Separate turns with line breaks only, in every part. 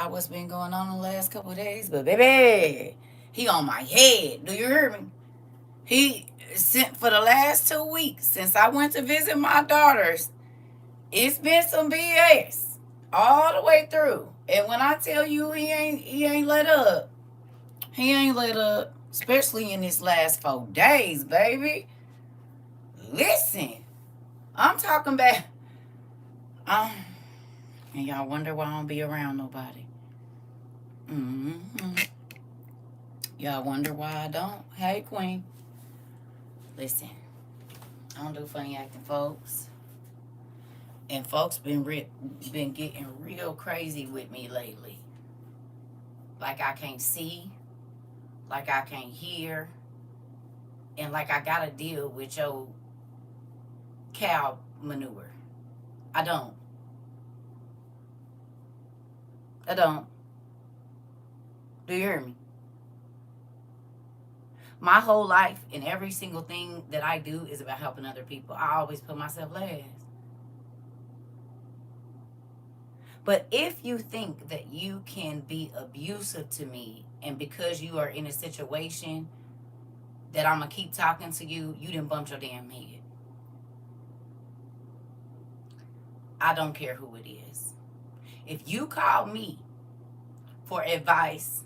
y'all what's been going on the last couple of days, but baby, he on my head. Do you hear me? He sent for the last 2 weeks since I went to visit my daughters. It's been some BS all the way through. And when I tell you he ain't let up. He ain't let up. Especially in this last 4 days, baby. Listen. I'm talking about um and y'all wonder why I don't be around nobody. Mm-hmm. Y'all wonder why I don't? Hey, Queen. Listen, I don't do funny acting, folks. And folks been getting real crazy with me lately. Like I can't see, like I can't hear, and like I gotta deal with your cow manure. I don't. I don't. Do you hear me? My whole life and every single thing that I do is about helping other people. I always put myself last. But if you think that you can be abusive to me, and because you are in a situation that I'm going to keep talking to you, you done bumped your damn head. I don't care who it is. If you call me for advice,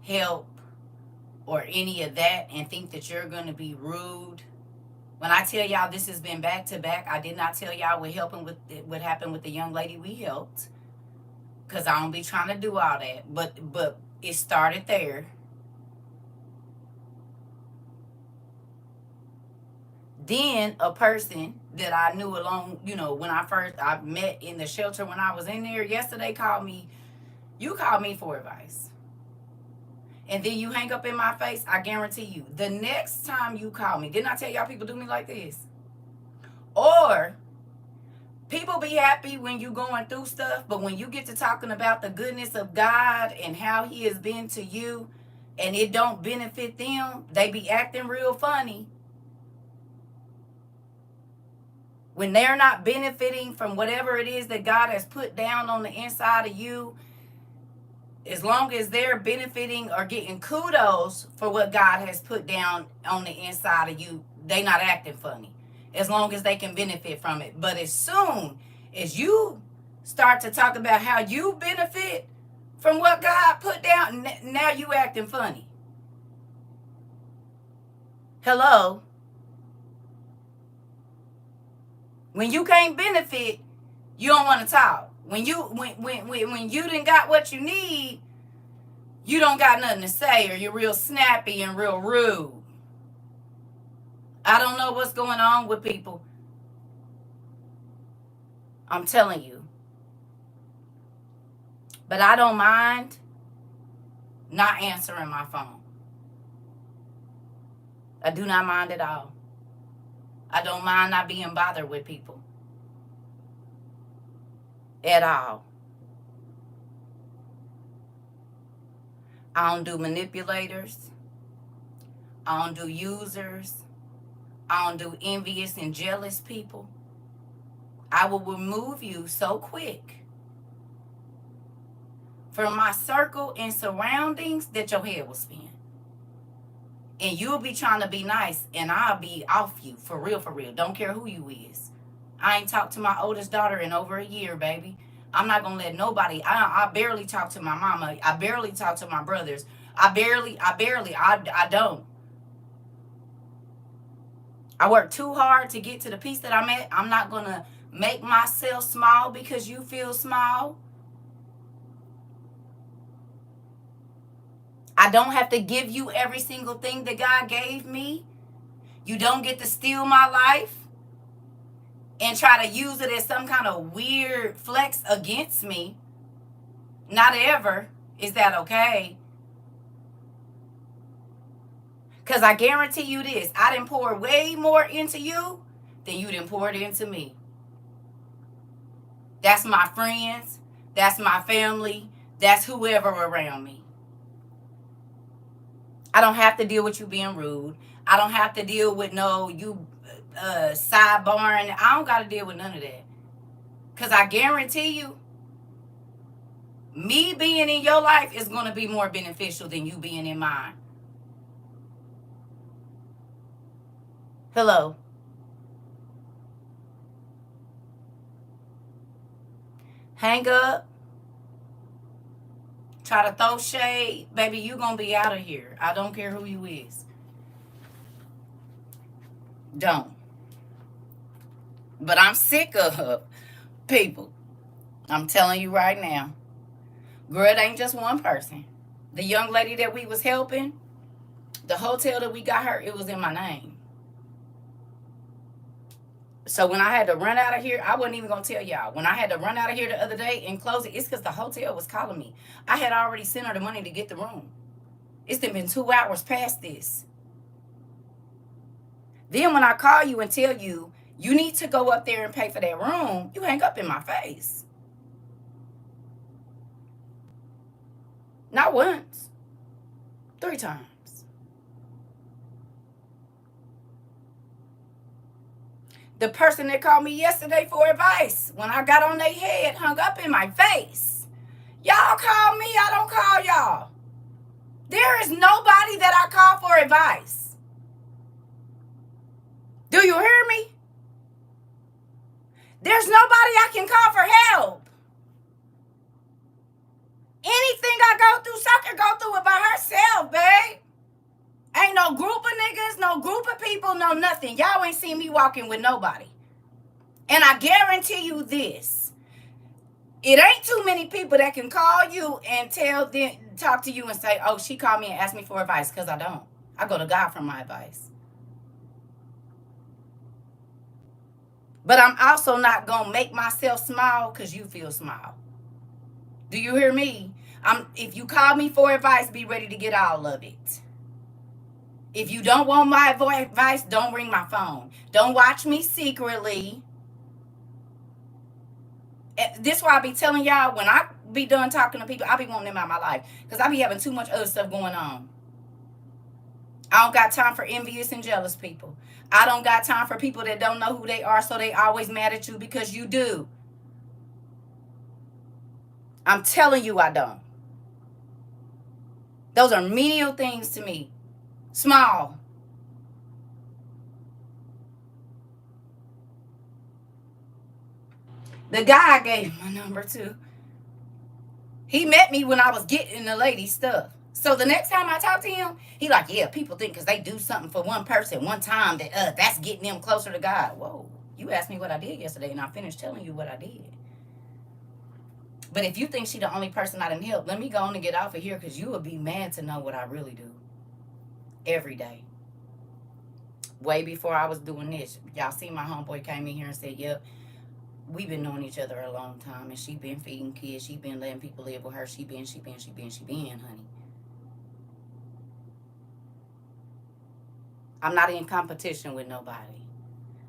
help, or any of that and think that you're going to be rude, when I tell y'all this has been back to back, I did not tell y'all what happened with the young lady we helped, because I don't be trying to do all that. But it started there. Then a person that I knew along, when I met in the shelter when I was in there yesterday called me. You called me for advice. And then you hang up in my face, I guarantee you, the next time you call me, didn't I tell y'all people do me like this? Or people be happy when you going through stuff, but when you get to talking about the goodness of God and how he has been to you and it don't benefit them, they be acting real funny. When they're not benefiting from whatever it is that God has put down on the inside of you, as long as they're benefiting or getting kudos for what God has put down on the inside of you, they not acting funny. As long as they can benefit from it. But as soon as you start to talk about how you benefit from what God put down, now you acting funny. Hello? When you can't benefit, you don't want to talk. When you done got what you need, you don't got nothing to say, or you're real snappy and real rude. I don't know what's going on with people. I'm telling you. But I don't mind not answering my phone. I do not mind at all. I don't mind not being bothered with people. At all. I don't do manipulators. I don't do users. I don't do envious and jealous people. I will remove you so quick from my circle and surroundings that your head will spin. And you'll be trying to be nice, and I'll be off you, for real, for real. Don't care who you is. I ain't talked to my oldest daughter in over a year, baby. I'm not going to let nobody, I barely talk to my mama. I barely talk to my brothers. I don't. I work too hard to get to the piece that I'm at. I'm not going to make myself small because you feel small. I don't have to give you every single thing that God gave me. You don't get to steal my life and try to use it as some kind of weird flex against me. Not ever. Is that okay? Because I guarantee you this. I done poured way more into you than you done poured into me. That's my friends. That's my family. That's whoever around me. I don't have to deal with you being rude. I don't have to deal with you sidebarring. I don't got to deal with none of that. Because I guarantee you, Me being in your life is going to be more beneficial than you being in mine. Hello. Hang up. Try to throw shade. Baby, you going to be out of here. I don't care who you is. Don't. But I'm sick of people. I'm telling you right now. Girl, it ain't just one person. The young lady that we was helping, the hotel that we got her, it was in my name. So when I had to run out of here, I wasn't even going to tell y'all. When I had to run out of here the other day and close it, it's because the hotel was calling me. I had already sent her the money to get the room. It's been 2 hours past this. Then when I call you and tell you, you need to go up there and pay for that room, you hang up in my face. Not once. 3 times. The person that called me yesterday for advice, when I got on their head, hung up in my face. Y'all call me, I don't call y'all. There is nobody that I call for advice. Do you hear me? There's nobody I can call for help. Anything I go through, CERCA go through it by herself, babe. Ain't no group of niggas, no group of people, no nothing. Y'all ain't seen me walking with nobody. And I guarantee you this. It ain't too many people that can call you and talk to you and say, oh, she called me and asked me for advice, because I don't. I go to God for my advice. But I'm also not going to make myself smile because you feel small. Do you hear me? If you call me for advice, be ready to get all of it. If you don't want my advice, don't ring my phone. Don't watch me secretly. This is why I be telling y'all, when I be done talking to people, I be wanting them out of my life. Because I be having too much other stuff going on. I don't got time for envious and jealous people. I don't got time for people that don't know who they are, so they always mad at you because you do. I'm telling you I don't. Those are menial things to me. Small. The guy I gave my number to, he met me when I was getting the lady stuff. So the next time I talk to him, he like, yeah, people think because they do something for one person one time that that's getting them closer to God. Whoa, you asked me what I did yesterday, and I finished telling you what I did. But if you think she the only person I done help, let me go on and get off of here, because you would be mad to know what I really do. Every day. Way before I was doing this. Y'all see my homeboy came in here and said, yep, we've been knowing each other a long time, and she been feeding kids. She been letting people live with her. She been, honey. I'm not in competition with nobody.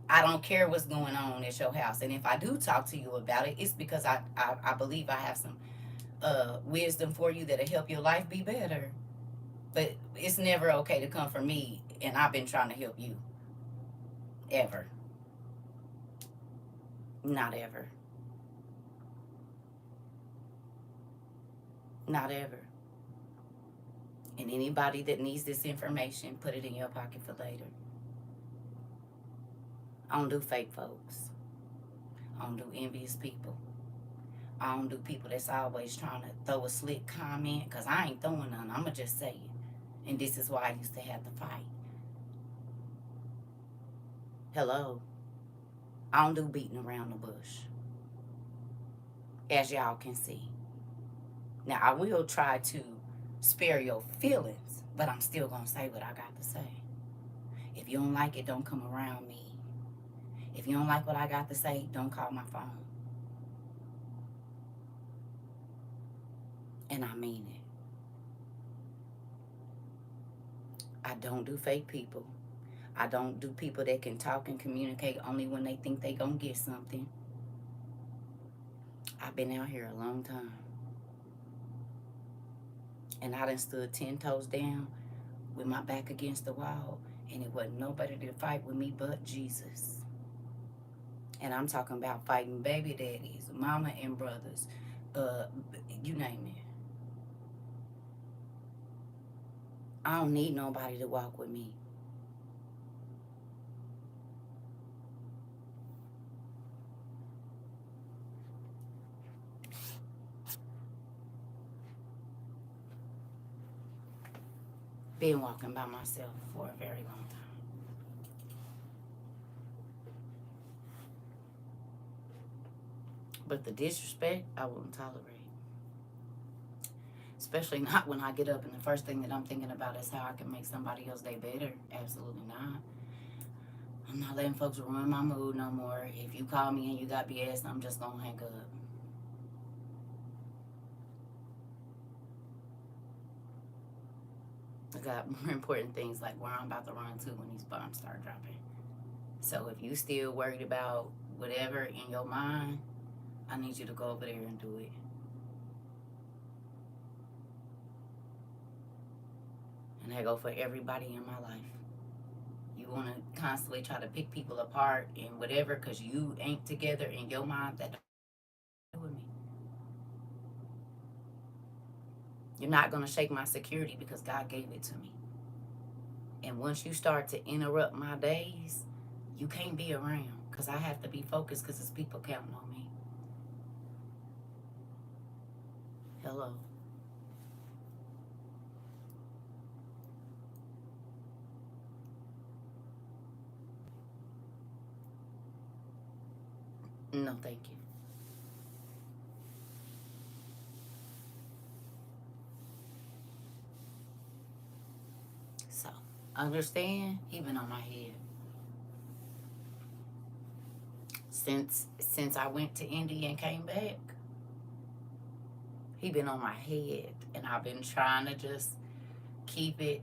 I don't care what's going on at your house. And if I do talk to you about it, it's because I believe I have some wisdom for you that'll help your life be better. But it's never okay to come from me, and I've been trying to help you. Ever. Not ever. Not ever. And anybody that needs this information, put it in your pocket for later. I don't do fake folks. I don't do envious people. I don't do people that's always trying to throw a slick comment, because I ain't throwing none. I'm going to just say it. And this is why I used to have to fight. Hello. I don't do beating around the bush. As y'all can see. Now, I will try to spare your feelings, but I'm still going to say what I got to say. If you don't like it, don't come around me. If you don't like what I got to say, don't call my phone. And I mean it. I don't do fake people. I don't do people that can talk and communicate only when they think they gonna get something. I've been out here a long time. And I done stood 10 toes down with my back against the wall, and it wasn't nobody to fight with me but Jesus. And I'm talking about fighting baby daddies, mama and brothers, You name it. I don't need nobody to walk with me. Been walking by myself for a very long time. But the disrespect, I wouldn't tolerate. Especially not when I get up and the first thing that I'm thinking about is how I can make somebody else's day better. Absolutely not. I'm not letting folks ruin my mood no more. If you call me and you got BS, I'm just gonna hang up. I got more important things like where I'm about to run to when these bombs start dropping. So if you still worried about whatever in your mind, I need you to go over there and do it. And I go for everybody in my life. You want to constantly try to pick people apart and whatever because you ain't together in your mind, that don't do with me. You're not going to shake my security because God gave it to me. And once you start to interrupt my days, you can't be around because I have to be focused because there's people counting on me. Hello. No, thank you. So, understand, he been on my head. Since I went to India and came back, he been on my head. And I've been trying to just keep it,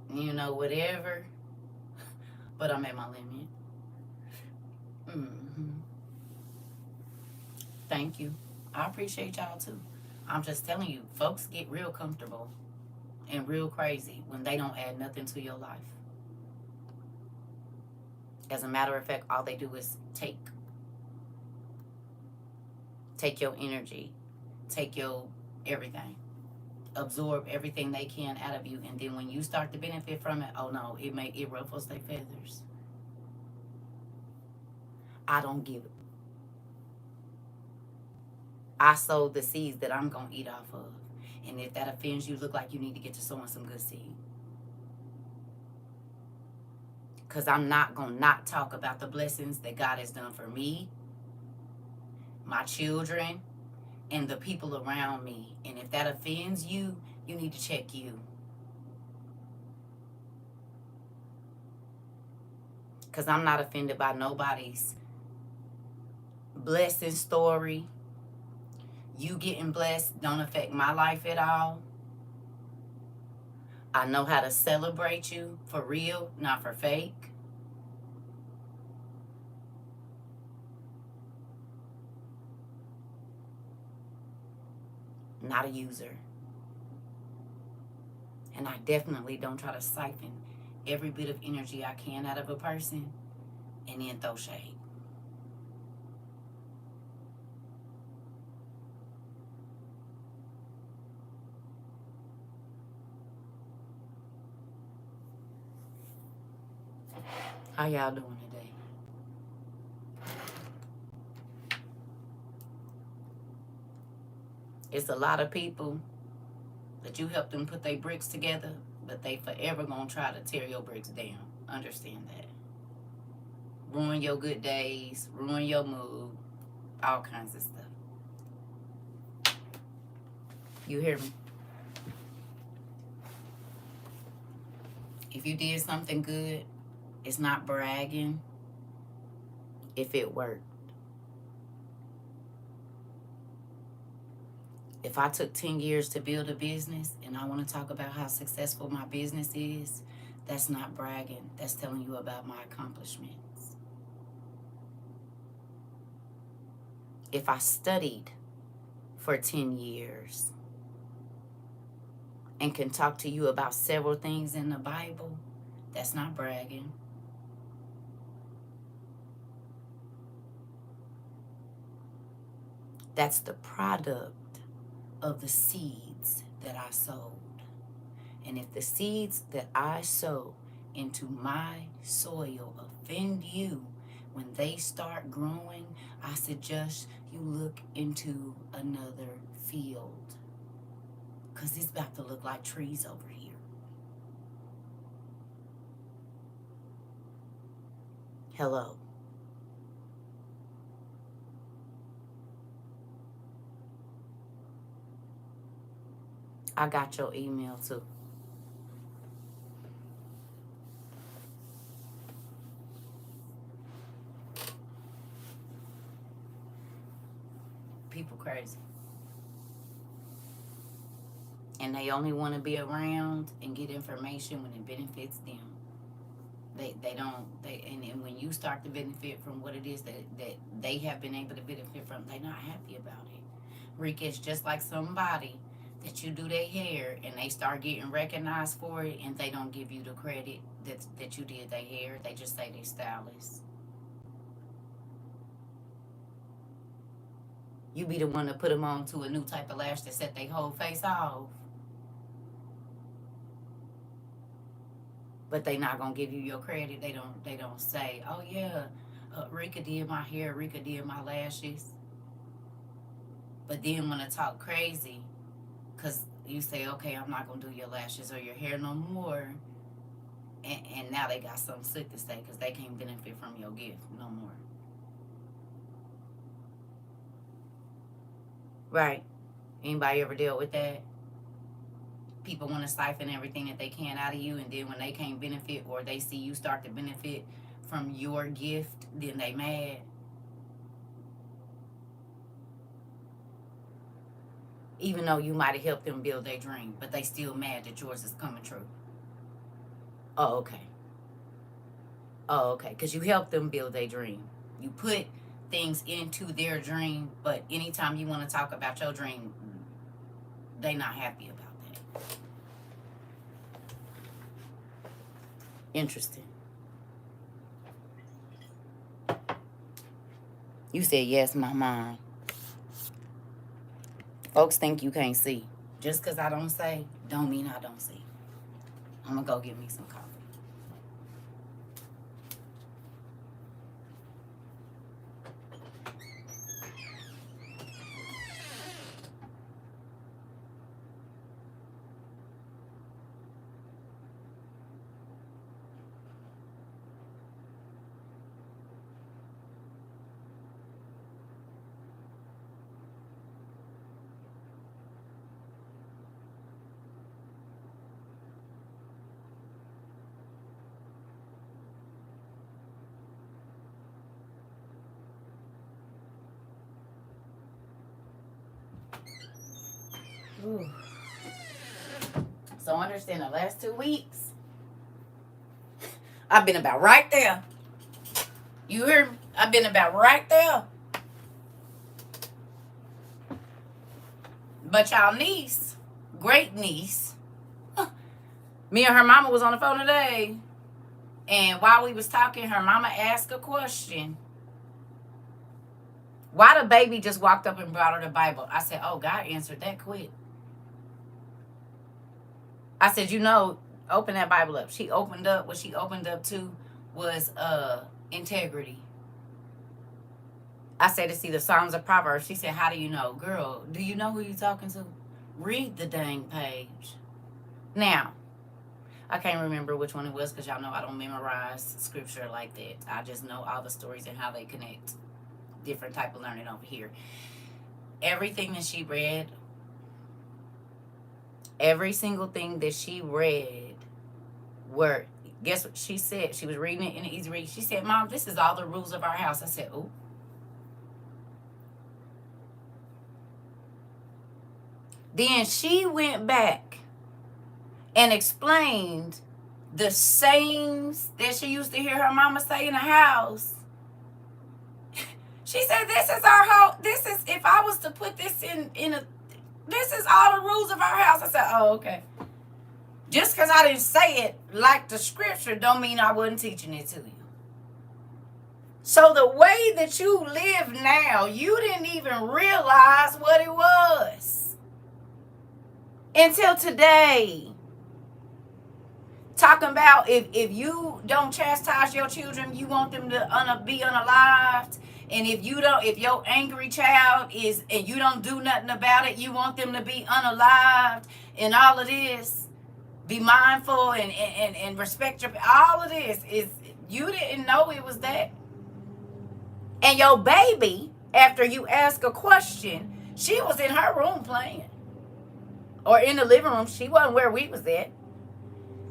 whatever. But I'm at my limit. Mm-hmm. Thank you. I appreciate y'all too. I'm just telling you, folks get real comfortable and real crazy when they don't add nothing to your life. As a matter of fact, all they do is take your energy, take your everything, absorb everything they can out of you, and then when you start to benefit from it, oh no, it ruffles their feathers. I don't give it. I sow the seeds that I'm gonna eat off of, and if that offends you, look like you need to get to sowing some good seed. Because I'm not going to not talk about the blessings that God has done for me, my children, and the people around me. And if that offends you, you need to check you. Because I'm not offended by nobody's blessing story. You getting blessed don't affect my life at all. I know how to celebrate you for real, not for fake. Not a user. And I definitely don't try to siphon every bit of energy I can out of a person and then throw shade. How y'all doing today? It's a lot of people that you help them put their bricks together, but they forever gonna try to tear your bricks down. Understand that. Ruin your good days, ruin your mood, all kinds of stuff. You hear me? If you did something good, it's not bragging if it worked. If I took 10 years to build a business and I want to talk about how successful my business is, that's not bragging. That's telling you about my accomplishments. If I studied for 10 years and can talk to you about several things in the Bible, that's not bragging. That's the product of the seeds that I sowed. And if the seeds that I sow into my soil offend you, when they start growing, I suggest you look into another field, because it's about to look like trees over here. Hello. I got your email too. People crazy. And they only want to be around and get information when it benefits them. They don't, and when you start to benefit from what it is that they have been able to benefit from, they're not happy about it. Rick, it's just like somebody that you do their hair and they start getting recognized for it, and they don't give you the credit that you did their hair. They just say they stylist. You be the one to put them on to a new type of lash that set their whole face off. But they not gonna give you your credit. They don't say, oh yeah, Rika did my hair, Rika did my lashes. But then when I talk crazy, because you say, okay, I'm not gonna do your lashes or your hair no more, and now they got something sick to say because they can't benefit from your gift no more. Right? Anybody ever dealt with that? People want to siphon everything that they can out of you, and then when they can't benefit, or they see you start to benefit from your gift, then they mad. Even though you might have helped them build their dream, but they still mad that yours is coming true. Oh, okay. Oh, okay. Because you helped them build their dream. You put things into their dream, but anytime you want to talk about your dream, they not happy about that. Interesting. You said yes, my mom. Folks think you can't see. Just because I don't say, don't mean I don't see. I'm going to go get me some coffee. Ooh. So understand the last 2 weeks, I've been about right there. You hear me? I've been about right there. But y'all niece, great niece, me and her mama was on the phone today. And while we was talking, her mama asked a question. Why the baby just walked up and brought her the Bible? I said, oh, God answered that quick. I said, open that Bible up. She opened up. What she opened up to was integrity. I said, it's either Psalms or Proverbs. She said, how do you know? Girl, do you know who you're talking to? Read the dang page. Now, I can't remember which one it was because y'all know I don't memorize scripture like that. I just know all the stories and how they connect. Different type of learning over here. Everything that she read, every single thing that she read, guess what she said? She was reading it in an easy read. She said, Mom, this is all the rules of our house. I said, oh. Then she went back and explained the sayings that she used to hear her mama say in the house. She said, if I was to put this this is all the rules of our house. I said, oh, okay. Just because I didn't say it like the scripture don't mean I wasn't teaching it to you. So the way that you live now, you didn't even realize what it was. Until today. Talking about if you don't chastise your children, you want them to be unalived. And if you don't, if your angry child is, and you don't do nothing about it, you want them to be unalived and all of this. Be mindful and respect your, all of this is, you didn't know it was that. And your baby, after you ask a question, she was in her room playing. Or in the living room. She wasn't where we was at.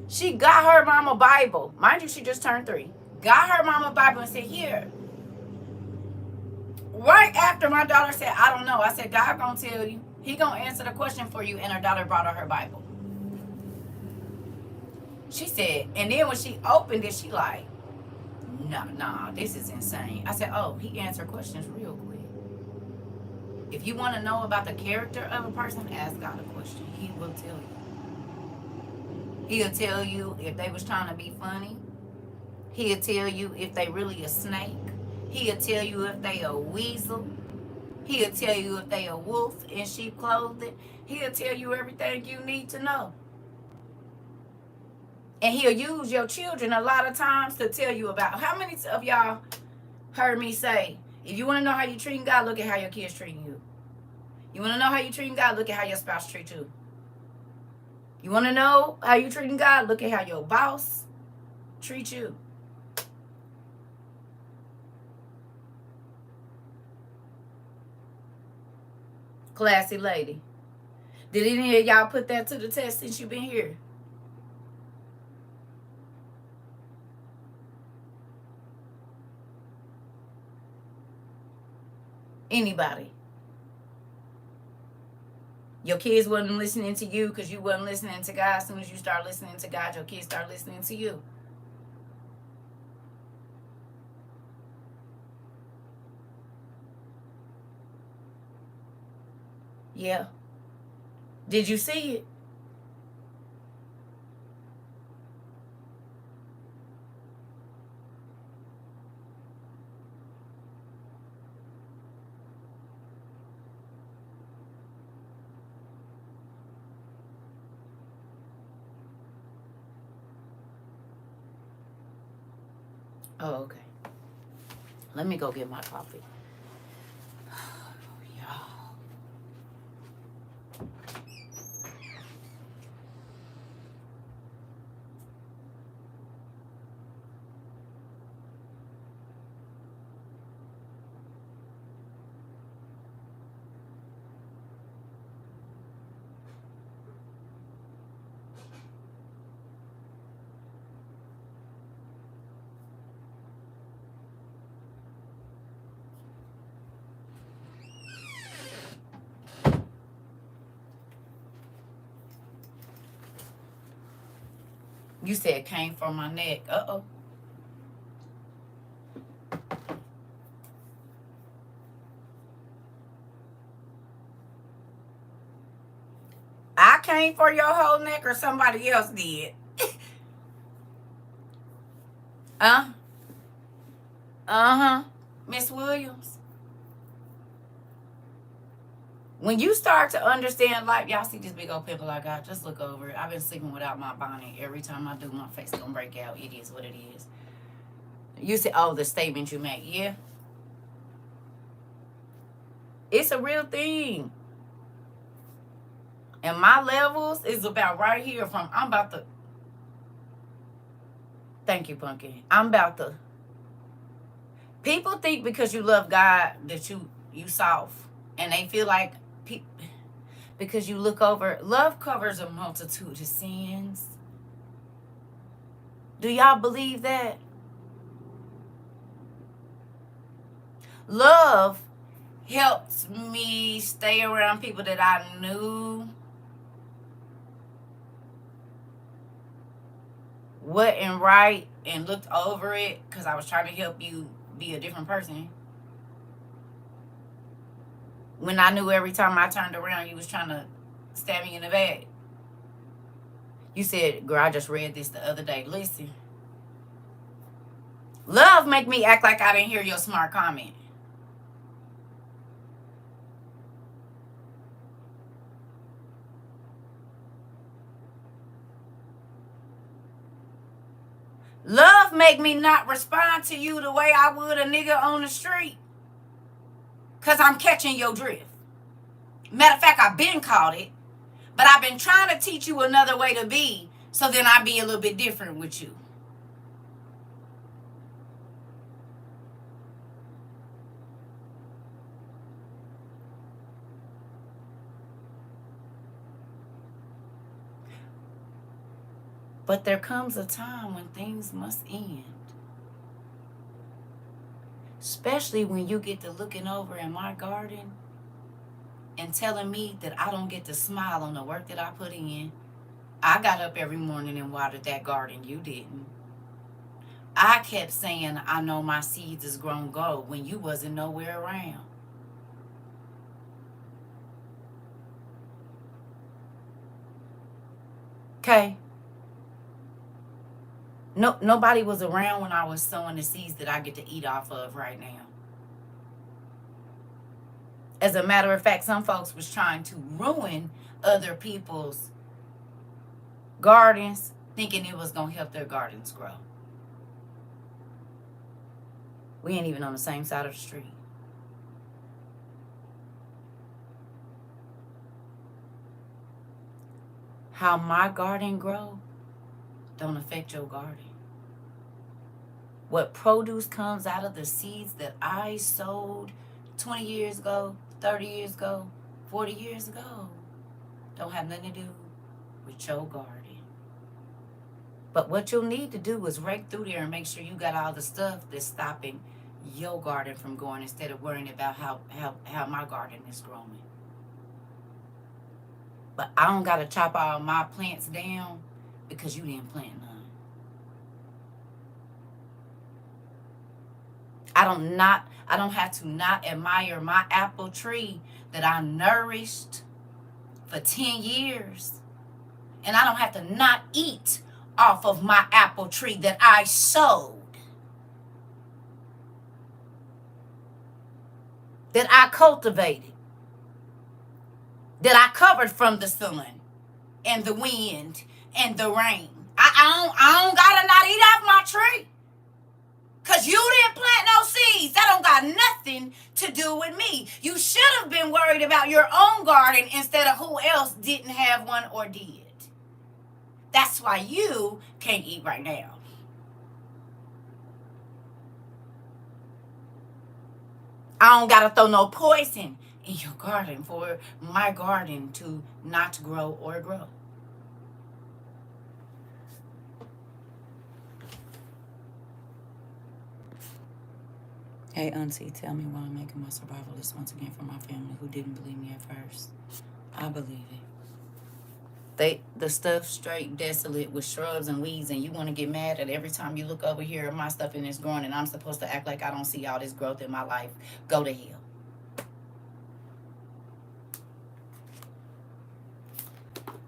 She got her mama Bible. Mind you, she just turned 3. Got her mama Bible and said, here. Right after my daughter said, I don't know. I said, God gonna tell you. He gonna answer the question for you. And her daughter brought her Bible. She said, and then when she opened it, she like, nah, this is insane. I said, oh, he answered questions real quick. If you want to know about the character of a person, ask God a question. He will tell you. He'll tell you if they was trying to be funny. He'll tell you if they really a snake. He'll tell you if they a weasel. He'll tell you if they a wolf in sheep clothing. He'll tell you everything you need to know. And he'll use your children a lot of times to tell you about. How many of y'all heard me say, if you want to know how you treating God, look at how your kids treating you. You want to know how you treating God, look at how your spouse treats you. You want to know how you treating God, look at how your boss treats you. Classy lady. Did any of y'all put that to the test since you've been here? Anybody? Your kids wasn't listening to you because you wasn't listening to God. As soon as you start listening to God, your kids start listening to you. Yeah. Did you see it? Oh, okay. Let me go get my coffee. You said came from my neck. Uh-oh. I came for your whole neck or somebody else did? Uh-huh. Miss Williams. When you start to understand life, y'all see this big old pimple I got, just look over it. I've been sleeping without my bonnet. Every time I do, my face gonna break out. It is what it is. You say, oh, the statement you make. Yeah. It's a real thing. And my levels is about right here from, I'm about to, thank you, Pumpkin. I'm about to, people think because you love God that you soft. And they feel like, because you look over, love covers a multitude of sins. Do y'all believe that? Love helps me stay around people that I knew wasn't right and looked over it because I was trying to help you be a different person. When I knew every time I turned around, you was trying to stab me in the back. You said, girl, I just read this the other day. Listen. Love make me act like I didn't hear your smart comment. Love make me not respond to you the way I would a nigga on the street. Because I'm catching your drift. Matter of fact, I've been caught it. But I've been trying to teach you another way to be, so then I be a little bit different with you. But there comes a time when things must end. Especially when you get to looking over in my garden and telling me that I don't get to smile on the work that I put in. I got up every morning and watered that garden. You didn't. I kept saying, I know my seeds is grown gold when you wasn't nowhere around. Okay? Nobody was around when I was sowing the seeds that I get to eat off of right now. As a matter of fact, some folks was trying to ruin other people's gardens, thinking it was going to help their gardens grow. We ain't even on the same side of the street. How my garden grow don't affect your garden. What produce comes out of the seeds that I sowed 20 years ago, 30 years ago, 40 years ago, don't have nothing to do with your garden. But what you'll need to do is rake through there and make sure you got all the stuff that's stopping your garden from going, instead of worrying about how my garden is growing. But I don't got to chop all my plants down because you didn't plant none. I don't have to not admire my apple tree that I nourished for 10 years. And I don't have to not eat off of my apple tree that I sowed, that I cultivated, that I covered from the sun and the wind and the rain. I don't gotta not eat off my tree. Because you didn't plant no seeds. That don't got nothing to do with me. You should have been worried about your own garden instead of who else didn't have one or did. That's why you can't eat right now. I don't got to throw no poison in your garden for my garden to not grow or grow. Hey, Auntie, tell me why I'm making my survival list once again for my family who didn't believe me at first. I believe it. The stuff straight desolate with shrubs and weeds, and you want to get mad at every time you look over here at my stuff and it's growing, and I'm supposed to act like I don't see all this growth in my life. Go to hell.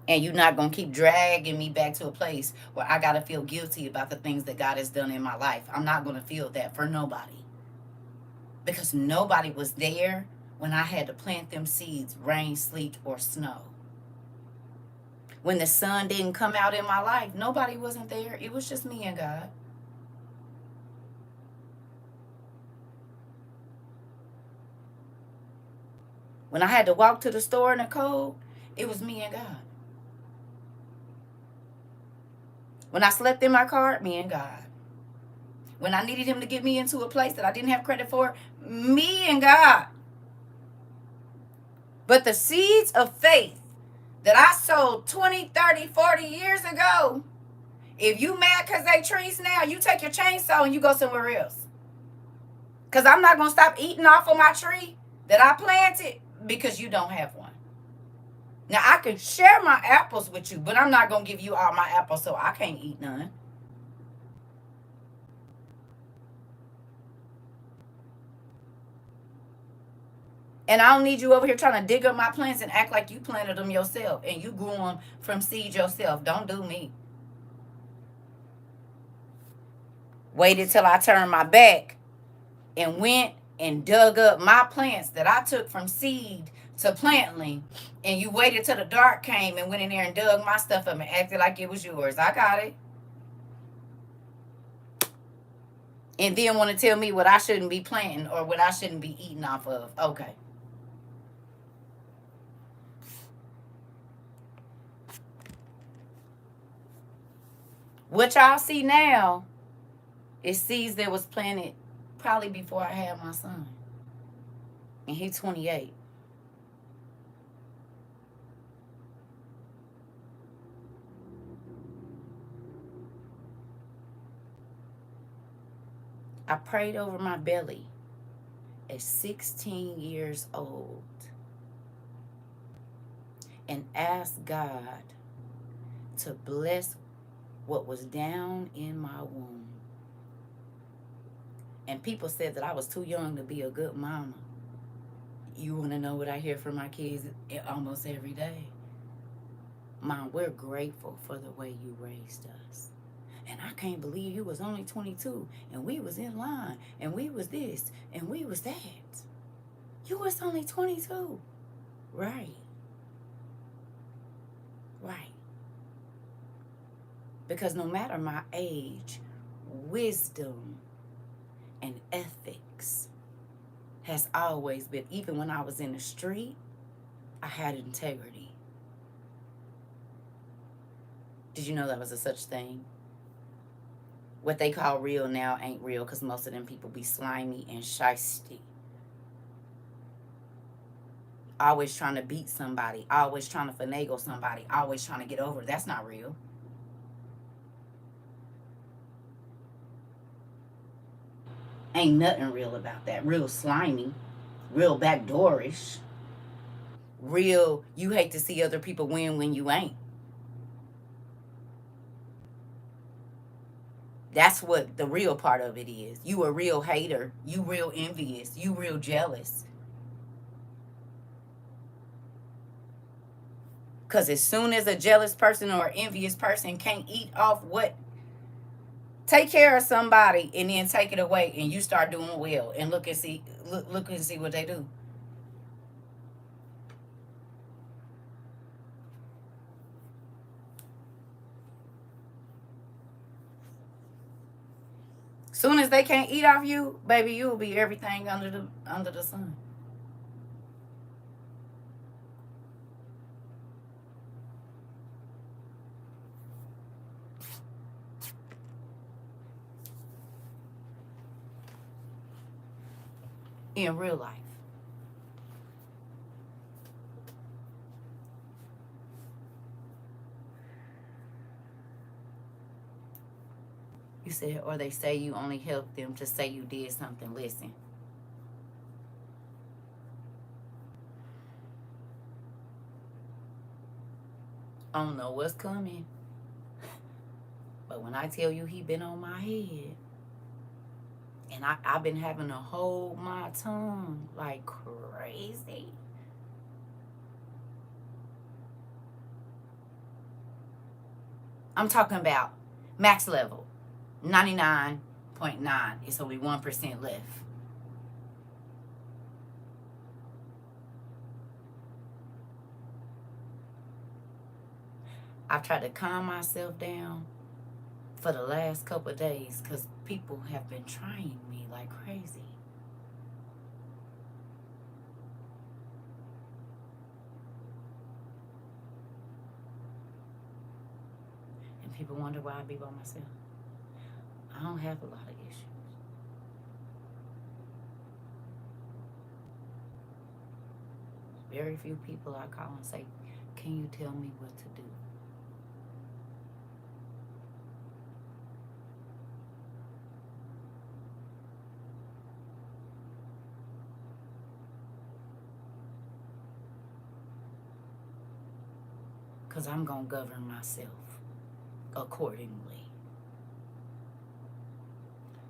And you're not going to keep dragging me back to a place where I got to feel guilty about the things that God has done in my life. I'm not going to feel that for nobody. Because nobody was there when I had to plant them seeds, rain, sleet, or snow. When the sun didn't come out in my life, nobody wasn't there. It was just me and God. When I had to walk to the store in the cold, it was me and God. When I slept in my car, me and God. When I needed him to get me into a place that I didn't have credit for, me and God. But the seeds of faith that I sowed 20, 30, 40 years ago, if you mad because they trees now, you take your chainsaw and you go somewhere else. Because I'm not going to stop eating off of my tree that I planted because you don't have one. Now, I can share my apples with you, but I'm not going to give you all my apples so I can't eat none. And I don't need you over here trying to dig up my plants and act like you planted them yourself and you grew them from seed yourself. Don't do me. Waited till I turned my back and went and dug up my plants that I took from seed to plantling. And you waited till the dark came and went in there and dug my stuff up and acted like it was yours. I got it. And then want to tell me what I shouldn't be planting or what I shouldn't be eating off of. Okay. What y'all see now is seeds that was planted probably before I had my son. And he's 28. I prayed over my belly at 16 years old and asked God to bless what was down in my womb. And people said that I was too young to be a good mama. You want to know what I hear from my kids almost every day? Mom, we're grateful for the way you raised us. And I can't believe you was only 22 and we was in line and we was this and we was that. You was only 22. Right. Right. Because no matter my age, wisdom and ethics has always been, even when I was in the street, I had integrity. Did you know that was a such thing? What they call real now ain't real because most of them people be slimy and shysty. Always trying to beat somebody, always trying to finagle somebody, always trying to get over. That's not real. Ain't nothing real about that. Real slimy, real backdoorish, real you hate to see other people win when you ain't. That's what the real part of it is. You a real hater. You real envious. You real jealous. Because as soon as a jealous person or envious person can't eat off what, take care of somebody and then take it away and you start doing well and look and see what they do. Soon as they can't eat off you, baby, you'll be everything under the sun. In real life. You said, or they say you only help them to say you did something. Listen. I don't know what's coming. But when I tell you he been on my head, and I've been having to hold my tongue like crazy. I'm talking about max level, 99.9. It's only 1% left. I've tried to calm myself down for the last couple of days because people have been trying me like crazy. And people wonder why I be by myself. I don't have a lot of issues. Very few people I call and say, can you tell me what to do? Because I'm going to govern myself accordingly.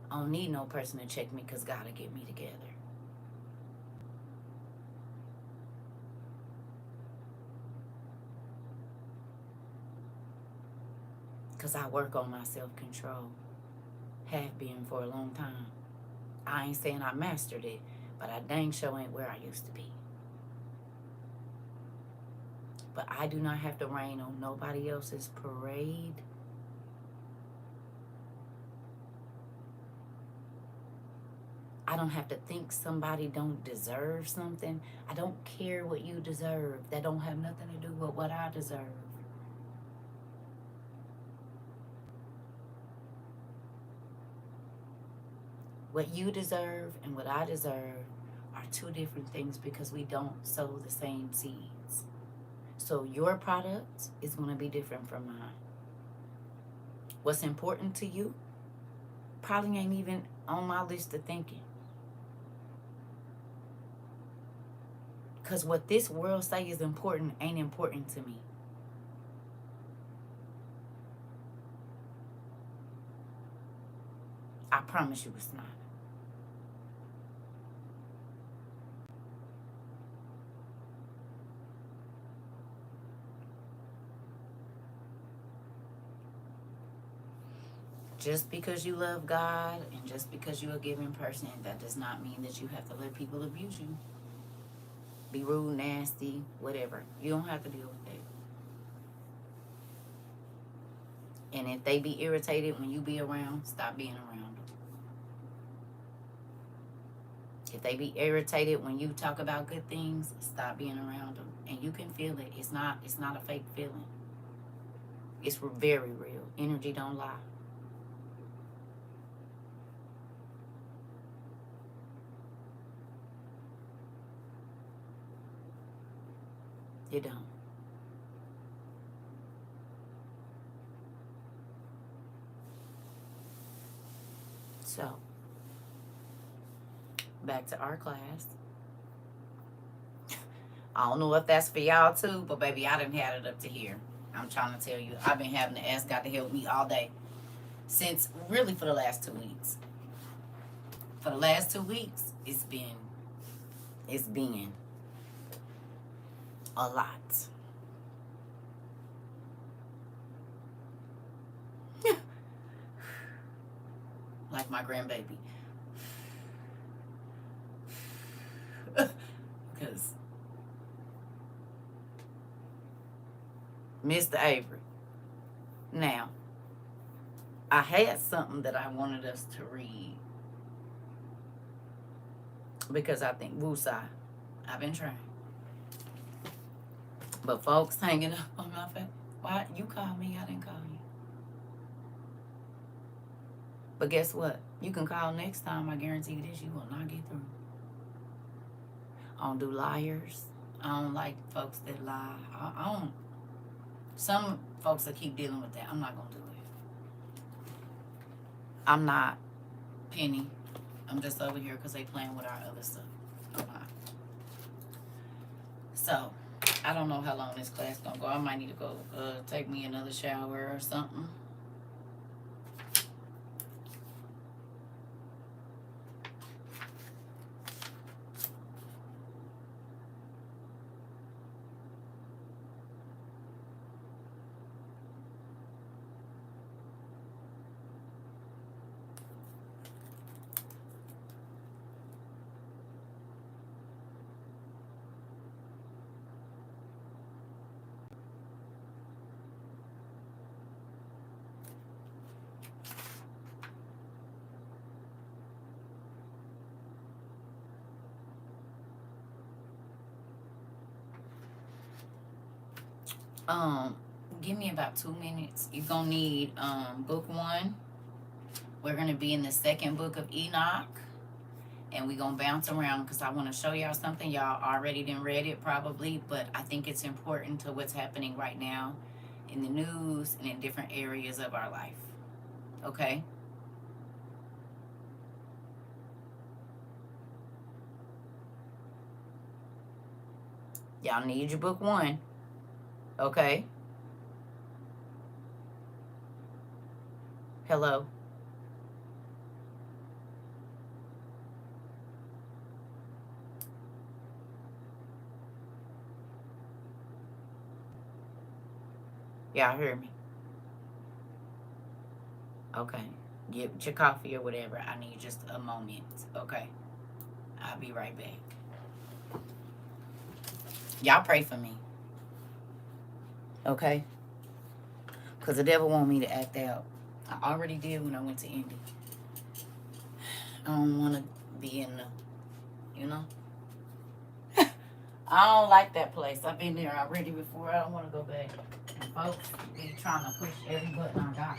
I don't need no person to check me because God will get me together. Because I work on my self-control. Have been for a long time. I ain't saying I mastered it, but I dang sure ain't where I used to be. But I do not have to rain on nobody else's parade. I don't have to think somebody don't deserve something. I don't care what you deserve. That don't have nothing to do with what I deserve. What you deserve and what I deserve are two different things because we don't sow the same seeds. So your product is going to be different from mine. What's important to you probably ain't even on my list of thinking. Because what this world say is important ain't important to me. I promise you it's not. Just because you love God and just because you're a giving person, that does not mean that you have to let people abuse you. Be rude, nasty, whatever. You don't have to deal with that. And if they be irritated when you be around, stop being around them. If they be irritated when you talk about good things, stop being around them. And you can feel it. It's not a fake feeling. It's very real. Energy don't lie. It don't. So, back to our class. I don't know if that's for y'all too, but baby, I done had it up to here. I'm trying to tell you, I've been having to ask God to help me all day. Since really for the last 2 weeks. For the last 2 weeks, it's been a lot. Like my grandbaby. Because Mr. Avery. Now, I had something that I wanted us to read. Because I think woosah. I've been trying. But folks hanging up on my face. Why? You called me, I didn't call you. But guess what? You can call next time. I guarantee you this, you will not get through. I don't do liars. I don't like folks that lie. I don't. Some folks that keep dealing with that, I'm not going to do it. I'm not Penny. I'm just over here because they playing with our other stuff. I'm not. So, I don't know how long this class going to go. I might need to go take me another shower or something. Give me about 2 minutes. You're gonna need book 1. We're gonna be in the second book of Enoch, and we're gonna bounce around because I want to show y'all something. Y'all already done read it probably, but I think it's important to what's happening right now in the news and in different areas of our life. Okay? Y'all need your book 1. Okay? Hello? Y'all hear me? Okay. Get your coffee or whatever. I need just a moment. Okay? I'll be right back. Y'all pray for me. Okay? Because the devil want me to act out. I already did when I went to Indy. I don't want to be in the, you know. I don't like that place. I've been there already before. I don't want to go back. And folks be trying to push every button I got.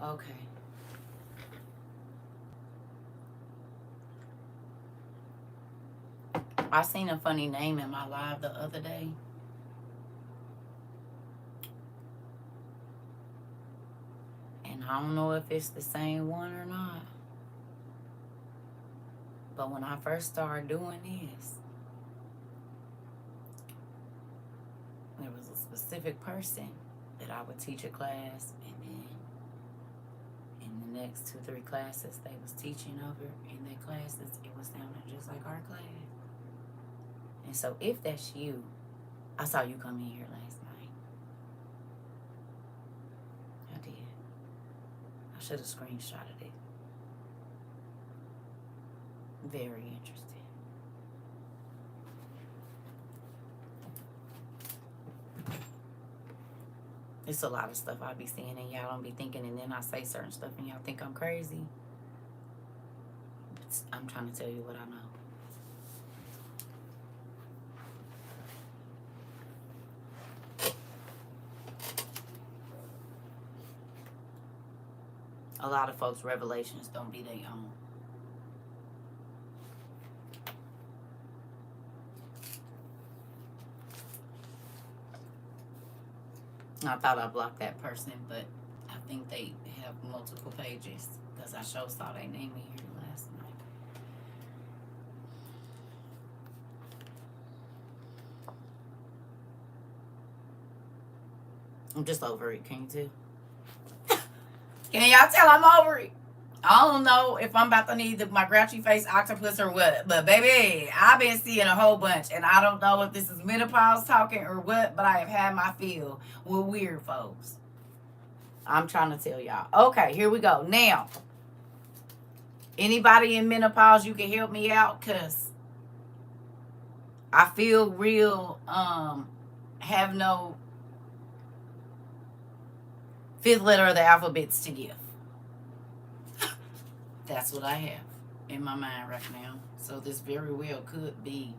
Okay. I seen a funny name in my live the other day. And I don't know if it's the same one or not. But when I first started doing this, there was a specific person that I would teach a class, and then in the next 2-3 classes they was teaching over in their classes, it was sounding just like our class. And so if that's you, I saw you come in here last night. I did. I should have screenshotted it. Very interesting. It's a lot of stuff I be seeing and y'all don't be thinking, and then I say certain stuff and y'all think I'm crazy. I'm trying to tell you what I know. A lot of folks' revelations don't be their own. I thought I blocked that person, but I think they have multiple pages because I sure saw their name in here last night. I'm just over it, can you tell? Can y'all tell I'm over it? I don't know if I'm about to need my grouchy face octopus or what, but baby, I've been seeing a whole bunch, and I don't know if this is menopause talking or what, but I have had my fill with weird folks. I'm trying to tell y'all. Okay, here we go. Now, anybody in menopause, you can help me out, because I feel real, have no fifth letter of the alphabets to give. That's what I have in my mind right now. So this very well could be.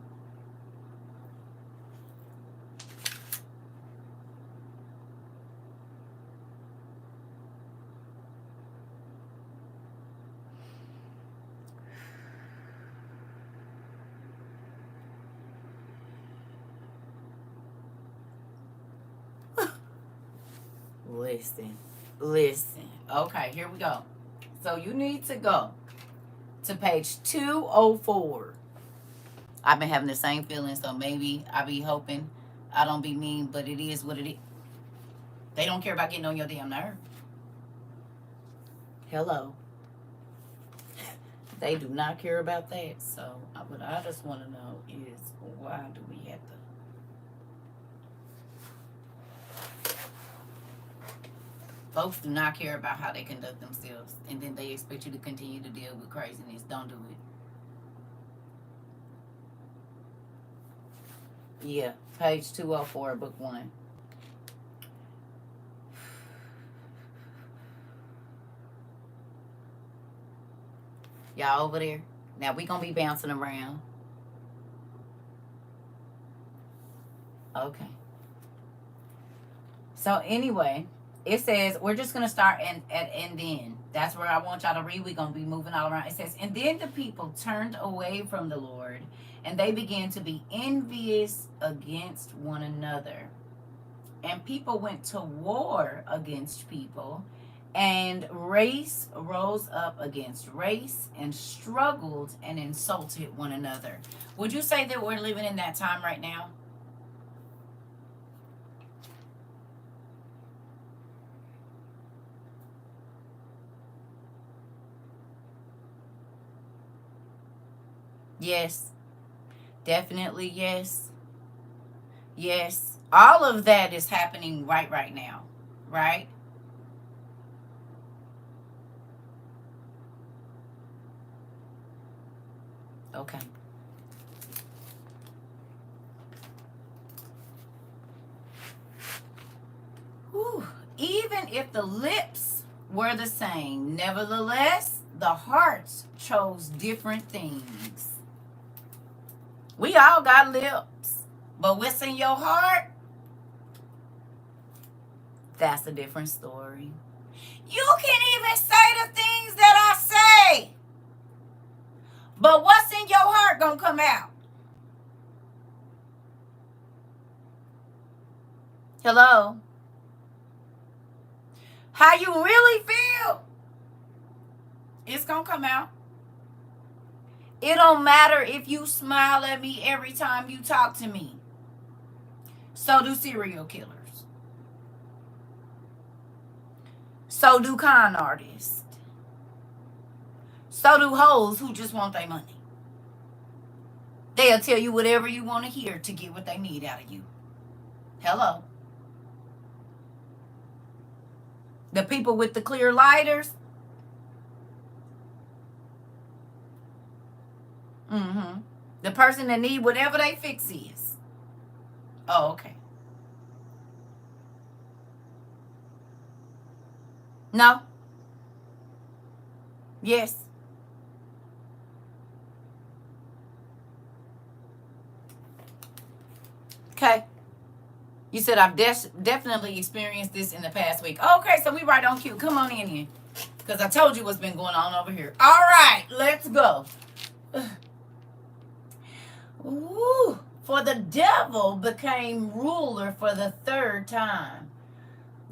Listen. Okay, here we go. So you need to go to page 204. I've been having the same feeling, so maybe I be hoping I don't be mean, but it is what it is. They don't care about getting on your damn nerve. Hello. They do not care about that. So what I just want to know is, why do we have to Folks do not care about how they conduct themselves, and then they expect you to continue to deal with craziness. Don't do it. Yeah, page 204, book 1. Y'all over there? Now we gonna be bouncing around. Okay. So anyway, it says we're just gonna start and then. That's where I want y'all to read. We're gonna be moving all around. It says, and then the people turned away from the Lord, and they began to be envious against one another. And people went to war against people, and race rose up against race and struggled and insulted one another. Would you say that we're living in that time right now? Yes, definitely yes. Yes. All of that is happening right now, right? Okay. Whew. Even if the lips were the same, nevertheless, the hearts chose different things. We all got lips, but what's in your heart? That's a different story. You can even say the things that I say, but what's in your heart gonna come out. Hello? How you really feel, it's gonna come out. It don't matter if you smile at me every time you talk to me. So do serial killers. So do con artists. So do hoes who just want their money. They'll tell you whatever you want to hear to get what they need out of you. Hello? The people with the clear lighters. Mm-hmm. The person that need whatever they fix is. Oh, okay. No? Yes. Okay. You said I've definitely experienced this in the past week. Okay, so we right on cue. Come on in here. Because I told you what's been going on over here. All right, let's go. Ooh. For the devil became ruler for the third time.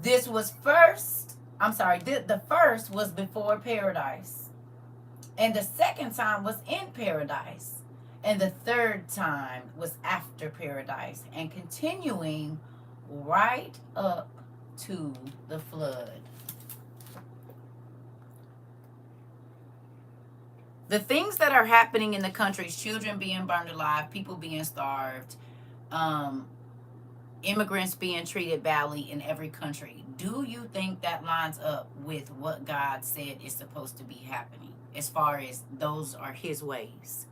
This was first, I'm sorry, the first was before paradise. And the second time was in paradise. And the third time was after paradise. And continuing right up to the flood. The things that are happening in the countries, children being burned alive, people being starved, immigrants being treated badly in every country, do you think that lines up with what God said is supposed to be happening as far as those are his ways?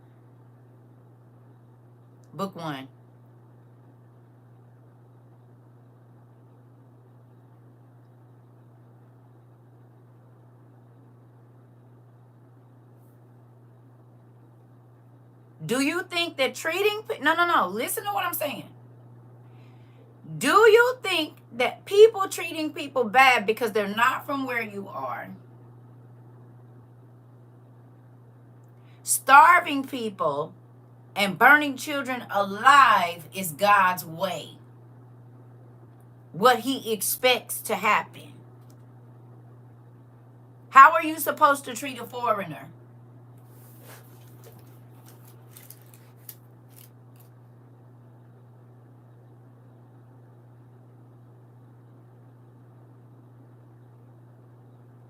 Book 1. Do you think that no, listen to what I'm saying. Do you think that people treating people bad because they're not from where you are, starving people and burning children alive is God's way? What he expects to happen? How are you supposed to treat a foreigner?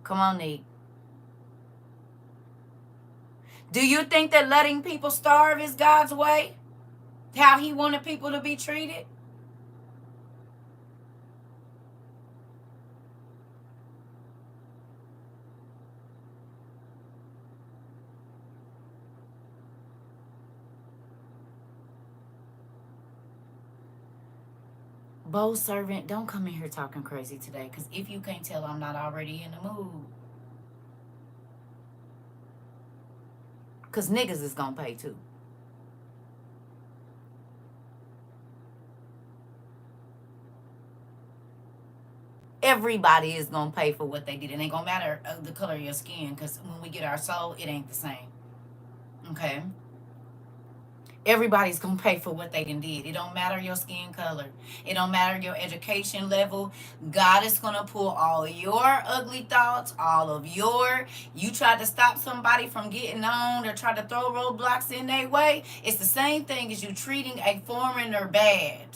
Come on, Nate. Do you think that letting people starve is God's way? How he wanted people to be treated? Bold servant, don't come in here talking crazy today, because if you can't tell, I'm not already in the mood. Because niggas is going to pay too. Everybody is going to pay for what they did. It ain't going to matter the color of your skin, because when we get our soul, it ain't the same. Okay? Everybody's gonna pay for what they done did. It don't matter your skin color. It don't matter your education level. God is gonna pull all your ugly thoughts, all of you tried to stop somebody from getting on or try to throw roadblocks in their way. It's the same thing as you treating a foreigner bad.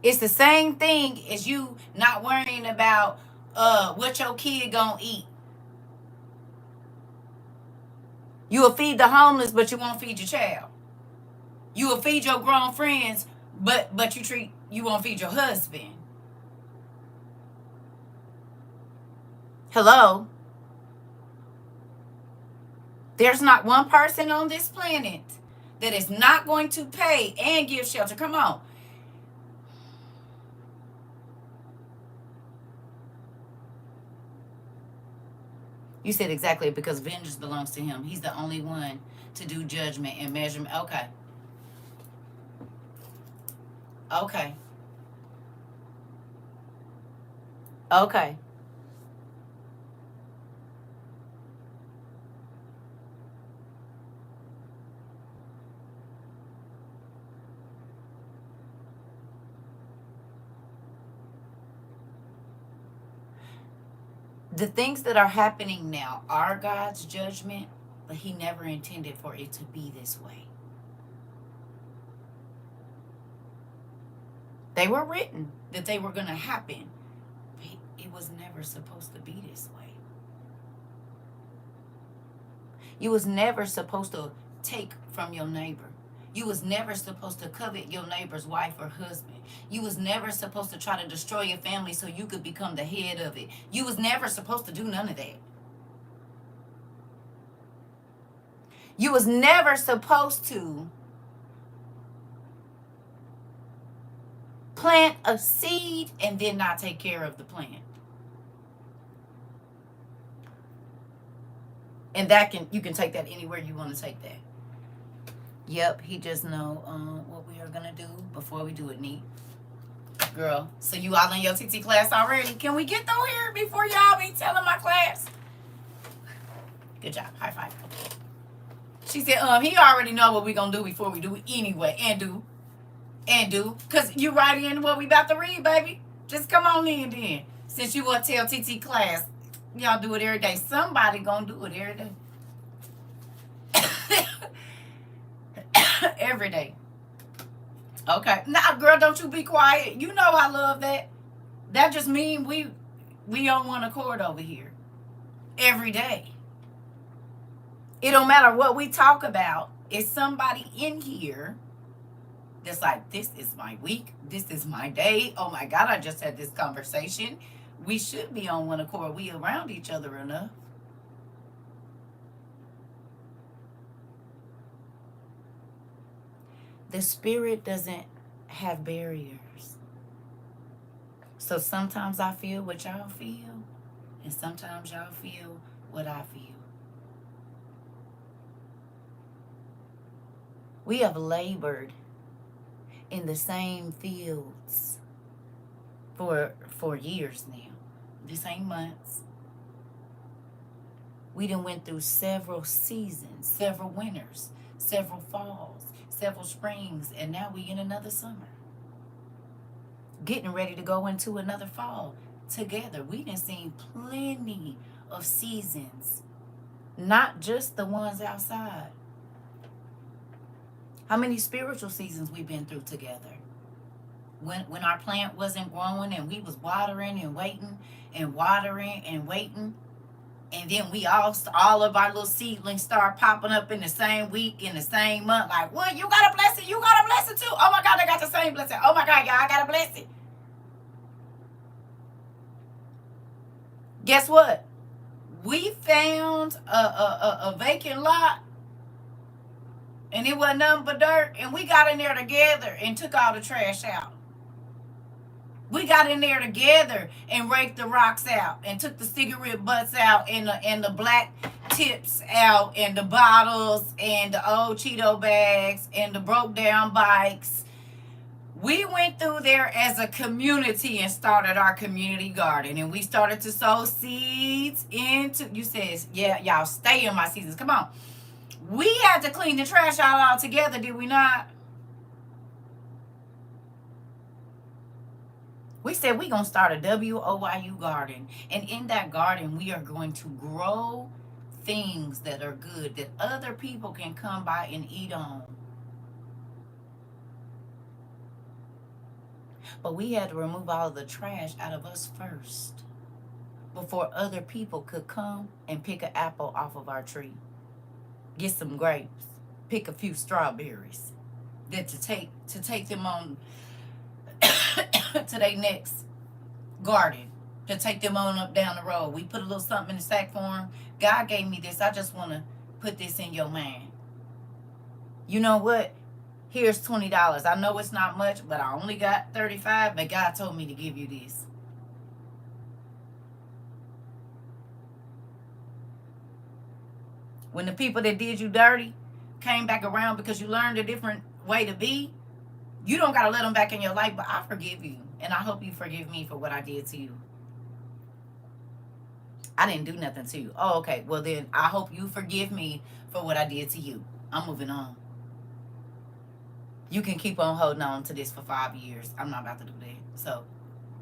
It's the same thing as you not worrying about what your kid gonna eat. You will feed the homeless, but you won't feed your child. You will feed your grown friends, but you won't feed your husband. Hello? There's not one person on this planet that is not going to pay and give shelter. Come on. You said exactly, because vengeance belongs to him. He's the only one to do judgment and measurement. Okay. Okay. Okay. The things that are happening now are God's judgment, but he never intended for it to be this way. They were written that they were going to happen, but it was never supposed to be this way. You was never supposed to take from your neighbor. You was never supposed to covet your neighbor's wife or husband. You was never supposed to try to destroy your family so you could become the head of it. You was never supposed to do none of that. You was never supposed to plant a seed and then not take care of the plant. And you can take that anywhere you want to take that. Yep, he just know what we are gonna do before we do it, neat. Girl, so you all in your TT class already? Can we get through here before y'all be telling my class? Good job, high five. She said, he already know what we gonna do before we do it anyway, and do. Cause you right in what we about to read, baby. Just come on in then. Since you want to tell TT class, y'all do it every day. Somebody gonna do it every day. Every day. Okay. Now, girl, don't you be quiet. You know I love that. That just means we on one accord over here. Every day. It don't matter what we talk about. It's somebody in here that's like, this is my week. This is my day. Oh my God, I just had this conversation. We should be on one accord. We around each other enough. The spirit doesn't have barriers. So sometimes I feel what y'all feel, and sometimes y'all feel what I feel. We have labored in the same fields for years now. This ain't months. We done went through several seasons, several winters, several falls, several springs, and now we in another summer. Getting ready to go into another fall together. We done seen plenty of seasons, not just the ones outside. How many spiritual seasons we've been through together? When our plant wasn't growing and we was watering and waiting and watering and waiting, and then we all of our little seedlings start popping up in the same week, in the same month. Like, what? You got a blessing? You got a blessing too? Oh my God, they got the same blessing. Oh my God, y'all, I got a blessing. Guess what? We found a vacant lot, and it wasn't nothing but dirt, and we got in there together and took all the trash out. We got in there together and raked the rocks out and took the cigarette butts out and the black tips out and the bottles and the old Cheeto bags and the broke down bikes. We went through there as a community and started our community garden, and we started to sow seeds into, you said, yeah, y'all stay in my seasons. Come on. We had to clean the trash out all together, did we not? We said we're going to start a WOYU garden. And in that garden, we are going to grow things that are good that other people can come by and eat on. But we had to remove all of the trash out of us first before other people could come and pick an apple off of our tree, get some grapes, pick a few strawberries, then to take them on to their next garden, to take them on up down the road. We put a little something in the sack for them. God gave me this. I just want to put this in your mind. You know what? Here's $20. I know it's not much, but I only got 35, but God told me to give you this. When the people that did you dirty came back around because you learned a different way to be, you don't got to let them back in your life, but I forgive you. And I hope you forgive me for what I did to you. I didn't do nothing to you. Oh, okay. Well, then I hope you forgive me for what I did to you. I'm moving on. You can keep on holding on to this for 5 years. I'm not about to do that. So,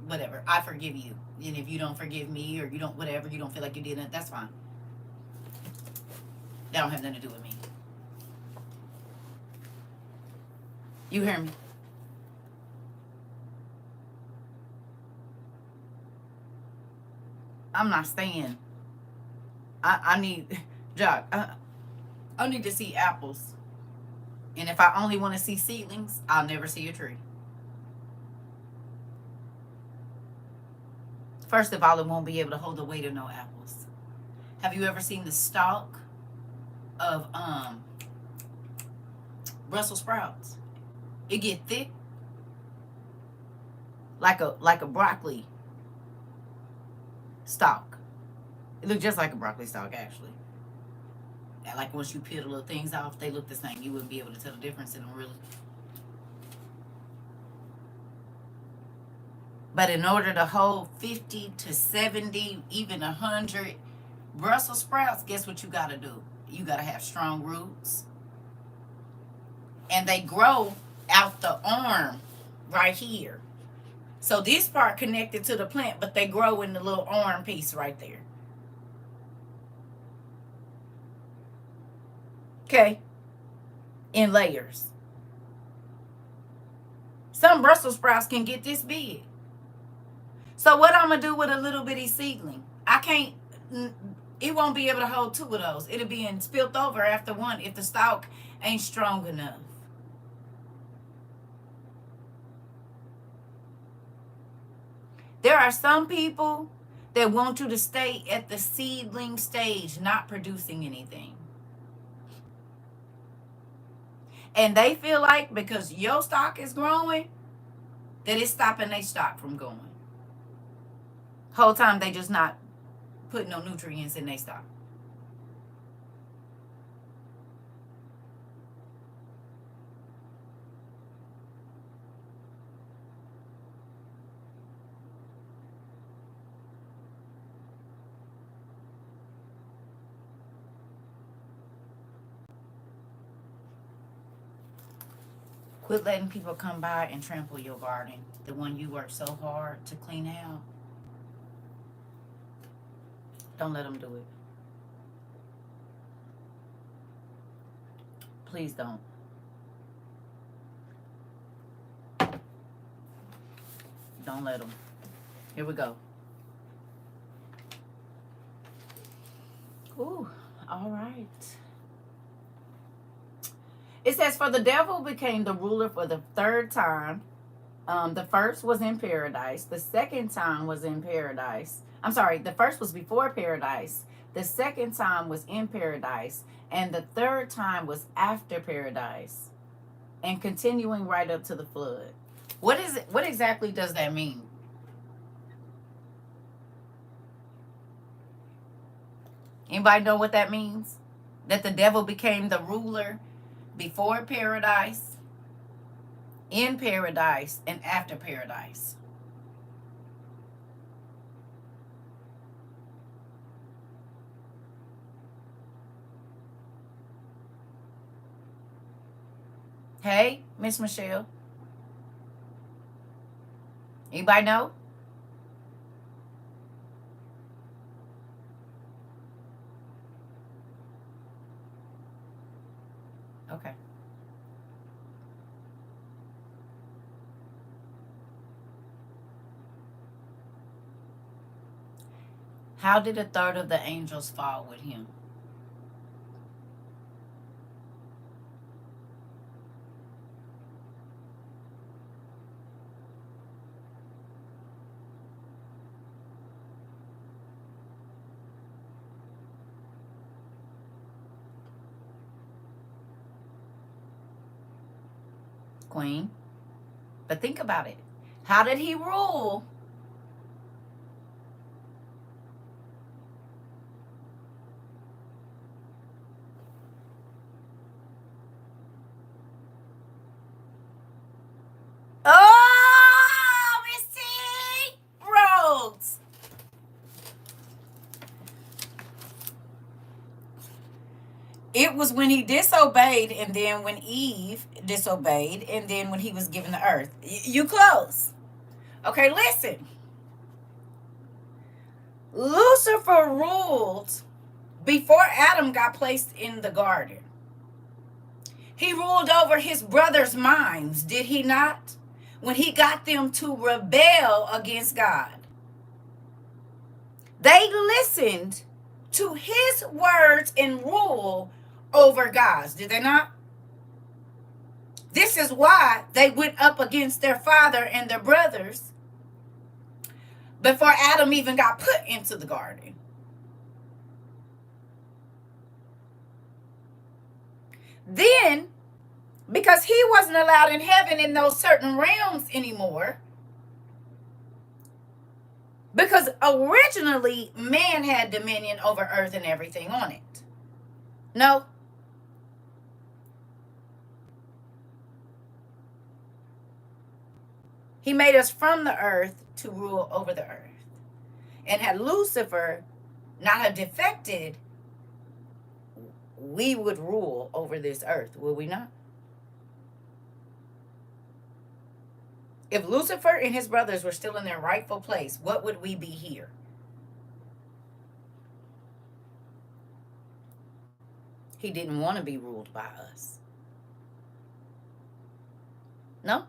whatever. I forgive you. And if you don't forgive me or you don't, whatever, you don't feel like you did it, that's fine. That don't have nothing to do with me. You hear me? I'm not staying. I need, Jock, I need to see apples. And if I only want to see seedlings, I'll never see a tree. First of all, it won't be able to hold the weight of no apples. Have you ever seen the stalk of Brussels sprouts? It get thick like a broccoli stalk. It looked just like a broccoli stalk, actually. And like once you peel the little things off, they look the same. You wouldn't be able to tell the difference in them, really. But in order to hold 50 to 70, even 100 Brussels sprouts, guess what you got to do? You got to have strong roots. And they grow out the arm right here. So this part connected to the plant, but they grow in the little arm piece right there. Okay? In layers. Some Brussels sprouts can get this big. So what I'm going to do with a little bitty seedling? I can't, it won't be able to hold 2 of those. It'll be spilt over after one if the stalk ain't strong enough. There are some people that want you to stay at the seedling stage, not producing anything. And they feel like because your stock is growing, that it's stopping their stock from going. Whole time they just not putting no nutrients in their stock. Quit letting people come by and trample your garden, the one you worked so hard to clean out. Don't let them do it. Please don't. Don't let them. Here we go. Ooh, all right. It says, for the devil became the ruler for the 3rd time. The first was in paradise. The second time was in paradise. I'm sorry, the first was before paradise. The second time was in paradise. And the 3rd time was after and continuing right up to the flood. What is it? What exactly does that mean? Anybody know what that means? That the devil became the ruler before paradise, in paradise, and after paradise. Hey, Miss Michelle. Anybody know? Okay. How did a third of the angels fall with him? Queen. But think about it. How did he rule? Oh, Missy Rhodes. It was when he disobeyed, and then when Eve disobeyed, and then when he was given the earth. You close. Okay, listen. Lucifer ruled before Adam got placed in the garden. He ruled over his brothers' minds, did he not? When he got them to rebel against God. They listened to his words and rule over God's, did they not? This is why they went up against their father and their brothers before Adam even got put into the garden. Then, because he wasn't allowed in heaven in those certain realms anymore, because originally man had dominion over earth and everything on it. No. He made us from the earth to rule over the earth. And had Lucifer not have defected, we would rule over this earth, would we not? If Lucifer and his brothers were still in their rightful place, what would we be here? He didn't want to be ruled by us. No?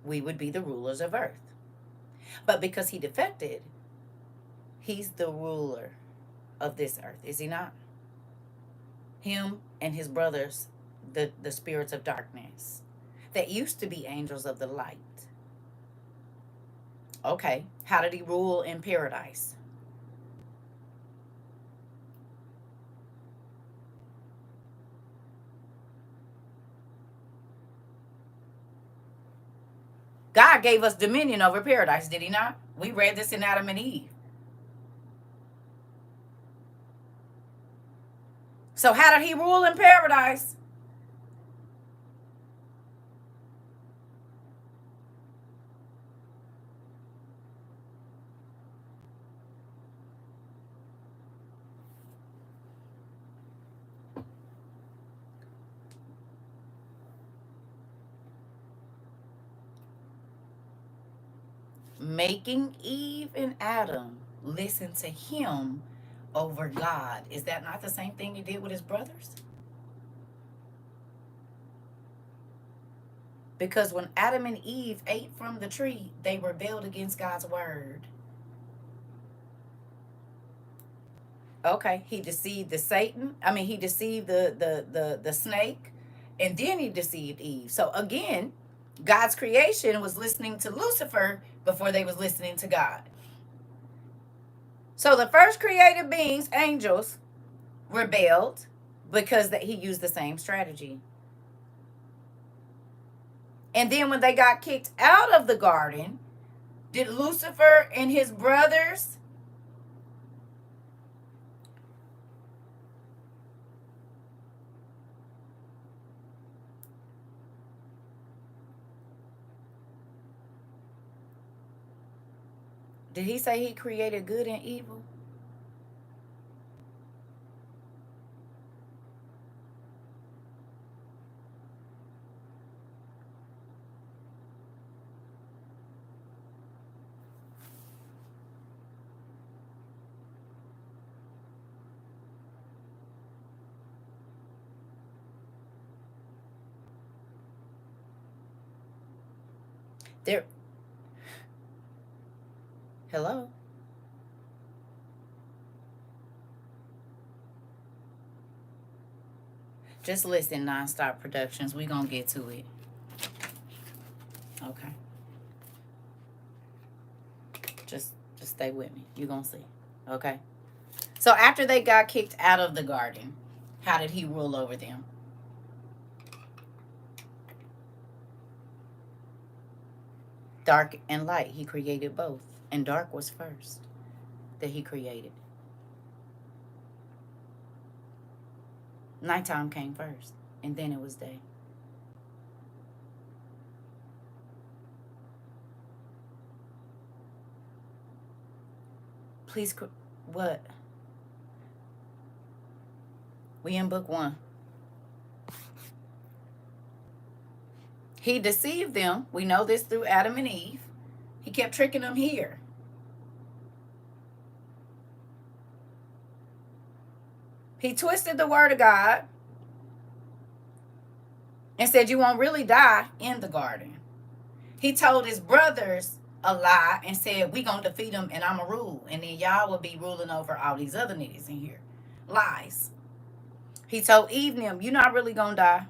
We would be the rulers of earth. But because he defected, he's the ruler of this earth, is he not? Him and his brothers, the spirits of darkness, that used to be angels of the light. Okay, how did he rule in paradise? God gave us dominion over paradise, did he not? We read this in Adam and Eve. So how did he rule in paradise? Making Eve and Adam listen to him over God. Is that not the same thing he did with his brothers? Because when Adam and Eve ate from the tree, they rebelled against God's word. Okay, he deceived he deceived the snake, and then he deceived Eve. So again, God's creation was listening to Lucifer before they was listening to God. So the first created beings, angels, rebelled because he used the same strategy. And then when they got kicked out of the garden, did Lucifer and his brothers Did he say he created good and evil? There. Hello. Just listen, Nonstop Productions. We gonna get to it. Okay. Just stay with me. You gonna see. Okay. So after they got kicked out of the garden, how did he rule over them? Dark and light. He created both. And dark was first that he created. Nighttime came first. And then it was day. Please, what? We in book 1. He deceived them. We know this through Adam and Eve. He kept tricking them here. He twisted the word of God and said you won't really die in the garden. He told his brothers a lie and said we gonna defeat them and I'ma rule. And then y'all will be ruling over all these other niggas in here. Lies. He told Eve and them, you're not really gonna die.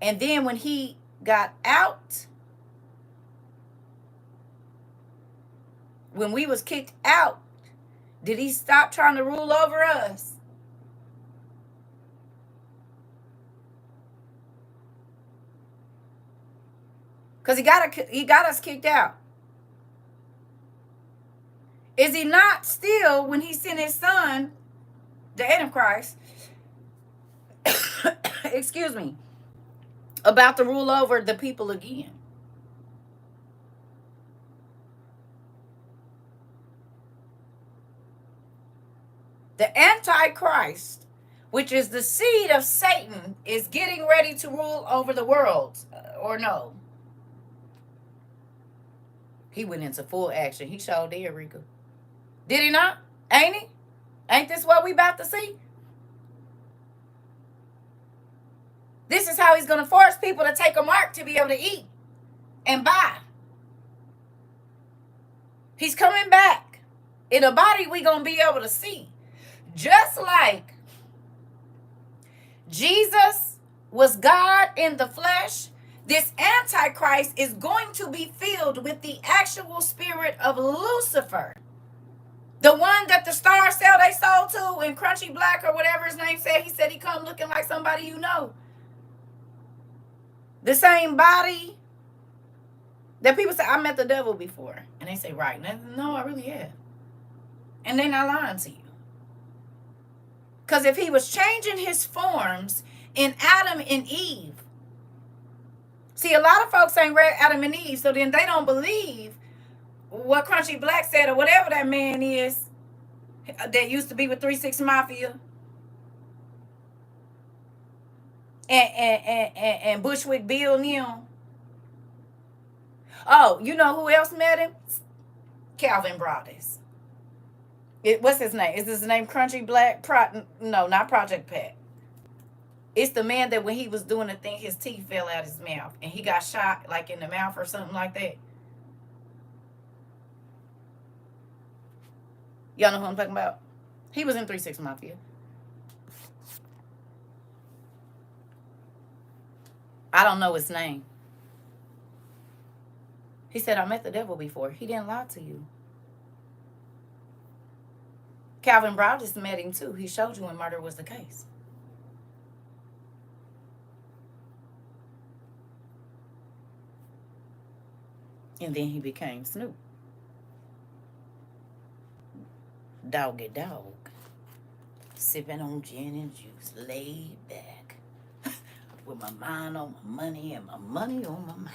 And then when he got out, when we was kicked out, did he stop trying to rule over us? Because he got us kicked out. Is he not still, when he sent his son, the Antichrist, excuse me, about to rule over the people again? The Antichrist, which is the seed of Satan, is getting ready to rule over the world, or no? He went into full action. He showed did, Rika. Did he not? Ain't he? Ain't this what we about to see? This is how he's going to force people to take a mark to be able to eat and buy. He's coming back in a body we going to be able to see. Just like Jesus was God in the flesh, this Antichrist is going to be filled with the actual spirit of Lucifer. The one that the star cell they sold to and Crunchy Black or whatever his name said, he said he come looking like somebody you know. The same body that people say, I met the devil before. And they say, right. No, I really have. And they're not lying to you. Because if he was changing his forms in Adam and Eve. See, a lot of folks ain't read Adam and Eve, so then they don't believe what Crunchy Black said or whatever that man is that used to be with 3-6 Mafia. And Bushwick Bill Neal. Oh, you know who else met him? Calvin Broadus. What's his name? Is his name Crunchy Black? No, not Project Pat. It's the man that when he was doing the thing, his teeth fell out his mouth. And he got shot like in the mouth or something like that. Y'all know who I'm talking about? He was in 3-6 Mafia. I don't know his name. He said, I met the devil before. He didn't lie to you. Calvin Broadus met him too. He showed you when murder was the case. And then he became Snoop. Doggy dog. Sipping on gin and juice. Laid back. With my mind on my money and my money on my mind.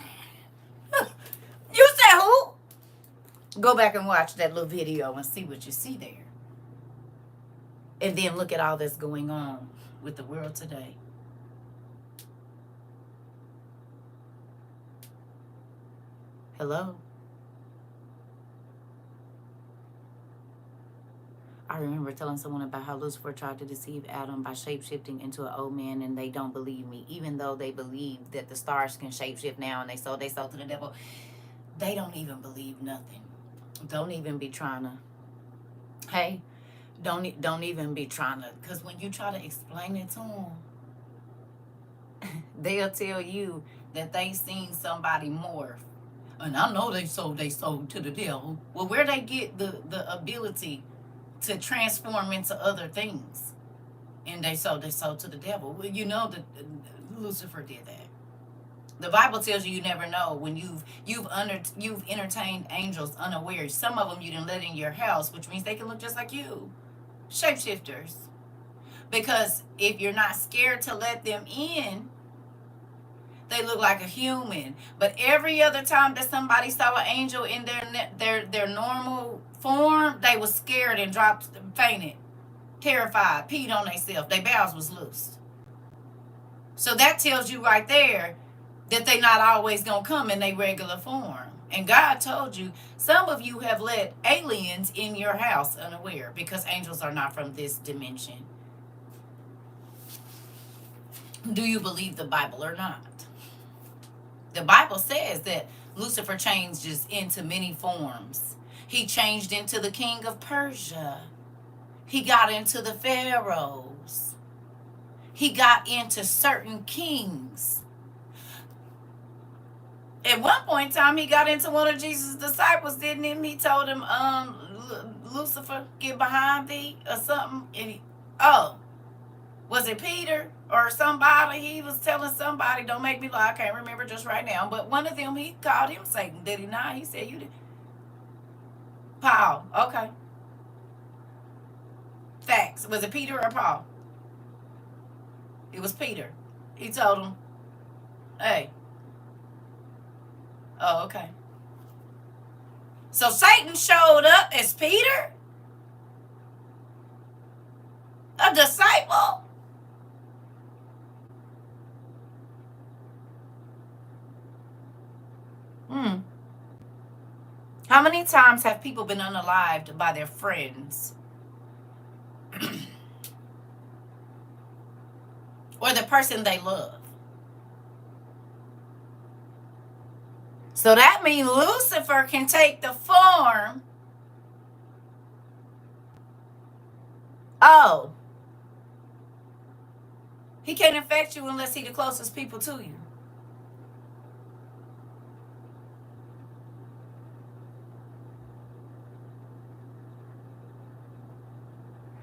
Go back and watch that little video and see what you see there. And then look at all that's going on with the world today. Hello? I remember telling someone about how Lucifer tried to deceive Adam by shape-shifting into an old man, and they don't believe me. Even though they believe that the stars can shape-shift now and they sold to the devil, they don't even believe nothing. Don't even be trying to, hey, don't even be trying to, because when you try to explain it to them, they'll tell you that they seen somebody morph. And I know they sold to the devil. Well, where they get the ability to transform into other things, and they sold to the devil. Well, you know that Lucifer did that. The Bible tells you never know when you've entertained angels unaware. Some of them you didn't let in your house, which means they can look just like you, shapeshifters. Because if you're not scared to let them in, they look like a human. But every other time that somebody saw an angel in their normal form, they was scared and dropped, fainted, terrified, peed on themselves. Their bowels was loose. So that tells you right there that they not always gonna come in their regular form. And God told you, some of you have let aliens in your house unaware, because angels are not from this dimension. Do you believe the Bible or not? The Bible says that Lucifer changes into many forms. He changed into the king of Persia. He got into the pharaohs. He got into certain kings. At one point in time, he got into one of Jesus' disciples, didn't he? He told him, Lucifer, get behind thee, or something. And was it Peter or somebody? He was telling somebody, don't make me lie, I can't remember just right now. But one of them, he called him Satan, did he not? He said, you did. Paul, okay. Facts. Was it Peter or Paul? It was Peter. He told him, hey. Oh, okay. So Satan showed up as Peter? A disciple? How many times have people been unalived by their friends? Or the person they love? So that means Lucifer can take the form. He can't affect you unless he's the closest people to you.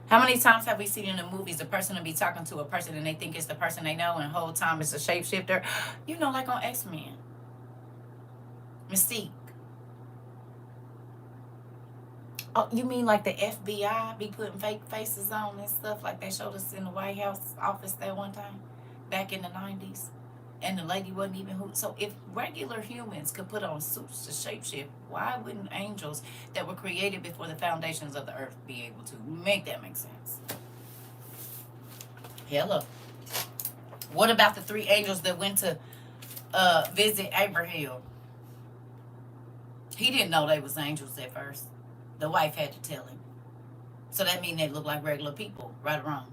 How many times have we seen in the movies a person will be talking to a person and they think it's the person they know, and the whole time it's a shapeshifter? You know, like on X-Men. Mystique. Oh, you mean like the FBI be putting fake faces on and stuff like they showed us in the White House office that one time back in the 90s? And the lady wasn't even who. So if regular humans could put on suits to shapeshift, why wouldn't angels that were created before the foundations of the earth be able to make that make sense? Hello. What about the 3 angels that went to visit Abraham? He didn't know they was angels at first. The wife had to tell him. So that means they look like regular people, right or wrong?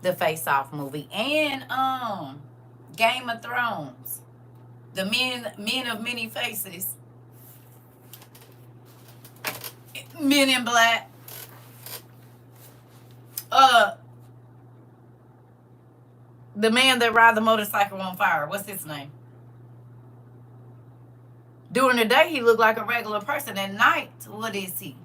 The Face Off movie and Game of Thrones. The men of many faces. Men in Black. The man that ride the motorcycle on fire. What's his name? During the day, he looked like a regular person. At night, what is he?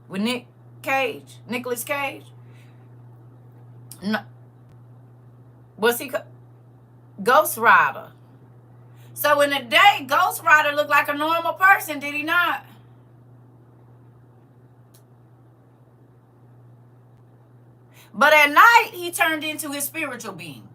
With Nicolas Cage? No. What's he? Ghost Rider. So in the day, Ghost Rider looked like a normal person, did he not? But at night, he turned into his spiritual being.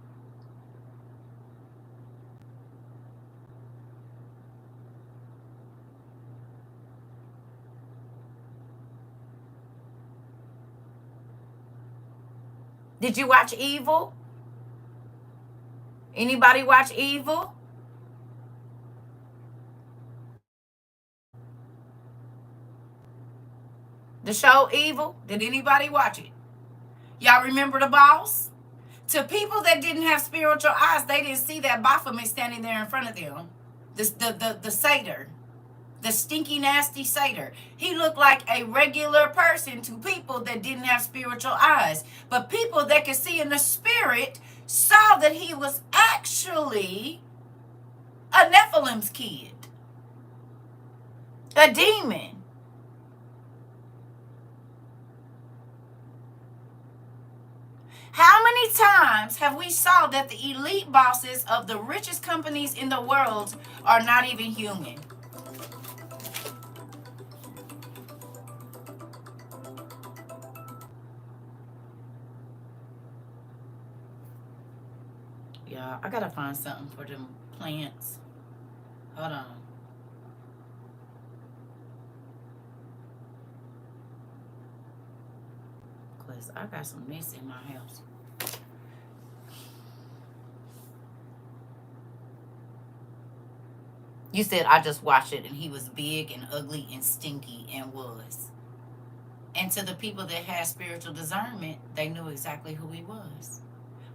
Did you watch Evil? Anybody watch Evil? The show Evil? Did anybody watch it? Y'all remember the boss? To people that didn't have spiritual eyes, they didn't see that Baphomet standing there in front of them. The satyr. The stinky, nasty satyr. He looked like a regular person to people that didn't have spiritual eyes. But people that could see in the spirit saw that he was actually a Nephilim's kid, a demon. How many times have we saw that the elite bosses of the richest companies in the world are not even human? Yeah, I gotta find something for them plants. Hold on. Cause I got some mess in my house. You said I just watched it and he was big and ugly and stinky and was. And to the people that had spiritual discernment, they knew exactly who he was.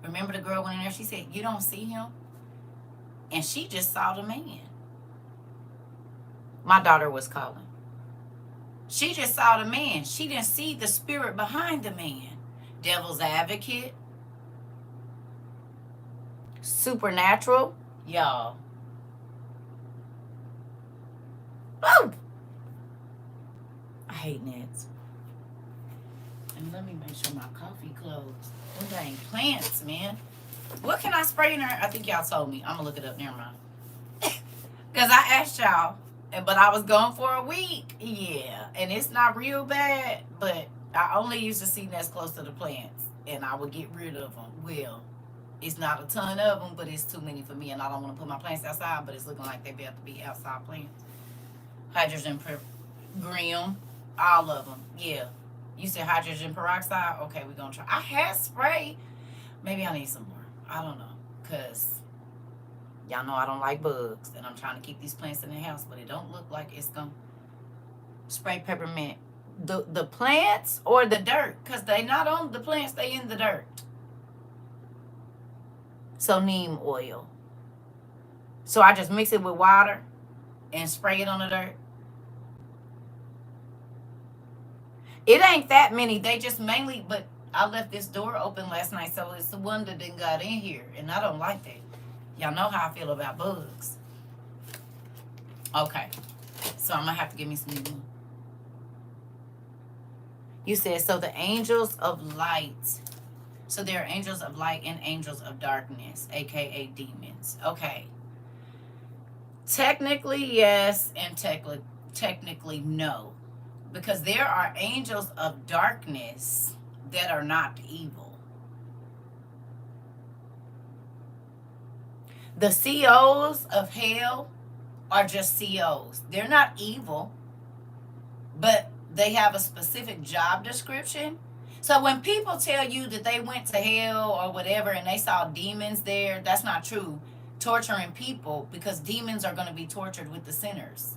Remember the girl went in there, she said, "You don't see him?" And she just saw the man. My daughter was calling. She just saw the man. She didn't see the spirit behind the man. Devil's advocate. Supernatural. Y'all. Woo! I hate nets. And let me make sure my coffee closed. Them dang plants, man. What can I spray in there? I think y'all told me. I'm going to look it up. Never mind. Because I asked y'all. But I was gone for a week. Yeah. And it's not real bad. But I only used to see nets close to the plants. And I would get rid of them. Well, it's not a ton of them, but it's too many for me. And I don't want to put my plants outside. But it's looking like they better be outside plants. Hydrogen Grim. All of them. Yeah. You said hydrogen peroxide? Okay, we're going to try. I had spray. Maybe I need some more. I don't know. Because y'all know I don't like bugs. And I'm trying to keep these plants in the house. But it don't look like it's going to spray peppermint. The plants or the dirt? Because they not on the plants. They in the dirt. So neem oil. So I just mix it with water and spray it on the dirt. It ain't that many. They just mainly, but I left this door open last night, so it's the one that didn't got in here, and I don't like that. Y'all know how I feel about bugs. Okay, so I'm gonna have to give me some new one. You said, so the angels of light. So there are angels of light and angels of darkness, aka demons. Okay. Technically, yes, and technically, no. Because there are angels of darkness that are not evil. The COs of hell are just COs. They're not evil, but they have a specific job description. So when people tell you that they went to hell or whatever and they saw demons there, that's not true. Torturing people, because demons are going to be tortured with the sinners.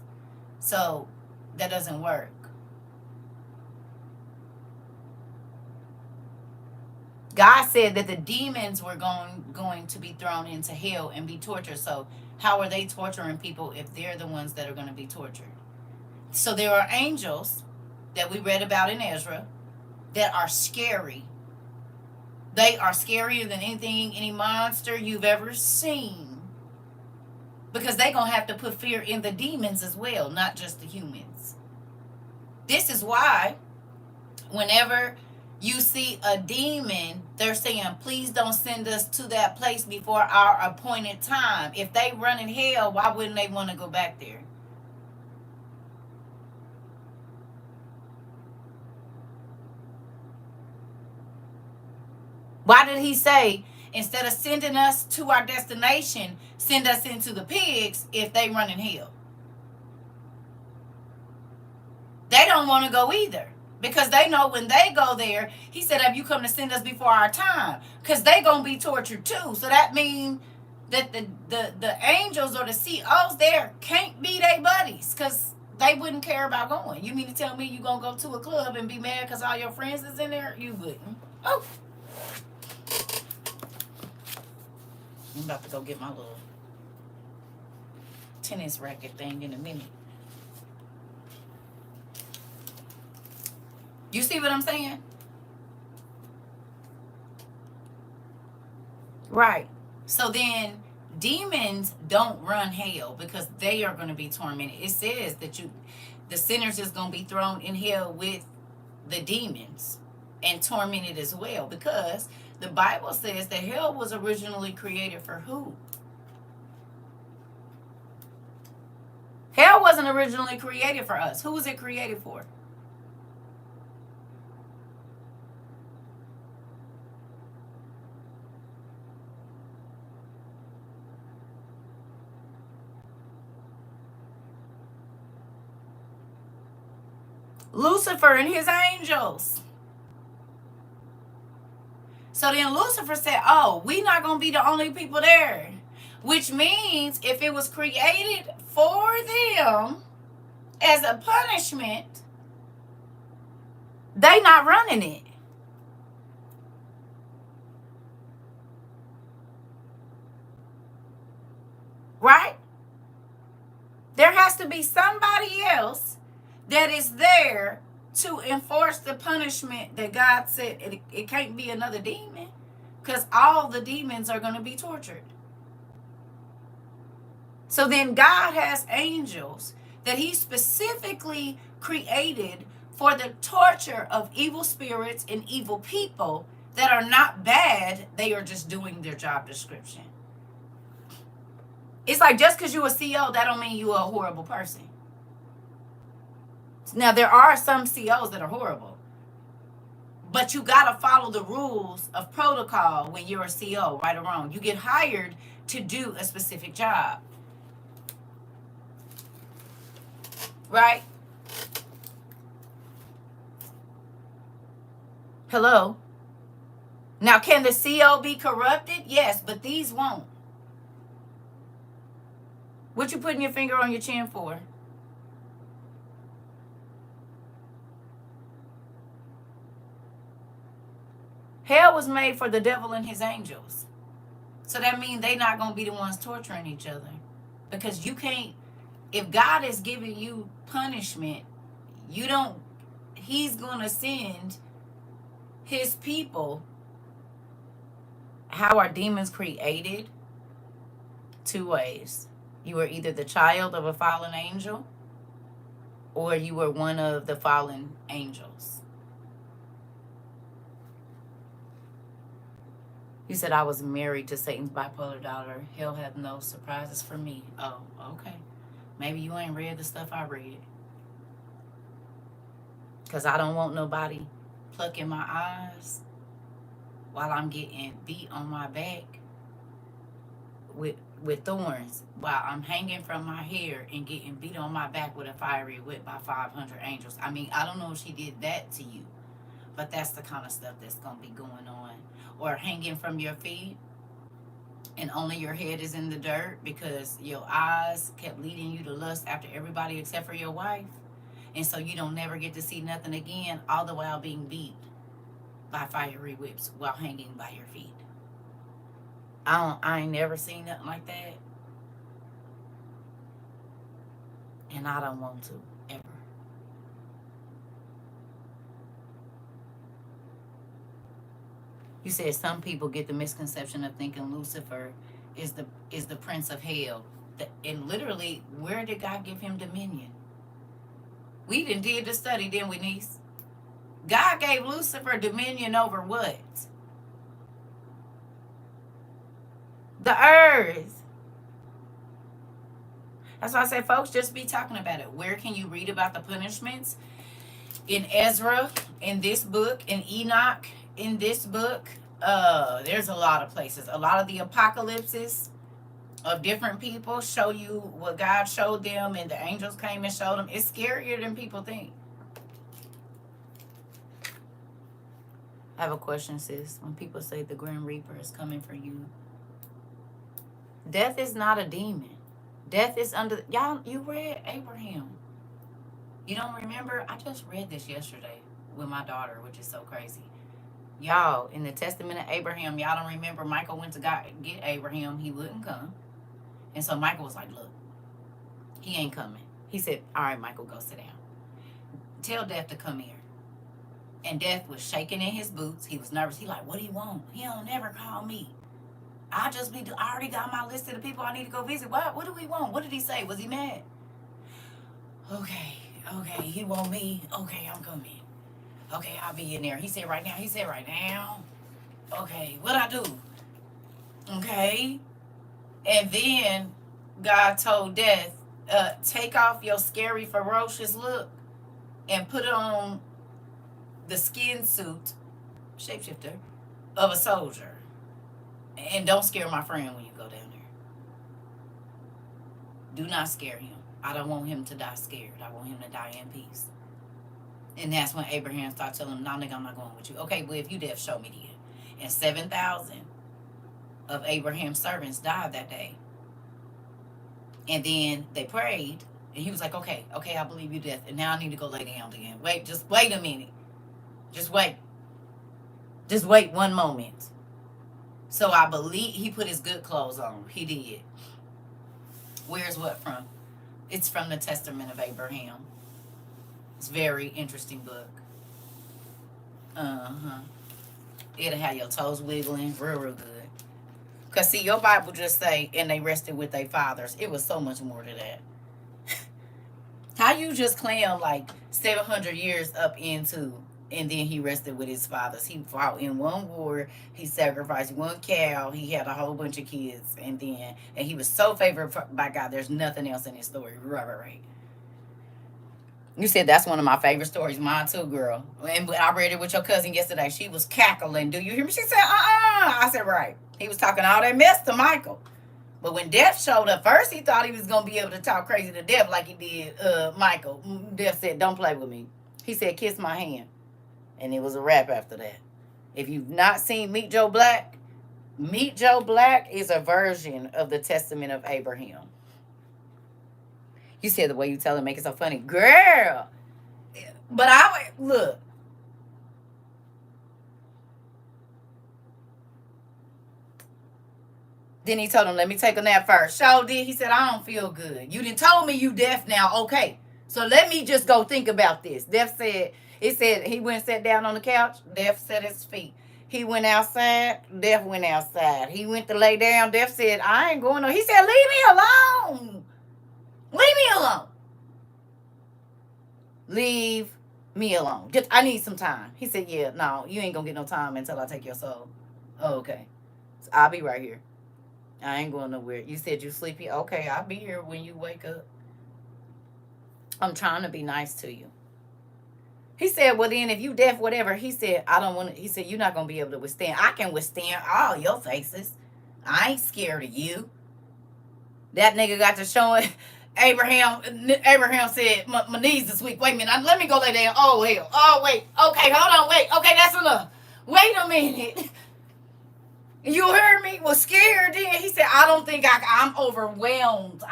So that doesn't work. God said that the demons were going to be thrown into hell and be tortured. So how are they torturing people if they're the ones that are going to be tortured? So there are angels that we read about in Ezra that are scary. They are scarier than anything, any monster you've ever seen. Because they're going to have to put fear in the demons as well, not just the humans. This is why whenever you see a demon, they're saying, please don't send us to that place before our appointed time. If they run in hell, why wouldn't they want to go back there? Why did he say, instead of sending us to our destination, send us into the pigs if they run in hell? They don't want to go either, because they know when they go there, he said, have you come to send us before our time? Because they going to be tortured too. So that means that the angels or the COs there can't be their buddies, because they wouldn't care about going. You mean to tell me you going to go to a club and be mad because all your friends is in there? You wouldn't. Oh, I'm about to go get my little tennis racket thing in a minute. You see what I'm saying? Right. So then demons don't run hell because they are going to be tormented. It says that the sinners is going to be thrown in hell with the demons and tormented as well, because the Bible says that hell was originally created for who? Hell wasn't originally created for us. Who was it created for? Lucifer and his angels. So then Lucifer said, oh, we not going to be the only people there. Which means if it was created for them as a punishment, they not running it. Right? There has to be somebody else that is there to enforce the punishment that God said. It can't be another demon, because all the demons are going to be tortured. So then God has angels that he specifically created for the torture of evil spirits and evil people that are not bad. They are just doing their job description. It's like, just because you're a CO, that don't mean you're a horrible person. Now, there are some COs that are horrible, but you got to follow the rules of protocol when you're a CO, right or wrong. You get hired to do a specific job. Right? Hello? Now, can the CO be corrupted? Yes, but these won't. What you putting your finger on your chin for? Hell was made for the devil and his angels. So that means they not going to be the ones torturing each other. Because you can't, if God is giving you punishment, you don't, he's going to send his people. How are demons created? Two ways. You were either the child of a fallen angel, or you were one of the fallen angels. You said, I was married to Satan's bipolar daughter. Hell hath no surprises for me. Oh, okay. Maybe you ain't read the stuff I read. Because I don't want nobody plucking my eyes while I'm getting beat on my back with thorns, while I'm hanging from my hair and getting beat on my back with a fiery whip by 500 angels. I mean, I don't know if she did that to you, but that's the kind of stuff that's going to be going on. Or hanging from your feet and only your head is in the dirt because your eyes kept leading you to lust after everybody except for your wife. And so you don't never get to see nothing again, all the while being beat by fiery whips while hanging by your feet. I ain't never seen nothing like that. And I don't want to, ever. You said some people get the misconception of thinking Lucifer is the prince of hell. And literally, where did God give him dominion? We did the study, didn't we, niece? God gave Lucifer dominion over what? The earth. That's why I say, folks, just be talking about it. Where can you read about the punishments? In Ezra, in this book, in Enoch, in this book. There's a lot of places. A lot of the apocalypses of different people show you what God showed them, and the angels came and showed them. It's scarier than people think. I have a question, sis. When people say the Grim Reaper is coming for you, death is not a demon. Death is under. Y'all, you read Abraham. You don't remember? I just read this yesterday with my daughter, which is so crazy. Y'all, in the testament of Abraham, y'all don't remember Michael went to God, get Abraham. He wouldn't come. And so Michael was like, look, he ain't coming. He said, all right, Michael, go sit down. Tell Death to come here. And Death was shaking in his boots. He was nervous. He like, what do you want? He don't never call me. I already got my list of the people I need to go visit. What do we want? What did he say? Was he mad? Okay, he want me. Okay, I'm coming. Okay, I'll be in there. He said right now. Okay, what I do? Okay. And then God told Death, take off your scary, ferocious look and put on the skin suit, shapeshifter, of a soldier. And don't scare my friend when you go down there. Do not scare him. I don't want him to die scared. I want him to die in peace. And that's when Abraham started telling him, no, nigga, I'm not going with you. Okay, well, if you Death, show me then. And 7,000 of Abraham's servants died that day. And then they prayed, and he was like, okay, I believe you, Death. And now I need to go lay down again. Just wait a minute. Just wait. Just wait one moment. So I believe he put his good clothes on. He did. Where's what from? It's from the Testament of Abraham. It's a very interesting book. It'll have your toes wiggling real good. Because, see, your Bible just say, and they rested with their fathers. It was so much more to that. How you just claim, like, 700 years up into, and then he rested with his fathers. He fought in one war. He sacrificed one cow. He had a whole bunch of kids. And he was so favored by God. There's nothing else in his story. Right. You said that's one of my favorite stories. Mine too, girl. And I read it with your cousin yesterday. She was cackling. Do you hear me? She said, I said, right. He was talking all that mess to Michael. But when Death showed up, first he thought he was going to be able to talk crazy to Death like he did Michael. Death said, don't play with me. He said, kiss my hand. And it was a wrap after that. If you've not seen Meet Joe Black is a version of the Testament of Abraham. You said the way you tell it make it so funny. Girl. But look. Then he told him, let me take a nap first. So did. He said, I don't feel good. You done told me you deaf now. Okay. So let me just go think about this. Deaf said, it said he went and sat down on the couch. Deaf set his feet. He went outside. Deaf went outside. He went to lay down. Deaf said, I ain't going on. He said, leave me alone. Leave me alone. Leave me alone. Just, I need some time. He said, yeah, no, you ain't going to get no time until I take your soul. Oh, okay. So I'll be right here. I ain't going nowhere. You said you sleepy? Okay, I'll be here when you wake up. I'm trying to be nice to you. He said, well, then if you deaf, whatever. He said, I don't want to. He said, you're not going to be able to withstand. I can withstand all your faces. I ain't scared of you. That nigga got to showing Abraham said, my knees is weak. Wait a minute. Let me go lay down. Oh, hell. Oh, wait. Okay, hold on. Wait. Okay, that's enough. Wait a minute. You heard me? Was scared then. He said, I don't think I'm overwhelmed.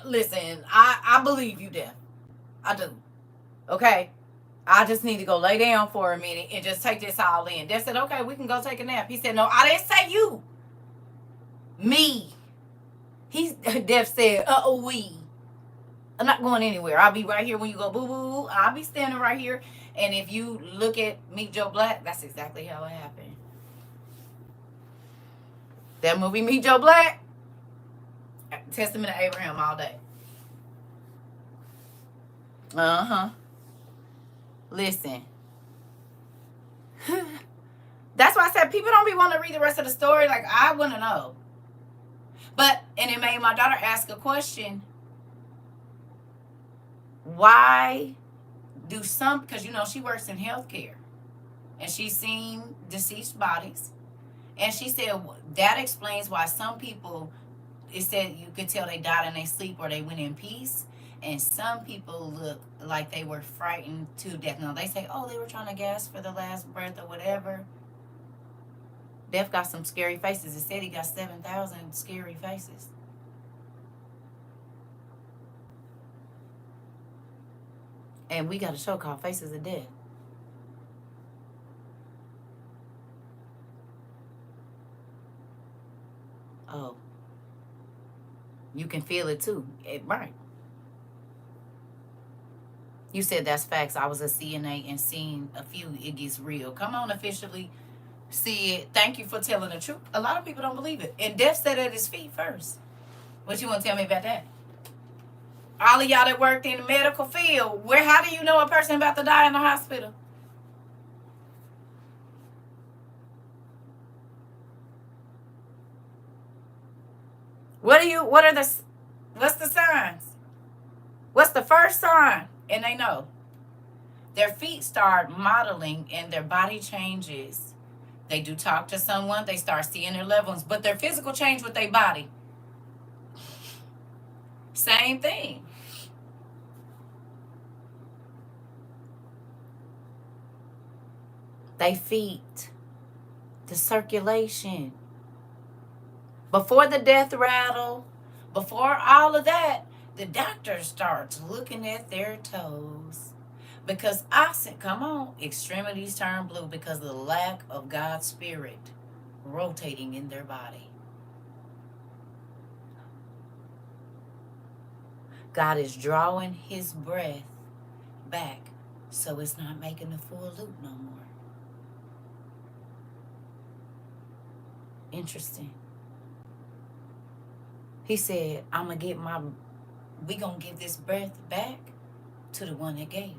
Listen, I believe you, Death. I do. Okay? I just need to go lay down for a minute and just take this all in. Death said, okay, we can go take a nap. He said, no, I didn't say you. Me. Death said, we. I'm not going anywhere. I'll be right here when you go boo-boo. I'll be standing right here. And if you look at Meet Joe Black, that's exactly how it happened. That movie, Meet Joe Black, Testament of Abraham all day. Listen. That's why I said people don't be wanting to read the rest of the story. Like, I want to know. And it made my daughter ask a question. Why do because, she works in healthcare. and she's seen deceased bodies. And she said that explains why some people, it said you could tell they died in their sleep or they went in peace. And some people look like they were frightened to death. Now, they say, oh, they were trying to gasp for the last breath or whatever. Death got some scary faces. It said he got 7,000 scary faces. And we got a show called Faces of Death. Oh, you can feel it too. Right. You said that's facts. I was a CNA and seen a few. It gets real. Come on, officially see it. Thank you for telling the truth. A lot of people don't believe it. And Death said at his feet first. What you want to tell me about that? All of y'all that worked in the medical field, how do you know a person about to die in the hospital? What's the signs? What's the first sign? And they know. Their feet start modeling and their body changes. They do talk to someone, they start seeing their loved ones, but their physical change with their body. Same thing. They feet, the circulation. Before the death rattle, before all of that, the doctor starts looking at their toes. Because I said, come on, extremities turn blue because of the lack of God's spirit rotating in their body. God is drawing his breath back so it's not making the full loop no more. Interesting. He said, we gonna give this breath back to the one that gave it.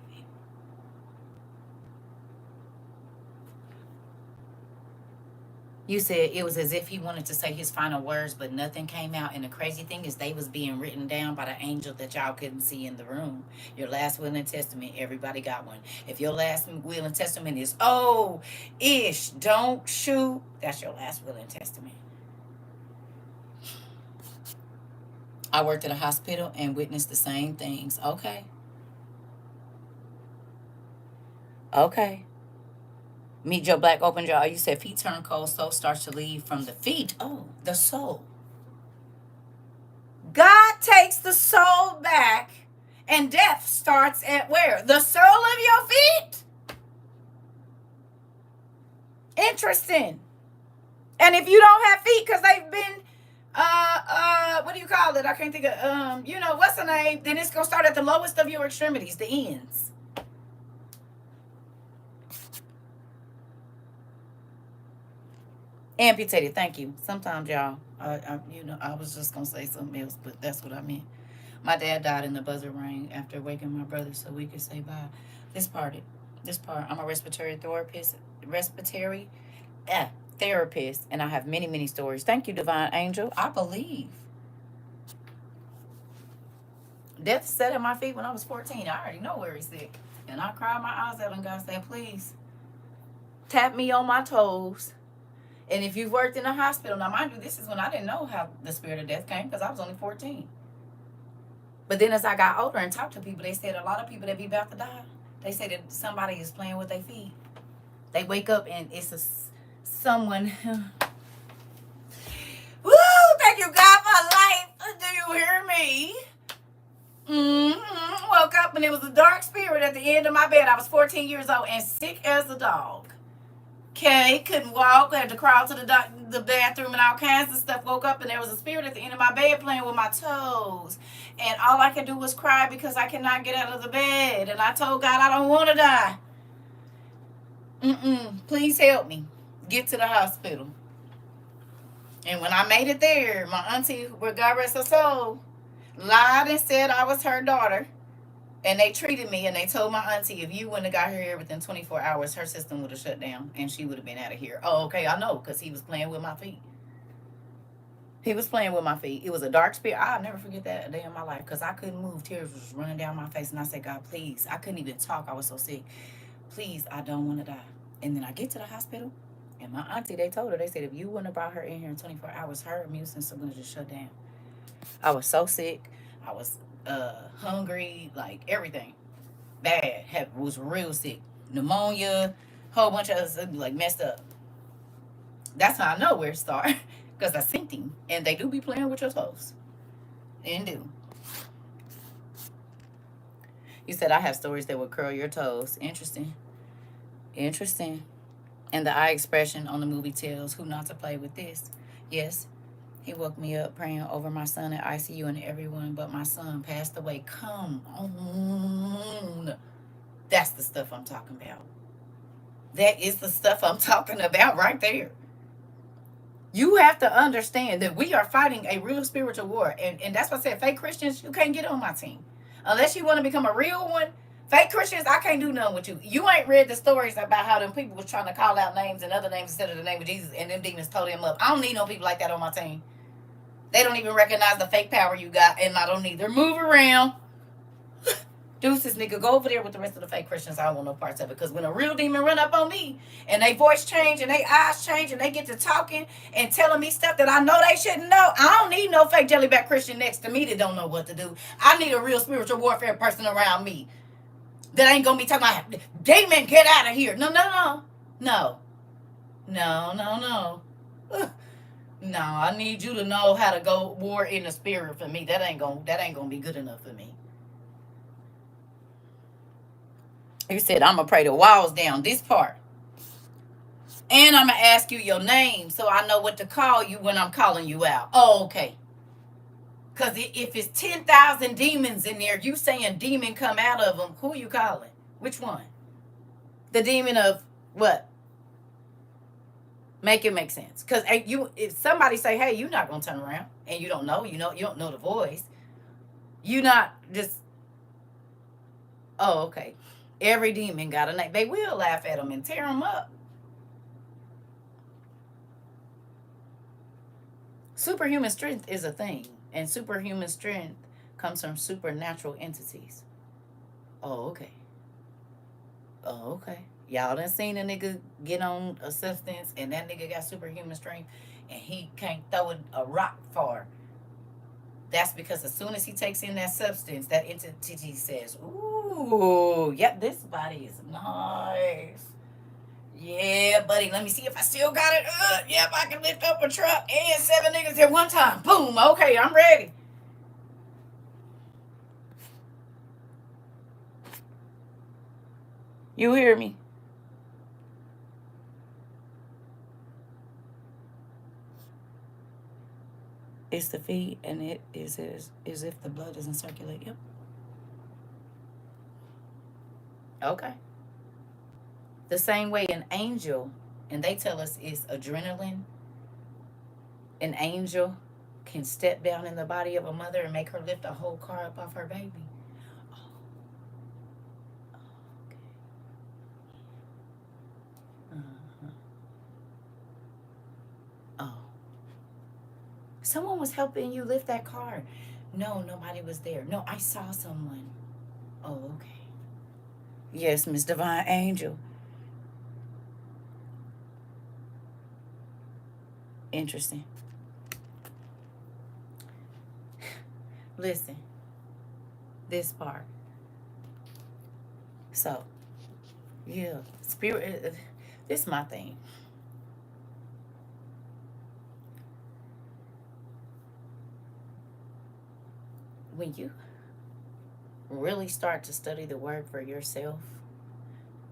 You said it was as if he wanted to say his final words, but nothing came out. And the crazy thing is they was being written down by the angel that y'all couldn't see in the room. Your last will and testament, everybody got one. If your last will and testament is, oh, don't shoot, that's your last will and testament. I worked at a hospital and witnessed the same things. Okay. Meet your black open jaw. You said feet turn cold, soul starts to leave from the feet. Oh, the soul. God takes the soul back, and death starts at where? The sole of your feet? Interesting. And if you don't have feet because they've been, what do you call it? I can't think of, what's the name? Then it's going to start at the lowest of your extremities, the ends. Amputated, thank you. Sometimes, y'all, I was just going to say something else, but that's what I meant. My dad died in the buzzer rang after waking my brother so we could say bye. This part, I'm a respiratory therapist, and I have many, many stories. Thank you, Divine Angel. I believe. Death sat at my feet when I was 14. I already know where he's sick. And I cried my eyes out, and God said, please, tap me on my toes. And if you've worked in a hospital, now mind you, this is when I didn't know how the spirit of death came because I was only 14. But then as I got older and talked to people, they said a lot of people that be about to die, they say that somebody is playing with their feet. They wake up and it's someone. Woo! Thank you, God, for life. Do you hear me? Woke up and it was a dark spirit at the end of my bed. I was 14 years old and sick as a dog. Okay, couldn't walk, had to crawl to the bathroom and all kinds of stuff. Woke up and there was a spirit at the end of my bed playing with my toes. And all I could do was cry because I could not get out of the bed. And I told God, I don't want to die. Please help me get to the hospital. And when I made it there, my auntie, where God rest her soul, lied and said I was her daughter. And they treated me and they told my auntie, if you wouldn't have got her here within 24 hours, her system would have shut down and she would have been out of here. Oh, okay, I know, because he was playing with my feet. He was playing with my feet. It was a dark spirit. I'll never forget that a day in my life because I couldn't move. Tears was running down my face. And I said, God, please. I couldn't even talk. I was so sick. Please, I don't want to die. And then I get to the hospital, and my auntie, they told her, they said, if you wouldn't have brought her in here in 24 hours, her immune system was just shut down. I was so sick. I was hungry, like everything. Bad. Was real sick. Pneumonia, whole bunch of other stuff, like messed up. That's how I know where it started. Because I seen him. And they do be playing with your toes. And do. You said I have stories that would curl your toes. Interesting. Interesting. And the eye expression on the movie tells who not to play with this. Yes, he woke me up praying over my son at ICU and everyone but my son passed away. Come on. That's the stuff I'm talking about. That is the stuff I'm talking about right there. You have to understand that we are fighting a real spiritual war. And that's why I said, fake Christians, you can't get on my team. Unless you want to become a real one. Fake Christians, I can't do nothing with you. You ain't read the stories about how them people was trying to call out names and other names instead of the name of Jesus, and them demons told him up. I don't need no people like that on my team. They don't even recognize the fake power you got, and I don't either. Move around. Deuces, nigga, go over there with the rest of the fake Christians. I don't want no parts of it. Because when a real demon run up on me, and they voice change, and they eyes change, and they get to talking and telling me stuff that I know they shouldn't know, I don't need no fake jellyback Christian next to me that don't know what to do. I need a real spiritual warfare person around me that ain't going to be talking about, demon, get out of here. No, no, no. No. No, no, no. No, I need you to know how to go war in the spirit for me. That ain't gonna be good enough for me. You said I'm gonna pray the walls down. This part. And I'm gonna ask you your name so I know what to call you when I'm calling you out. Oh, okay. Because if it's 10,000 demons in there, you saying demon come out of them, who you calling? Which one? The demon of what? Make it make sense. Because if somebody say, hey, you're not going to turn around, and you don't know, you don't know the voice, you not just, oh, okay. Every demon got a name. They will laugh at them and tear them up. Superhuman strength is a thing. And superhuman strength comes from supernatural entities. Oh, okay. Oh, okay. Y'all done seen a nigga get on a substance and that nigga got superhuman strength and he can't throw a rock far. That's because as soon as he takes in that substance, that entity says, ooh, yep, this body is nice. Yeah, buddy, let me see if I still got it. Yep, I can lift up a truck and 7 niggas at one time. Boom, okay, I'm ready. You hear me? It's the feet, and it is as if the blood doesn't circulate. Yep. Okay. The same way an angel, and they tell us it's adrenaline, an angel can step down in the body of a mother and make her lift a whole car up off her baby. Oh. Okay. Uh-huh. Oh. Someone was helping you lift that car. No, nobody was there. No, I saw someone. Oh, okay. Yes, Miss Divine Angel. Interesting. Listen, this part. So, yeah, spirit, this is my thing. When you really start to study the word for yourself,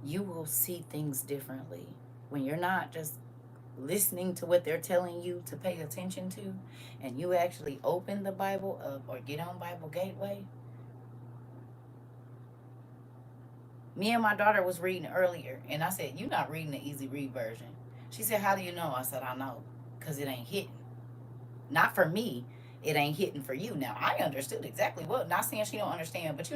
you will see things differently. When you're not just listening to what they're telling you to pay attention to, and you actually open the Bible up or get on Bible Gateway. Me and my daughter was reading earlier, and I said, you're not reading the easy read version. She said, how do you know? I said, I know, because it ain't hitting. Not for me, it ain't hitting for you. Now, I understood exactly what, not saying she don't understand, but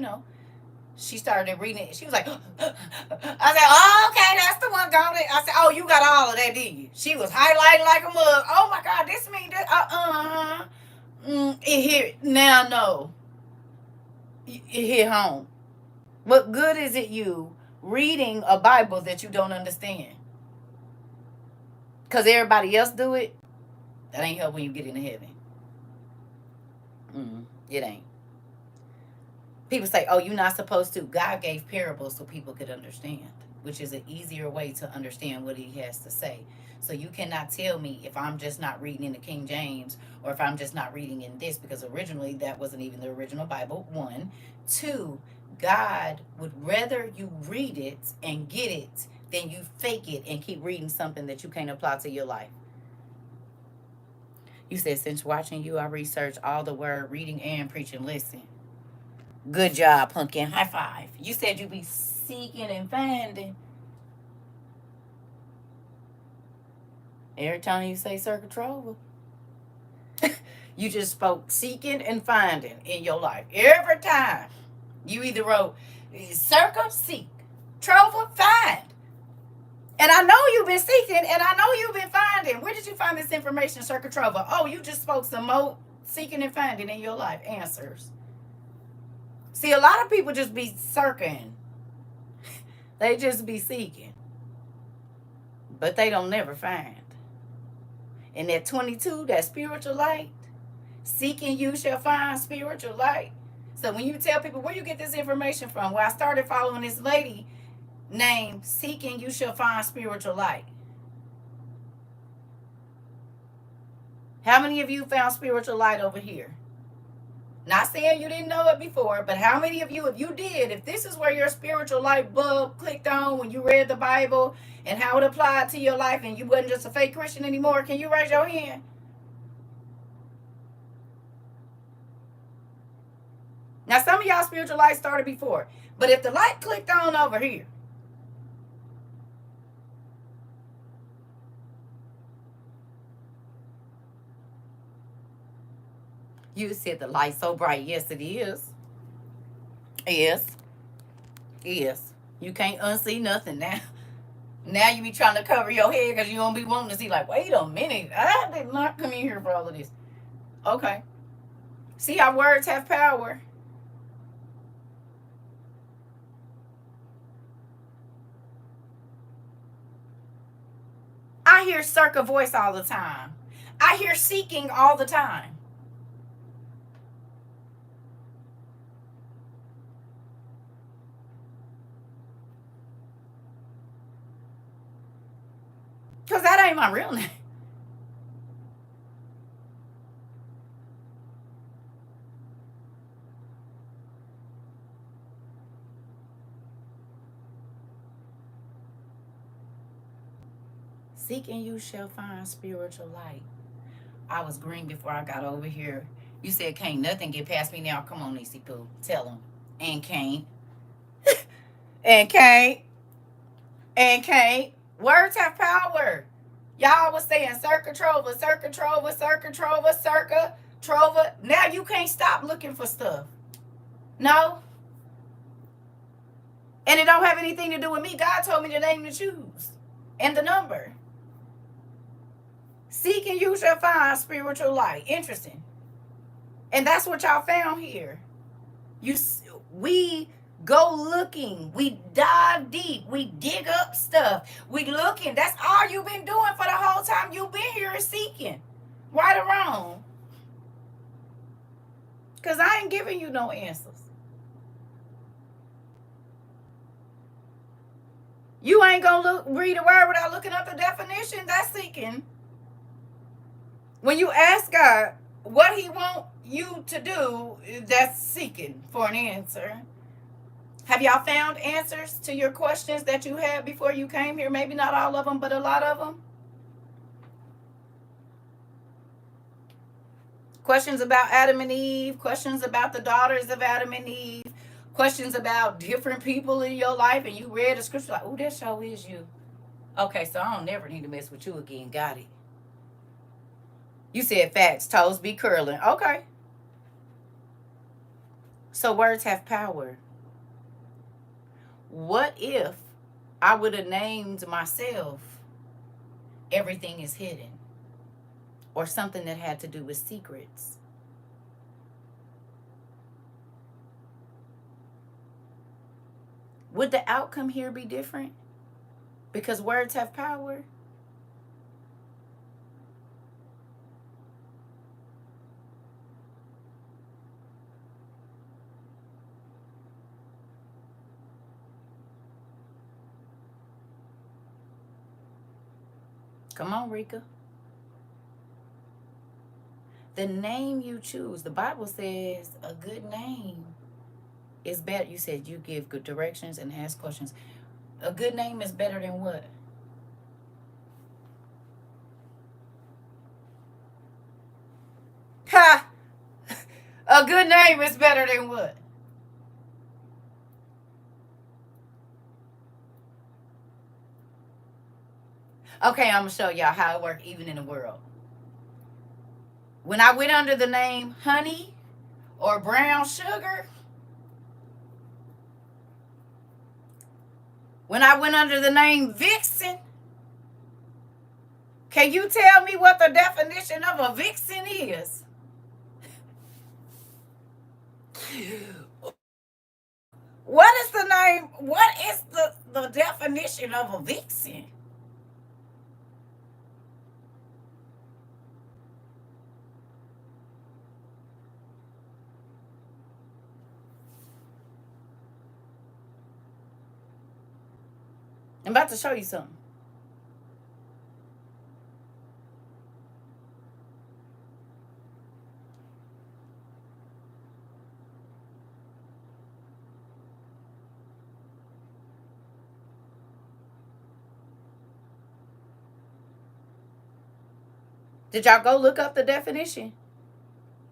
she started reading it. She was like, I said, oh, okay, that's the one, got it. I said, oh, you got all of that, didn't you? She was highlighting like a mug. Oh, my God, this mean this. It hit. Now, no. It hit home. What good is it you reading a Bible that you don't understand? because everybody else do it, that ain't helping you get into heaven. It ain't. People say, oh, you're not supposed to. God gave parables so people could understand, which is an easier way to understand what he has to say. So you cannot tell me if I'm just not reading in the King James or if I'm just not reading in this, because originally that wasn't even the original Bible, one. Two, God would rather you read it and get it than you fake it and keep reading something that you can't apply to your life. You said, since watching you, I researched all the word, reading and preaching. Listen. Good job, pumpkin. High five. You said you be seeking and finding. Every time you say CERCA TROVA, you just spoke seeking and finding in your life. Every time. You either wrote CERCA, seek, TROVA, find. And I know you've been seeking and I know you've been finding. Where did you find this information, CERCA TROVA? Oh, you just spoke some more seeking and finding in your life. Answers. See, a lot of people just be searching. They just be seeking. But they don't never find. And that 22, that spiritual light, seeking you shall find spiritual light. So when you tell people, where you get this information from? Well, I started following this lady named Seeking You Shall Find Spiritual Light. How many of you found spiritual light over here? Not saying you didn't know it before, but how many of you, if you did, if this is where your spiritual light bulb clicked on when you read the Bible and how it applied to your life and you wasn't just a fake Christian anymore, can you raise your hand? Now, some of y'all spiritual light started before, but if the light clicked on over here, you said the light so bright. Yes, it is. Yes. Yes. You can't unsee nothing now. Now you be trying to cover your head because you don't be wanting to see, like, wait a minute. I did not come in here for all of this. Okay. See how words have power? I hear CERCA voice all the time. I hear seeking all the time. Because that ain't my real name. Seeking you shall find spiritual light. I was green before I got over here. You said can't nothing get past me now. Come on, Niecy Pooh. Tell them. And can't. And can't. And can't. Words have power. Y'all was saying CERCA TROVA, CERCA TROVA, CERCA TROVA, CERCA TROVA. Now you can't stop looking for stuff. No. And it don't have anything to do with me. God told me the name to choose. And the number. Seek and you shall find spiritual light. Interesting. And that's what y'all found here. We go looking. We dive deep. We dig up stuff. We looking. That's all you've been doing for the whole time you've been here is seeking. Right or wrong. Because I ain't giving you no answers. You ain't going to read a word without looking up the definition. That's seeking. When you ask God what he want you to do, that's seeking for an answer. Have y'all found answers to your questions that you had before you came here? Maybe not all of them, but a lot of them. Questions about Adam and Eve, questions about the daughters of Adam and Eve, questions about different people in your life, and you read a scripture like, oh, that show is you. Okay, so I don't never need to mess with you again. Got it. You said facts, toes be curling. Okay. So words have power. What if I would have named myself Everything is Hidden? Or something that had to do with secrets? Would the outcome here be different? Because words have power? Come on, Rika. The name you choose. The Bible says a good name is better. You said you give good directions and ask questions. A good name is better than what? Ha! A good name is better than what? Okay, I'm gonna show y'all how it works even in the world. When I went under the name Honey or Brown Sugar, when I went under the name Vixen, can you tell me what the definition of a vixen is? What is the name? What is the definition of a vixen? I'm about to show you something. Did y'all go look up the definition?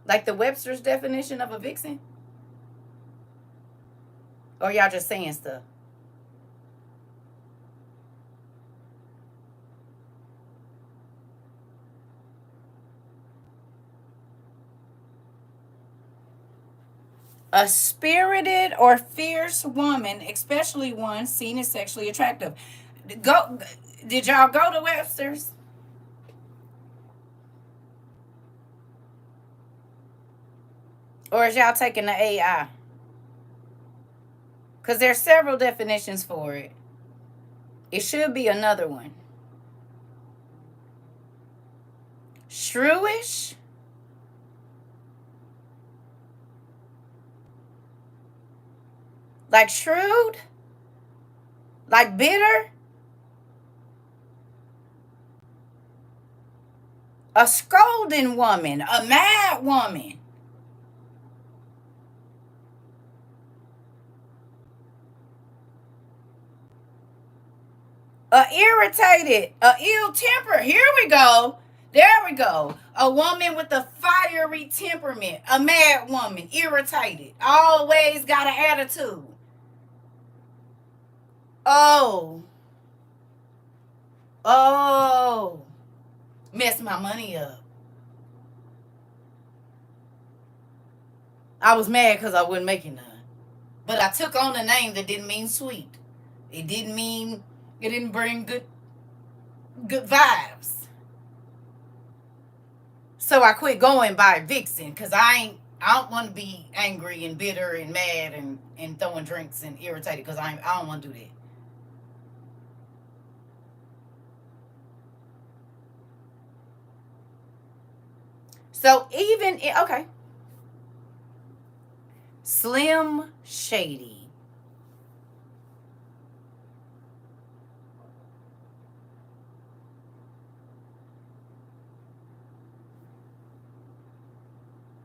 Like the Webster's definition of a vixen? Or y'all just saying stuff? A spirited or fierce woman, especially one seen as sexually attractive. Go. Did y'all go to Webster's? Or is y'all taking the AI? Because there's several definitions for it. It should be another one. Shrewish? Like shrewd? Like bitter? A scolding woman? A mad woman? A irritated? A ill temper? Here we go. There we go. A woman with a fiery temperament. A mad woman. Irritated. Always got an attitude. Oh. Oh. Messed my money up. I was mad because I wasn't making none. But I took on a name that didn't mean sweet. It didn't mean, it didn't bring good vibes. So I quit going by Vixen because I don't want to be angry and bitter and mad and throwing drinks and irritated because I don't want to do that. So even, okay. Slim Shady.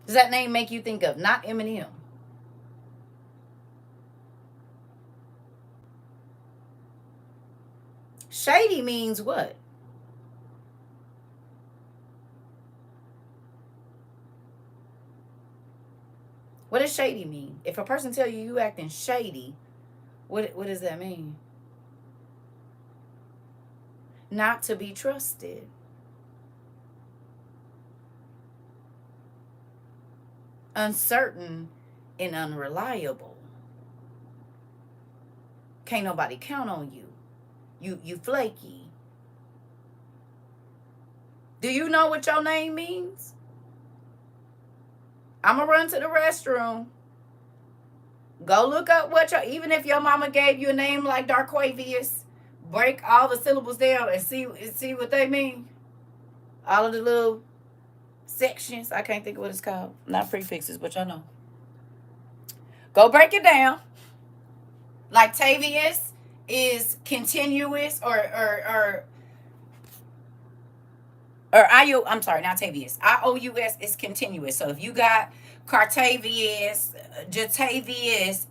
Does that name make you think of not Eminem? Shady means what? What does shady mean? If a person tell you you acting shady, what does that mean? Not to be trusted. Uncertain and unreliable. Can't nobody count on you. You flaky. Do you know what your name means? I'm gonna run to the restroom. Go look up what your, even if your mama gave you a name like Darquavius, break all the syllables down and see what they mean. All of the little sections. I can't think of what it's called. Not prefixes, but y'all know. Go break it down. Like Tavius is continuous or or I'm sorry, not Tavius. IOUS is continuous. So if you got Cartavius, Jatavius,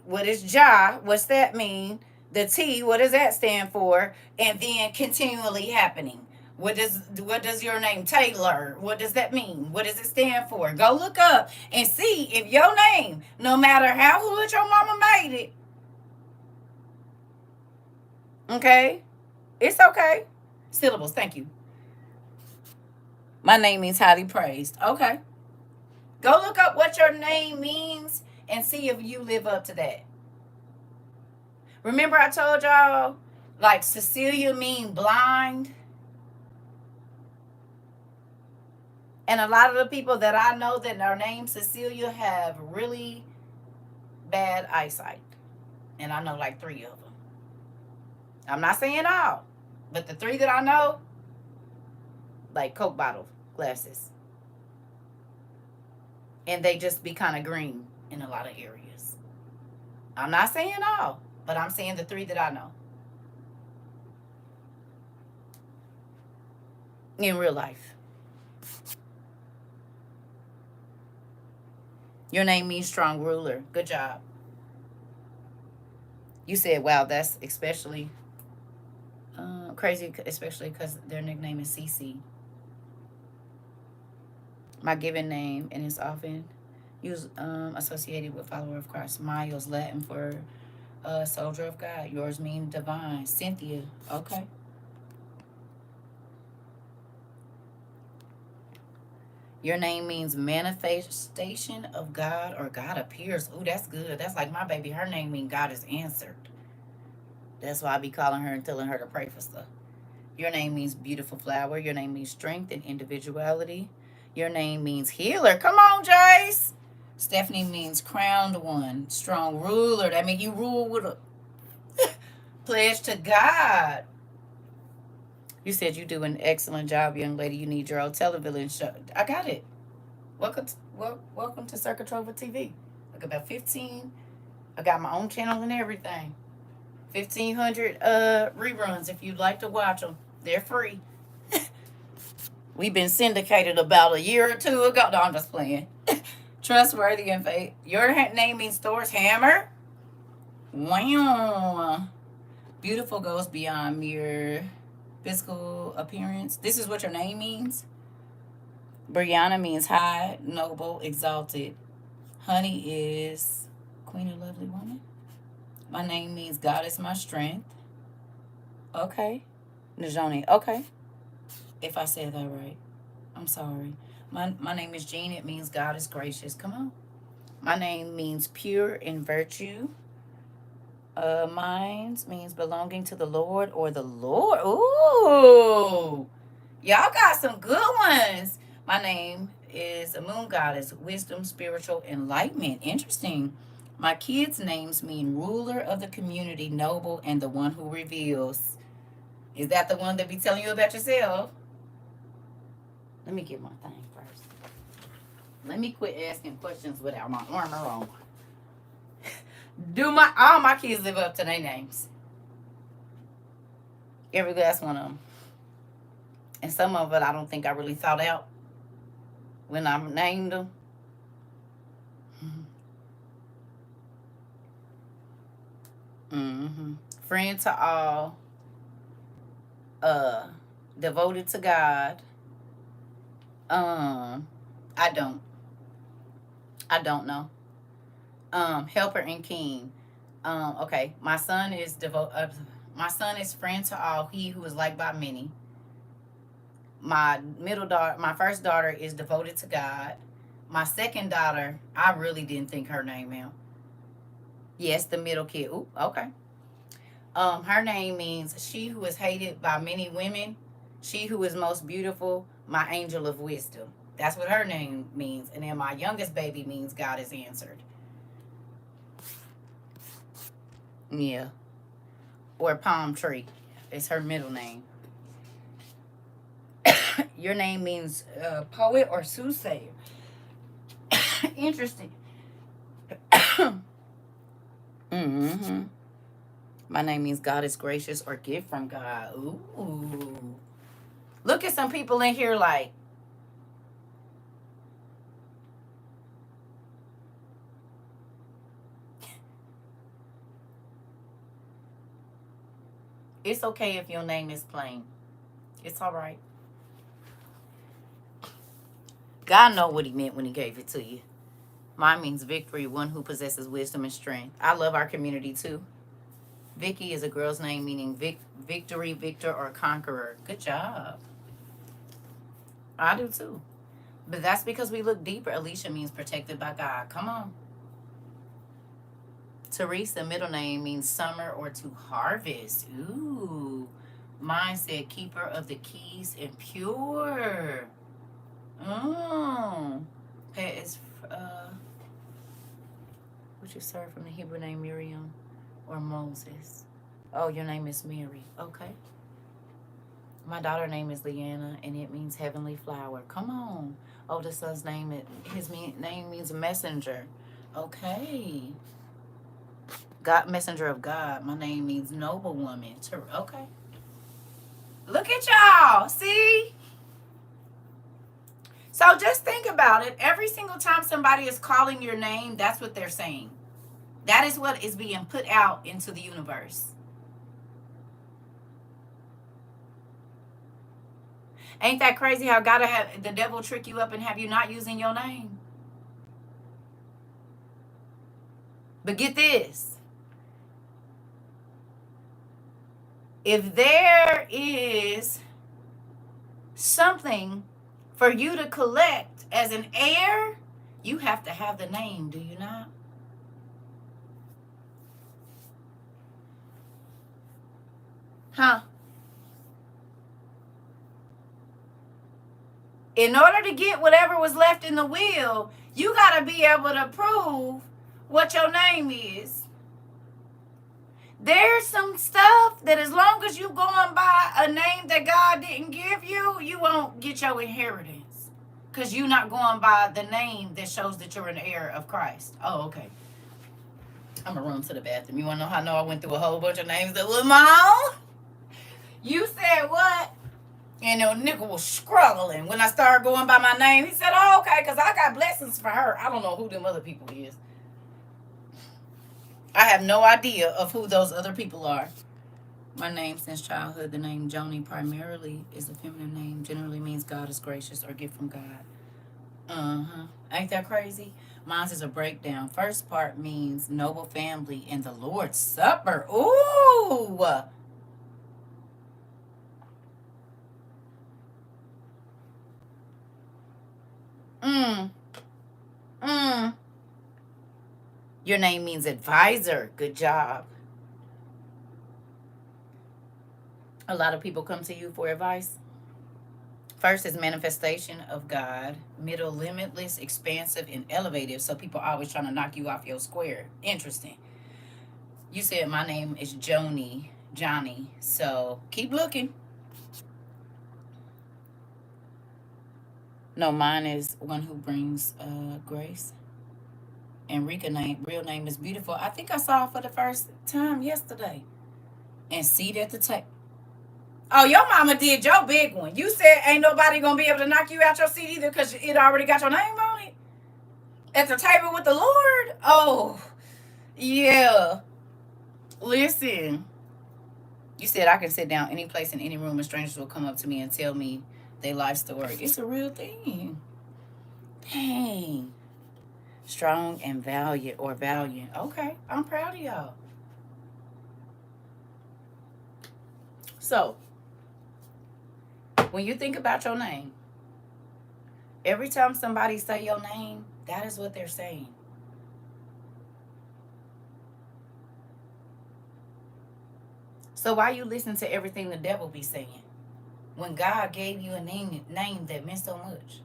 what is Ja? What's that mean? The T, what does that stand for? And then continually happening. What does your name Taylor? What does that mean? What does it stand for? Go look up and see if your name, no matter how hood your mama made it, okay, it's okay. Syllables, thank you. My name means highly praised. Okay. Go look up what your name means and see if you live up to that. Remember I told y'all, like Cecilia mean blind? And a lot of the people that I know that are named Cecilia have really bad eyesight. And I know like 3 of them. I'm not saying all, but the 3 that I know, like Coke bottle glasses. And they just be kind of green in a lot of areas. I'm not saying all, but I'm saying the 3 that I know. In real life. Your name means strong ruler. Good job. You said, wow, that's especially crazy, especially because their nickname is CC. My given name, and it's often used associated with follower of Christ. Miles, Latin for soldier of God. Yours mean divine. Cynthia. Okay. Your name means manifestation of God, or God appears. Ooh, that's good. That's like my baby. Her name means God is answered. That's why I be calling her and telling her to pray for stuff. Your name means beautiful flower. Your name means strength and individuality. Your name means healer. Come on, Jace. Stephanie means crowned one. Strong ruler. That means you rule with a pledge to God. You said you do an excellent job, young lady. You need your own television show. I got it. Welcome to CERCA TROVA TV. Look, about 15. I got my own channel and everything. 1,500 reruns if you'd like to watch them. They're free. We've been syndicated about a year or 2 ago. No, I'm just playing. Trustworthy and faith. Your name means Thor's hammer. Wow. Beautiful goes beyond mere physical appearance. This is what your name means. Brianna means high, noble, exalted. Honey is Queen of Lovely Woman. My name means God is my strength. Okay. Najoni. Okay. If I said that right. I'm sorry. My name is Jean. It means God is gracious. Come on. My name means pure in virtue. Mine means belonging to the Lord or the Lord. Ooh. Y'all got some good ones. My name is a moon goddess, wisdom, spiritual enlightenment. Interesting. My kids' names mean ruler of the community, noble, and the one who reveals. Is that the one that be telling you about yourself? Let me get my thing first. Let me quit asking questions without my armor on. All my kids live up to their names? Every last one of them. And some of it I don't think I really thought out when I named them. Mm-hmm. Friend to all. Devoted to God. I don't know. Helper and king. Okay. My son is friend to all, he who is liked by many. My first daughter is devoted to God. My second daughter, I really didn't think her name out. Yes, the middle kid. Ooh, okay. Her name means she who is hated by many women, she who is most beautiful, my angel of wisdom. That's what her name means. And then my youngest baby means God is answered. Yeah. Or palm tree. It's her middle name. Your name means poet or soothsayer. Interesting. Mm-hmm. My name means God is gracious or gift from God. Ooh. Look at some people in here like, it's okay if your name is plain. It's all right. God know what he meant when he gave it to you. Mine means victory, one who possesses wisdom and strength. I love our community too. Vicky is a girl's name meaning victory, victor, or conqueror. Good job. I do too. But that's because we look deeper. Alicia means protected by God. Come on. Teresa, middle name, means summer or to harvest. Ooh. Mine said keeper of the keys and pure. Pet is, what you serve from the Hebrew name Miriam or Moses? Oh, your name is Mary. Okay. My daughter's name is Leanna, and it means heavenly flower. Come on. Oh, the son's name, name means messenger. Okay. God, messenger of God. My name means noble woman. Okay. Look at y'all. See? So just think about it. Every single time somebody is calling your name, that's what they're saying. That is what is being put out into the universe. Ain't that crazy how God have the devil trick you up and have you not using your name? But get this. If there is something for you to collect as an heir, you have to have the name, do you not? Huh? In order to get whatever was left in the will, you got to be able to prove what your name is. There's some stuff that as long as you going by a name that God didn't give you, you won't get your inheritance. Because you're not going by the name that shows that you're an heir of Christ. Oh, okay. I'm going to run to the bathroom. You want to know how I know I went through a whole bunch of names that was my own? You said what? And the nigga was struggling when I started going by my name. He said, oh, okay, because I got blessings for her. I don't know who them other people is. I have no idea of who those other people are. My name since childhood, the name Joni primarily is a feminine name. Generally means God is gracious or gift from God. Ain't that crazy? Mine is a breakdown. First part means noble family and the Lord's Supper. Ooh. Your name means advisor. Good job. A lot of people come to you for advice. First is manifestation of God. Middle, limitless, expansive, and elevative. So people are always trying to knock you off your square. Interesting. You said my name is Johnny. So keep looking. No, mine is one who brings grace. Enrica real name is beautiful. I think I saw her for the first time yesterday. And seat at the table. Oh, your mama did your big one. You said ain't nobody gonna be able to knock you out your seat either because it already got your name on it. At the table with the Lord? Oh, yeah. Listen. You said I can sit down any place in any room and strangers will come up to me and tell me their life story. It's a real thing. Dang. Strong and valiant. Okay, I'm proud of y'all. So, when you think about your name, every time somebody say your name, that is what they're saying. So why you listen to everything the devil be saying when God gave you a name that meant so much?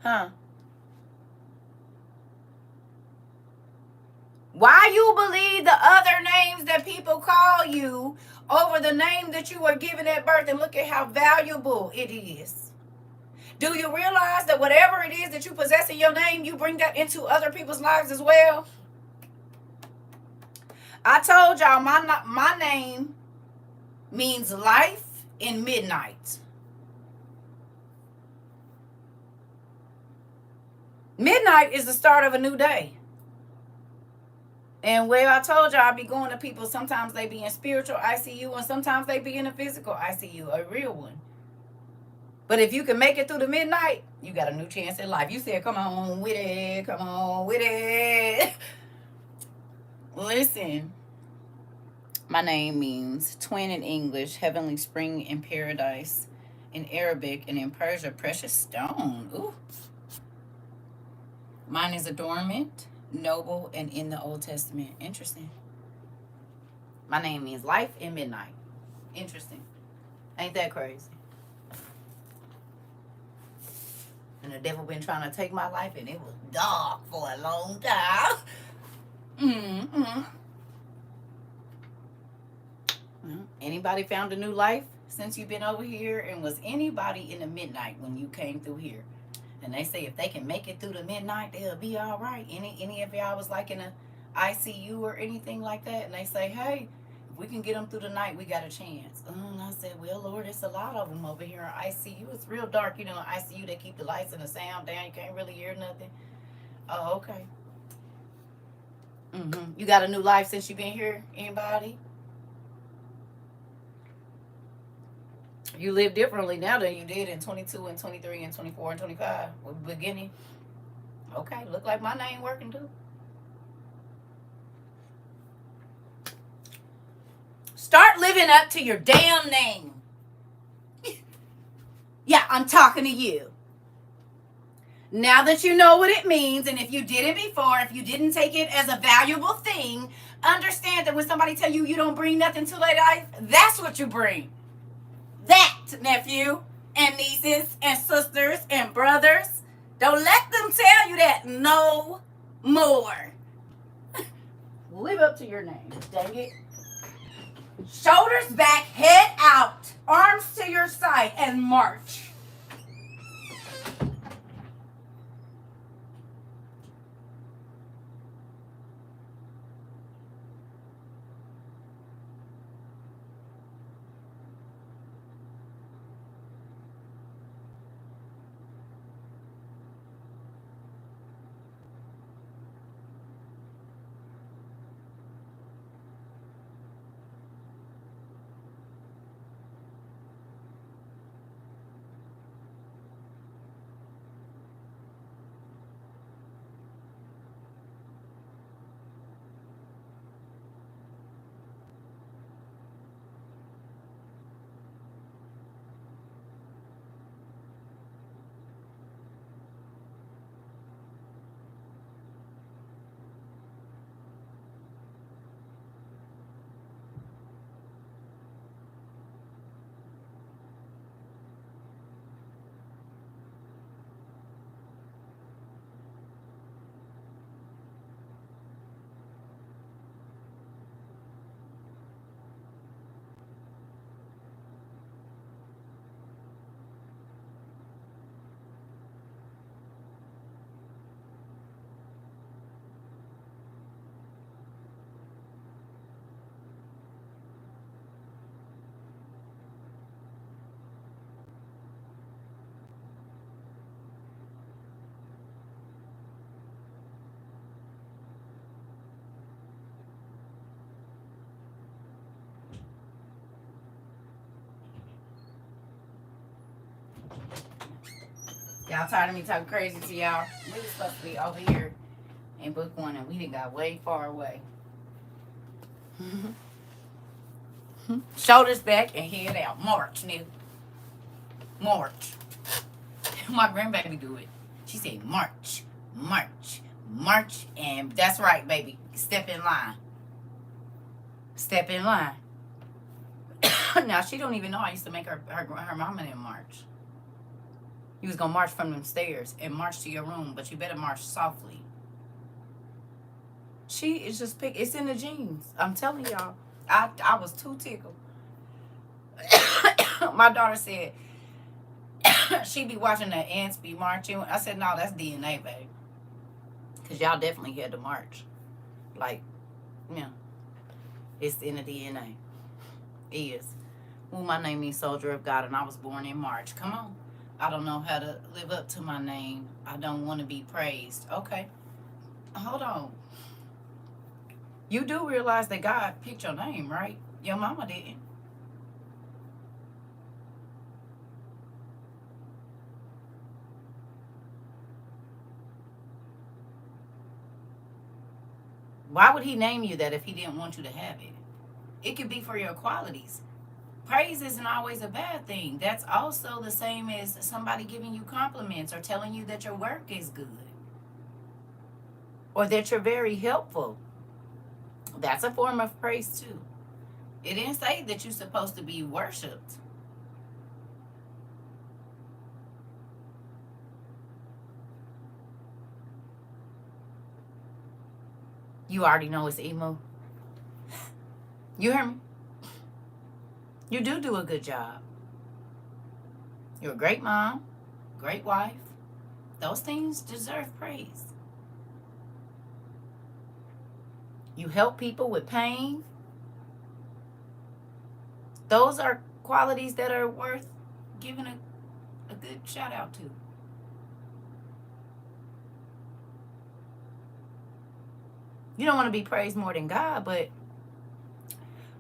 Huh? Why you believe the other names that people call you over the name that you were given at birth, and look at how valuable it is? Do you realize that whatever it is that you possess in your name, you bring that into other people's lives as well? I told y'all my name means life in midnight. Midnight is the start of a new day. And well, I told y'all I be going to people. Sometimes they be in spiritual ICU and sometimes they be in a physical ICU, a real one. But if you can make it through the midnight, you got a new chance in life. You said, come on with it. Come on with it. Listen. My name means twin in English, heavenly spring in paradise in Arabic, and in Persia, precious stone. Ooh. Mine is adornment, noble, and in the Old Testament. Interesting. My name means life in midnight. Interesting. Ain't that crazy? And the devil been trying to take my life, and it was dark for a long time. Mm-hmm. Anybody found a new life since you've been over here? And was anybody in the midnight when you came through here? And they say if they can make it through the midnight, they'll be all right. Any of y'all was like in a ICU or anything like that? And they say, hey, if we can get them through the night, we got a chance. And I said, well, Lord, it's a lot of them over here in ICU. It's real dark. You know, in ICU, they keep the lights and the sound down. You can't really hear nothing. Oh, okay. You got a new life since you've been here? Anybody? You live differently now than you did in 22 and 23 and 24 and 25 with beginning. Okay, look like my name working too. Start living up to your damn name. Yeah, I'm talking to you. Now that you know what it means, and if you didn't before, if you didn't take it as a valuable thing, understand that when somebody tell you you don't bring nothing to their life, that's what you bring. That, nephew, and nieces, and sisters, and brothers. Don't let them tell you that no more. Live up to your name, dang it. Shoulders back, head out, arms to your side, and march. Y'all tired of me talking crazy to y'all? We was supposed to be over here in book one, and we done got way far away. Shoulders back and head out. March, nigga. March. My grandbaby do it. She said, march, march, march. And that's right, baby. Step in line. Step in line. Now, she don't even know I used to make her mama in march. You was going to march from them stairs and march to your room, but you better march softly. She is just it's in the genes. I'm telling y'all. I was too tickled. My daughter said she be watching the ants be marching. I said, no, that's DNA, babe. Because y'all definitely had to march. Like, yeah. It's in the DNA. Is. Well, my name means soldier of God, and I was born in March. Come on. I don't know how to live up to my name. I don't want to be praised. Okay. Hold on. You do realize that God picked your name, right? Your mama didn't. Why would he name you that if he didn't want you to have it? It could be for your qualities. Praise isn't always a bad thing. That's also the same as somebody giving you compliments or telling you that your work is good or that you're very helpful. That's a form of praise too. It didn't say that you're supposed to be worshipped. You already know it's emo. You hear me? You do a good job. You're a great mom, great wife. Those things deserve praise. You help people with pain. Those are qualities that are worth giving a good shout out to. You don't want to be praised more than God, but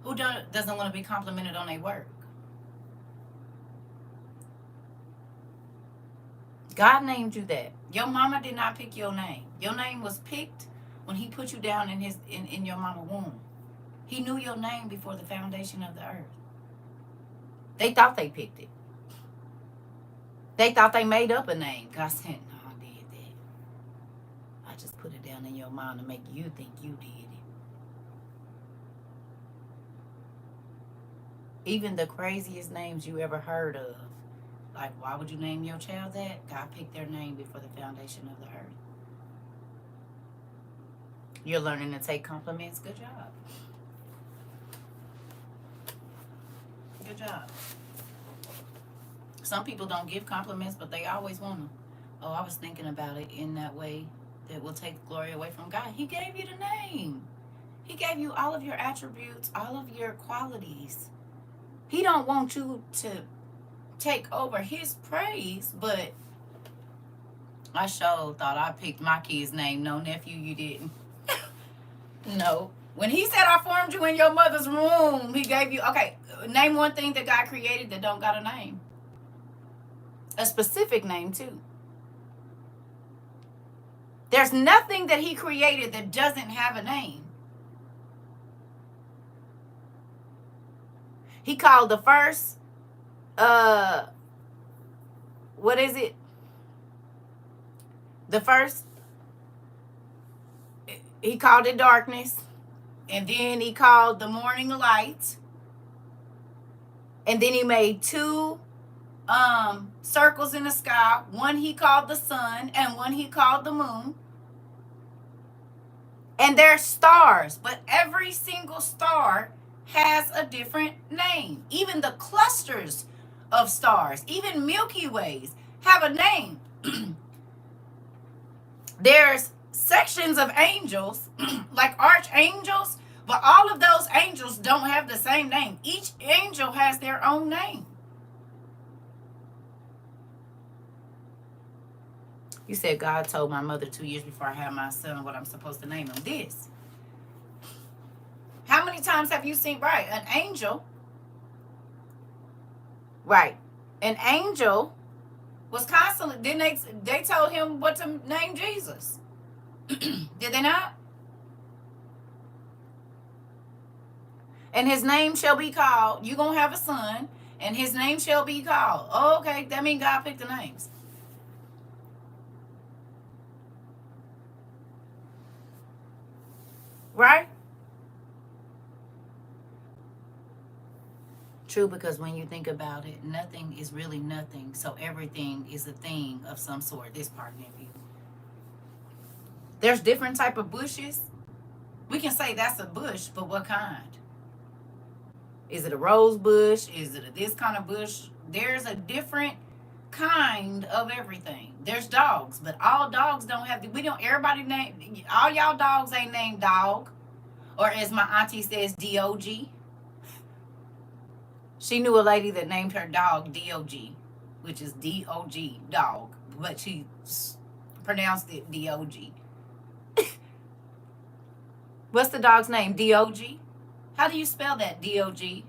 who doesn't want to be complimented on their work? God named you that. Your mama did not pick your name. Your name was picked when he put you down in your mama womb. He knew your name before the foundation of the earth. They thought they picked it. They thought they made up a name. God said, no, I did that. I just put it down in your mind to make you think you did it. Even the craziest names you ever heard of. Like, why would you name your child that? God picked their name before the foundation of the earth. You're learning to take compliments. Good job. Good job. Some people don't give compliments, but they always want them. Oh, I was thinking about it in that way that will take glory away from God. He gave you the name. He gave you all of your attributes, all of your qualities. He don't want you to take over his praise, but I sure thought I picked my kid's name. No, nephew, you didn't. No. When he said I formed you in your mother's womb, he gave you, okay, name one thing that God created that don't got a name. A specific name, too. There's nothing that he created that doesn't have a name. He called the first, what is it? The first, he called it darkness. And then he called the morning light. And then he made two circles in the sky. One he called the sun and one he called the moon. And they're stars, but every single star has a different name. Even the clusters of stars, even Milky Ways, have a name. There's sections of angels, like archangels, but all of those angels don't have the same name. Each angel has their own name. You said God told my mother 2 years before I had my son what I'm supposed to name him. This. How many times have you seen, right, an angel? Right. An angel was constantly, didn't they told him what to name Jesus. Did they not? And his name shall be called, you're going to have a son, and his name shall be called. Oh, okay, that means God picked the names. Right? True, because when you think about it, nothing is really nothing. So everything is a thing of some sort. This part, nephew. There's different type of bushes. We can say that's a bush, but what kind? Is it a rose bush? Is it this kind of bush? There's a different kind of everything. There's dogs, but all dogs don't have, everybody name, all y'all dogs ain't named Dog. Or as my auntie says, DOG. She knew a lady that named her dog DOG, which is DOG, dog, but she pronounced it DOG. What's the dog's name? DOG? How do you spell that? DOG?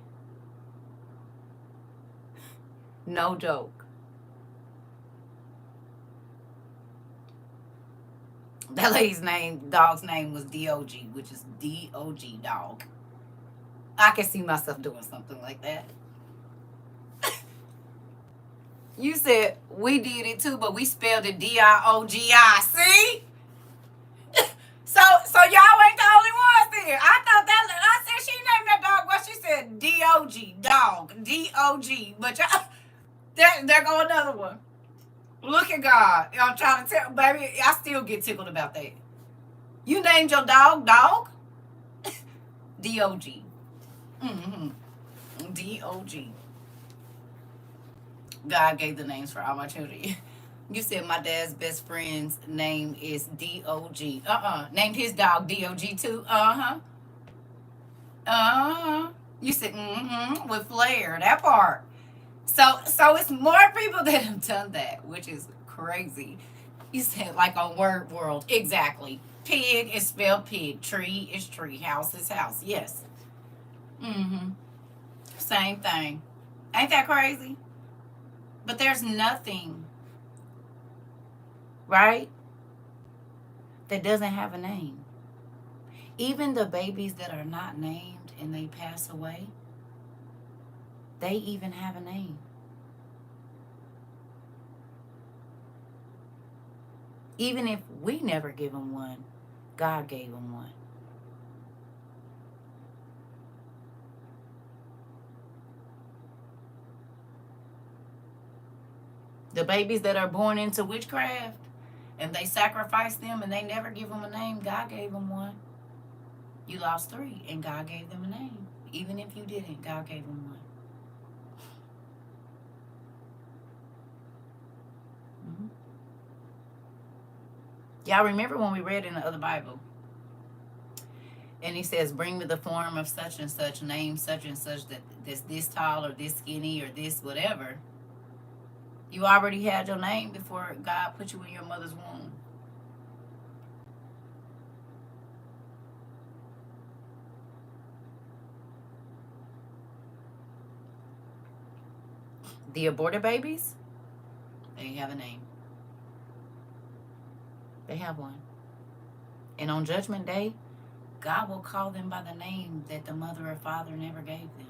No joke. That lady's dog's name was DOG, which is DOG, dog. I can see myself doing something like that. You said we did it too, but we spelled it DIOGI. See? So y'all ain't the only ones there. I thought that I said she named that dog. What she said? DOG, dog, DOG. But y'all, there go another one. Look at God. I'm trying to tell, baby. I still get tickled about that. You named your dog, DOG. Mm-hmm. DOG. God gave the names for all my children. You said my dad's best friend's name is DOG. Named his dog DOG too. You said with flair. That part. So it's more people that have done that, which is crazy. You said like on Word World. Exactly. Pig is spelled pig. Tree is tree. House is house. Yes. Same thing. Ain't that crazy? But there's nothing, right, that doesn't have a name. Even the babies that are not named and they pass away, they even have a name. Even if we never give them one, God gave them one. The babies that are born into witchcraft and they sacrifice them and they never give them a name, God gave them one. You lost 3 and God gave them a name. Even if you didn't, God gave them one. Y'all remember when we read in the other Bible? And he says, bring me the form of such and such, name such and such, that this tall or this skinny or this whatever. You already had your name before God put you in your mother's womb. The aborted babies, they have a name. They have one. And on Judgment Day, God will call them by the name that the mother or father never gave them.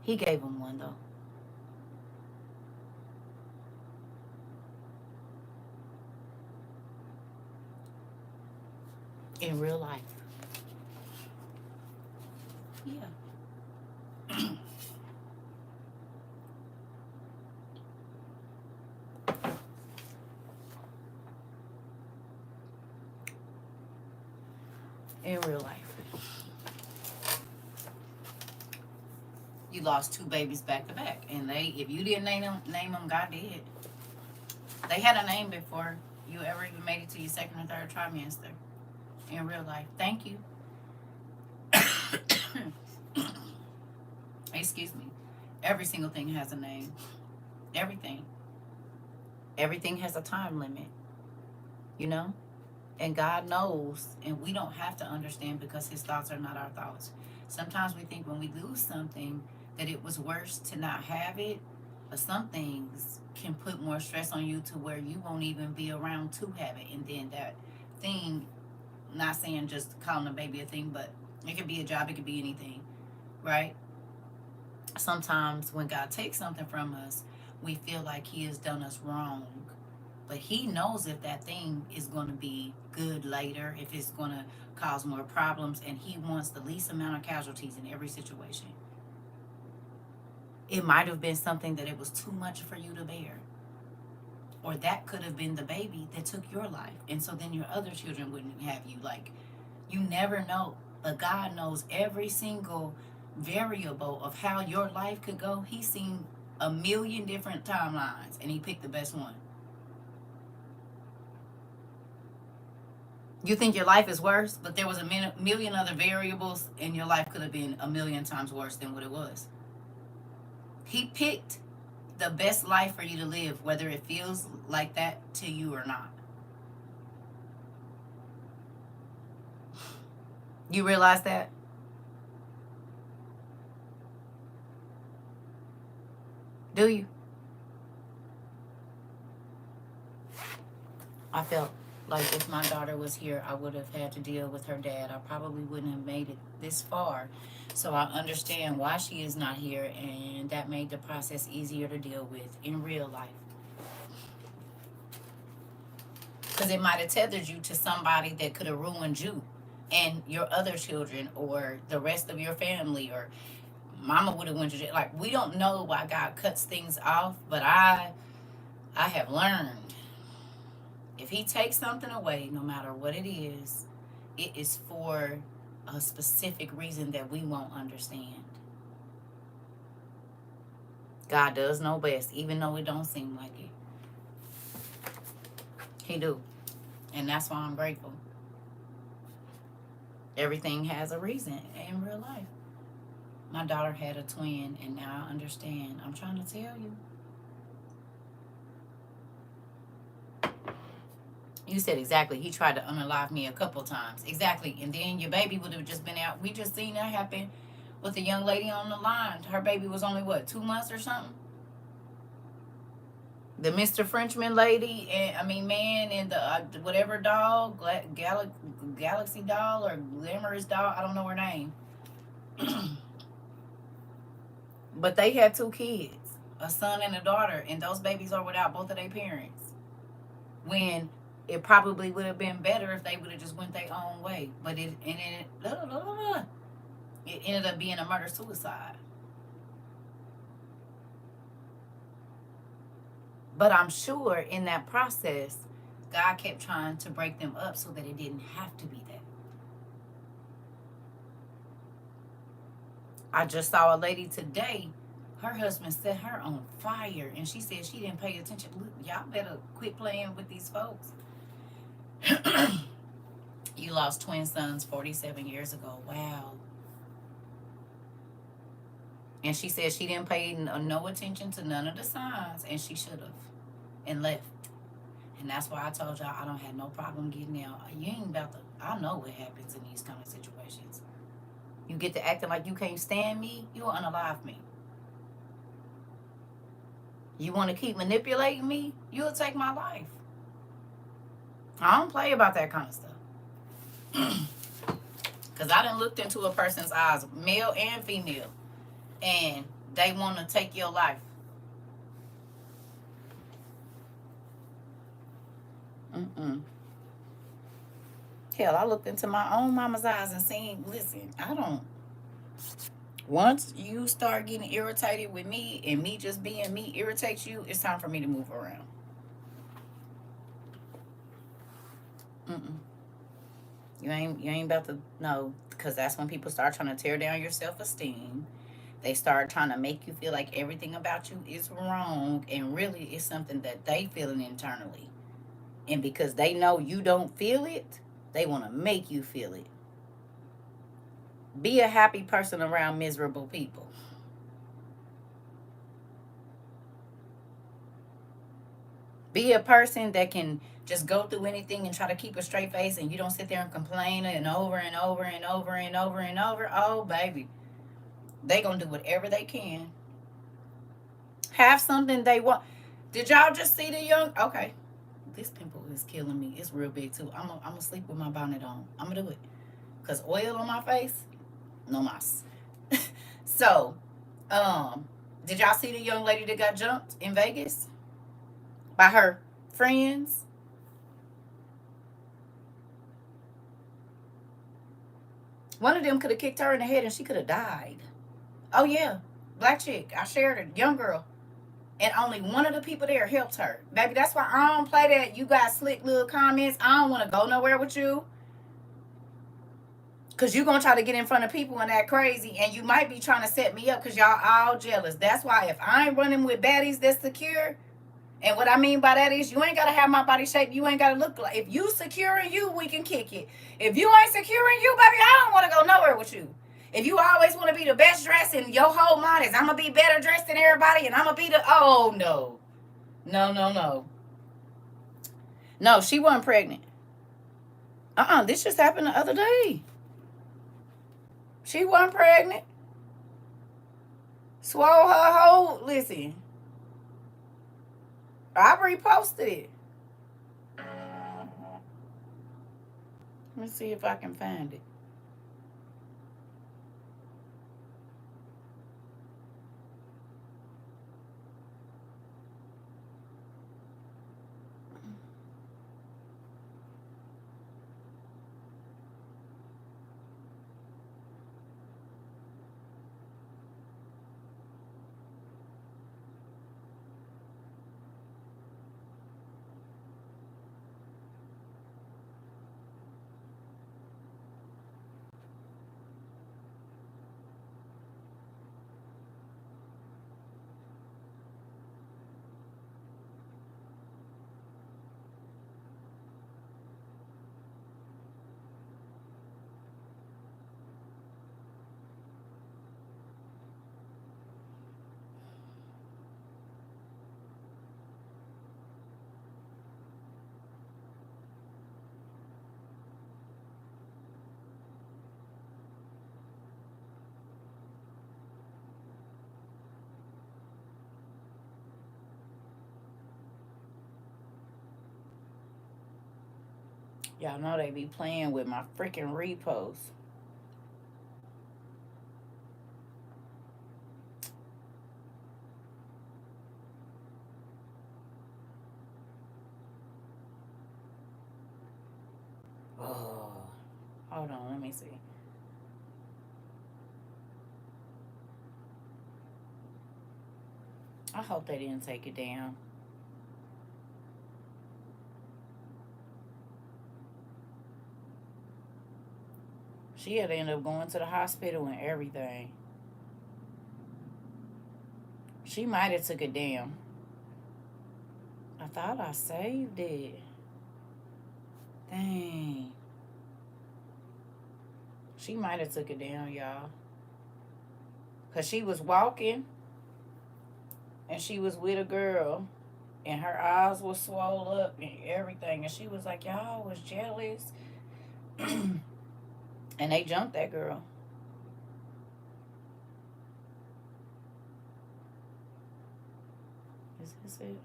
He gave them one, though. In real life. Yeah. In real life. You lost 2 babies back to back. And if you didn't name them, God did. They had a name before you ever even made it to your 2nd or 3rd trimester. In real life. Thank you. Excuse me. Every single thing has a name. Everything. Everything has a time limit. You know? And God knows, and we don't have to understand because his thoughts are not our thoughts. Sometimes we think when we lose something that it was worse to not have it, but some things can put more stress on you to where you won't even be around to have it. And then that thing, not saying just calling a baby a thing, but it could be a job, it could be anything, right? Sometimes when God takes something from us, we feel like he has done us wrong. But he knows if that thing is going to be good later, if it's going to cause more problems, and he wants the least amount of casualties in every situation. It might have been something that it was too much for you to bear. Or that could have been the baby that took your life. And so then your other children wouldn't have you. Like, you never know. But God knows every single variable of how your life could go. He's seen a million different timelines, and he picked the best one. You think your life is worse, but there was a million other variables, and your life could have been a million times worse than what it was. He picked the best life for you to live, whether it feels like that to you or not. You realize that? Do you? I felt like if my daughter was here, I would have had to deal with her dad. I probably wouldn't have made it this far. So I understand why she is not here, and that made the process easier to deal with in real life. Because it might have tethered you to somebody that could have ruined you and your other children or the rest of your family, or mama would have went to jail. Like, we don't know why God cuts things off, but I have learned if he takes something away, no matter what it is for a specific reason that we won't understand. God does know best, even though it don't seem like it. He do. And that's why I'm grateful. Everything has a reason in real life. My daughter had a twin, and now I understand. I'm trying to tell you. You said exactly. He tried to unalive me a couple times. Exactly. And then your baby would have just been out. We just seen that happen with a young lady on the line. Her baby was only, what, 2 months or something? The Mr. Frenchman lady, man, and the whatever doll, Galaxy doll or Glamorous doll. I don't know her name. But they had 2 kids, a son and a daughter, and those babies are without both of their parents. When it probably would have been better if they would have just went their own way. But it ended up being a murder-suicide. But I'm sure in that process, God kept trying to break them up so that it didn't have to be that. I just saw a lady today. Her husband set her on fire, and she said she didn't pay attention. Look, y'all better quit playing with these folks. You lost twin sons 47 years ago. Wow. And she said she didn't pay no attention to none of the signs, and she should have, and left. And that's why I told y'all I don't have no problem getting out. You ain't about to, I know what happens in these kind of situations. You get to acting like you can't stand me, you'll unalive me. You want to keep manipulating me, you'll take my life. I don't play about that kind of stuff. Because I done looked into a person's eyes, male and female, and they want to take your life. Hell, I looked into my own mama's eyes and seen, listen, I don't. Once you start getting irritated with me and me just being me irritates you, it's time for me to move around. You ain't about to know, because that's when people start trying to tear down your self-esteem. They start trying to make you feel like everything about you is wrong, and really it's something that they feeling internally. And because they know you don't feel it, they want to make you feel it. Be a happy person around miserable people. Be a person that can just go through anything and try to keep a straight face, and you don't sit there and complain and over and over and over and over and over. Oh, baby. They gonna do whatever they can. Have something they want. Did y'all just see the young? Okay. This pimple is killing me. It's real big, too. I'm gonna sleep with my bonnet on. I'm gonna do it. Because oil on my face, no mas. So, did y'all see the young lady that got jumped in Vegas by her friends? One of them could have kicked her in the head and she could have died. Oh, yeah. Black chick. I shared it. Young girl. And only one of the people there helped her. Baby, that's why I don't play that. You got slick little comments. I don't want to go nowhere with you. Because you're going to try to get in front of people and act crazy. And you might be trying to set me up because y'all all jealous. That's why if I ain't running with baddies that's secure And what I mean by that is you ain't gotta have my body shape. You ain't gotta look like. If you secure in you, we can kick it. If you ain't secure in you, baby, I don't want to go nowhere with you. If you always want to be the best dressed and your whole mind is I'm gonna be better dressed than everybody and I'm gonna be the no. No. No, she wasn't pregnant. This just happened the other day. She wasn't pregnant. Swole her whole listen. I reposted it. Let me see if I can find it. Y'all know they be playing with my freaking repost. Oh, hold on, let me see. I hope they didn't take it down. She had to end up going to the hospital and everything. She might have took it down. I thought I saved it. Dang. She might have took it down, y'all. Because she was walking and she was with a girl and her eyes were swollen up and everything. And she was like, y'all was jealous. And they jumped that girl. Is this it?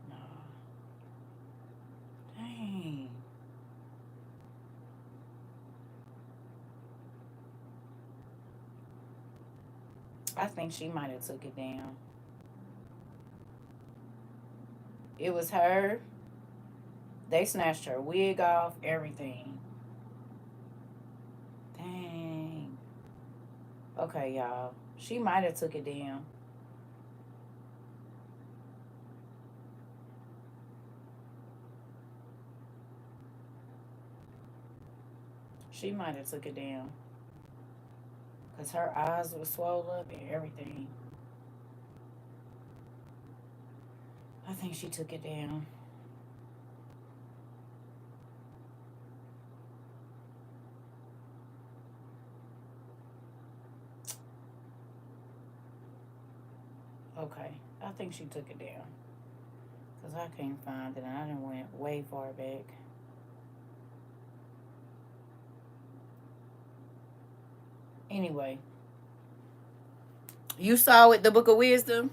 No. Dang. I think she might have took it down. It was her. They snatched her wig off, everything. Dang. Okay, y'all. She might have took it down. She might have took it down. Because her eyes were swollen up and everything. I think she took it down. Okay. I think she took it down. Because I can't find it and I done went way far back. Anyway. You saw it, the Book of Wisdom?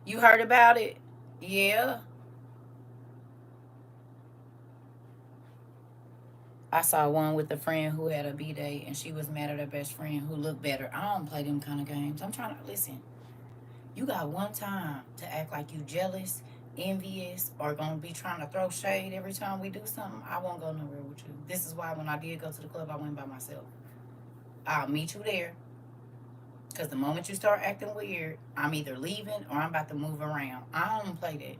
You heard about it? Yeah. I saw one with a friend who had a B-day and she was mad at her best friend who looked better. I don't play them kind of games. I'm trying to listen. You got one time to act like you jealous, envious, or gonna be trying to throw shade every time we do something. I won't go nowhere with you. This is why when I did go to the club, I went by myself. I'll meet you there. Because the moment you start acting weird, I'm either leaving or I'm about to move around. I don't play that.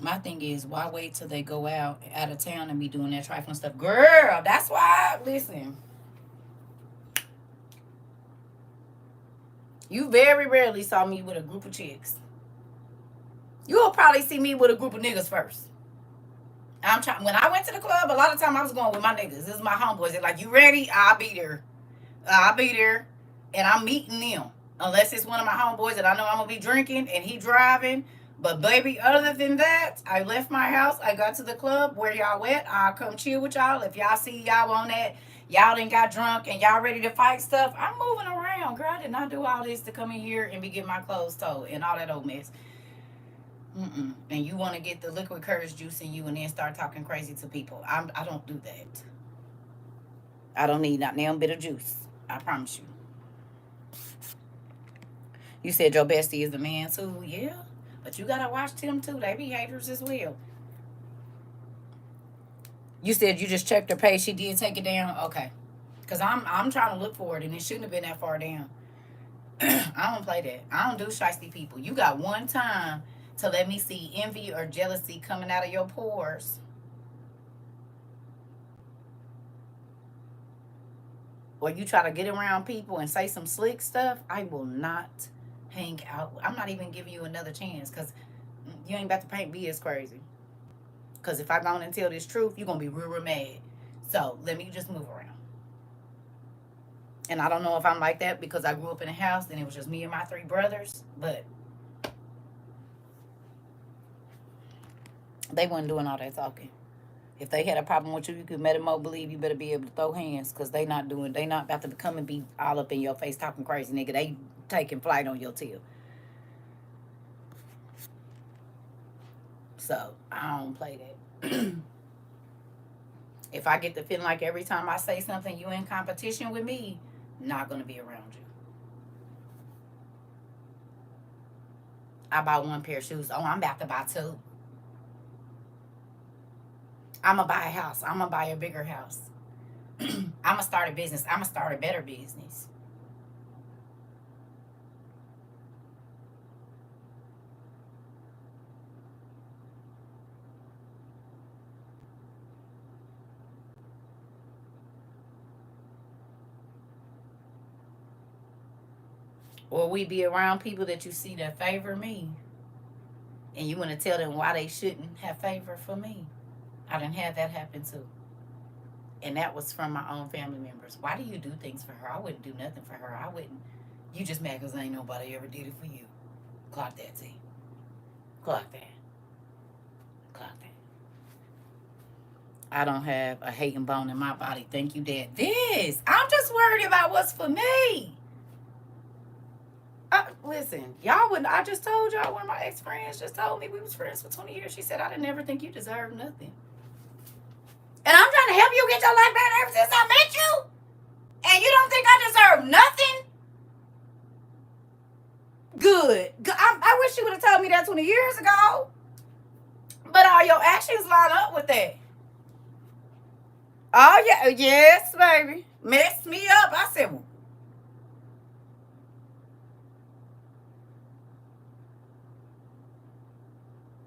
My thing is, why wait till they go out of town and be doing that trifling stuff? Girl, that's why, listen. You very rarely saw me with a group of chicks. You'll probably see me with a group of niggas first. I'm trying. When I went to the club, a lot of time I was going with my niggas. This is my homeboys. They're like, "You ready? I'll be there. I'll be there," and I'm meeting them. Unless it's one of my homeboys that I know I'm gonna be drinking and he driving. But baby, other than that, I left my house. I got to the club. Where y'all at? I'll come chill with y'all. If y'all see y'all on that, y'all done got drunk and y'all ready to fight stuff. I'm moving around, girl. I did not do all this to come in here and be getting my clothes towed and all that old mess. Mm-mm. And you want to get the liquid courage juice in you and then start talking crazy to people. I don't do that. I don't need not damn bit of juice. I promise you. You said your bestie is the man too. Yeah. But you gotta watch them too. They be haters as well. You said you just checked her page. She did take it down. Okay. Cause I'm trying to look for it and it shouldn't have been that far down. I don't play that. I don't do shiesty people. You got one time to let me see envy or jealousy coming out of your pores, or you try to get around people and say some slick stuff, I will not hang out. I'm not even giving you another chance because you ain't about to paint me as crazy. Because if I go on and tell this truth, you're going to be real, real mad. So let me just move around. And I don't know if I'm like that because I grew up in a house and it was just me and my three brothers. But they wasn't doing all that talking. If they had a problem with you, you could let them all believe you better be able to throw hands because they not about to come and be all up in your face talking crazy, nigga. They taking flight on your tail. So I don't play that. If I get the feeling like every time I say something, you in competition with me, not gonna be around you. I bought one pair of shoes. Oh, I'm about to buy two. I'm gonna buy a house. I'm gonna buy a bigger house. I'm gonna start a business. I'm gonna start a better business. Or we be around people that you see that favor me, and you want to tell them why they shouldn't have favor for me. I didn't have that happen too. And that was from my own family members. Why do you do things for her? I wouldn't do nothing for her. I wouldn't. You just mad because ain't nobody ever did it for you. Clock that, T. Clock that. Clock that. I don't have a hating bone in my body. Thank you, Dad. This. I'm just worried about what's for me. Listen, y'all wouldn't. I just told y'all one of my ex friends just told me we was friends for 20 years. She said, I didn't ever think you deserved nothing. And I'm trying to help you get your life back ever since I met you. And you don't think I deserve nothing? Good. I wish you would have told me that 20 years ago. But all your actions line up with that. Oh, yeah. Yes, baby. Messed me up. I said, well,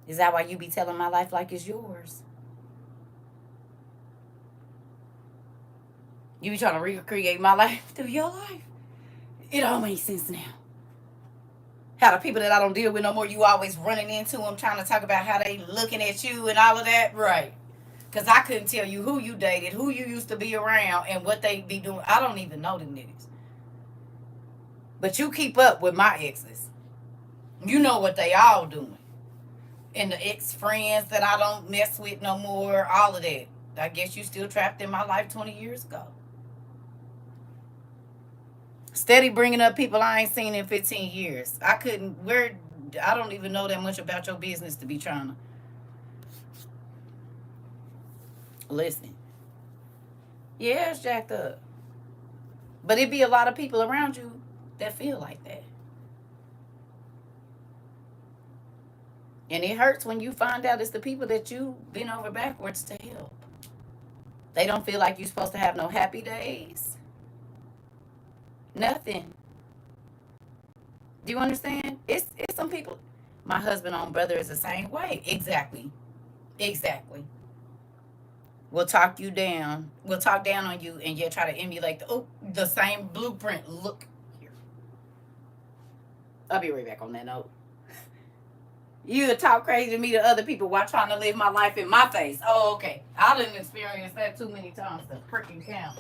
is that why you be telling my life like it's yours? You be trying to recreate my life through your life? It all makes sense now. How the people that I don't deal with no more, you always running into them trying to talk about how they looking at you and all of that. Right. Because I couldn't tell you who you dated, who you used to be around, and what they be doing. I don't even know them niggas. But you keep up with my exes. You know what they all doing. And the ex-friends that I don't mess with no more, all of that. I guess you still trapped in my life 20 years ago. Steady bringing up people I ain't seen in 15 years. I don't even know that much about your business to be trying to listen. Yeah, it's jacked up. But it be a lot of people around you that feel like that. And it hurts when you find out it's the people that you been over backwards to help. They don't feel like you're supposed to have no happy days. Nothing. Do you understand? It's some people. My husband own brother is the same way. Exactly. Exactly. We'll talk you down. We'll talk down on you and you'll try to emulate the same blueprint. Look here. I'll be right back on that note. You talk crazy to me to other people while trying to live my life in my face. Oh, okay. I didn't experience that too many times to freaking count.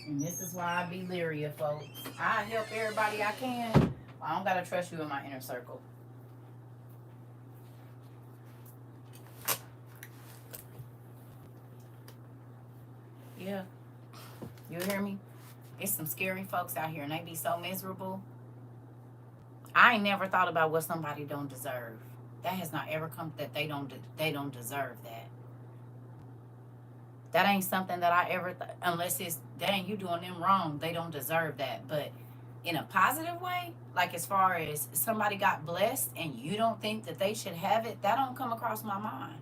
And this is why I be leery of folks. I help everybody I can. I don't gotta trust you in my inner circle. Yeah. You hear me? It's some scary folks out here and they be so miserable. I ain't never thought about what somebody don't deserve. That has not ever come that they don't deserve that. That ain't something that I ever unless it's dang you doing them wrong, they don't deserve that. But in a positive way, like as far as somebody got blessed and you don't think that they should have it, that don't come across my mind.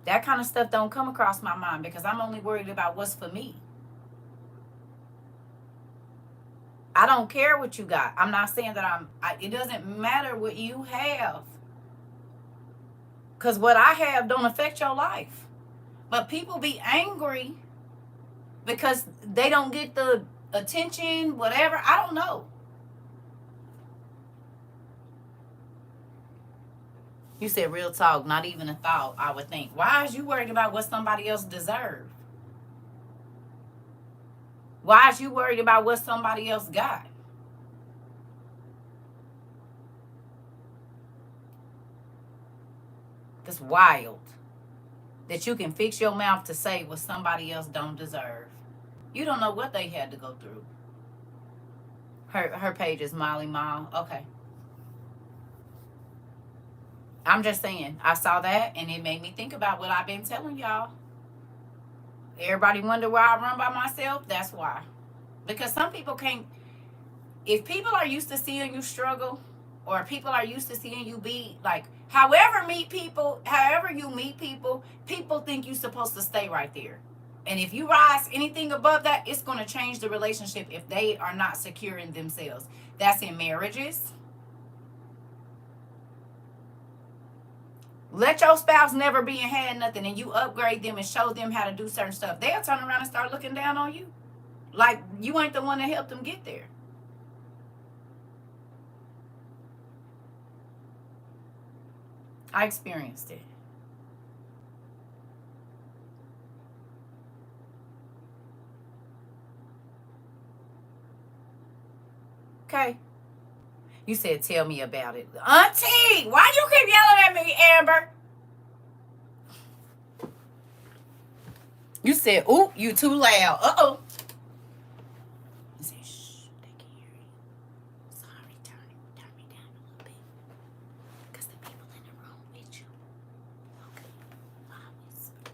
That kind of stuff don't come across my mind because I'm only worried about what's for me. I don't care what you got. I'm not saying that it doesn't matter what you have. Because what I have don't affect your life. But people be angry because they don't get the attention, whatever. I don't know. You said real talk, not even a thought, I would think. Why is you worried about what somebody else deserves? Why is you worried about what somebody else got? It's wild that you can fix your mouth to say what somebody else don't deserve. You don't know what they had to go through. Her page is Molly Mile. Okay. I'm just saying, I saw that and it made me think about what I've been telling y'all. Everybody wonder why I run by myself? That's why. Because some people can't, if people are used to seeing you struggle, or people are used to seeing you be like, however you meet people, people think you're supposed to stay right there. And if you rise anything above that, it's going to change the relationship if they are not secure in themselves. That's in marriages. Let your spouse never be and had nothing and you upgrade them and show them how to do certain stuff. They'll turn around and start looking down on you. Like you ain't the one that helped them get there. I experienced it. Okay. You said tell me about it. Auntie, why you keep yelling at me, Amber? You said, ooh, you too loud. Uh-oh. You said, shh, they can hear you. Sorry, turn me down a little bit. Because the people in the room with you. Okay. I whisper.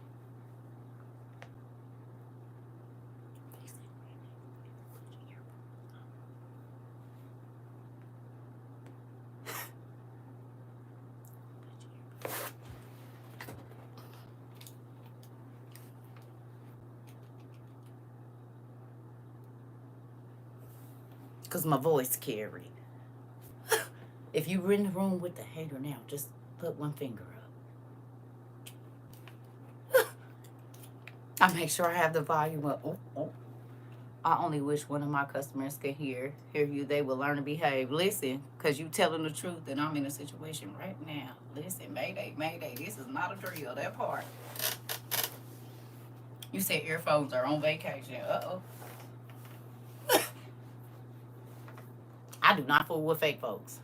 Because my voice carried. If you were in the room with the hater now, just put one finger up. I make sure I have the volume up. Oh. I only wish one of my customers could hear you. They will learn to behave. Listen, because you telling the truth, and I'm in a situation right now. Listen, mayday, mayday. This is not a drill. That part. You said earphones are on vacation. Uh-oh. I do not fool with fake folks.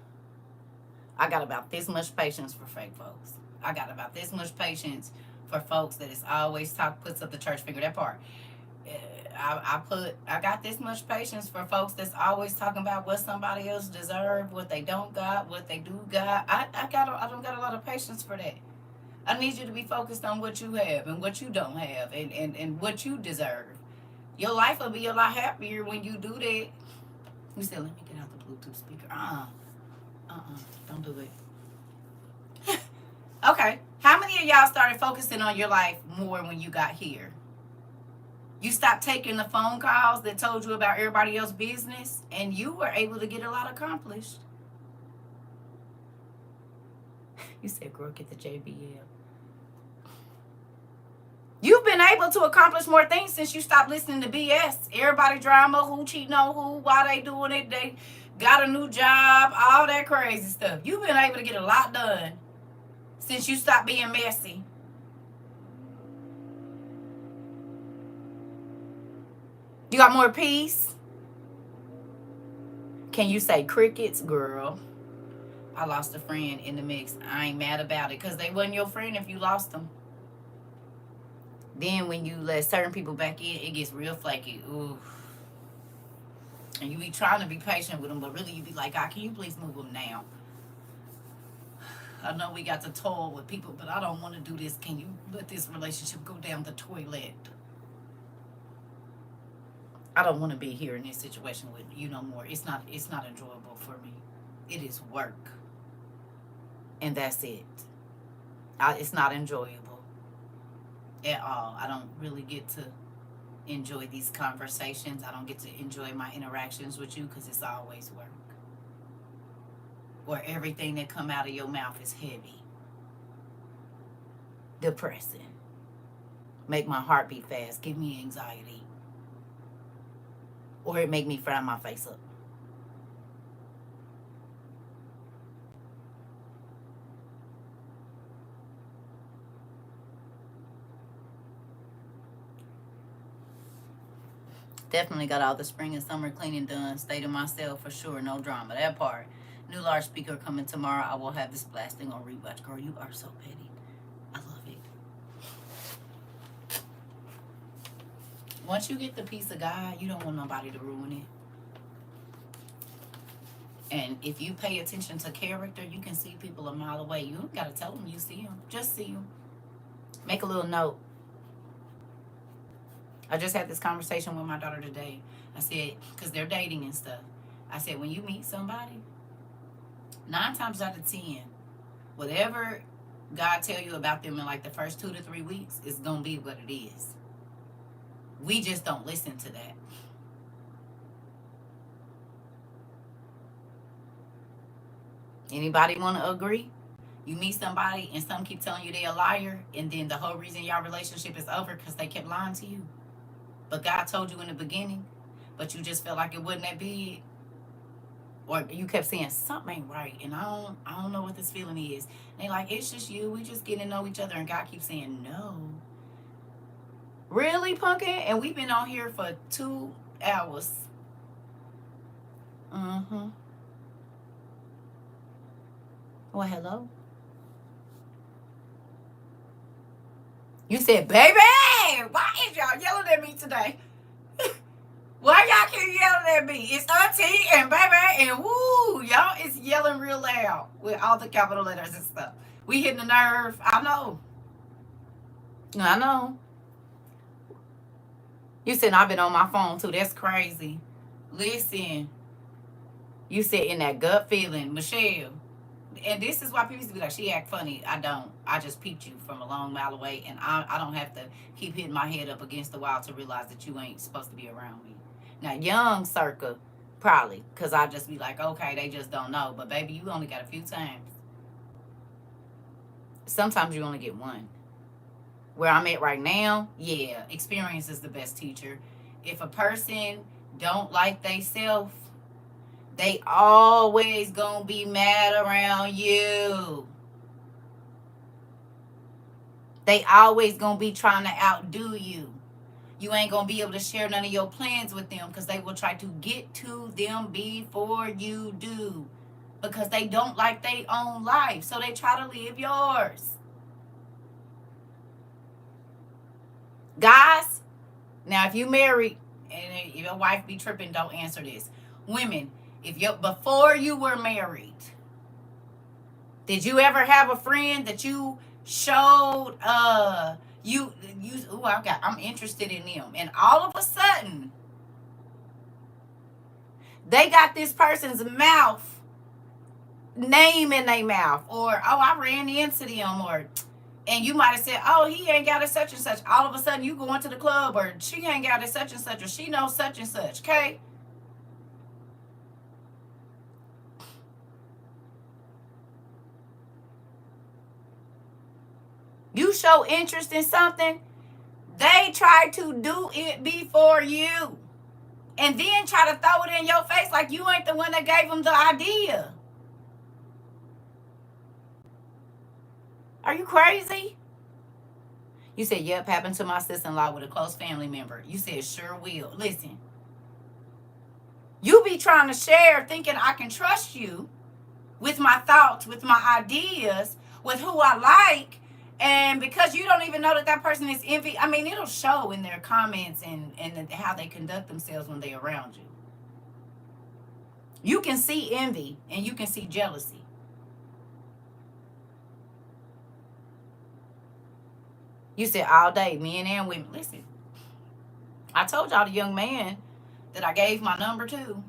I got about this much patience for fake folks. I got about this much patience for folks that is always puts up the church finger. That part. I got this much patience for folks that's always talking about what somebody else deserve, what they don't got, what they do got. I don't got a lot of patience for that. I need you to be focused on what you have and what you don't have, and what you deserve. Your life will be a lot happier when you do that. You said, let me get out the Bluetooth speaker. Don't do it. Okay. How many of y'all started focusing on your life more when you got here? You stopped taking the phone calls that told you about everybody else's business, and you were able to get a lot accomplished. You said, girl, get the JBL. You've been able to accomplish more things since you stopped listening to BS. Everybody drama, who cheating on who, why they doing it, they got a new job, all that crazy stuff. You've been able to get a lot done since you stopped being messy. You got more peace? Can you say crickets, girl? I lost a friend in the mix. I ain't mad about it because they wasn't your friend if you lost them. Then when you let certain people back in, it gets real flaky. Ooh. And you be trying to be patient with them, but really you be like, God, can you please move them now? I know we got to toil with people, but I don't want to do this. Can you let this relationship go down the toilet? I don't want to be here in this situation with you no more. It's not enjoyable for me. It is work. And that's it. It's not enjoyable at all. I don't really get to enjoy these conversations. I don't get to enjoy my interactions with you because it's always work. Or everything that come out of your mouth is heavy, depressing, make my heart beat fast, give me anxiety, or it make me frown my face up. Definitely got all the spring and summer cleaning done. Stay to myself for sure. No drama. That part. New large speaker coming tomorrow. I will have this blasting on rewatch. Girl, you are so petty. I love it. Once you get the peace of God, you don't want nobody to ruin it. And if you pay attention to character, you can see people a mile away. You don't got to tell them you see them. Just see them. Make a little note. I just had this conversation with my daughter today. I said, because they're dating and stuff. I said, when you meet somebody, 9 times out of 10, whatever God tell you about them in like the first 2 to 3 weeks is going to be what it is. We just don't listen to that. Anybody want to agree? You meet somebody and some keep telling you they a liar, and then the whole reason y'all relationship is over because they kept lying to you. But God told you in the beginning, but you just felt like it wasn't that big. Or you kept saying something ain't right, and I don't know what this feeling is. And they like, it's just you. We just getting to know each other, and God keeps saying no. Really, Pumpkin? And we've been on here for 2 hours. Well, hello. You said, baby, why is y'all yelling at me today? Why y'all keep yelling at me? It's auntie and baby and woo. Y'all is yelling real loud with all the capital letters and stuff. We hitting the nerve. I know. I know. You said I've been on my phone too. That's crazy. Listen. You said in that gut feeling, Michelle. And this is why people used to be like, she act funny. I don't. I just peeped you from a long mile away. And I don't have to keep hitting my head up against the wall to realize that you ain't supposed to be around me. Now, young CERCA, probably. Because I just be like, okay, they just don't know. But, baby, you only got a few times. Sometimes you only get one. Where I'm at right now, yeah, experience is the best teacher. If a person don't like theyself, they always gonna be mad around you. They always gonna be trying to outdo you. You ain't gonna be able to share none of your plans with them because they will try to get to them before you do. Because they don't like their own life, so they try to live yours. Guys, now if you married and your wife be tripping, don't answer this. Women, if you before you were married, did you ever have a friend that you showed I'm interested in them, and all of a sudden they got this person's mouth name in their mouth, or oh, I ran into them, or and you might have said, oh, he ain't got a such and such. All of a sudden you go into the club, or she hang out at such and such, or she knows such and such. Okay, you show interest in something, they try to do it before you, and then try to throw it in your face like you ain't the one that gave them the idea. Are you crazy? You said, yep, happened to my sister-in-law with a close family member. You said, sure will. Listen, you be trying to share thinking I can trust you with my thoughts, with my ideas, with who I like, and because you don't even know that that person is envy, I mean, it'll show in their comments and how they conduct themselves when they're around you. You can see envy and you can see jealousy. You said all day, men and women. Listen, I told y'all the young man that I gave my number to.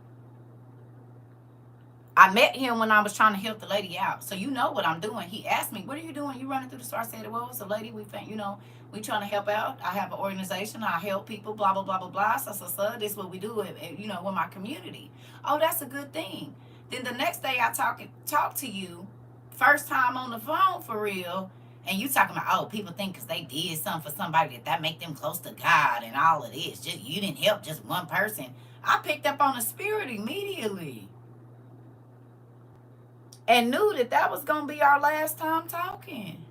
I met him when I was trying to help the lady out. So you know what I'm doing. He asked me, what are you doing? You running through the store? I said, well, it's a lady. We trying to help out. I have an organization. I help people, blah, blah, blah, blah, blah. So, this is what we do, with my community. Oh, that's a good thing. Then the next day I talk to you, first time on the phone for real, and you talking about, oh, people think because they did something for somebody that make them close to God and all of this. Just you didn't help just one person. I picked up on the spirit immediately and knew that was going to be our last time talking.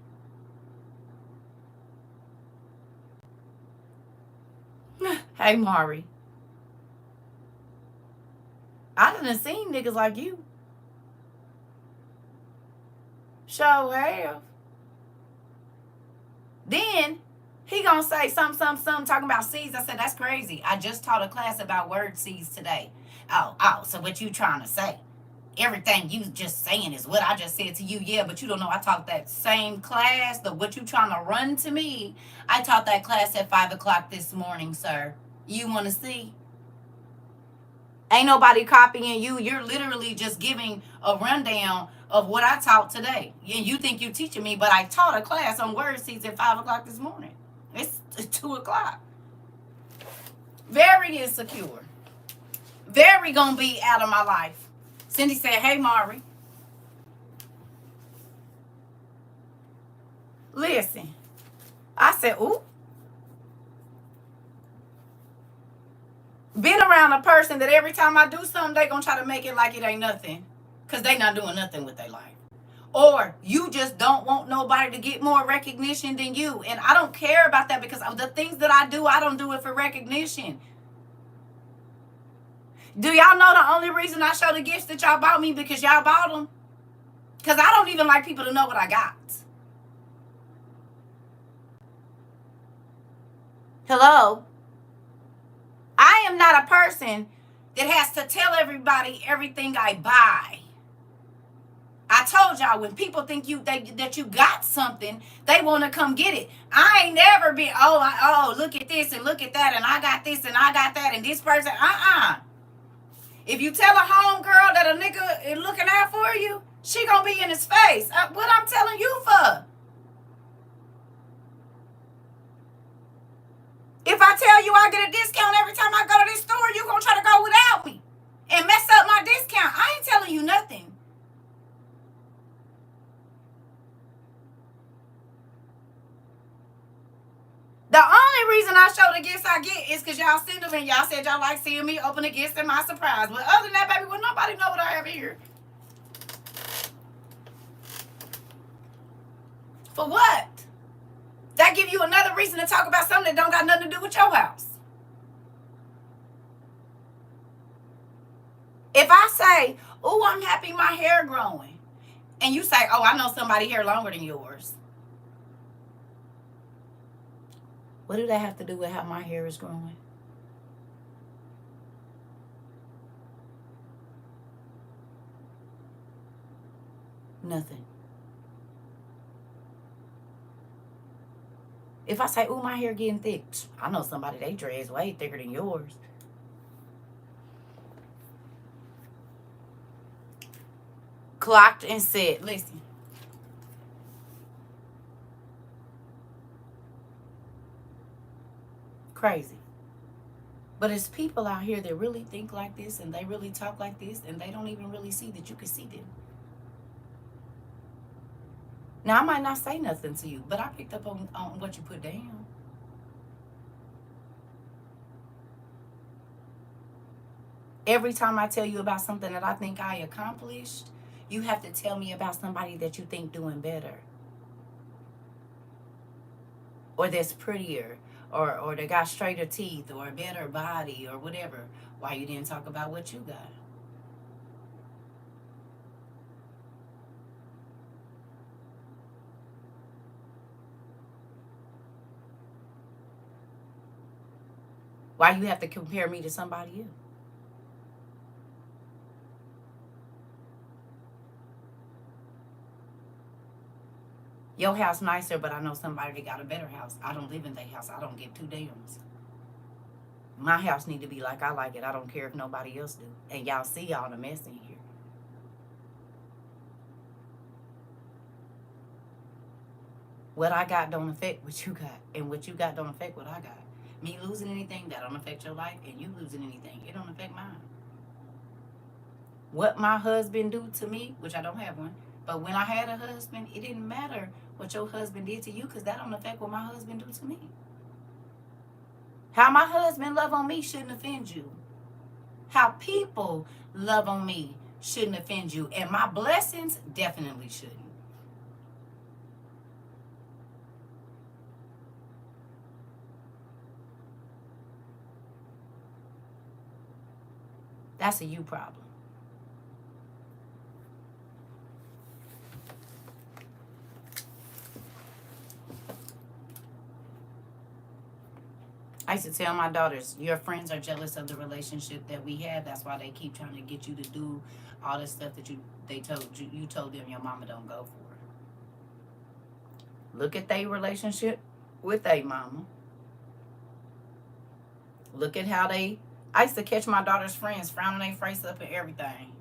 Hey, Mari. I done seen niggas like you. Sure have. Then he gonna say something talking about seeds. I said, that's crazy. I just taught a class about word seeds today. Oh, so what you trying to say? Everything you just saying is what I just said to you. Yeah, but you don't know I taught that same class. What you trying to run to me, I taught that class at 5 o'clock this morning, sir. You want to see? Ain't nobody copying you. You're literally just giving a rundown of what I taught today. You think you teaching me, but I taught a class on word seeds at 5 o'clock this morning. It's 2 o'clock. Very insecure. Very gonna be out of my life. Cindy said, hey, Mari. Listen. I said, ooh. Been around a person that every time I do something, they gonna try to make it like it ain't nothing. Because they not doing nothing with their life. Or you just don't want nobody to get more recognition than you. And I don't care about that because of the things that I do, I don't do it for recognition. Do y'all know the only reason I show the gifts that y'all bought me because y'all bought them? Because I don't even like people to know what I got. Hello? I am not a person that has to tell everybody everything I buy. I told y'all, when people think that you got something, they want to come get it. I ain't never been, look at this and look at that, and I got this and I got that, and this person, If you tell a homegirl that a nigga is looking out for you, she gonna be in his face. What I'm telling you for? If I tell you I get a discount every time I go to this store, you gonna try to go without me and mess up my discount. I ain't telling you nothing. The only only reason I show the gifts I get is because y'all send them and y'all said y'all like seeing me open the gifts and my surprise. But other than that, baby, well, nobody know what I have here. For what? That give you another reason to talk about something that don't got nothing to do with your house. If I say, oh, I'm happy my hair growing, and you say, oh, I know somebody hair longer than yours. What do that have to do with how my hair is growing? Nothing. If I say, oh, my hair getting thick, I know somebody, they dreads way thicker than yours. Clocked and said, listen. Crazy. But it's people out here that really think like this and they really talk like this and they don't even really see that you can see them. Now, I might not say nothing to you, but I picked up on what you put down. Every time I tell you about something that I think I accomplished, you have to tell me about somebody that you think doing better. Or that's prettier. Or they got straighter teeth or a better body or whatever. Why you didn't talk about what you got? Why you have to compare me to somebody else? Your house nicer, but I know somebody that got a better house. I don't live in their house. I don't give two damns. My house need to be like I like it. I don't care if nobody else do. And y'all see all the mess in here. What I got don't affect what you got. And what you got don't affect what I got. Me losing anything, that don't affect your life. And you losing anything, it don't affect mine. What my husband do to me, which I don't have one, but when I had a husband, it didn't matter what your husband did to you because that don't affect what my husband do to me. How my husband love on me shouldn't offend you. How people love on me shouldn't offend you. And my blessings definitely shouldn't. That's a you problem. I used to tell my daughters, your friends are jealous of the relationship that we have. That's why they keep trying to get you to do all this stuff that you told them your mama don't go for. Look at their relationship with their mama. Look at how I used to catch my daughter's friends frowning their face up and everything.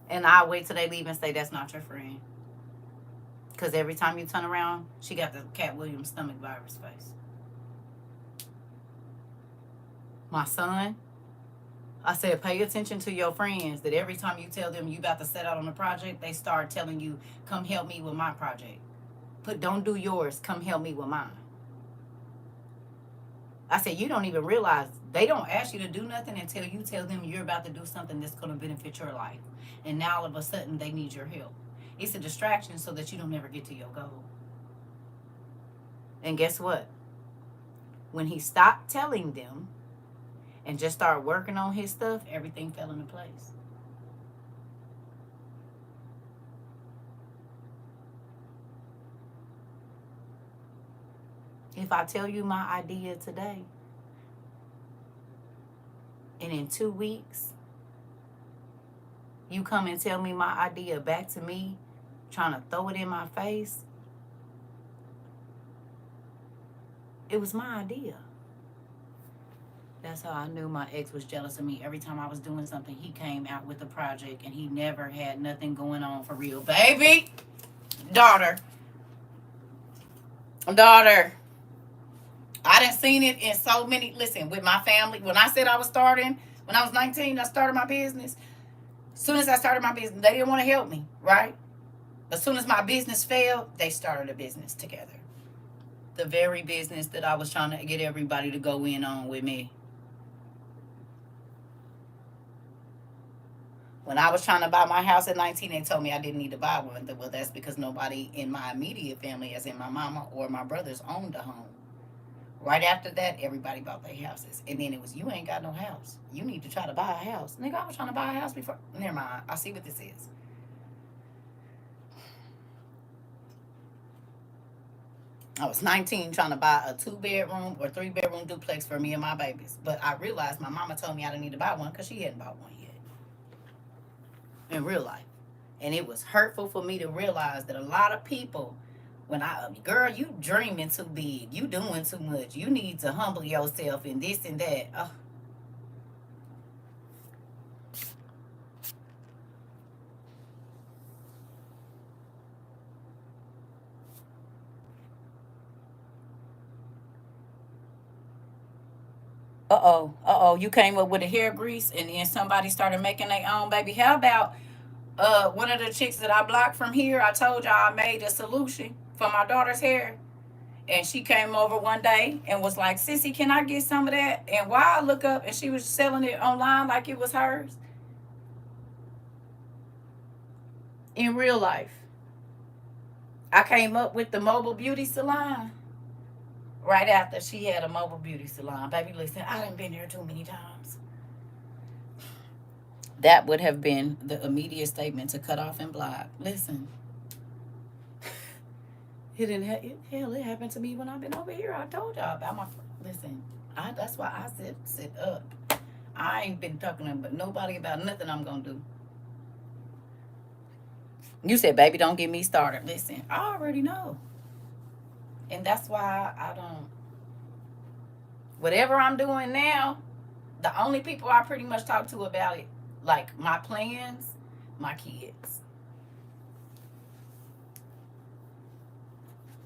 And I wait till they leave and say, that's not your friend. Because every time you turn around, she got the Cat Williams stomach virus face. My son, I said, pay attention to your friends, that every time you tell them you about to set out on a project, they start telling you, come help me with my project. Don't do yours, come help me with mine. I said, you don't even realize they don't ask you to do nothing until you tell them you're about to do something that's going to benefit your life. And now all of a sudden they need your help. It's a distraction so that you don't ever get to your goal. And guess what? When he stopped telling them and just started working on his stuff, everything fell into place. If I tell you my idea today, and in 2 weeks, you come and tell me my idea back to me, trying to throw it in my face, it was my idea. That's how I knew my ex was jealous of me. Every time I was doing something, he came out with a project and he never had nothing going on for real. Baby, daughter, I done seen it in so many, listen, with my family. When I said I was starting, when I was 19, I started my business. As soon as I started my business, they didn't want to help me, right? As soon as my business failed, they started a business together. The very business that I was trying to get everybody to go in on with me. When I was trying to buy my house at 19, they told me I didn't need to buy one. Well, that's because nobody in my immediate family, as in my mama or my brothers, owned a home. Right after that, everybody bought their houses. And then it was, you ain't got no house. You need to try to buy a house. Nigga, I was trying to buy a house before. Never mind. I see what this is. I was 19 trying to buy a 2-bedroom or 3-bedroom duplex for me and my babies. But I realized my mama told me I didn't need to buy one because she hadn't bought one yet in real life. And it was hurtful for me to realize that a lot of people, girl, you dreaming too big. You doing too much. You need to humble yourself and this and that. You came up with a hair grease and then somebody started making their own, baby. How about one of the chicks that I blocked from here? I told y'all I made a solution for my daughter's hair. And she came over one day and was like, Sissy, can I get some of that? And why I look up and she was selling it online like it was hers in real life. I came up with the mobile beauty salon right after she had a mobile beauty salon. Baby, listen, I done been there too many times. That would have been the immediate statement to cut off and block. Listen, it happened to me when I've been over here. I told y'all about my. Listen, that's why I said sit up. I ain't been talking to nobody about nothing I'm gonna do. You said, baby, don't get me started. Listen, I already know, and that's why I don't. Whatever I'm doing now, the only people I pretty much talk to about it, like my plans, my kids.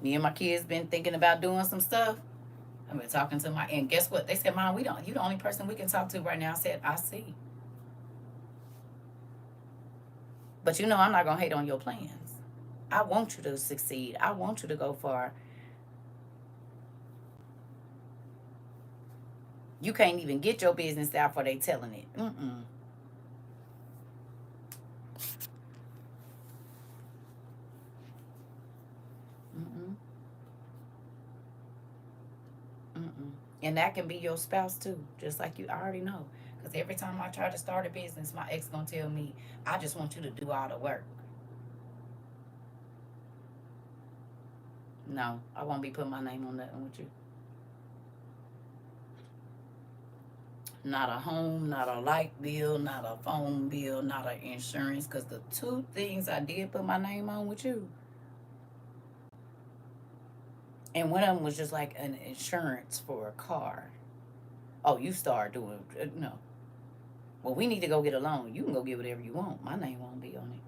Me and my kids been thinking about doing some stuff. I've been talking to and guess what? They said, Mom, you the only person we can talk to right now. I said, I see. But I'm not gonna hate on your plans. I want you to succeed. I want you to go far. You can't even get your business out for they telling it. Mm-mm. Mm-mm. Mm-mm. And that can be your spouse too, just like you. I already know. Because every time I try to start a business, my ex gonna tell me, I just want you to do all the work. No, I won't be putting my name on nothing with you. Not a home, not a light bill, not a phone bill, not an insurance. Because the two things I did put my name on with you, and one of them was just like an insurance for a car. Oh, you start doing, no. Well, we need to go get a loan. You can go get whatever you want. My name won't be on it.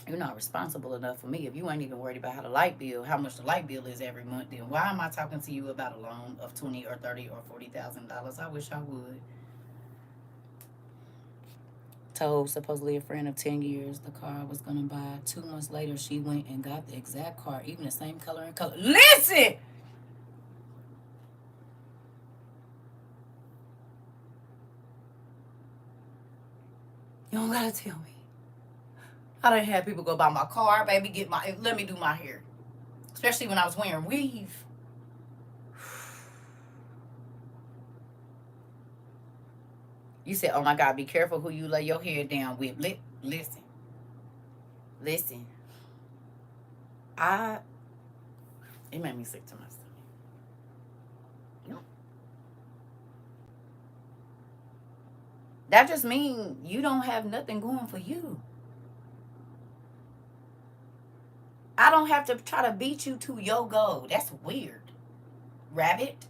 You're not responsible enough for me. If you ain't even worried about how much the light bill is every month, then why am I talking to you about a loan of $20 or $30 or $40,000? I wish I would. Told supposedly a friend of 10 years the car I was gonna buy. 2 months later, she went and got the exact car, even the same color and color. Listen! You don't gotta tell me. I done had people go buy my car, baby, let me do my hair. Especially when I was wearing weave. You said, oh my God, be careful who you lay your hair down with. Listen. It made me sick to my stomach. That just means you don't have nothing going for you. I don't have to try to beat you to your goal. That's weird, rabbit.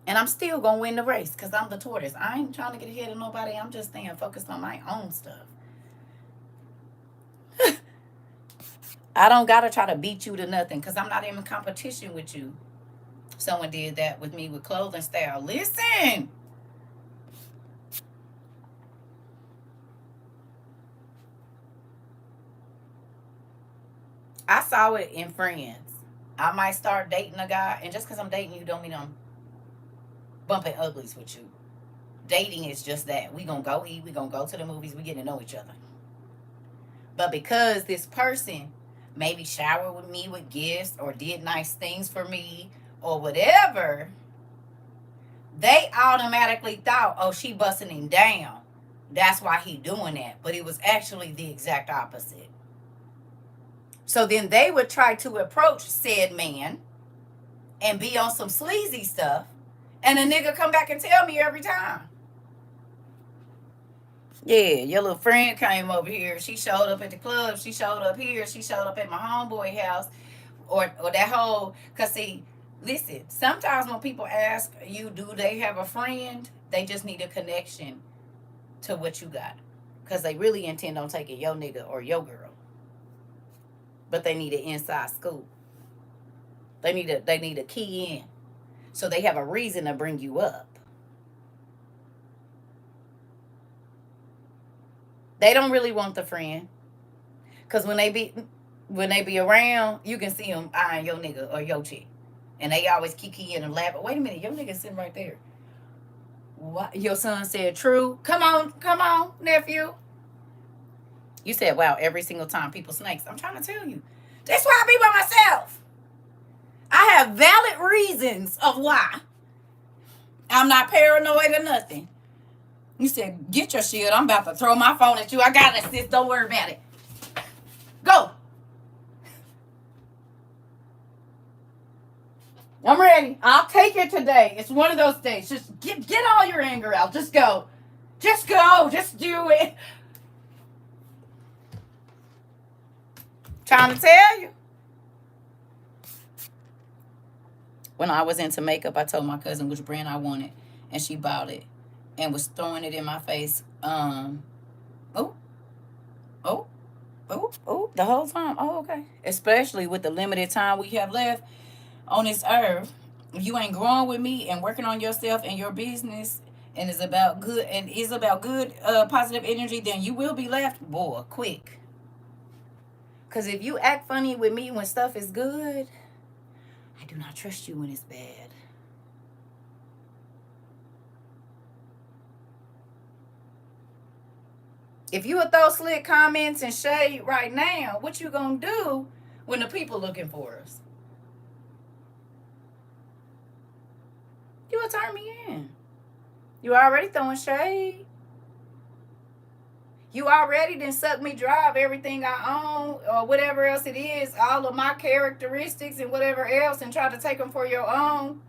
And I'm still going to win the race because I'm the tortoise. I ain't trying to get ahead of nobody. I'm just staying focused on my own stuff. I don't got to try to beat you to nothing because I'm not in competition with you. Someone did that with me with clothing style. Listen. I saw it in friends. I might start dating a guy, and just because I'm dating you don't mean I'm bumping uglies with you. Dating is just that. We gonna go eat, we gonna go to the movies, we get to know each other. But because this person maybe showered with me with gifts or did nice things for me or whatever, they automatically thought, oh, she busting him down. That's why he doing that. But it was actually the exact opposite. So then they would try to approach said man and be on some sleazy stuff. And a nigga come back and tell me every time. Yeah, your little friend came over here. She showed up at the club. She showed up here. She showed up at my homeboy house. Or that whole, because see, listen, sometimes when people ask you, do they have a friend? They just need a connection to what you got. Because they really intend on taking your nigga or your girl. But they need an inside scoop. They need a key in. So they have a reason to bring you up. They don't really want the friend. Cause when they be around, you can see them eyeing your nigga or your chick. And they always kiki and laugh. Wait a minute, your nigga sitting right there. What your son said true. Come on, nephew. You said, wow, every single time people snakes. I'm trying to tell you. That's why I be by myself. I have valid reasons of why. I'm not paranoid or nothing. You said, get your shit. I'm about to throw my phone at you. I got it, sis. Don't worry about it. Go. I'm ready. I'll take it today. It's one of those days. Just get all your anger out. Just go. Just go. Just do it. Trying to tell you. When I was into makeup, I told my cousin which brand I wanted, and she bought it and was throwing it in my face. Oh, oh, the whole time. Oh, okay. Especially with the limited time we have left on this earth. If you ain't growing with me and working on yourself and your business and is about good positive energy, then you will be left, boy, quick. Cause if you act funny with me when stuff is good, I do not trust you when it's bad. If you would throw slick comments and shade right now, what you gonna do when the people looking for us? You will turn me in. You already throwing shade. You already done suck me dry of everything I own or whatever else it is, all of my characteristics and whatever else, and try to take them for your own.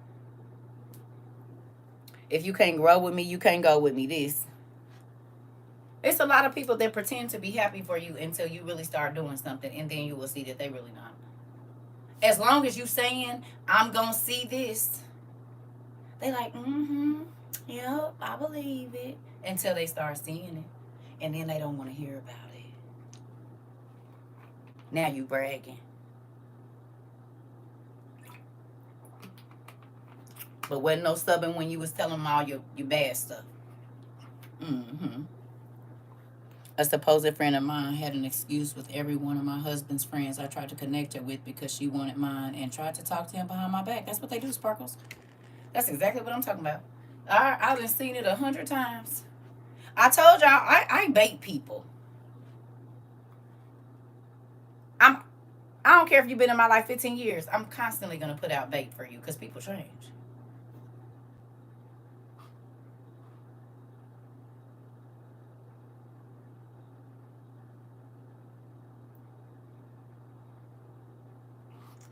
If you can't grow with me, you can't go with me. It's a lot of people that pretend to be happy for you until you really start doing something, and then you will see that they really not. As long as you saying, I'm going to see this, they like, yep, I believe it, until they start seeing it. And then they don't want to hear about it. Now you bragging. But wasn't no stubborn when you was telling them all your bad stuff. A supposed friend of mine had an excuse with every one of my husband's friends I tried to connect her with because she wanted mine and tried to talk to him behind my back. That's what they do, Sparkles. That's exactly what I'm talking about. I've been seen it 100 times. I told y'all I bait people. I don't care if you've been in my life 15 years. I'm constantly gonna put out bait for you because people change.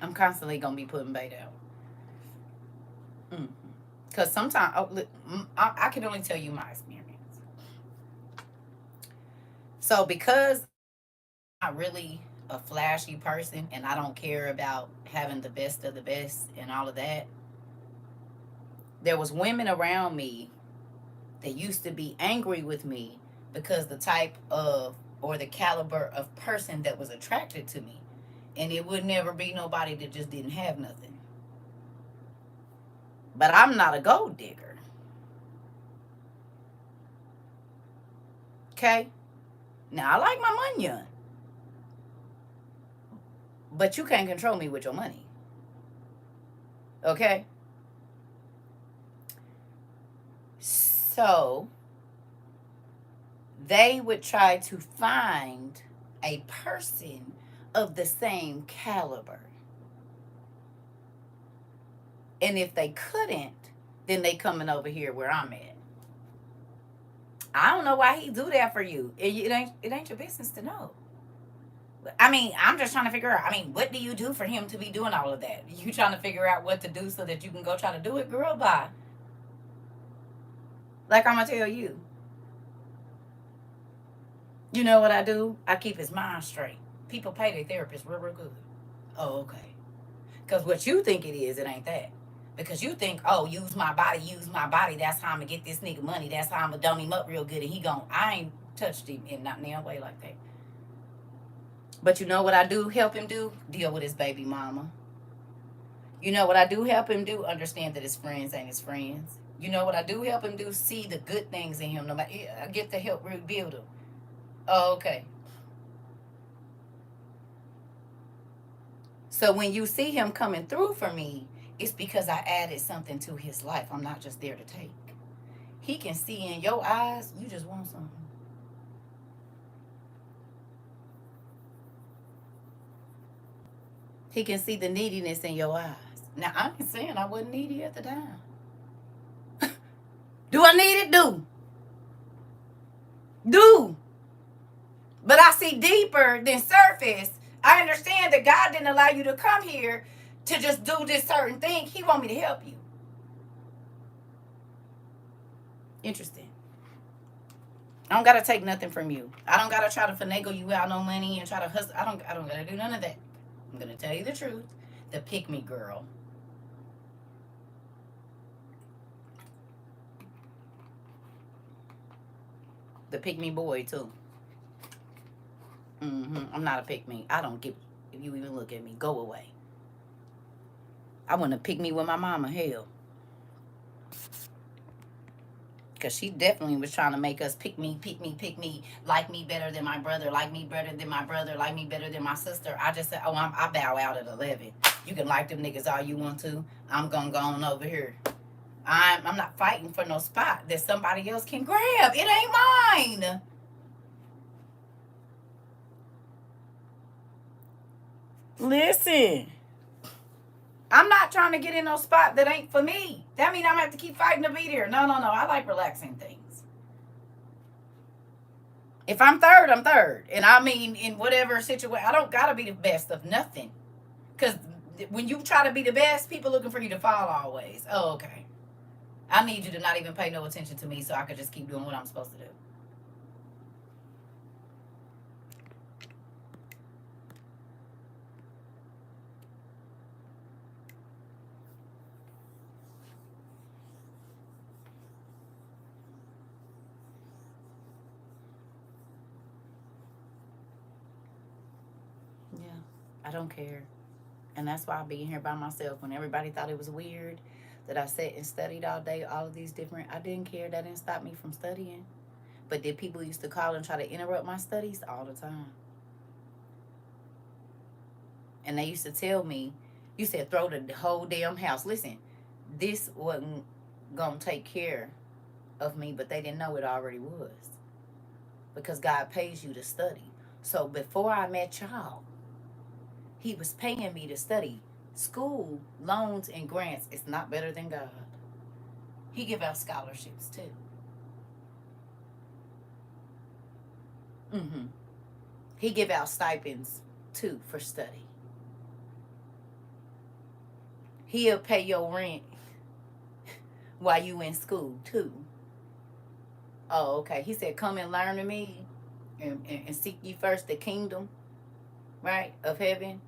I'm constantly gonna be putting bait out. Because sometimes I can only tell you my experience. So because I'm not really a flashy person and I don't care about having the best of the best and all of that, there was women around me that used to be angry with me because the type of or the caliber of person that was attracted to me. And it would never be nobody that just didn't have nothing. But I'm not a gold digger. Okay? Now I like my money, But you can't control me with your money. Okay? So they would try to find a person of the same caliber. And if they couldn't, then they coming over here where I'm at. I don't know why he do that for you. It ain't your business to know. I mean, I'm just trying to figure out. I mean, what do you do for him to be doing all of that? You trying to figure out what to do so that you can go try to do it, girl? Bye. Like I'm gonna tell you. You know what I do? I keep his mind straight. People pay their therapist real, real good. Oh, okay. Because what you think it is, it ain't that. Because you think, oh, use my body, use my body. That's how I'm gonna get this nigga money. That's how I'm gonna dumb him up real good. And he gon' I ain't touched him in not no way like that. But you know what I do help him do? Deal with his baby mama. You know what I do help him do? Understand that his friends ain't his friends. You know what I do help him do? See the good things in him. No matter, I get to help rebuild him. Oh, okay. So when you see him coming through for me, it's because I added something to his life. I'm not just there to take. He can see in your eyes, you just want something. He can see the neediness in your eyes. Now, I ain't saying I wasn't needy at the time. Do I need it? Do. But I see deeper than surface. I understand that God didn't allow you to come here to just do this certain thing. He want me to help you. Interesting. I don't gotta take nothing from you. I don't gotta try to finagle you out no money and try to hustle. I don't gotta do none of that. I'm gonna tell you the truth. The pick me girl. The pick me boy too. I'm not a pick me. I don't give. If you even look at me, go away. I want to pick me with my mama. Hell, because she definitely was trying to make us pick me, like me better than my brother, like me better than my brother, like me better than my sister. I just said, oh, I bow out at 11. You can like them niggas all you want to. I'm gonna go on over here. I'm not fighting for no spot that somebody else can grab. It ain't mine. Listen, I'm not trying to get in no spot that ain't for me. That means I'm gonna have to keep fighting to be there. No. I like relaxing things. If I'm third, I'm third. And I mean, in whatever situation, I don't gotta be the best of nothing. Because when you try to be the best, people looking for you to fall always. Oh, okay. I need you to not even pay no attention to me so I could just keep doing what I'm supposed to do. Yeah, I don't care. And that's why I be here by myself. When everybody thought it was weird that I sat and studied all day, all of these different, I didn't care. That didn't stop me from studying. But did people used to call and try to interrupt my studies? All the time. And they used to tell me, you said throw the whole damn house. Listen, this wasn't going to take care of me, but they didn't know it already was. Because God pays you to study. So before I met y'all, He was paying me to study. School, loans, and grants is not better than God. He give out scholarships too. Mm-hmm. He give out stipends too for study. He'll pay your rent while you in school too. Oh, okay. He said, come and learn to me and seek ye first the kingdom, right, of heaven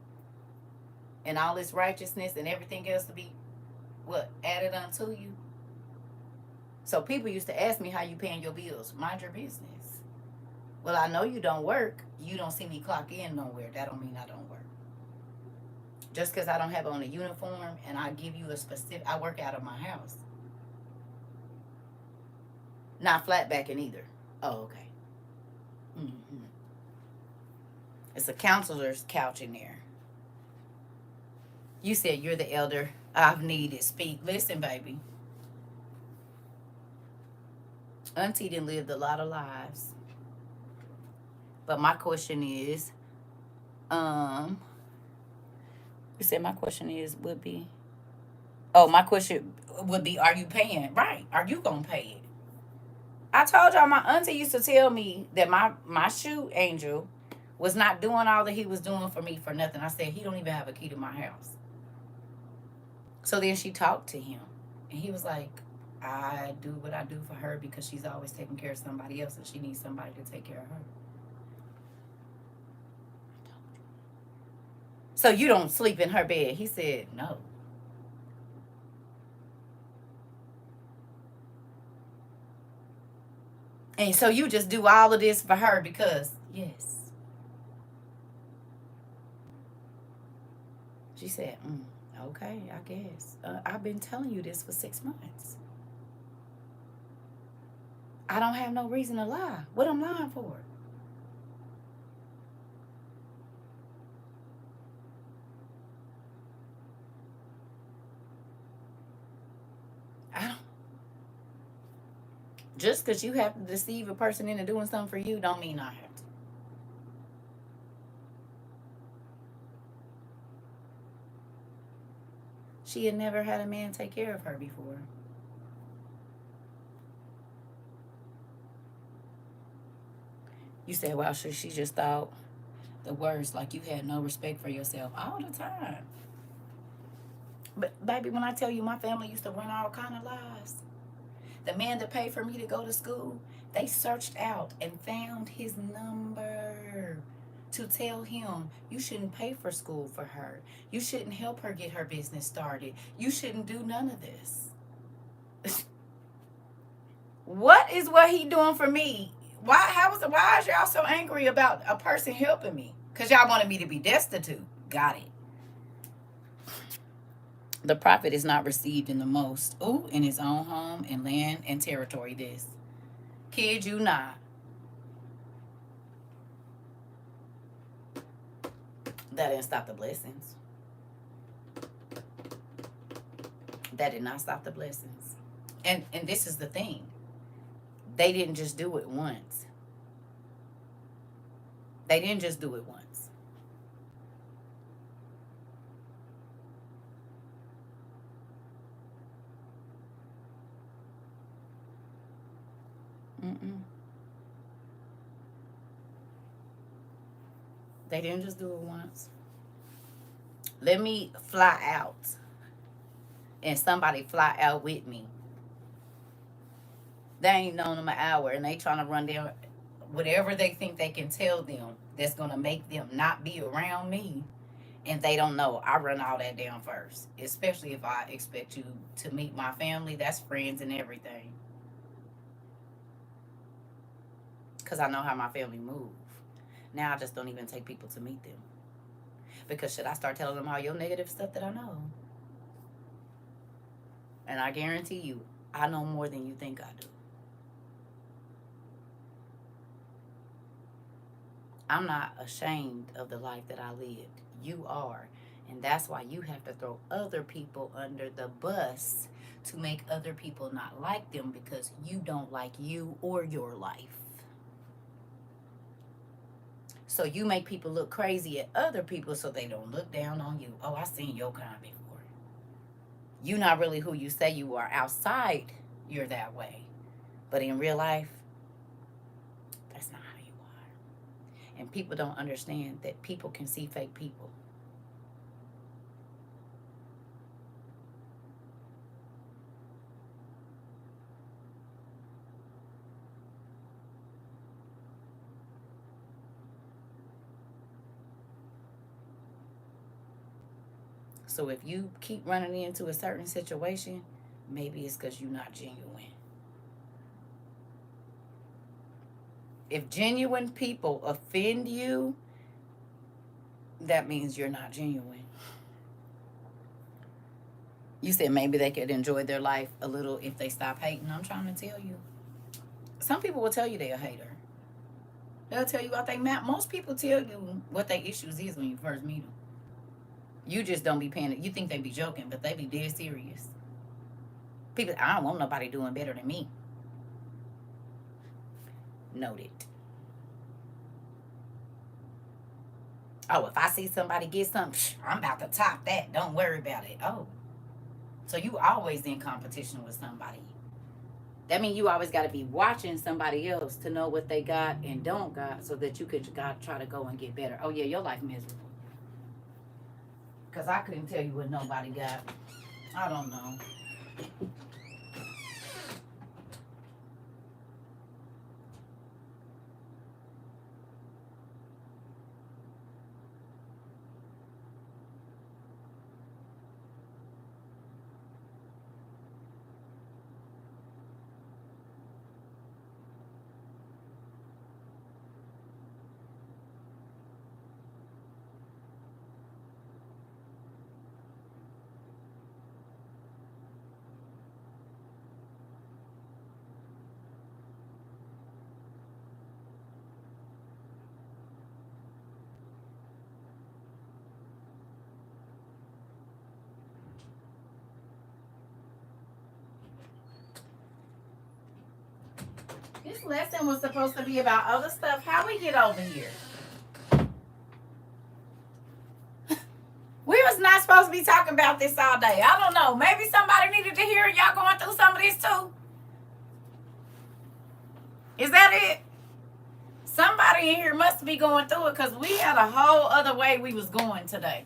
and all its righteousness and everything else to be, what, added unto you. So people used to ask me how you paying your bills. Mind your business. Well, I know you don't work. You don't see me clock in nowhere. That don't mean I don't work. Just because I don't have on a uniform and I give you a specific, I work out of my house. Not flat backing either. Oh, okay. Mm-hmm. It's a counselor's couch in there. You said you're the elder I've needed. Speak. Listen, baby. Auntie done lived a lot of lives. But my question is, um, you said my question is would be, oh, my question would be, are you paying? Right. Are you gonna pay it? I told y'all my auntie used to tell me that my shoe angel was not doing all that he was doing for me for nothing. I said, he don't even have a key to my house. So then she talked to him, and he was like, I do what I do for her because she's always taking care of somebody else, and she needs somebody to take care of her. So you don't sleep in her bed? He said, no. And so you just do all of this for her because, yes. She said, okay, I guess. I've been telling you this for 6 months. I don't have no reason to lie. What I'm lying for? I don't. Just because you have to deceive a person into doing something for you don't mean I have to. She had never had a man take care of her before. You said, well, she just thought the words like you had no respect for yourself all the time. But baby, when I tell you my family used to run all kind of lies. The man that paid for me to go to school, they searched out and found his number to tell him, you shouldn't pay for school for her. You shouldn't help her get her business started. You shouldn't do none of this. What is what he doing for me? Why is y'all so angry about a person helping me? Because y'all wanted me to be destitute. Got it. The prophet is not received in the most. Ooh, in his own home and land and territory. This. Kid you not. That didn't stop the blessings. That did not stop the blessings. And this is the thing. They didn't just do it once. They didn't just do it once. Mm-mm. They didn't just do it once. Let me fly out and somebody fly out with me. They ain't known them an hour and they trying to run their whatever they think they can tell them that's going to make them not be around me. And they don't know. I run all that down first. Especially if I expect you to meet my family. That's friends and everything. Because I know how my family move. Now I just don't even take people to meet them. Because should I start telling them all your negative stuff that I know? And I guarantee you, I know more than you think I do. I'm not ashamed of the life that I lived. You are. And that's why you have to throw other people under the bus to make other people not like them because you don't like you or your life. So you make people look crazy at other people so they don't look down on you. Oh, I seen your kind before. You're not really who you say you are. Outside, you're that way. But in real life, that's not how you are. And people don't understand that people can see fake people. So if you keep running into a certain situation, maybe it's because you're not genuine. If genuine people offend you, that means you're not genuine. You said maybe they could enjoy their life a little if they stop hating. I'm trying to tell you. Some people will tell you they're a hater. They'll tell you what they mad. Most people tell you what their issues is when you first meet them. You just don't be paying it. You think they be joking, but they be dead serious. People, I don't want nobody doing better than me. Noted. Oh, if I see somebody get something, I'm about to top that. Don't worry about it. Oh, so you always in competition with somebody. That means you always got to be watching somebody else to know what they got and don't got so that you could try to go and get better. Oh, yeah, your life miserable. Because I couldn't tell you what nobody got. I don't know. This lesson was supposed to be about other stuff. How we get over here? We was not supposed to be talking about this all day. I don't know. Maybe somebody needed to hear it. Y'all going through some of this too. Is that it? Somebody in here must be going through it because we had a whole other way we was going today.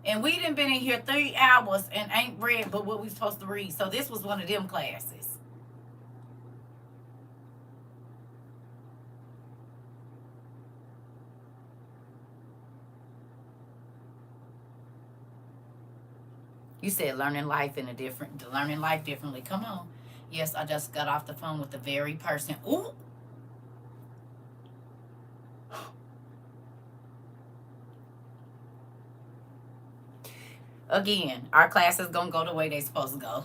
And we done been in here 3 hours and ain't read but what we supposed to read. So this was one of them classes. You said learning life differently. Come on. Yes, I just got off the phone with the very person. Ooh. Again, our class is gonna go the way they supposed to go.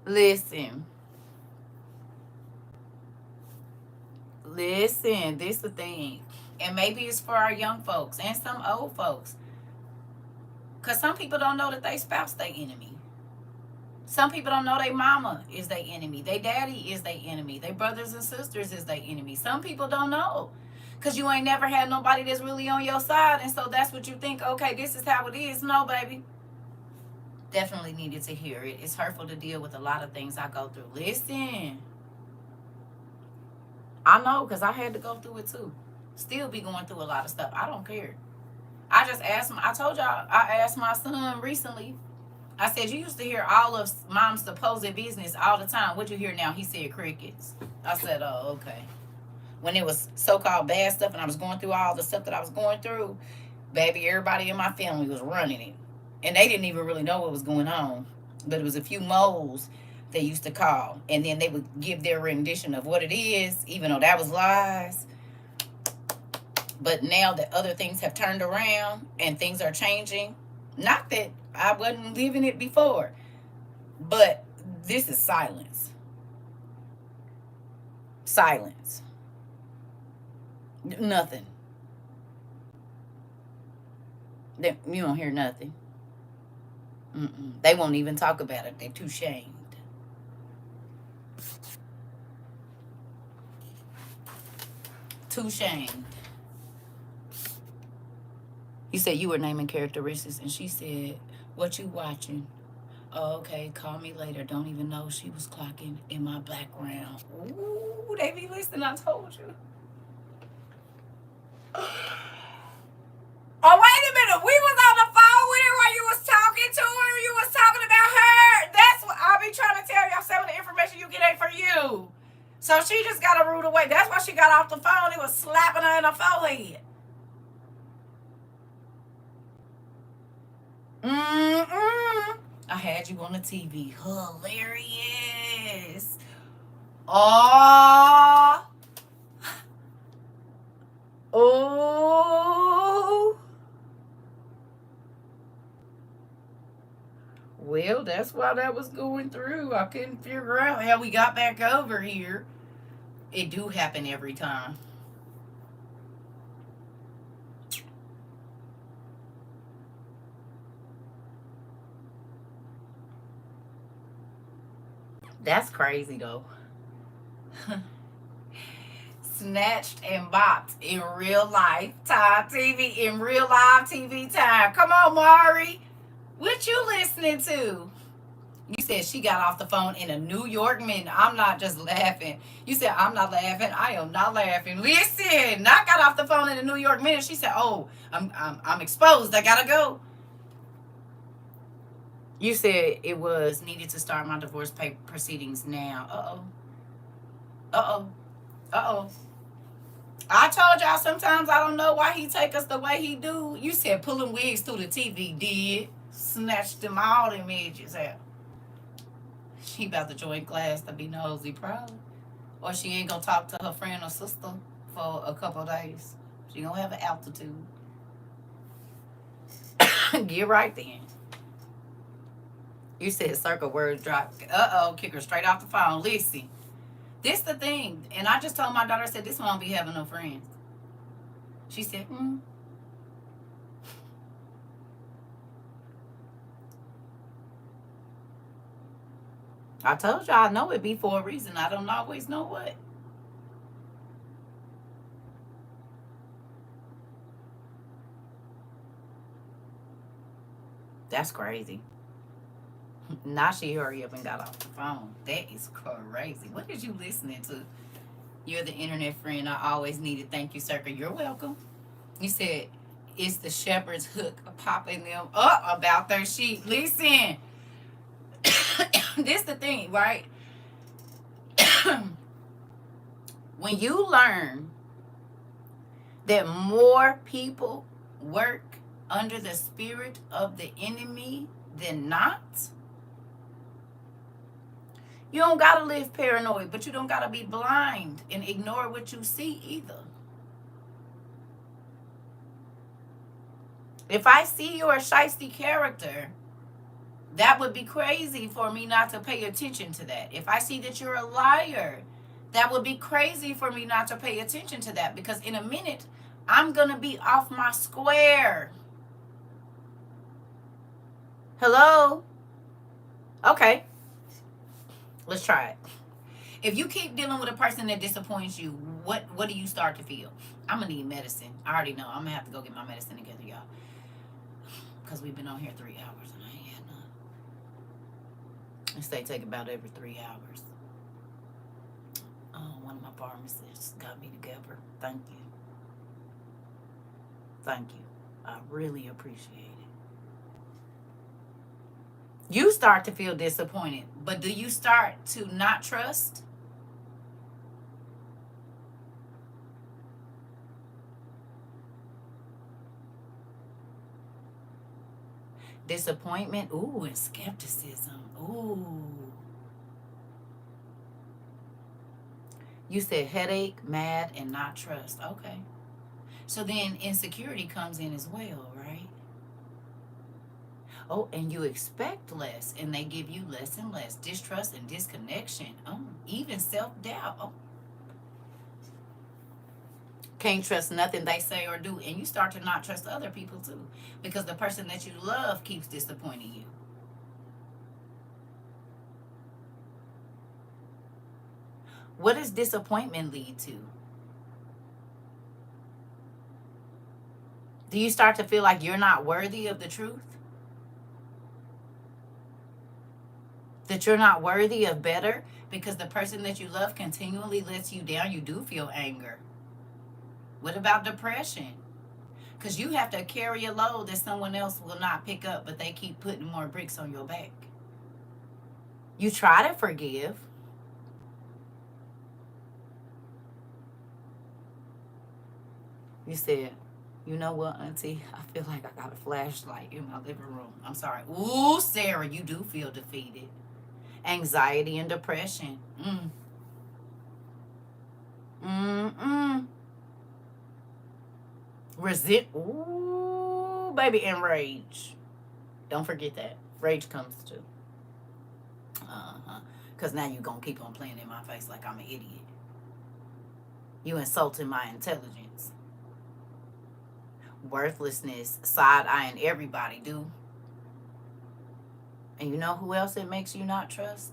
Listen, this the thing. And maybe it's for our young folks and some old folks. Because some people don't know that they spouse their enemy. Some people don't know their mama is their enemy. Their daddy is their enemy. Their brothers and sisters is their enemy. Some people don't know. Because you ain't never had nobody that's really on your side. And so that's what you think, okay, this is how it is. No, baby. Definitely needed to hear it. It's hurtful to deal with a lot of things I go through. Listen. I know because I had to go through it too. Still be going through a lot of stuff. I don't care. I just asked I told y'all, I asked my son recently. I said, you used to hear all of mom's supposed business all the time. What you hear now? He said crickets. I said, oh, okay. When it was so-called bad stuff and I was going through all the stuff that I was going through, baby, everybody in my family was running it. And they didn't even really know what was going on. But it was a few moles they used to call. And then they would give their rendition of what it is, even though that was lies. But now that other things have turned around and things are changing, not that I wasn't living it before, but this is silence. Silence. Nothing. You don't hear nothing. They won't even talk about it. They're too shamed. Too shamed. You said you were naming characteristics, and she said, what you watching? Oh, okay, call me later. Don't even know she was clocking in my background. Ooh, they be listening, I told you. Oh, wait a minute. We was on the phone with her while you was talking to her. You was talking about her. That's what I'll be trying to tell y'all. Some of the information you get ain't for you. So she just got a rude away. That's why she got off the phone. It was slapping her in the forehead. I had you on the TV. Hilarious. Oh. Oh. Well, that's why that was going through. I couldn't figure out how we got back over here. It do happen every time. That's crazy though. Snatched and bopped in real life time TV, in real live TV time. Come on, Mari. What you listening to? You said she got off the phone in a New York minute. I'm not just laughing. You said I'm not laughing. I am not laughing. Listen, I got off the phone in a New York minute. She said, "Oh, I'm exposed. I gotta go." You said it was needed to start my divorce proceedings now. Uh oh. Uh oh. I told y'all sometimes I don't know why he take us the way he do. You said pulling wigs through the TV did. Snatched them all them edges out. She about to join class to be nosy, probably. Or she ain't gonna talk to her friend or sister for a couple of days. She gonna have an altitude. Get right then. You said circle words drop. Uh-oh, kick her straight off the phone. Listen, this the thing. And I just told my daughter, I said, this one won't be having no friends. She said, I told you I know it be for a reason. I don't always know what. That's crazy. Now she hurry up and got off the phone. That is crazy. What is you listening to? You're the internet friend I always needed. Thank you, Circa. You're welcome. You said it's the shepherd's hook popping them up about their sheep. Listen, this the thing, right? When you learn that more people work under the spirit of the enemy than not, you don't gotta live paranoid, but you don't gotta be blind and ignore what you see either. If I see you're a shiesty character, that would be crazy for me not to pay attention to that. If I see that you're a liar, that would be crazy for me not to pay attention to that, because in a minute, I'm gonna be off my square. Hello? Okay, let's try it. If you keep dealing with a person that disappoints you, what do you start to feel? I'm gonna need medicine. I already know. I'm gonna have to go get my medicine together, y'all. Because we've been on here 3 hours and I ain't had none. They take about every 3 hours. One of my pharmacists got me together. Thank you. Thank you. I really appreciate it. You start to feel disappointed, but do you start to not trust? Disappointment, ooh, and skepticism, ooh. You said headache, mad, and not trust. Okay. So then insecurity comes in as well, right? Oh, and you expect less, and they give you less and less. Distrust and disconnection. Oh, even self-doubt. Oh, can't trust nothing they say or do. And you start to not trust other people too, because the person that you love keeps disappointing you. What does disappointment lead to? Do you start to feel like you're not worthy of the truth? That you're not worthy of better because the person that you love continually lets you down? You do feel anger. What about depression? Because you have to carry a load that someone else will not pick up, but they keep putting more bricks on your back. You try to forgive. You said, you know what, Auntie? I feel like I got a flashlight in my living room. I'm sorry. Ooh, Sarah, you do feel defeated. Anxiety and depression. Ooh, baby, and rage. Don't forget that. Rage comes too. Because now you're going to keep on playing in my face like I'm an idiot. You insulting my intelligence. Worthlessness, side-eyeing everybody, do. And you know who else it makes you not trust?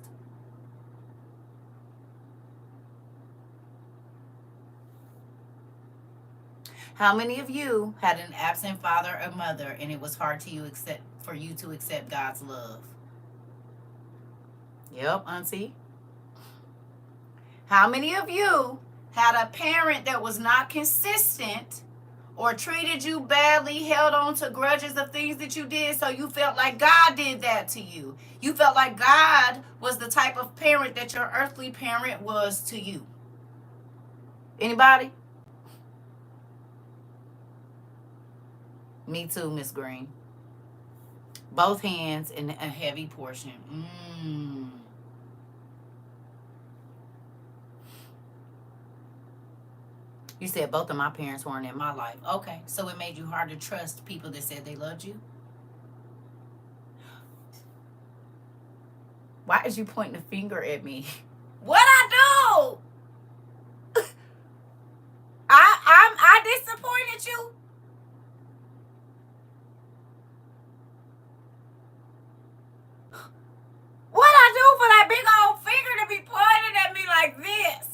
How many of you had an absent father or mother and it was hard to you to accept God's love? Yep, auntie. How many of you had a parent that was not consistent or treated you badly, held on to grudges of things that you did, so you felt like God did that to you? You felt like God was the type of parent that your earthly parent was to you. Anybody? Me too, Miss Green. Both hands in a heavy portion. You said both of my parents weren't in my life. Okay, so it made you hard to trust people that said they loved you? Why is you pointing a finger at me? What I do? I disappointed you? What I do for that big old finger to be pointed at me like this?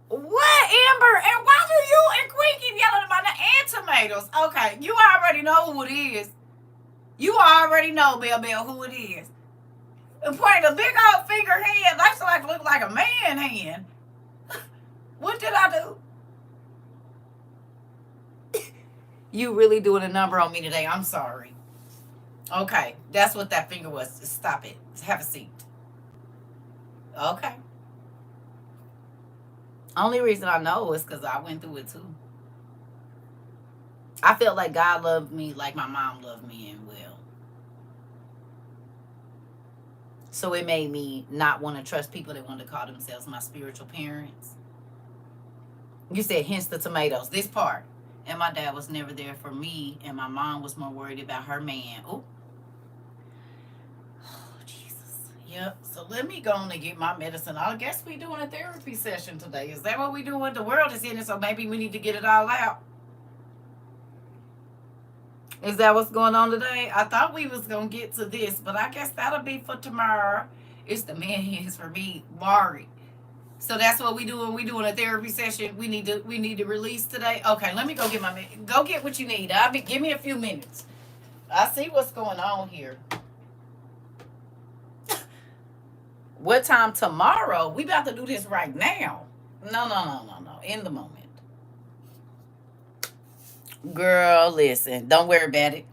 What, Amber? And why do you and Queen keep yelling about the and tomatoes? Okay, you already know who it is. You already know, Bell, who it is. And pointing a big old finger hand, that's like look like a man hand. What did I do? You really doing a number on me today. I'm sorry. Okay, that's what that finger was. Stop it. Have a seat. Okay. Only reason I know is because I went through it too. I felt like God loved me like my mom loved me and will. So it made me not want to trust people that want to call themselves my spiritual parents. You said hence the tomatoes. This part. And my dad was never there for me, and my mom was more worried about her man. Oh, Jesus. Yep. So let me go on and get my medicine. I guess we doing a therapy session today. Is that what we doing? The world is in it, so maybe we need to get it all out. Is that what's going on today? I thought we was going to get to this, but I guess that'll be for tomorrow. It's the man hands for me, Mari. So that's what we doing. We doing a therapy session. We need to release today. Okay, let me go get go get what you need. Give me a few minutes. I see what's going on here. What time tomorrow? We about to do this right now. No. In the moment. Girl, listen. Don't worry about it.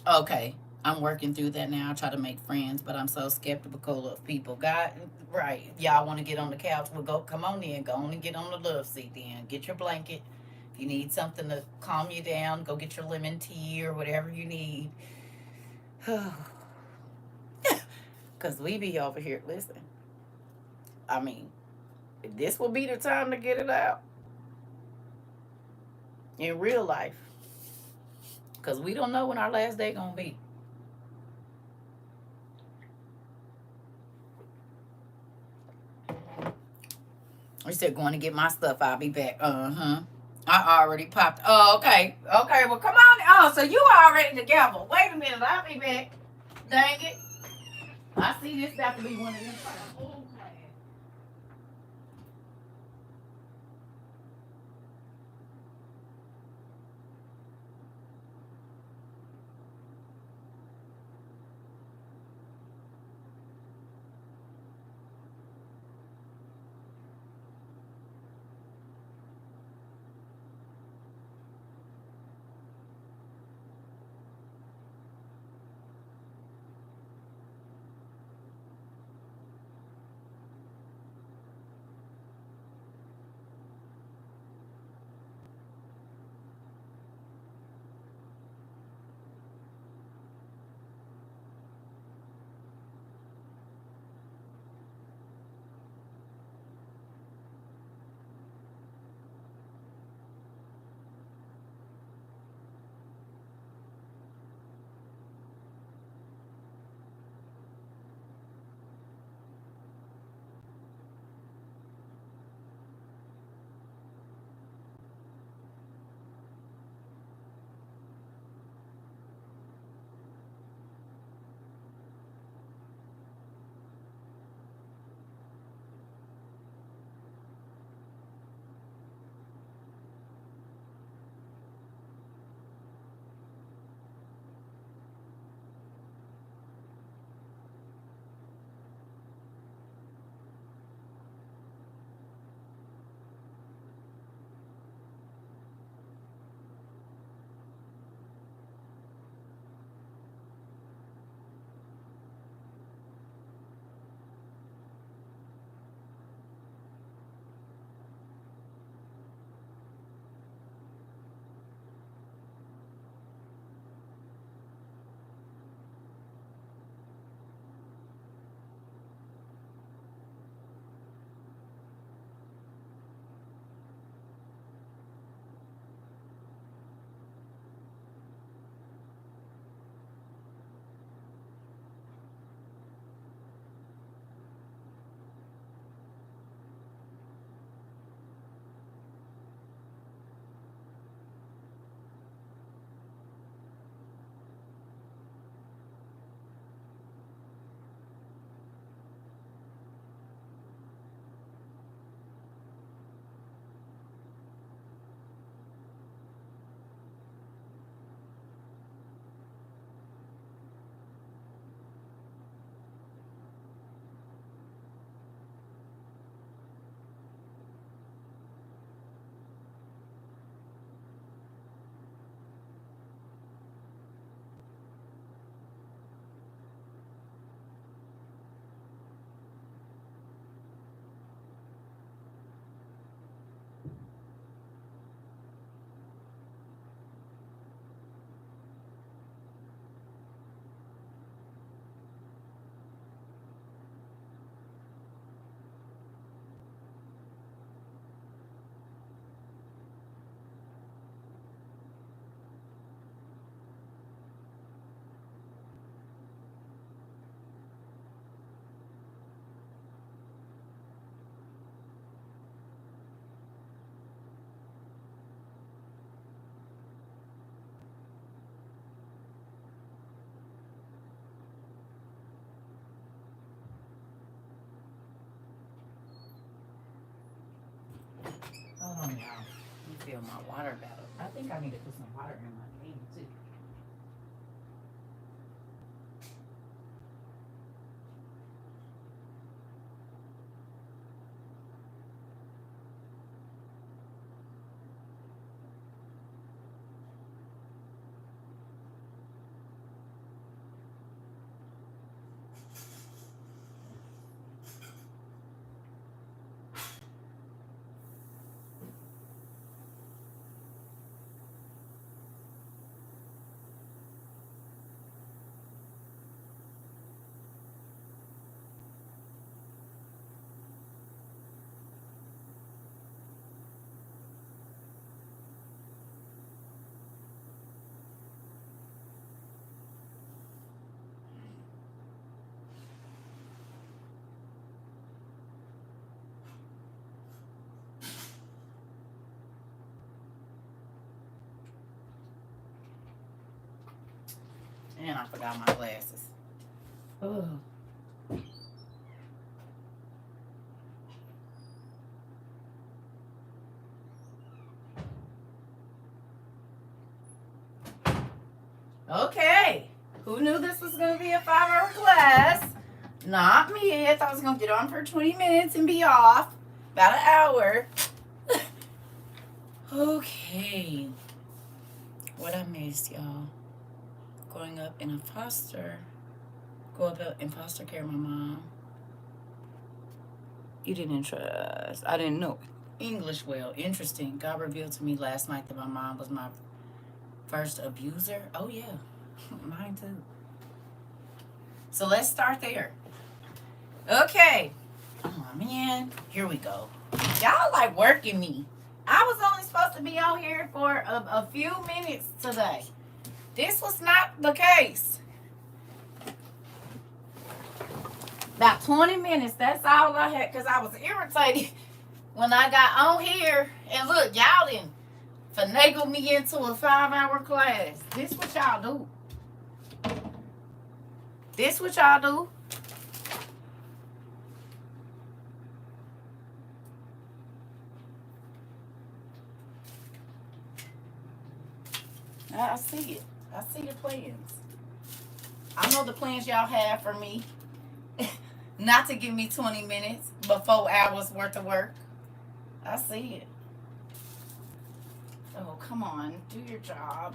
Okay. I'm working through that now. I try to make friends, but I'm so skeptical of people. God, right. Y'all want to get on the couch? Well, come on in. Go on and get on the love seat then. Get your blanket. If you need something to calm you down, go get your lemon tea or whatever you need. Because we be over here. Listen. I mean, this will be the time to get it out. In real life. Because we don't know when our last day going to be. I said, going to get my stuff. I'll be back. I already popped. Oh, okay. Okay, well, come on. Oh, so you already together. Wait a minute. I'll be back. Dang it. I see this about to be one of them. my water bottle. I think I need to put some water in my thing too. And I forgot my glasses. Oh. Okay. Who knew this was going to be a 5-hour class? Not me. I thought I was going to get on for 20 minutes and be off. About an hour. Okay. What I missed, y'all. Growing up in foster care, my mom. You didn't trust. I didn't know English well. Interesting. God revealed to me last night that my mom was my first abuser. Oh, yeah. Mine too. So let's start there. Okay. Oh, man. Here we go. Y'all like working me. I was only supposed to be on here for a few minutes today. This was not the case. About 20 minutes. That's all I had because I was irritated when I got on here. And look, y'all didn't finagle me into a 5-hour class. This what y'all do. This what y'all do. I see it. I see the plans. I know the plans y'all have for me. Not to give me 20 minutes, but 4 hours worth of work. I see it. Oh, come on. Do your job.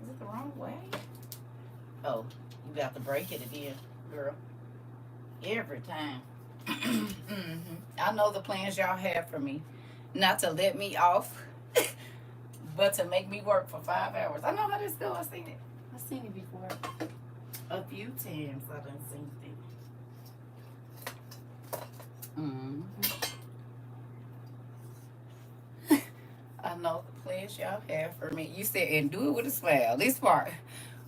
Is it the wrong way? Oh, you got to break it again, girl. Every time. I know the plans y'all have for me. Not to let me off, but to make me work for 5 hours. I know how this goes. I've seen it. I've seen it before. A few times I've done seen it. I know the plans y'all have for me. You said, and do it with a smile. This part,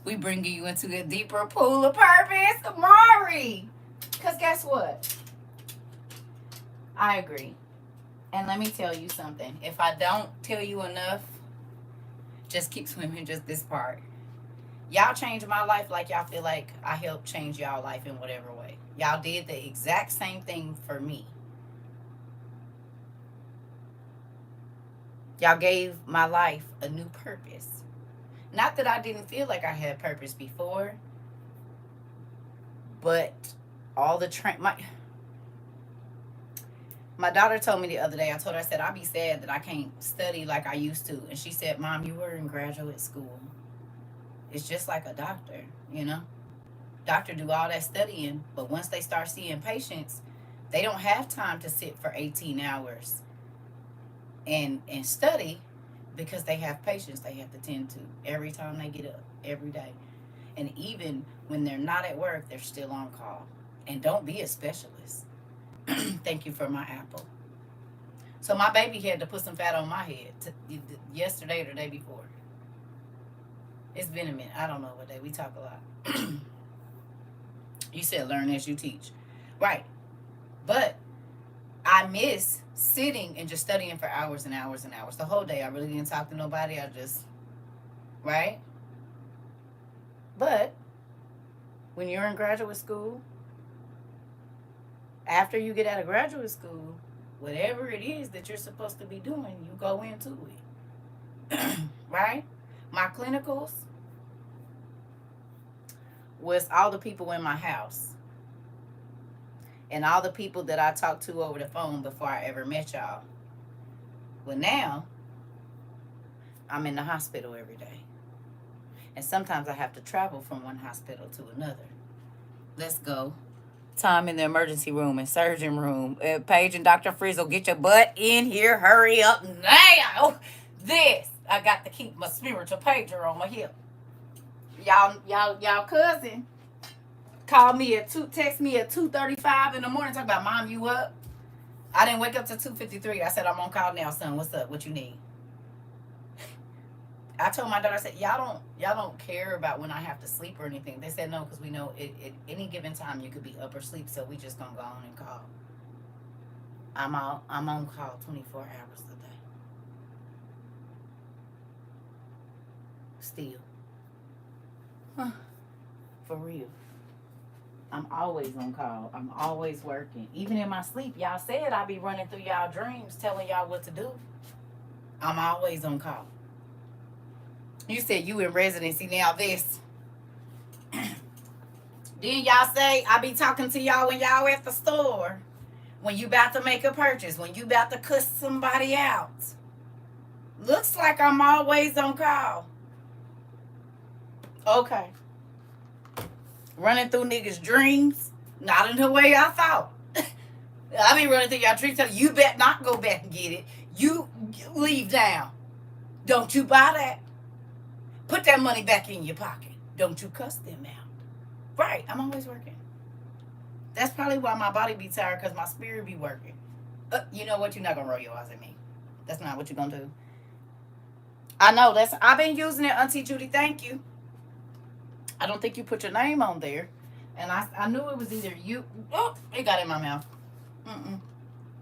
we bringing you into a deeper pool of purpose, Mari. Because guess what? I agree. And let me tell you something. If I don't tell you enough, just keep swimming just this part. Y'all changed my life like y'all feel like I helped change y'all life in whatever way. Y'all did the exact same thing for me. Y'all gave my life a new purpose. Not that I didn't feel like I had purpose before, but all the my daughter told me the other day, I told her, I said, I'd be sad that I can't study like I used to. And she said, Mom, you were in graduate school. It's just like a doctor, you know? Doctor do all that studying, but once they start seeing patients, they don't have time to sit for 18 hours and study because they have patients they have to tend to every time they get up, every day. And even when they're not at work, they're still on call. And don't be a specialist. Thank you for my apple. So my baby had to put some fat on my head yesterday or the day before. It's been a minute. I don't know what day. We talk a lot. You said learn as you teach. Right. But I miss sitting and just studying for hours and hours and hours. The whole day. I really didn't talk to nobody. I just, right? But when you're in graduate school, after you get out of graduate school, whatever it is that you're supposed to be doing, you go into it. Right? My clinicals was all the people in my house and all the people that I talked to over the phone before I ever met y'all. Well, now I'm in the hospital every day. And sometimes I have to travel from one hospital to another. Let's go. Time in the emergency room and surgeon room. Paige and Dr. Frizzle, get your butt in here. Hurry up now. I got to keep my spiritual pager on my hip. Y'all cousin called me at text me at 2:35 in the morning talking about, Mom, you up? I didn't wake up till 2:53. I said, I'm on call now, son. What's up? What you need? I told my daughter, I said, y'all don't care about when I have to sleep or anything. They said no, because we know at any given time you could be up or sleep, so we just gonna go on and call. I'm on call 24 hours a day. Still. Huh. For real. I'm always on call. I'm always working. Even in my sleep, y'all said I be running through y'all dreams telling y'all what to do. I'm always on call. You said you in residency now. This. Then y'all say I be talking to y'all when y'all at the store. When you about to make a purchase. When you about to cuss somebody out. Looks like I'm always on call. Okay. Running through niggas' dreams. Not in the way I thought. I be running through y'all dreams telling you bet not go back and get it. You leave now. Don't you buy that. Put that money back in your pocket. Don't you cuss them out. Right, I'm always working. That's probably why my body be tired, because my spirit be working. You know what? You're not going to roll your eyes at me. That's not what you're going to do. I know. I've been using it, Auntie Judy. Thank you. I don't think you put your name on there. And I knew it was either you. Oh, it got in my mouth.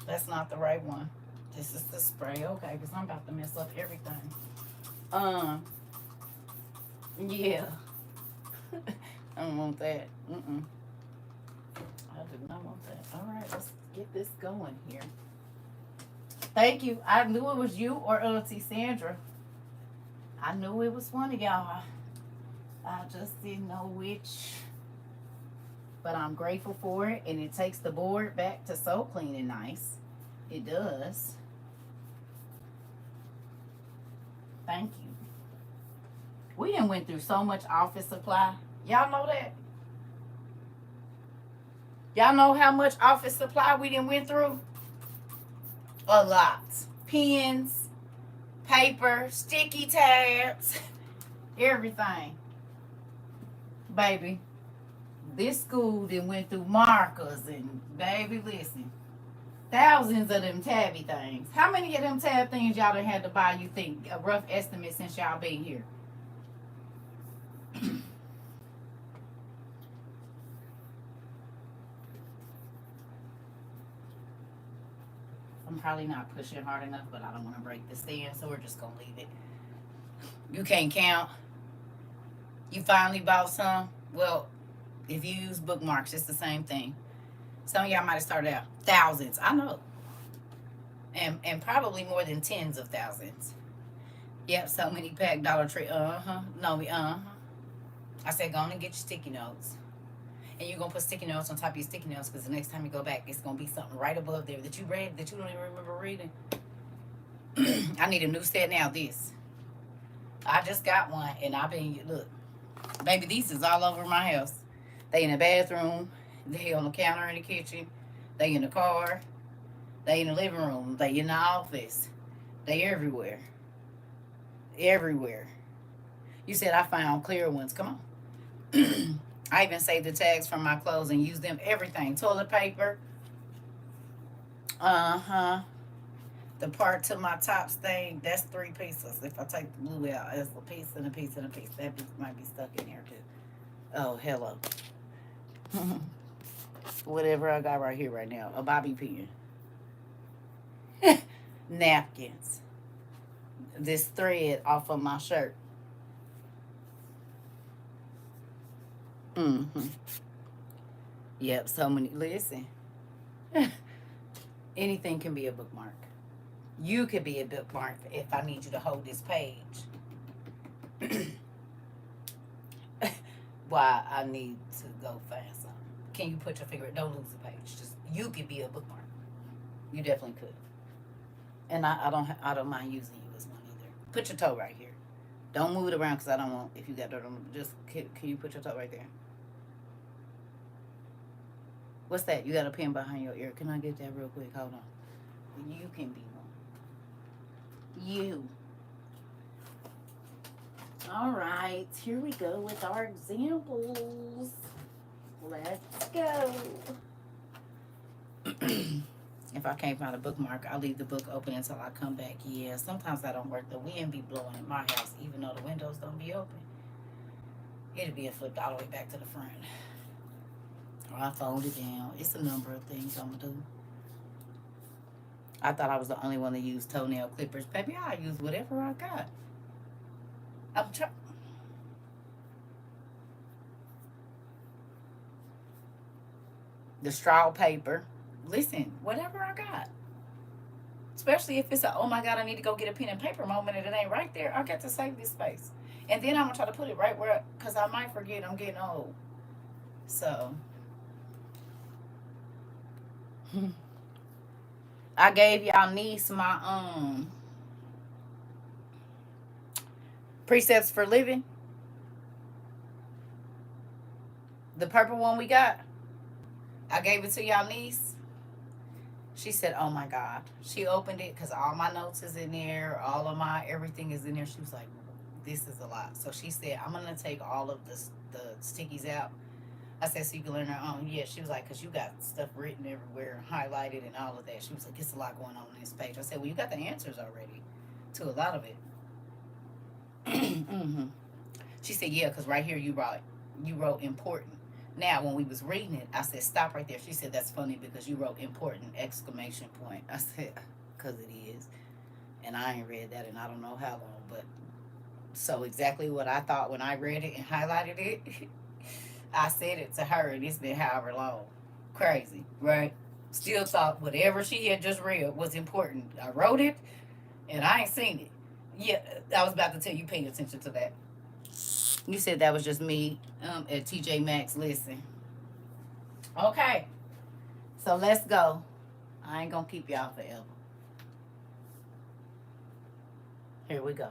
That's not the right one. This is the spray. Okay, because I'm about to mess up everything. Yeah. I don't want that. I do not want that. All right, let's get this going here. Thank you. I knew it was you or Auntie Sandra. I knew it was one of y'all. I just didn't know which. But I'm grateful for it, and it takes the board back to so clean and nice. It does. Thank you. We done went through so much office supply. Y'all know that? Y'all know how much office supply we done went through? A lot. Pens, paper, sticky tabs, everything. Baby, this school done went through markers and, baby, listen. Thousands of them tabby things. How many of them tab things y'all done had to buy, you think? A rough estimate since y'all been here. I'm probably not pushing hard enough, but I don't want to break the stand, so we're just going to leave it. You can't count. You finally bought some. Well, if you use bookmarks, it's the same thing. Some of y'all might have started out thousands. I know. And probably more than tens of thousands. Yep, so many pack Dollar Tree. No, I said, go on and get your sticky notes. And you're going to put sticky notes on top of your sticky notes, because the next time you go back, it's going to be something right above there that you read that you don't even remember reading. I need a new set now. This. I just got one, and I've been, look, baby, these is all over my house. They in the bathroom. They on the counter in the kitchen. They in the car. They in the living room. They in the office. They everywhere. Everywhere. You said I found clear ones. Come on. I even saved the tags from my clothes and used them everything. Toilet paper. The part to my top stain, that's 3 pieces. If I take the blue out, it's a piece and a piece and a piece. That piece might be stuck in here too. Oh, hello. Whatever I got right here right now. A bobby pin. Napkins. This thread off of my shirt. Yep, so many. Listen. Anything can be a bookmark. You could be a bookmark if I need you to hold this page. Why I need to go find something. Can you put your finger? Don't lose the page. Just you could be a bookmark. You definitely could. And I don't mind using you as one either. Put your toe right here. Don't move it around because I don't want. If you got dirt on it, just can you put your toe right there? What's that? You got a pin behind your ear. Can I get that real quick? Hold on. You can be one. You. All right. Here we go with our examples. Let's go. If I can't find a bookmark, I'll leave the book open until I come back. Yeah, sometimes that don't work. The wind be blowing in my house, even though the windows don't be open. It'll be flipped all the way back to the front. Or I fold it down. It's a number of things I'm gonna do. I thought I was the only one to use toenail clippers. Baby, I use whatever I got. I'm trying. The straw paper. Listen, whatever I got. Especially if it's a, oh my God, I need to go get a pen and paper moment and it ain't right there. I got to save this space. And then I'm going to try to put it right where, because I might forget I'm getting old. So, I gave y'all niece my precepts for living. The purple one we got. I gave it to y'all niece. She said, oh my God. She opened it because all my notes is in there. All of my everything is in there. She was like, this is a lot. So she said, I'm going to take all of the stickies out. I said, so you can learn her own. Yeah, she was like, because you got stuff written everywhere, highlighted and all of that. She was like, it's a lot going on this page. I said, well, you got the answers already to a lot of it. Mm-hmm. She said, yeah, because right here you wrote important. Now, when we was reading it, I said, stop right there. She said, that's funny because you wrote important, exclamation point. I said, because it is. And I ain't read that in I don't know how long. But so exactly what I thought when I read it and highlighted it, I said it to her, and it's been however long. Crazy, right? Still thought whatever she had just read was important. I wrote it, and I ain't seen it. Yeah, I was about to tell you, pay attention to that. You said that was just me at TJ Maxx. Listen. Okay, so let's go. I ain't gonna keep y'all forever. Here we go.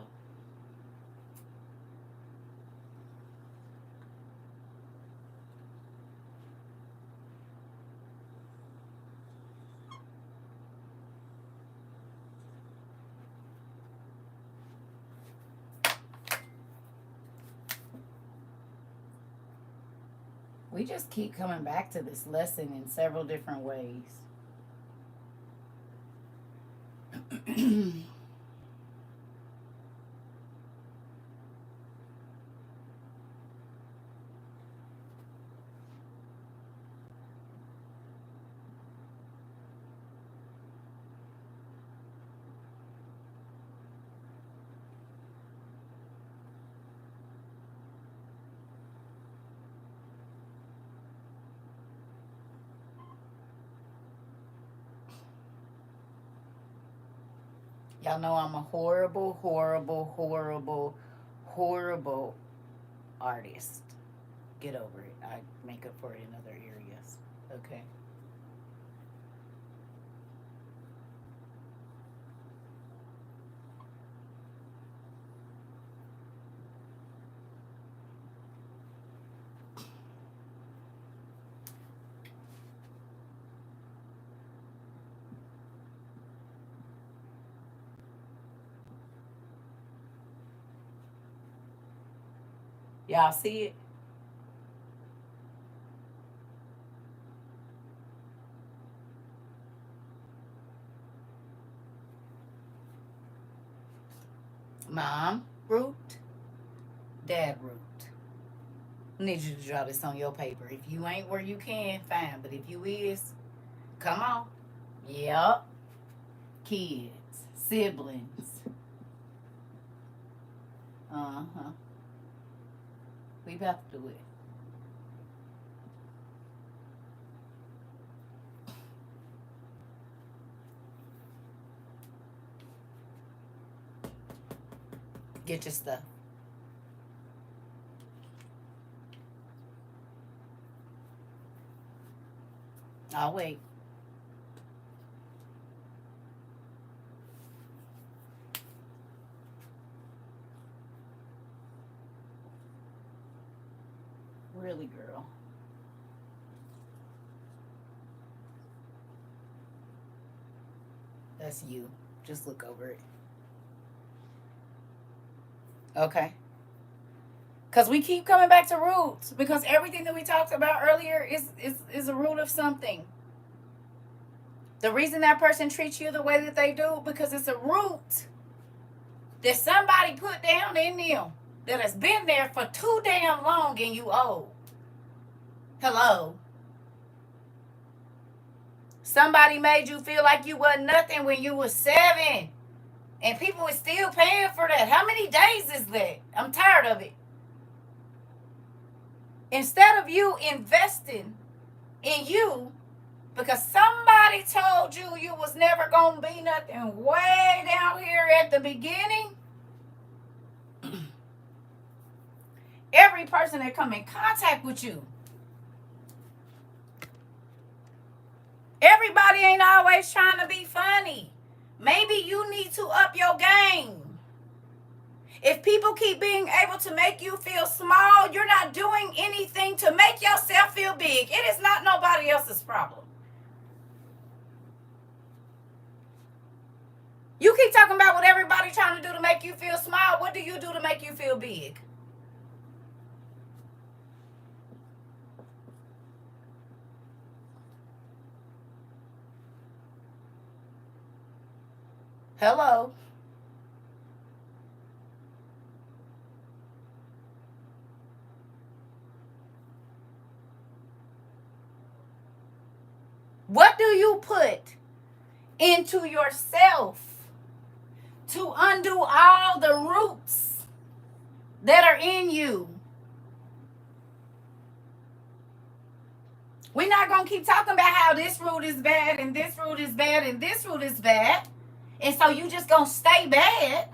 We just keep coming back to this lesson in several different ways. Y'all know I'm a horrible, horrible, horrible, horrible artist. Get over it. I make up for it in other areas. Okay. Y'all see it? Mom root, dad root. I need you to draw this on your paper. If you ain't where you can, fine. But if you is, come on. Yep. Kids, siblings. Uh-huh. We about to do it. Get your stuff. I'll wait. Really, girl. That's you. Just look over it. Okay. Because we keep coming back to roots. Because everything that we talked about earlier is a root of something. The reason that person treats you the way that they do, because it's a root that somebody put down in them that has been there for too damn long and you old. Hello. Somebody made you feel like you wasn't nothing when you was 7. And people were still paying for that. How many days is that? I'm tired of it. Instead of you investing in you, because somebody told you you was never going to be nothing way down here at the beginning, every person that come in contact with you, everybody ain't always trying to be funny. Maybe you need to up your game. If people keep being able to make you feel small, you're not doing anything to make yourself feel big. It is not nobody else's problem. You keep talking about what everybody trying to do to make you feel small. What do you do to make you feel big? Hello. What do you put into yourself to undo all the roots that are in you? We're not going to keep talking about how this root is bad and this root is bad and this root is bad. And so you just going to stay bad.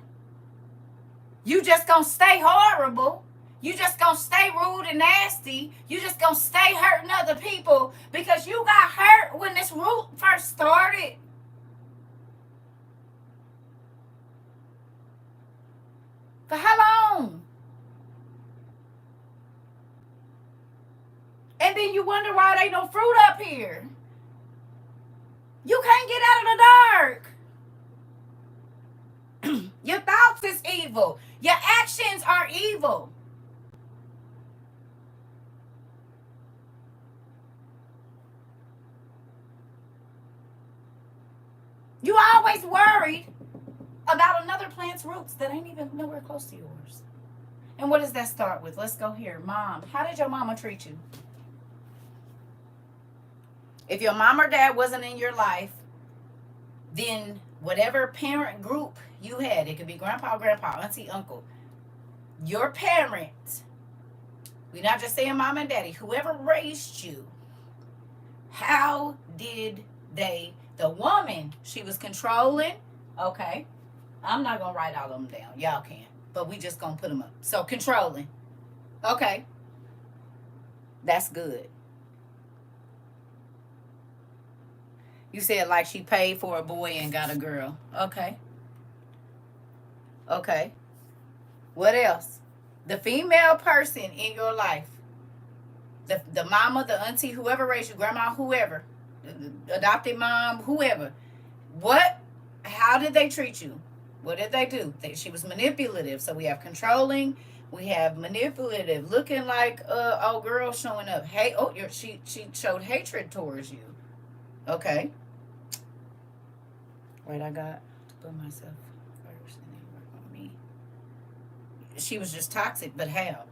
You just going to stay horrible. You just going to stay rude and nasty. You just going to stay hurting other people because you got hurt when this root first started. For how long? And then you wonder why there ain't no fruit up here. You can't get out of the dark. Your thoughts is evil. Your actions are evil. You always worried about another plant's roots that ain't even nowhere close to yours. And what does that start with? Let's go here. Mom, how did your mama treat you? If your mom or dad wasn't in your life, then whatever parent group you had, it could be grandpa, auntie, uncle, your parents, we're not just saying mom and daddy, whoever raised you, how did they, the woman, she was controlling, okay, I'm not going to write all of them down, y'all can, but we just going to put them up. So controlling, okay, that's good. You said like she paid for a boy and got a girl. Okay. Okay. What else? The female person in your life, the mama, the auntie, whoever raised you, grandma, whoever, the adopted mom, whoever. How did they treat you? What did they do? She was manipulative. So we have controlling, we have manipulative, looking like old girl showing up. Hey, she showed hatred towards you. Okay. Right, I got to put myself first and then work on me. She was just toxic, but how?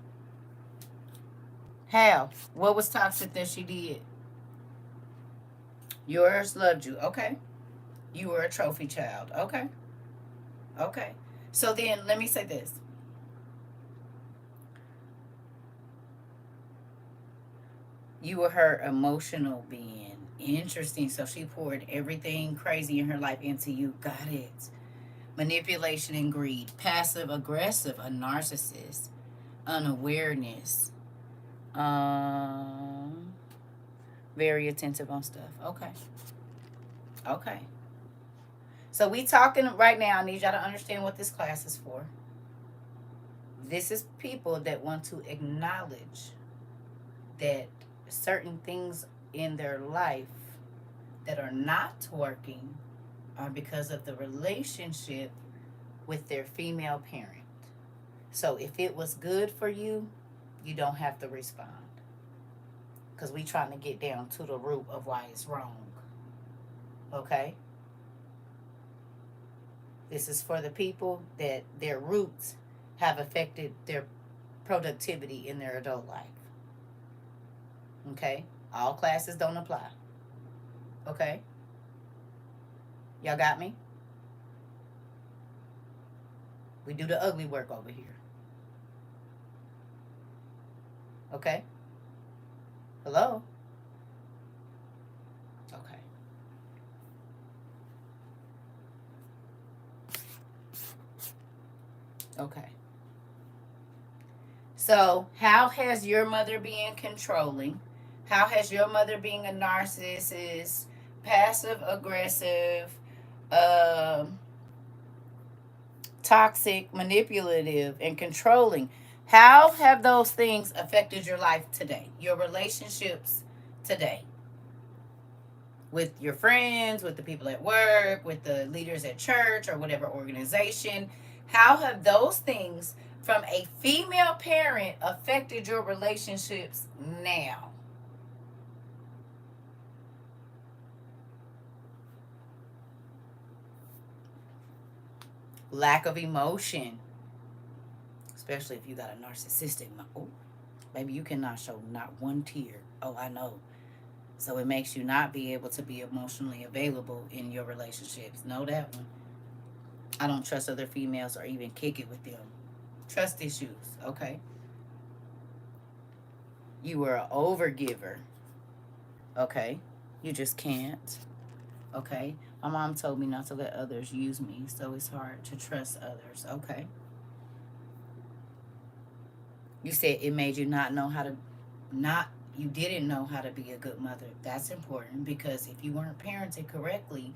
How? What was toxic that she did? Yours loved you. Okay. You were a trophy child. Okay. Okay. So then let me say this. You were her emotional being. Interesting. So she poured everything crazy in her life into you. Got it. manipulation and greed, passive aggressive, a narcissist, unawareness, um, very attentive on stuff. Okay, okay. So we talking right now. I need y'all to understand what this class is for. This is people that want to acknowledge that certain things in their life that are not working are because of the relationship with their female parent. So if it was good for you, you don't have to respond. Because we trying to get down to the root of why it's wrong. Okay? This is for the people that their roots have affected their productivity in their adult life. Okay? All classes don't apply. Okay? Y'all got me? We do the ugly work over here. Okay? Hello? Okay. Okay. So, how has your mother being controlling? How has your mother being a narcissist, passive aggressive, um, toxic, manipulative, and controlling? How have those things affected your life today? Your relationships today? With your friends, with the people at work, with the leaders at church or whatever organization. How have those things from a female parent affected your relationships now? Lack of emotion, especially if you got a narcissistic. Oh, maybe you cannot show not one tear. Oh, I know. So it makes you not be able to be emotionally available in your relationships. Know that one. I don't trust other females or even kick it with them. Trust issues, okay? You were an overgiver, okay? You just can't, okay? My mom told me not to let others use me, so it's hard to trust others, okay? You said it made you not know how to, not, you didn't know how to be a good mother. That's important because if you weren't parented correctly,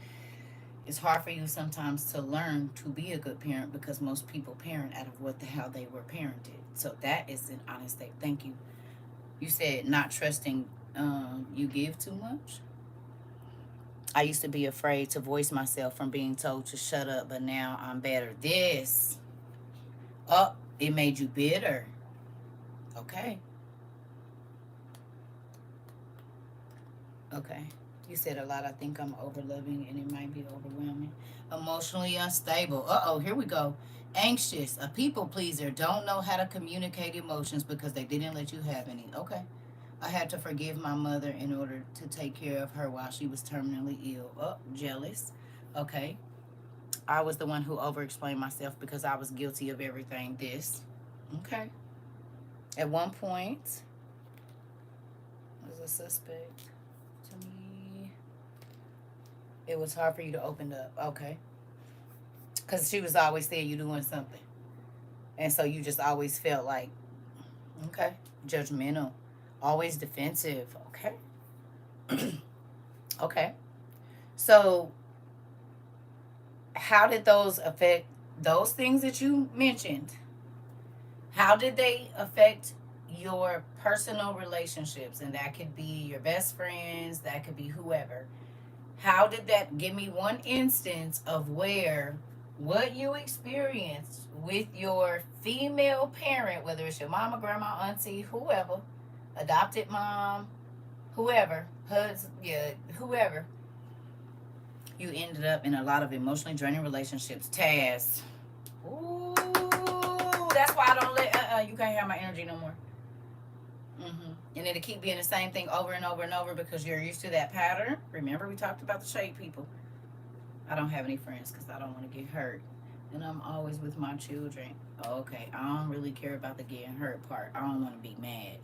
it's hard for you sometimes to learn to be a good parent because most people parent out of what the hell they were parented. So that is an honest thing. Thank you. You said not trusting, you give too much. I used to be afraid to voice myself from being told to shut up, but now I'm better. This, oh, it made you bitter. Okay. Okay. You said a lot. I think I'm overloving and it might be overwhelming. Emotionally unstable. Uh-oh, here we go. Anxious. A people pleaser. Don't know how to communicate emotions because they didn't let you have any. Okay. I had to forgive my mother in order to take care of her while she was terminally ill. Oh, jealous. Okay. I was the one who over-explained myself because I was guilty of everything. This. Okay. At one point, was a suspect to me. It was hard for you to open up. Okay. Because she was always there, you doing something. And so you just always felt like, okay, judgmental, always defensive. Okay. Okay. So, how did those affect those things that you mentioned? How did they affect your personal relationships? And that could be your best friends, that could be whoever. How did that give me one instance of where what you experienced with your female parent, whether it's your mama, grandma, auntie, whoever, adopted mom, whoever, husband, yeah, whoever, you ended up in a lot of emotionally draining relationships. Taz. Ooh, that's why I don't let, you can't have my energy no more. And it'll keep being the same thing over and over and over because you're used to that pattern. Remember, we talked about the shade people. I don't have any friends because I don't want to get hurt. And I'm always with my children. Okay, I don't really care about the getting hurt part. I don't want to be mad.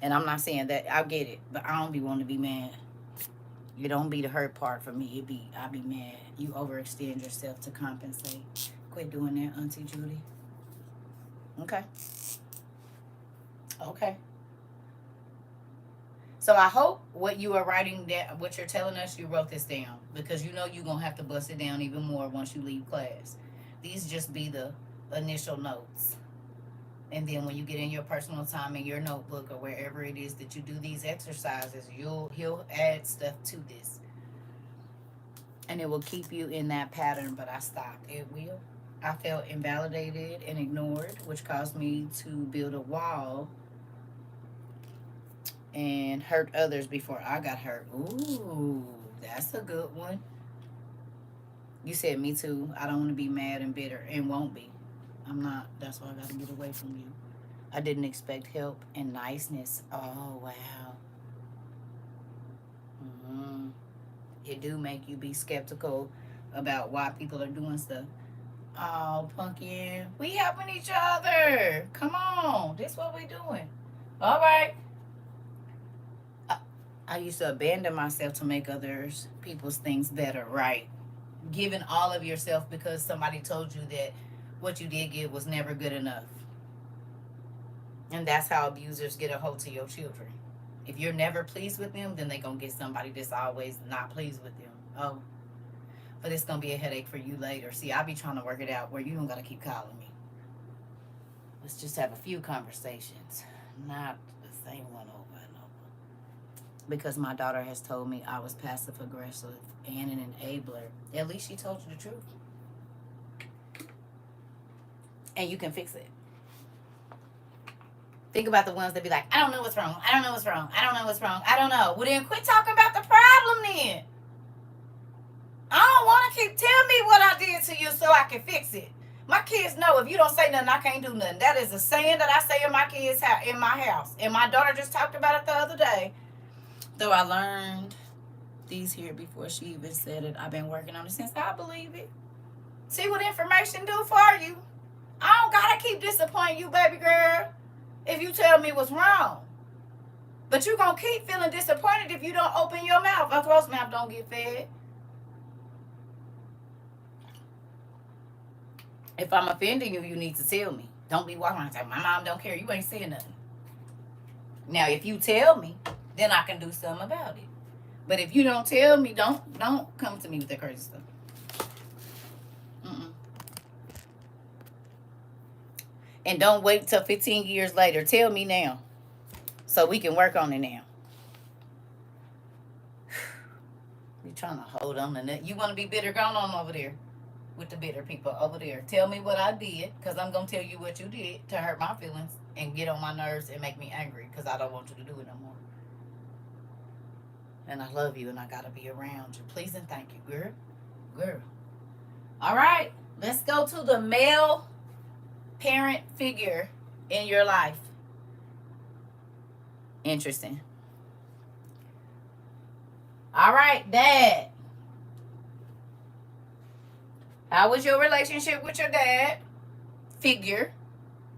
And I'm not saying that, I get it, but I don't be wanting to be mad. It don't be the hurt part for me. I be mad. You overextend yourself to compensate. Quit doing that, Auntie Judy. Okay. Okay. So I hope what you are writing that what you're telling us, you wrote this down, because you know you're gonna have to bust it down even more once you leave class. These just be the initial notes. And then when you get in your personal time in your notebook or wherever it is that you do these exercises, he'll add stuff to this. And it will keep you in that pattern, but I stopped. It will. I felt invalidated and ignored, which caused me to build a wall and hurt others before I got hurt. Ooh, that's a good one. You said me too. I don't want to be mad and bitter, and won't be. I'm not. That's why I got to get away from you. I didn't expect help and niceness. Oh, wow. Mm-hmm. It do make you be skeptical about why people are doing stuff. Oh, Pumpkin, we helping each other. Come on, this what we doing. All right. I used to abandon myself to make others people's things better, right? Giving all of yourself because somebody told you that what you did give was never good enough. And that's how abusers get a hold to your children. If you're never pleased with them, then they're going to get somebody that's always not pleased with them. Oh, but it's going to be a headache for you later. See, I be trying to work it out where you don't got to keep calling me. Let's just have a few conversations, not the same one over and over. Because my daughter has told me I was passive aggressive and an enabler. At least she told you the truth. And you can fix it. Think about the ones that be like, I don't know what's wrong. I don't know what's wrong. I don't know what's wrong. I don't know. Well, then quit talking about the problem then. I don't want to keep telling me what I did to you so I can fix it. My kids know if you don't say nothing, I can't do nothing. That is a saying that I say in my kids' house, in my house. And my daughter just talked about it the other day. Though I learned these here before she even said it. I've been working on it since I believe it. See what information do for you. I don't gotta keep disappointing you, baby girl, if you tell me what's wrong. But you gonna keep feeling disappointed if you don't open your mouth. A closed mouth don't get fed. If I'm offending you, you need to tell me. Don't be walking around and say, my mom don't care. You ain't saying nothing. Now, if you tell me, then I can do something about it. But if you don't tell me, don't come to me with that crazy stuff. Mm-mm. And don't wait till 15 years later. Tell me now, so we can work on it now. You trying to hold on to that? You want to be bitter? Go on over there with the bitter people over there. Tell me what I did, because I'm gonna tell you what you did to hurt my feelings and get on my nerves and make me angry, because I don't want you to do it no more. And I love you, and I gotta be around you. Please and thank you, girl. Girl. All right, let's go to the male parent figure in your life. Interesting. All right, Dad. How was your relationship with your dad? Figure.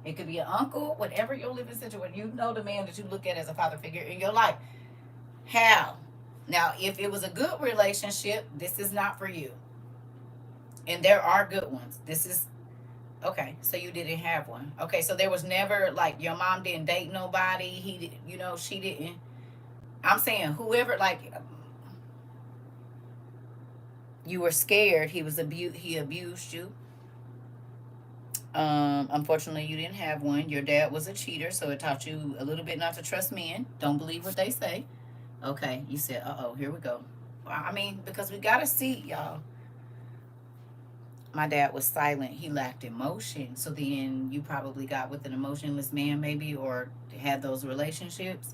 It could be an uncle, whatever your living situation. You know the man that you look at as a father figure in your life. How? Now, if it was a good relationship, this is not for you. And there are good ones. This is okay. So you didn't have one. Okay, so there was never like your mom didn't date nobody. He did, she didn't. I'm saying whoever you were scared. He abused you. Unfortunately, you didn't have one. Your dad was a cheater, so it taught you a little bit not to trust men. Don't believe what they say. Okay, you said, here we go. I mean, because we gotta see, y'all. My dad was silent. He lacked emotion. So then you probably got with an emotionless man, maybe, or had those relationships.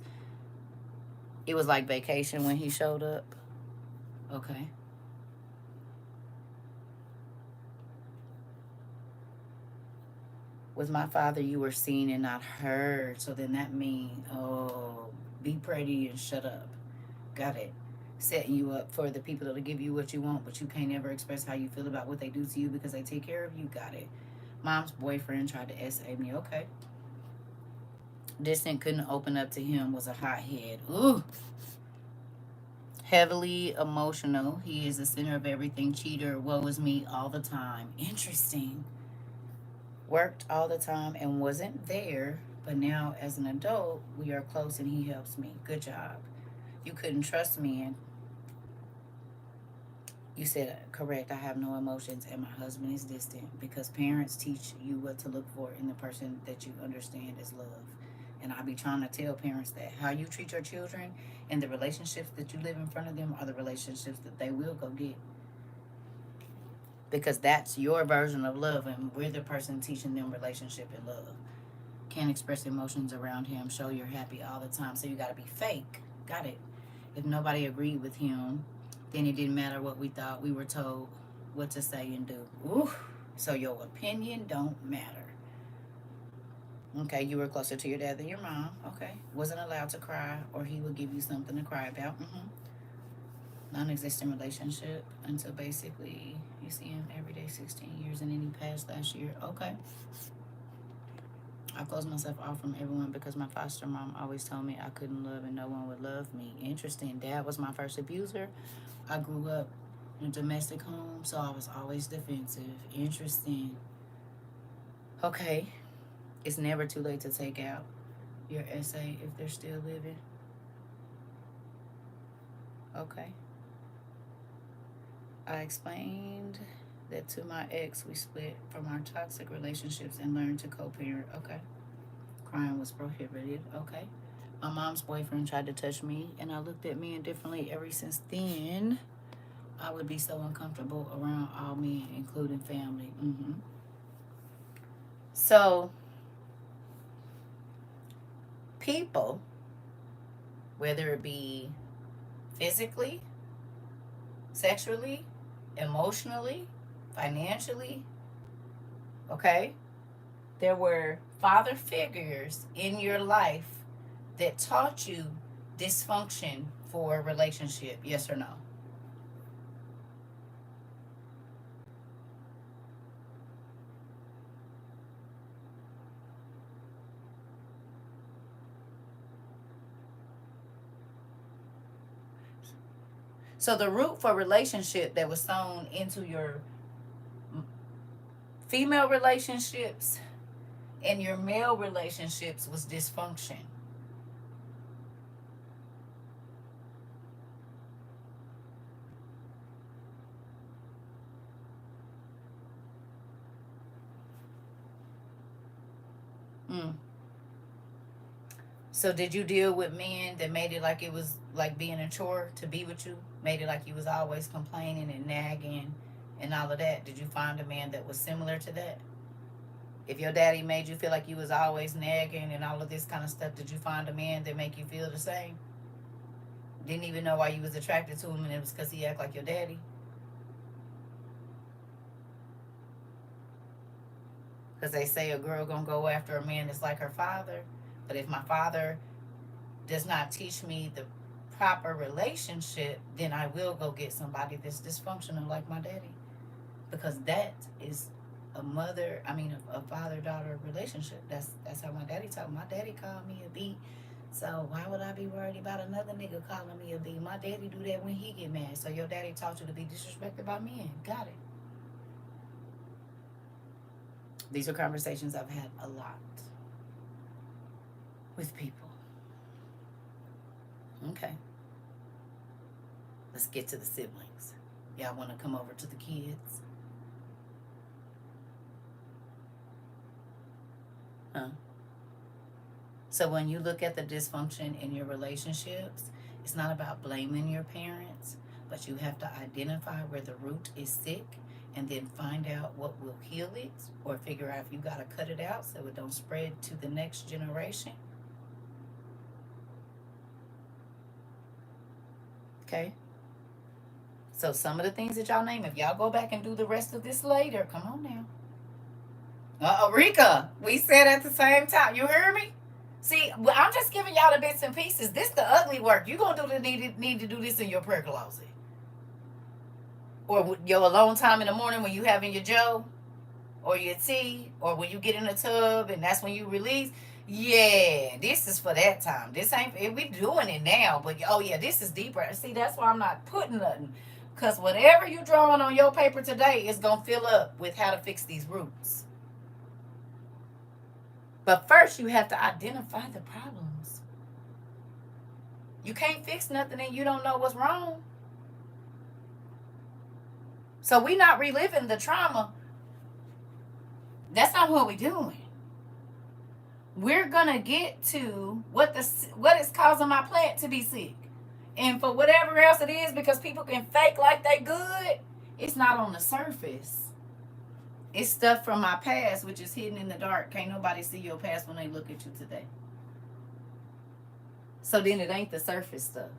It was like vacation when he showed up. Okay. With my father, you were seen and not heard. So then that means, be pretty and shut up. Got it. Setting you up for the people that'll give you what you want, but you can't ever express how you feel about what they do to you because they take care of you. Got it. Mom's boyfriend tried to SA me. Okay. Distant, couldn't open up to him, was a hothead. Ooh. Heavily emotional. He is the center of everything. Cheater. Woe is me all the time. Interesting. Worked all the time and wasn't there. But now, as an adult, we are close and he helps me. Good job. You couldn't trust me. And you said correct. I have no emotions and my husband is distant because parents teach you what to look for in the person that you understand as love. And I be trying to tell parents that how you treat your children and the relationships that you live in front of them are the relationships that they will go get. Because that's your version of love, and we're the person teaching them relationship and love. Can't express emotions around him, show you're happy all the time, so you gotta be fake. Got it. If nobody agreed with him, then it didn't matter what we thought. We were told what to say and do. Ooh. So your opinion don't matter. Okay, you were closer to your dad than your mom. Okay. Wasn't allowed to cry, or he would give you something to cry about. Non-existent relationship until basically you see him every day 16 years and then he passed last year. Okay. I closed myself off from everyone because my foster mom always told me I couldn't love and no one would love me. Interesting. Dad was my first abuser. I grew up in a domestic home, so I was always defensive. Interesting. Okay. It's never too late to take out your essay if they're still living. Okay. I explained that to my ex. We split from our toxic relationships and learned to co-parent. Okay. Crying was prohibited. Okay. My mom's boyfriend tried to touch me, and I looked at men differently ever since then. I would be so uncomfortable around all men, including family. So, people, whether it be physically, sexually, emotionally, financially, okay, there were father figures in your life that taught you dysfunction for a relationship, yes or no? So the root for relationship that was sown into your female relationships and your male relationships was dysfunction. Mm. So did you deal with men that made it like it was like being a chore to be with you? Made it like you was always complaining and nagging and all of that? Did you find a man that was similar to that? If your daddy made you feel like you was always nagging and all of this kind of stuff, did you find a man that make you feel the same? Didn't even know why you was attracted to him and it was because he act like your daddy? Because they say a girl gonna go after a man that's like her father. But if my father does not teach me the proper relationship, then I will go get somebody that's dysfunctional like my daddy. Because that is a mother, I mean a father-daughter relationship. That's how my daddy talked. My daddy called me a B. So why would I be worried about another nigga calling me a B? My daddy do that when he get mad. So your daddy taught you to be disrespected by men. Got it. These are conversations I've had a lot with people. Okay. Let's get to the siblings. Y'all want to come over to the kids? Huh? So when you look at the dysfunction in your relationships, it's not about blaming your parents, but you have to identify where the root is sick and then find out what will heal it or figure out if you got to cut it out so it don't spread to the next generation. Okay? So some of the things that y'all name, if y'all go back and do the rest of this later, come on now. Rika, we said at the same time. You hear me? See, I'm just giving y'all the bits and pieces. This the ugly work. You gonna do the need to do this in your prayer closet, or your alone time in the morning when you having your Joe, or your tea, or when you get in the tub and that's when you release. Yeah, this is for that time. This ain't, we doing it now, but oh yeah, this is deeper. See, that's why I'm not putting nothing. Because whatever you drawing on your paper today is going to fill up with how to fix these roots. But first, you have to identify the problems. You can't fix nothing and you don't know what's wrong. So we not reliving the trauma. That's not what we're doing. We're gonna get to what is causing my plant to be sick, and for whatever else it is, because people can fake like they good. It's not on the surface. It's stuff from my past, which is hidden in the dark. Can't nobody see your past when they look at you today. So then it ain't the surface stuff.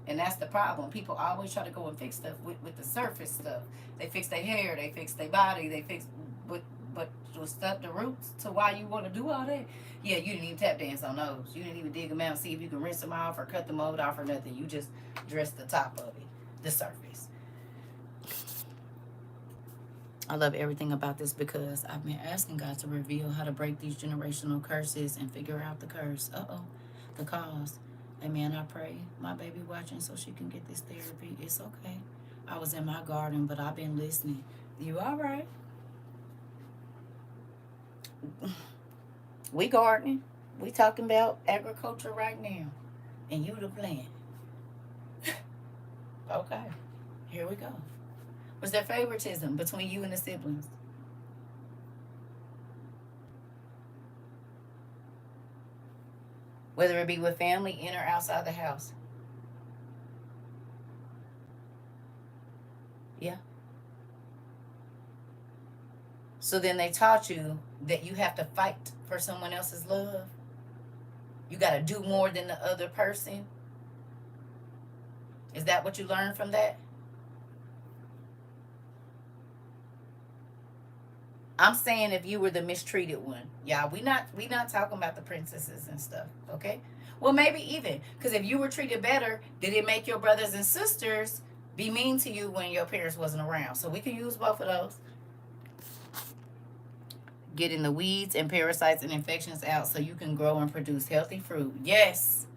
And that's the problem. People always try to go and fix stuff with the surface stuff. They fix their hair, they fix their body, they fix, but the stuff, the roots to why you want to do all that. Yeah, you didn't even tap dance on those. You didn't even dig them out and see if you can rinse them off or cut the mold off or nothing. You just dressed the top of it, the surface. I love everything about this because I've been asking God to reveal how to break these generational curses and figure out the curse. The cause. Amen. I pray my baby watching so she can get this therapy. It's okay. I was in my garden, but I've been listening. You all right? We gardening. We talking about agriculture right now. And you the plant. Okay. Here we go. Was there favoritism between you and the siblings? Whether it be with family, in or outside the house? Yeah. So then they taught you that you have to fight for someone else's love. You got to do more than the other person. Is that what you learned from that? I'm saying if you were the mistreated one. Yeah, we not talking about the princesses and stuff, okay? Well, maybe even because if you were treated better, did it make your brothers and sisters be mean to you when your parents wasn't around? So we can use both of those. Getting the weeds and parasites and infections out so you can grow and produce healthy fruit. Yes.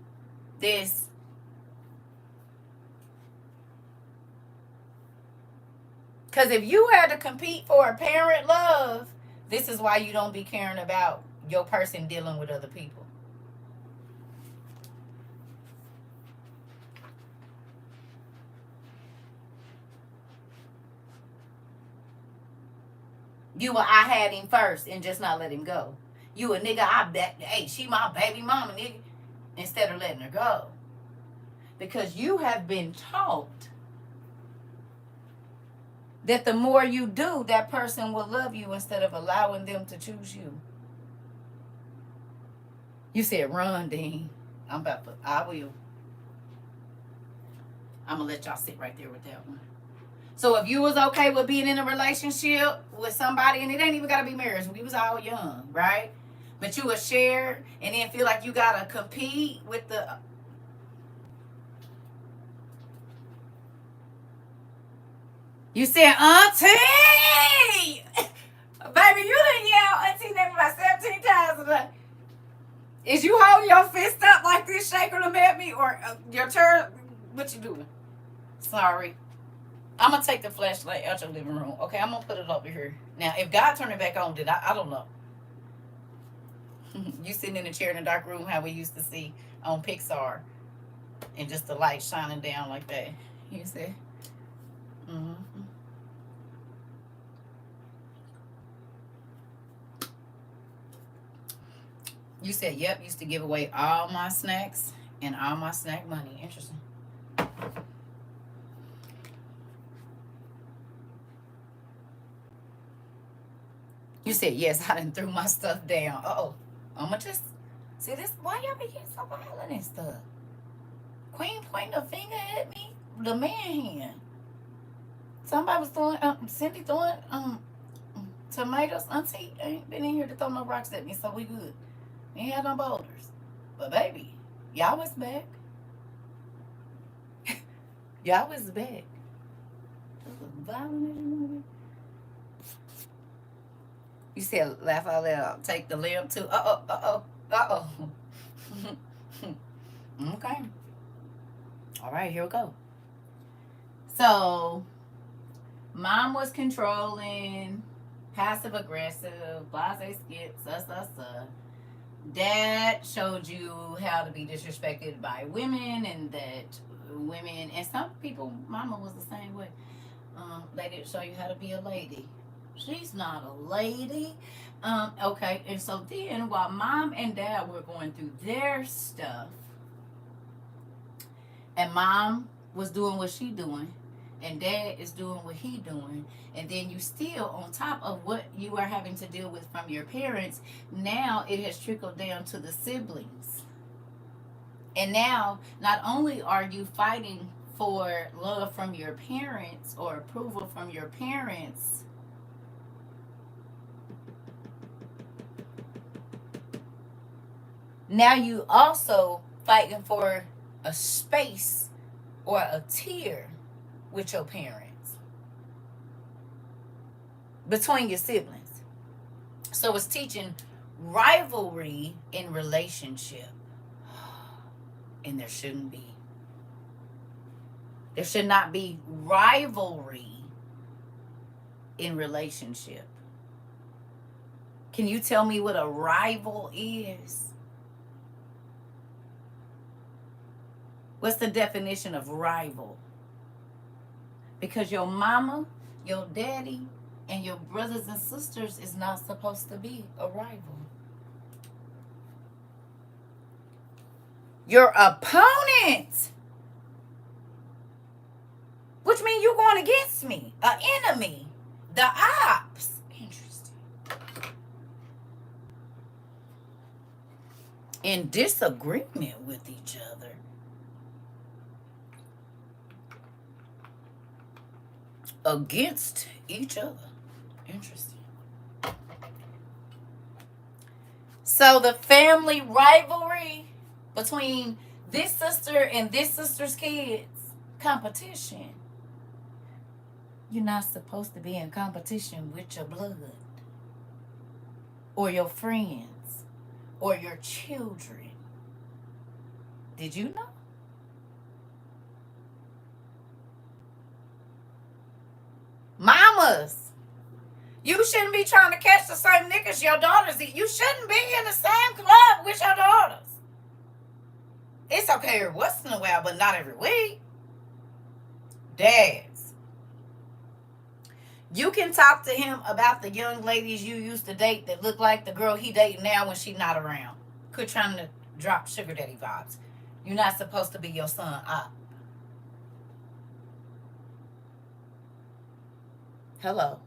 This. Because if you had to compete for a parent love, this is why you don't be caring about your person dealing with other people. You were I had him first and just not let him go. You a nigga, I bet, hey, she my baby mama, nigga, instead of letting her go. Because you have been taught that the more you do, that person will love you instead of allowing them to choose you. You said, run, Dean. I will. I'm going to let y'all sit right there with that one. So if you was okay with being in a relationship with somebody, and it ain't even got to be marriage, we was all young, right? But you would share and then feel like you got to compete with the... You said, Auntie! Baby, you done yell Auntie name about 17 times today. Is you holding your fist up like this, shaking them at me, or your turn? What you doing? Sorry. I'm going to take the flashlight out your living room. Okay, I'm going to put it over here. Now, if God turned it back on, did I don't know. You sitting in a chair in a dark room, how we used to see on Pixar, and just the light shining down like that. You see? Mm-hmm. You said, yep, used to give away all my snacks and all my snack money. Interesting. You said, yes, I done threw my stuff down. Uh-oh. I'ma just... See, this... Why y'all be getting so violent and stuff? Queen pointing a finger at me. The man hand. Somebody was throwing... Cindy throwing... tomatoes. Auntie ain't been in here to throw no rocks at me, so we good. We ain't had no boulders. But, baby, y'all was back. Y'all was back. This was violent in the movie. You said laugh out loud. Take the limb too. Uh oh. Uh oh. Uh oh. Okay. All right. Here we go. So, mom was controlling, passive aggressive, blase skip, Dad showed you how to be disrespected by women, and that women, and some people, mama was the same way. They didn't show you how to be a lady. She's not a lady. Okay, and so then while mom and dad were going through their stuff, and mom was doing what she doing, and dad is doing what he doing, and then you still on top of what you are having to deal with from your parents, now it has trickled down to the siblings. And now not only are you fighting for love from your parents or approval from your parents, now you also fighting for a space or a tier with your parents between your siblings. So it's teaching rivalry in relationship. And there shouldn't be. There should not be rivalry in relationship. Can you tell me what a rival is? What's the definition of rival? Because your mama, your daddy, and your brothers and sisters is not supposed to be a rival. Your opponent, which means you're going against me, an enemy, the ops. Interesting. In disagreement with each other. Against each other. Interesting. So the family rivalry between this sister and this sister's kids, competition. You're not supposed to be in competition with your blood or your friends or your children. Did you know? Mamas, you shouldn't be trying to catch the same niggas your daughters eat. You shouldn't be in the same club with your daughters. It's okay every once in a while, but not every week. Dads, you can talk to him about the young ladies you used to date that look like the girl he dating now when she's not around. Quit trying to drop sugar daddy vibes. You're not supposed to be your son up. Hello.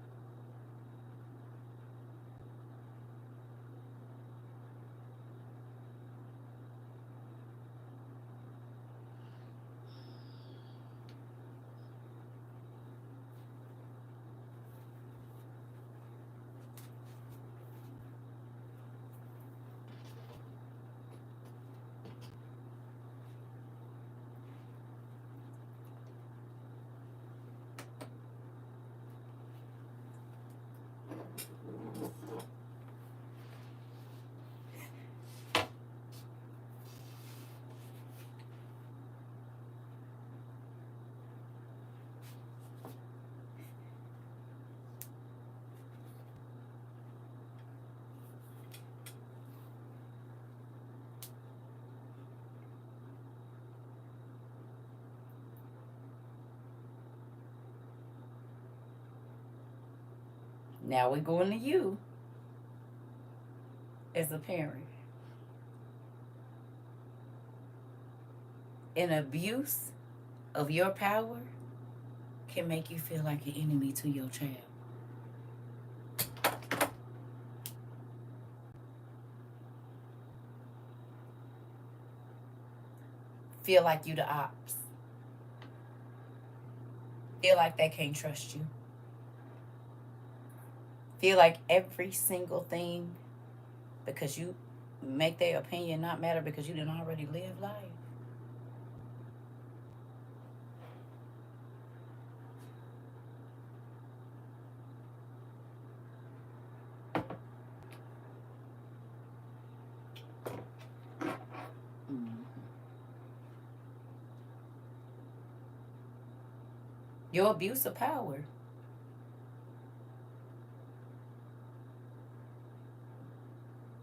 Now we're going to you as a parent. An abuse of your power can make you feel like an enemy to your child. Feel like you the ops. Feel like they can't trust you. Feel like every single thing, because you make their opinion not matter because you didn't already live life. Your abuse of power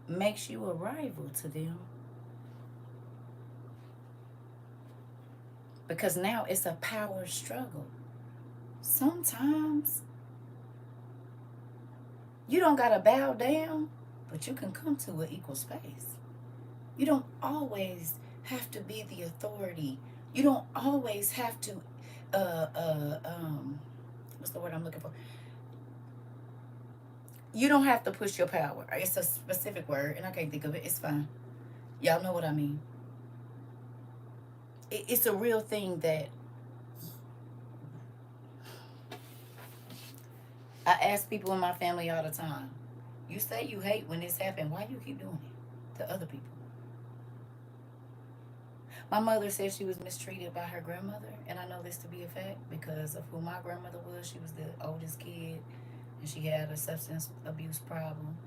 makes you a rival to them, because now it's a power struggle. Sometimes you don't gotta bow down, but you can come to an equal space. You don't always have to be the authority. You don't always have to what's the word I'm looking for? You don't have to push your power. It's a specific word and I can't think of it. It's fine. Y'all know what I mean. It's a real thing that I ask people in my family all the time. You say you hate when this happened. Why you keep doing it to other people? My mother said she was mistreated by her grandmother, and I know this to be a fact because of who my grandmother was. She was the oldest kid, and she had a substance abuse problem.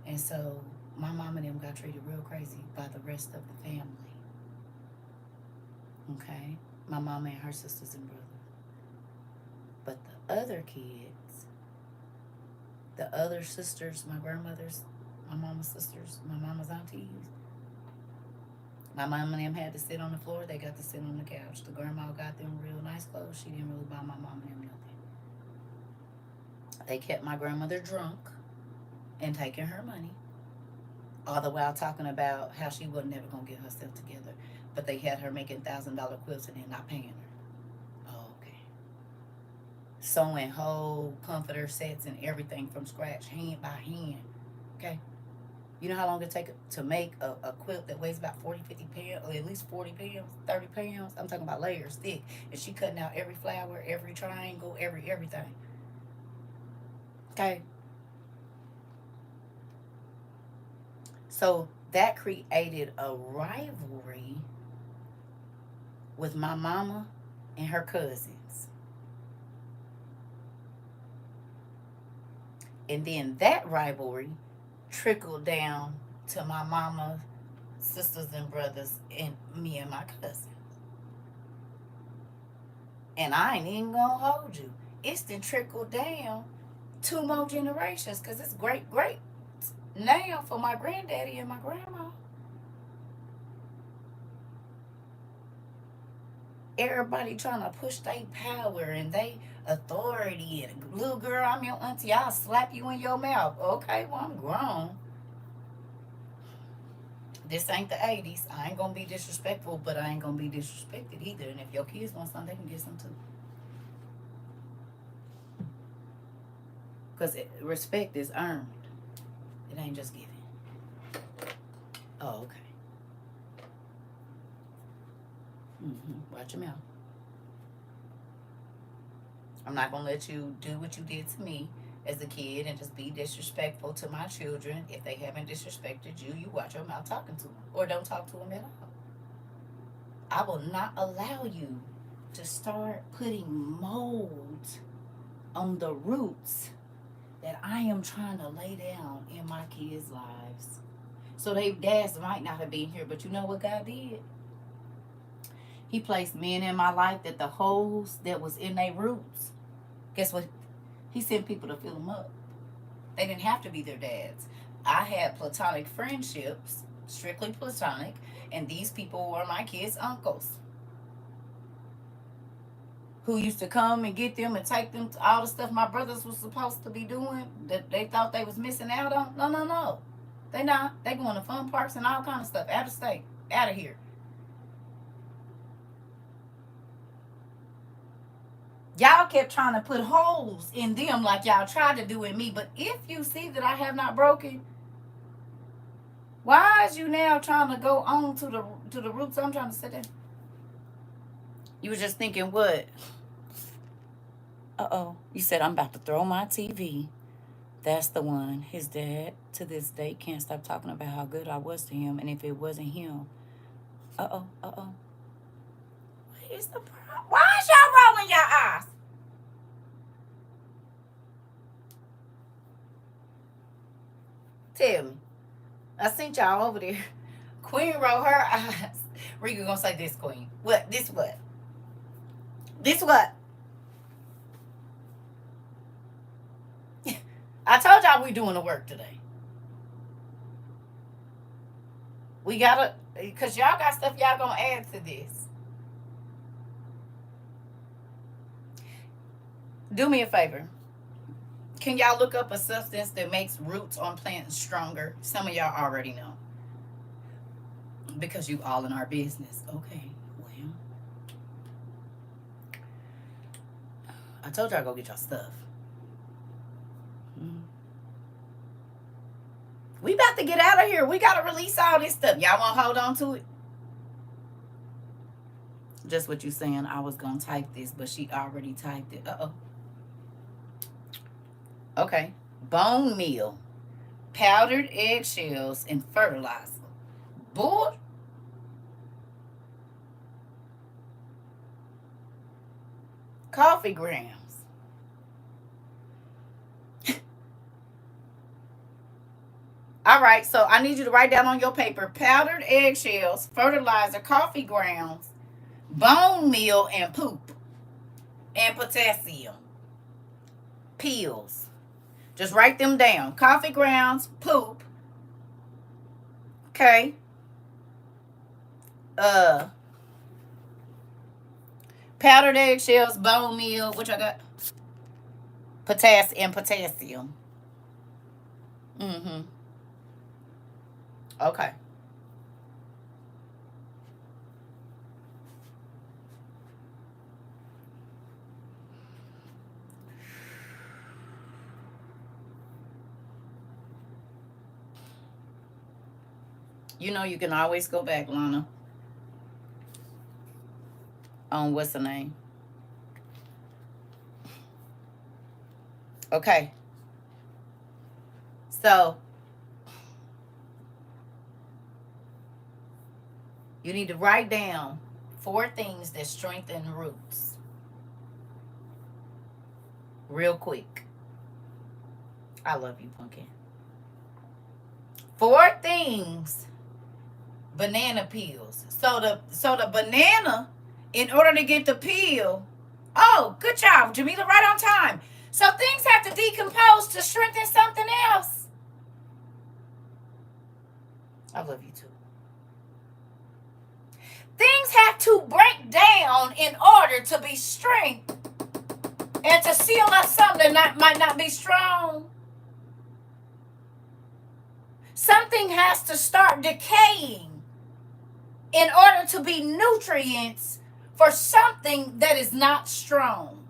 And so my mom and them got treated real crazy by the rest of the family. Okay? My mama and her sisters and brothers. But the other kids, the other sisters, my grandmothers, my mama's sisters, my mama's aunties, my mom and them had to sit on the floor. They got to sit on the couch. The grandma got them real nice clothes. She didn't really buy my mom and them nothing. They kept my grandmother drunk and taking her money, all the while talking about how she was never going to get herself together. But they had her making $1,000 quilts and then not paying her. Oh, okay. Sewing whole comforter sets and everything from scratch, hand by hand. Okay. You know how long it takes to make a quilt that weighs about 40, 50 pounds, or at least 40 pounds, 30 pounds? I'm talking about layers thick. And she cutting out every flower, every triangle, everything. Okay? So that created a rivalry with my mama and her cousins. And then that rivalry trickled down to my mama, sisters and brothers, and me and my cousins. And I ain't even gonna hold you. It's then trickled down 2 more generations because it's great now for my granddaddy and my grandma. Everybody trying to push their power and they authority. And little girl, I'm your auntie. I'll slap you in your mouth. Okay, well, I'm grown. This ain't the 80s. I ain't gonna be disrespectful, but I ain't gonna be disrespected either. And if your kids want something, they can get some too. Because respect is earned. It ain't just given. Oh, okay. Watch your mouth. I'm not gonna let you do what you did to me as a kid and just be disrespectful to my children. If they haven't disrespected you, you watch your mouth talking to them or don't talk to them at all. I will not allow you to start putting mold on the roots that I am trying to lay down in my kids' lives. So their dads might not have been here, but you know what God did? He placed men in my life that the holes that was in their roots, guess what? He sent people to fill them up. They didn't have to be their dads. I had platonic friendships, strictly platonic, and these people were my kids' uncles who used to come and get them and take them to all the stuff my brothers was supposed to be doing that they thought they was missing out on. No. They not. They going to fun parks and all kind of stuff. Out of state. Out of here. Y'all kept trying to put holes in them like y'all tried to do in me. But if you see that I have not broken, why is you now trying to go on to the roots I'm trying to sit in? You were just thinking what? Uh-oh. You said I'm about to throw my TV. That's the one. His dad, to this day, can't stop talking about how good I was to him. And if it wasn't him, uh-oh. What is the problem? Why is y'all rolling your eyes? Tell me. I sent y'all over there. Queen rolled her eyes. Rika gonna say this, Queen. What? This what? This what? I told y'all we doing the work today. We gotta, because y'all got stuff y'all gonna add to this. Do me a favor. Can y'all look up a substance that makes roots on plants stronger? Some of y'all already know. Because you all in our business. Okay, well, I told y'all go get y'all stuff. Mm. We about to get out of here. We gotta release all this stuff. Y'all want to hold on to it? Just what you saying. I was gonna type this, but she already typed it. Uh-oh. Okay. Bone meal, powdered eggshells, and fertilizer. Bull. Coffee grounds. All right, so I need you to write down on your paper powdered eggshells, fertilizer, coffee grounds, bone meal, and poop, and potassium pills. Just write them down. Coffee grounds, poop. Okay. Powdered eggshells, bone meal. Which I got? Potassium. Mm-hmm. Okay. You know you can always go back, Lana, on what's the name. Okay. So you need to write down 4 things that strengthen roots. Real quick. I love you, Pumpkin. 4 things. Banana peels. So the banana, in order to get the peel, oh, good job, Jamila, right on time. So things have to decompose to strengthen something else. I love you too. Things have to break down in order to be strength and to seal up something that might not be strong. Something has to start decaying in order to be nutrients for something that is not strong.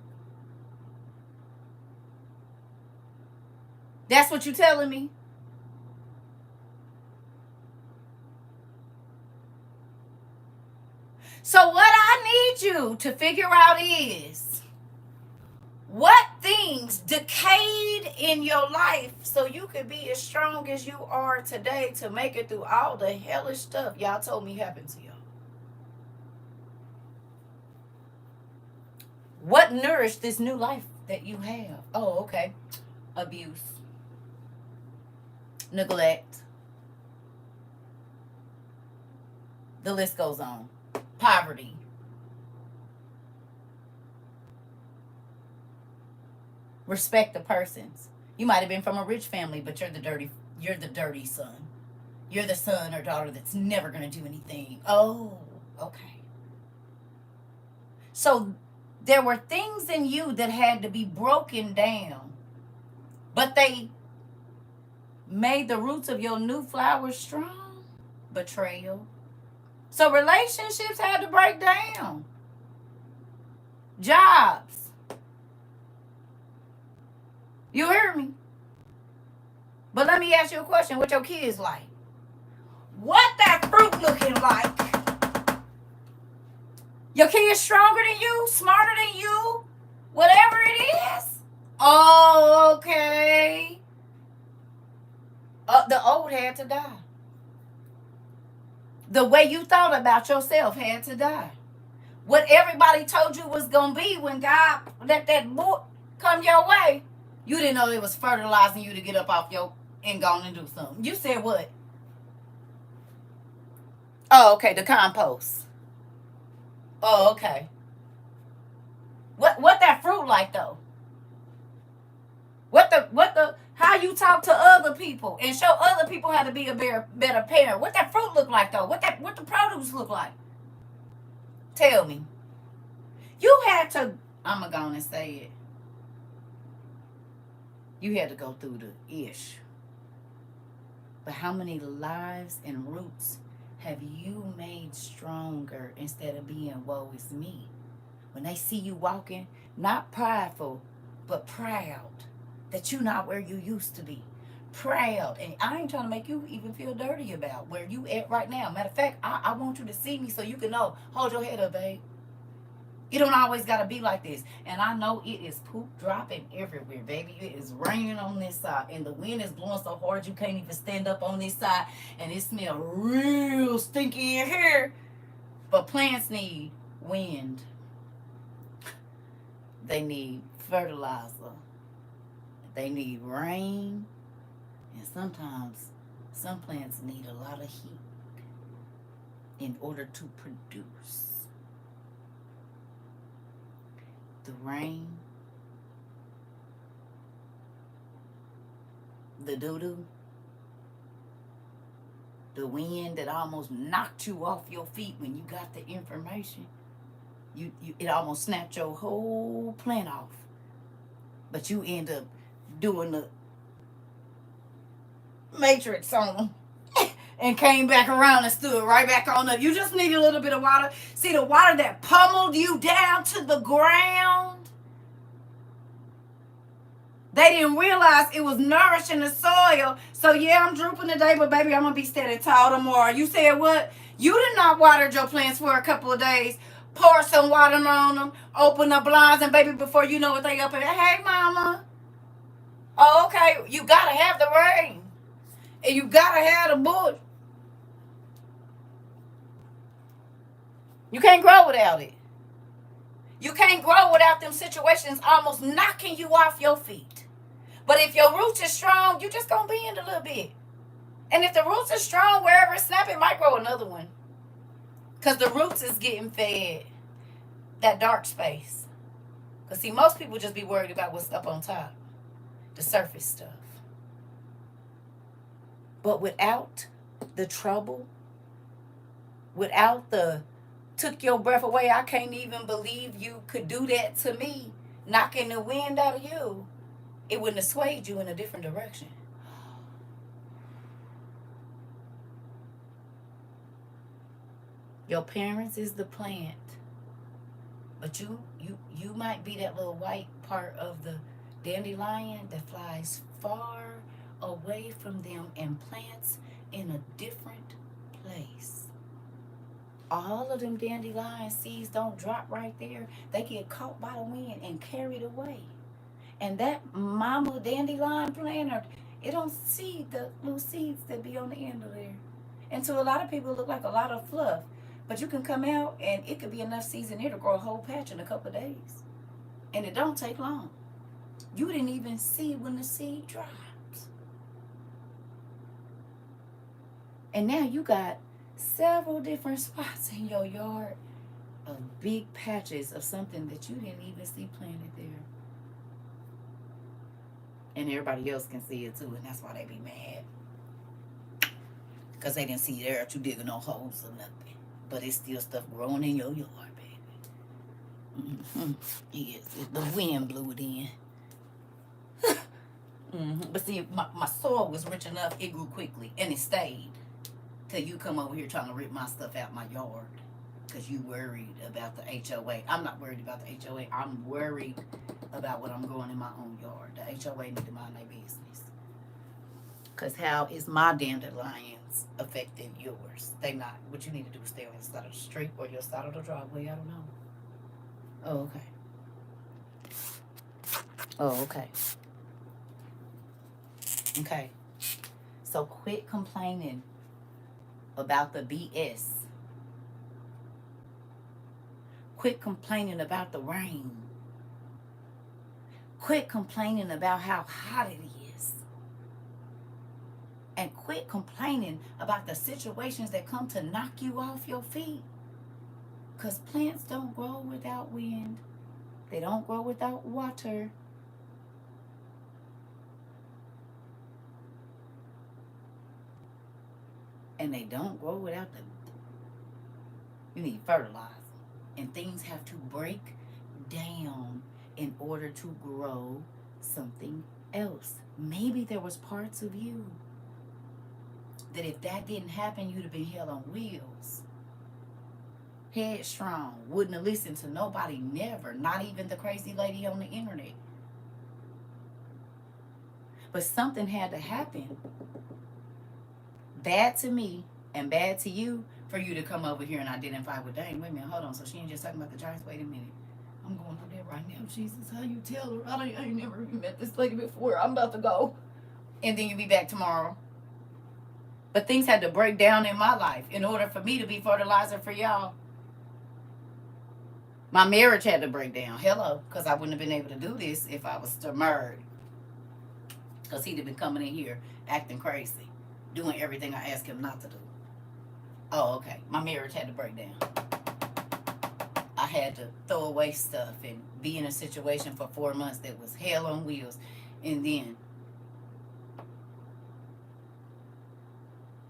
That's what you're telling me? So what I need you to figure out is what things decayed in your life so you could be as strong as you are today to make it through all the hellish stuff y'all told me happened to y'all. What nourished this new life that you have? Oh, okay. Abuse, neglect, the list goes on. Poverty. Respect the persons. You might have been from a rich family, but you're the dirty son. You're the son or daughter that's never going to do anything. Oh, okay. So there were things in you that had to be broken down, but they made the roots of your new flowers strong. Betrayal. So relationships had to break down. Jobs. You hear me? But let me ask you a question. What your kids like? What that fruit looking like? Your kids stronger than you? Smarter than you? Whatever it is? Oh, okay. The old had to die. The way you thought about yourself had to die. What everybody told you was going to be when God let that book come your way, you didn't know it was fertilizing you to get up off your and go on and do something. You said what? Oh, okay, the compost. Oh, okay. What that fruit like though? How you talk to other people and show other people how to be a better parent. What that fruit look like though? What the produce look like? Tell me. You had to, I'm going to go on and say it. You had to go through the ish. But how many lives and roots have you made stronger instead of being woe is me? When they see you walking, not prideful, but proud that you're not where you used to be. Proud. And I ain't trying to make you even feel dirty about where you at right now. Matter of fact, I want you to see me so you can know. Hold your head up, babe. You don't always got to be like this. And I know it is poop dropping everywhere, baby. It is raining on this side. And the wind is blowing so hard you can't even stand up on this side. And it smells real stinky in here. But plants need wind. They need fertilizer. They need rain. And sometimes some plants need a lot of heat in order to produce. The rain, the doo-doo, the wind that almost knocked you off your feet when you got the information. It almost snapped your whole plant off. But you end up doing the matrix on them and came back around and stood right back on up. You just need a little bit of water. See the water that pummeled you down to the ground? They didn't realize it was nourishing the soil. So yeah, I'm drooping today, but baby, I'm going to be steady tall tomorrow. You said what? You did not water your plants for a couple of days. Pour some water on them. Open the blinds, and baby, before you know it, they up and hey, mama. Oh, okay. You got to have the rain. And you got to have the bush. You can't grow without it. You can't grow without them situations almost knocking you off your feet. But if your roots are strong, you just going to bend a little bit. And if the roots are strong, wherever it's snapping, it might grow another one. Because the roots is getting fed that dark space. Because see, most people just be worried about what's up on top. The surface stuff. But without the trouble, without the took your breath away, I can't even believe you could do that to me, knocking the wind out of you, it wouldn't have swayed you in a different direction. Your parents is the plant, but you might be that little white part of the dandelion that flies far away from them and plants in a different place. All of them dandelion seeds don't drop right there. They get caught by the wind and carried away. And that mama dandelion planter, it don't see the little seeds that be on the end of there. And to a lot of people, it look like a lot of fluff. But you can come out and it could be enough seeds in there to grow a whole patch in a couple of days. And it don't take long. You didn't even see when the seed drops. And now you got several different spots in your yard of big patches of something that you didn't even see planted there. And everybody else can see it too, and that's why they be mad. Because they didn't see there you digging no holes or nothing. But it's still stuff growing in your yard, baby. Mm-hmm. Yes, the wind blew it in. Mm-hmm. But see, my soil was rich enough, it grew quickly, and it stayed. Till you come over here trying to rip my stuff out my yard. Because you worried about the HOA. I'm not worried about the HOA. I'm worried about what I'm growing in my own yard. The HOA need to mind their business. Because how is my dandelions affecting yours? They not. What you need to do is stay on the side of the street or your side of the driveway. I don't know. Oh, okay. Oh, okay. Okay. So quit complaining about the BS. Quit complaining about the rain. Quit complaining about how hot it is. And quit complaining about the situations that come to knock you off your feet. Because plants don't grow without wind. They don't grow without water. And they don't grow without the, you need fertilizer. And things have to break down in order to grow something else. Maybe there was parts of you that if that didn't happen, you'd have been hell on wheels. Headstrong, wouldn't have listened to nobody, never, not even the crazy lady on the internet. But something had to happen, bad to me and bad to you, for you to come over here and identify with, dang, wait a minute, hold on, so she ain't just talking about the Giants, wait a minute. I'm going through that right now. Jesus, how you tell her? I ain't never even met this lady before. I'm about to go. And then you be back tomorrow. But things had to break down in my life in order for me to be fertilizer for y'all. My marriage had to break down. Hello. Because I wouldn't have been able to do this if I was still married. Because he'd have been coming in here acting crazy. Doing everything I asked him not to do. Oh, okay. My marriage had to break down. I had to throw away stuff and be in a situation for 4 months that was hell on wheels. And then,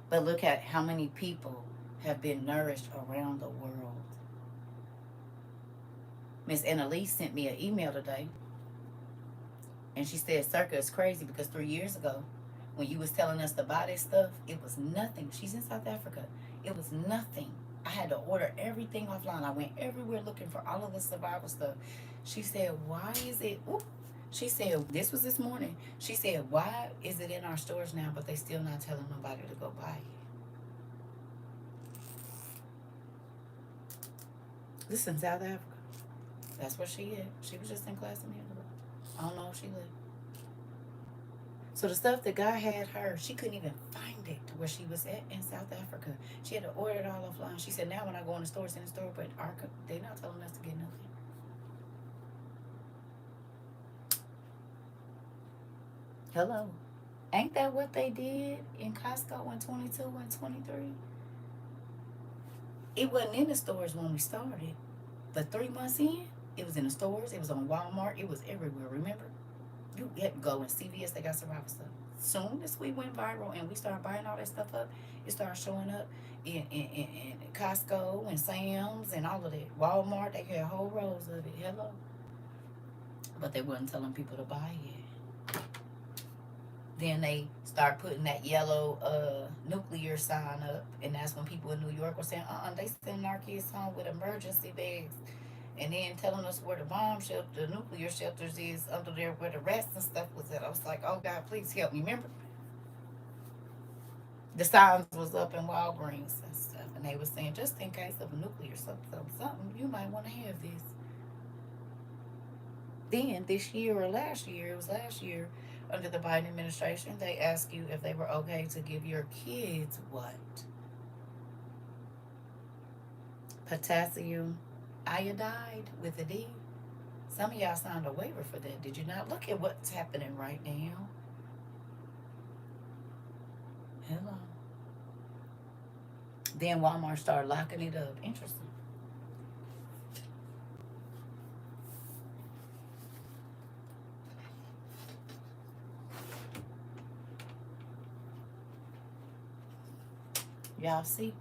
but look at how many people have been nourished around the world. Miss Annalise sent me an email today. And she said, CERCA is crazy because 3 years ago, when you was telling us to buy this stuff, it was nothing. She's in South Africa. It was nothing. I had to order everything offline. I went everywhere looking for all of the survival stuff. She said, why is it? Ooh. She said, this was this morning. She said, why is it in our stores now, but they still not telling nobody to go buy it? This is in South Africa. That's where she is. She was just in class in here. I don't know if she lived. So the stuff that God had her, she couldn't even find it where she was at in South Africa. She had to order it all offline. She said, now when I go in the store, it's in the store, but they're not telling us to get nothing. Hello. Ain't that what they did in Costco in 22 and 23? It wasn't in the stores when we started. But 3 months in, it was in the stores. It was on Walmart. It was everywhere, remember? You had to go in CVS, they got survival stuff. Soon as we went viral and we started buying all that stuff up, it started showing up in Costco and Sam's and all of that. Walmart, they had whole rows of it. Hello. But they wasn't telling people to buy it. Then they start putting that yellow nuclear sign up. And that's when people in New York were saying, they sending our kids home with emergency bags. And then telling us where the bomb shelter, the nuclear shelters is under there where the rest and stuff was at. I was like, oh God, please help me. Remember? The signs was up in Walgreens and stuff. And they were saying, just in case of a nuclear something, you might want to have this. Then this year or last year, it was last year, under the Biden administration, they asked you if they were okay to give your kids what? Potassium iodide with a D. Some of y'all signed a waiver for that. Did you not? Look at what's happening right now. Hello. Then Walmart started locking it up. Interesting. Y'all see?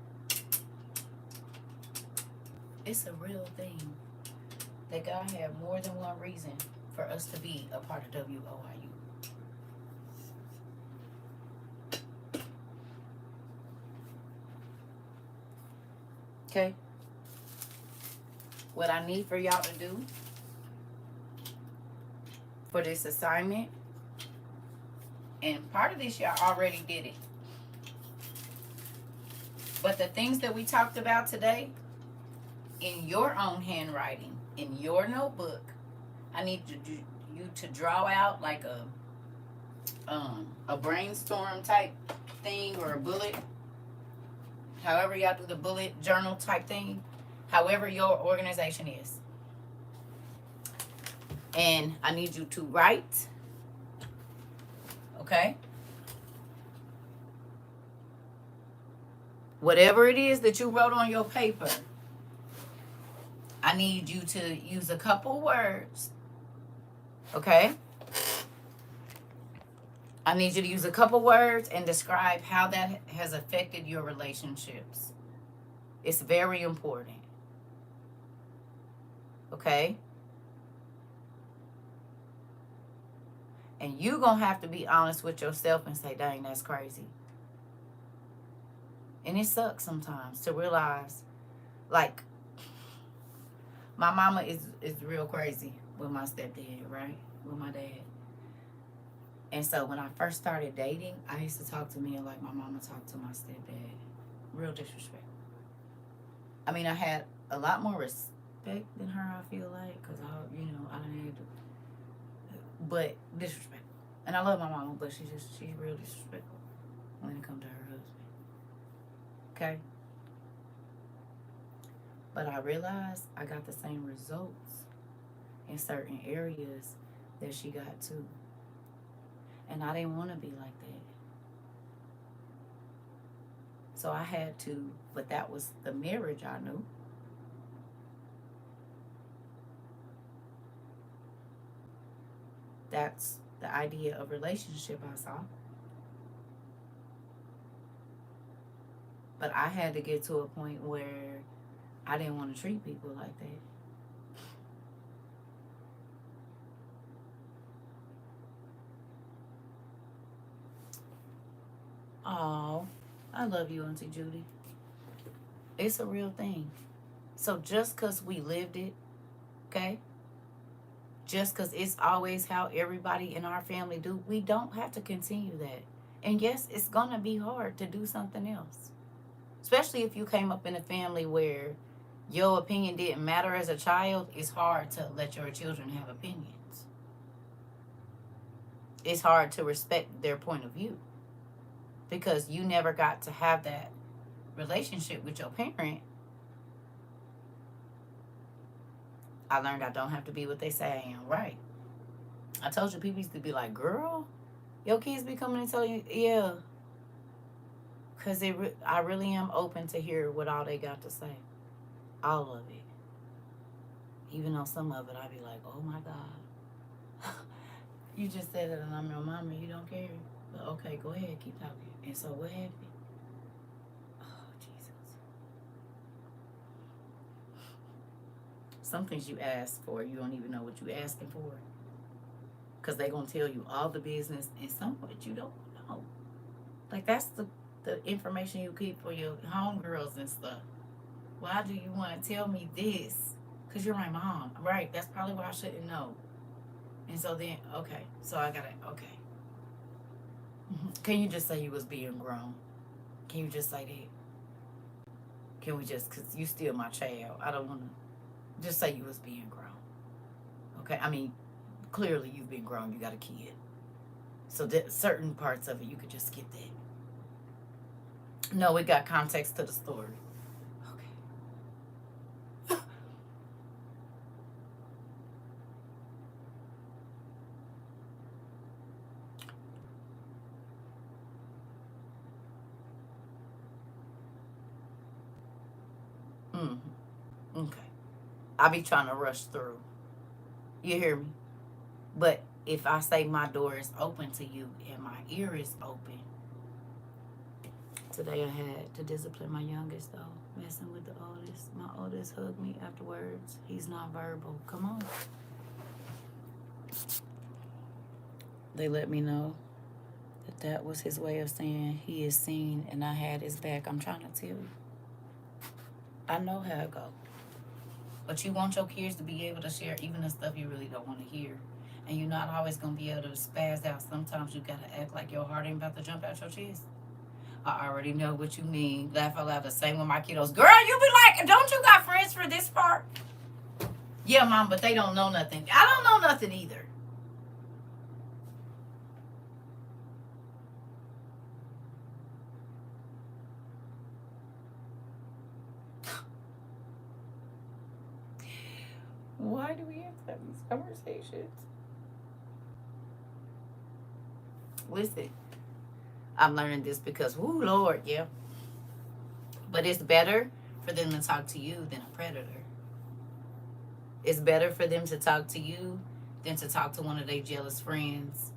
It's a real thing that God had more than one reason for us to be a part of WOIU. Okay? What I need for y'all to do for this assignment, and part of this y'all already did it, but the things that we talked about today, in your own handwriting, in your notebook, I need you to draw out like a brainstorm type thing or a bullet. However y'all do the bullet journal type thing. However your organization is. And I need you to write. Okay? Whatever it is that you wrote on your paper, I need you to use a couple words. Okay? I need you to use a couple words and describe how that has affected your relationships. It's very important. Okay? And you're going to have to be honest with yourself and say, dang, that's crazy. And it sucks sometimes to realize, like, my mama is real crazy with my stepdad, right? With my dad. And so when I first started dating, I used to talk to men like my mama talked to my stepdad. Real disrespect. I mean, I had a lot more respect than her, I feel like, because I didn't have to. But disrespect. And I love my mama, but she's real disrespectful when it comes to her husband. Okay? But I realized I got the same results in certain areas that she got too. And I didn't want to be like that. So I had to, but that was the marriage I knew. That's the idea of relationship I saw. But I had to get to a point where I didn't want to treat people like that. Oh, I love you, Auntie Judy. It's a real thing. So just because we lived it, okay? Just because it's always how everybody in our family do, we don't have to continue that. And yes, it's going to be hard to do something else. Especially if you came up in a family where your opinion didn't matter as a child, it's hard to let your children have opinions. It's hard to respect their point of view because you never got to have that relationship with your parent. I learned I don't have to be what they say I am, right? I told you people used to be like, girl, your kids be coming and telling you, yeah. Because I really am open to hear what all they got to say. All of it. Even though some of it I be like, oh my God. You just said it and I'm your mama, you don't care. But okay, go ahead, keep talking. And so what happened? Oh, Jesus. Some things you ask for, you don't even know what you asking for. Because they going to tell you all the business and some of it you don't know. Like that's the information you keep for your homegirls and stuff. Why do you want to tell me this? Because you're my mom. Right, that's probably why I shouldn't know. And so then, okay, so I got to, okay. Can you just say you was being grown? Can you just say that? Can we just, because you still my child. I don't want to, just say you was being grown. Okay, I mean, clearly you've been grown. You got a kid. So that certain parts of it, you could just skip that. No, it got context to the story. Okay. Okay. I be trying to rush through. You hear me? But if I say my door is open to you and my ear is open, today I had to discipline my youngest though, messing with the oldest. My oldest hugged me afterwards. He's nonverbal. Come on. They let me know that was his way of saying he is seen and I had his back. I'm trying to tell you. I know how it go. But you want your kids to be able to share even the stuff you really don't want to hear. And you're not always going to be able to spaz out. Sometimes you got to act like your heart ain't about to jump out your chest. I already know what you mean. Laugh out loud. The same with my kiddos. Girl, you be like, don't you got friends for this part? Yeah, Mom, but they don't know nothing. I don't know nothing either. Why do we have to have these conversations? Listen, I'm learning this because, whoo, Lord, yeah. But it's better for them to talk to you than a predator. It's better for them to talk to you than to talk to one of their jealous friends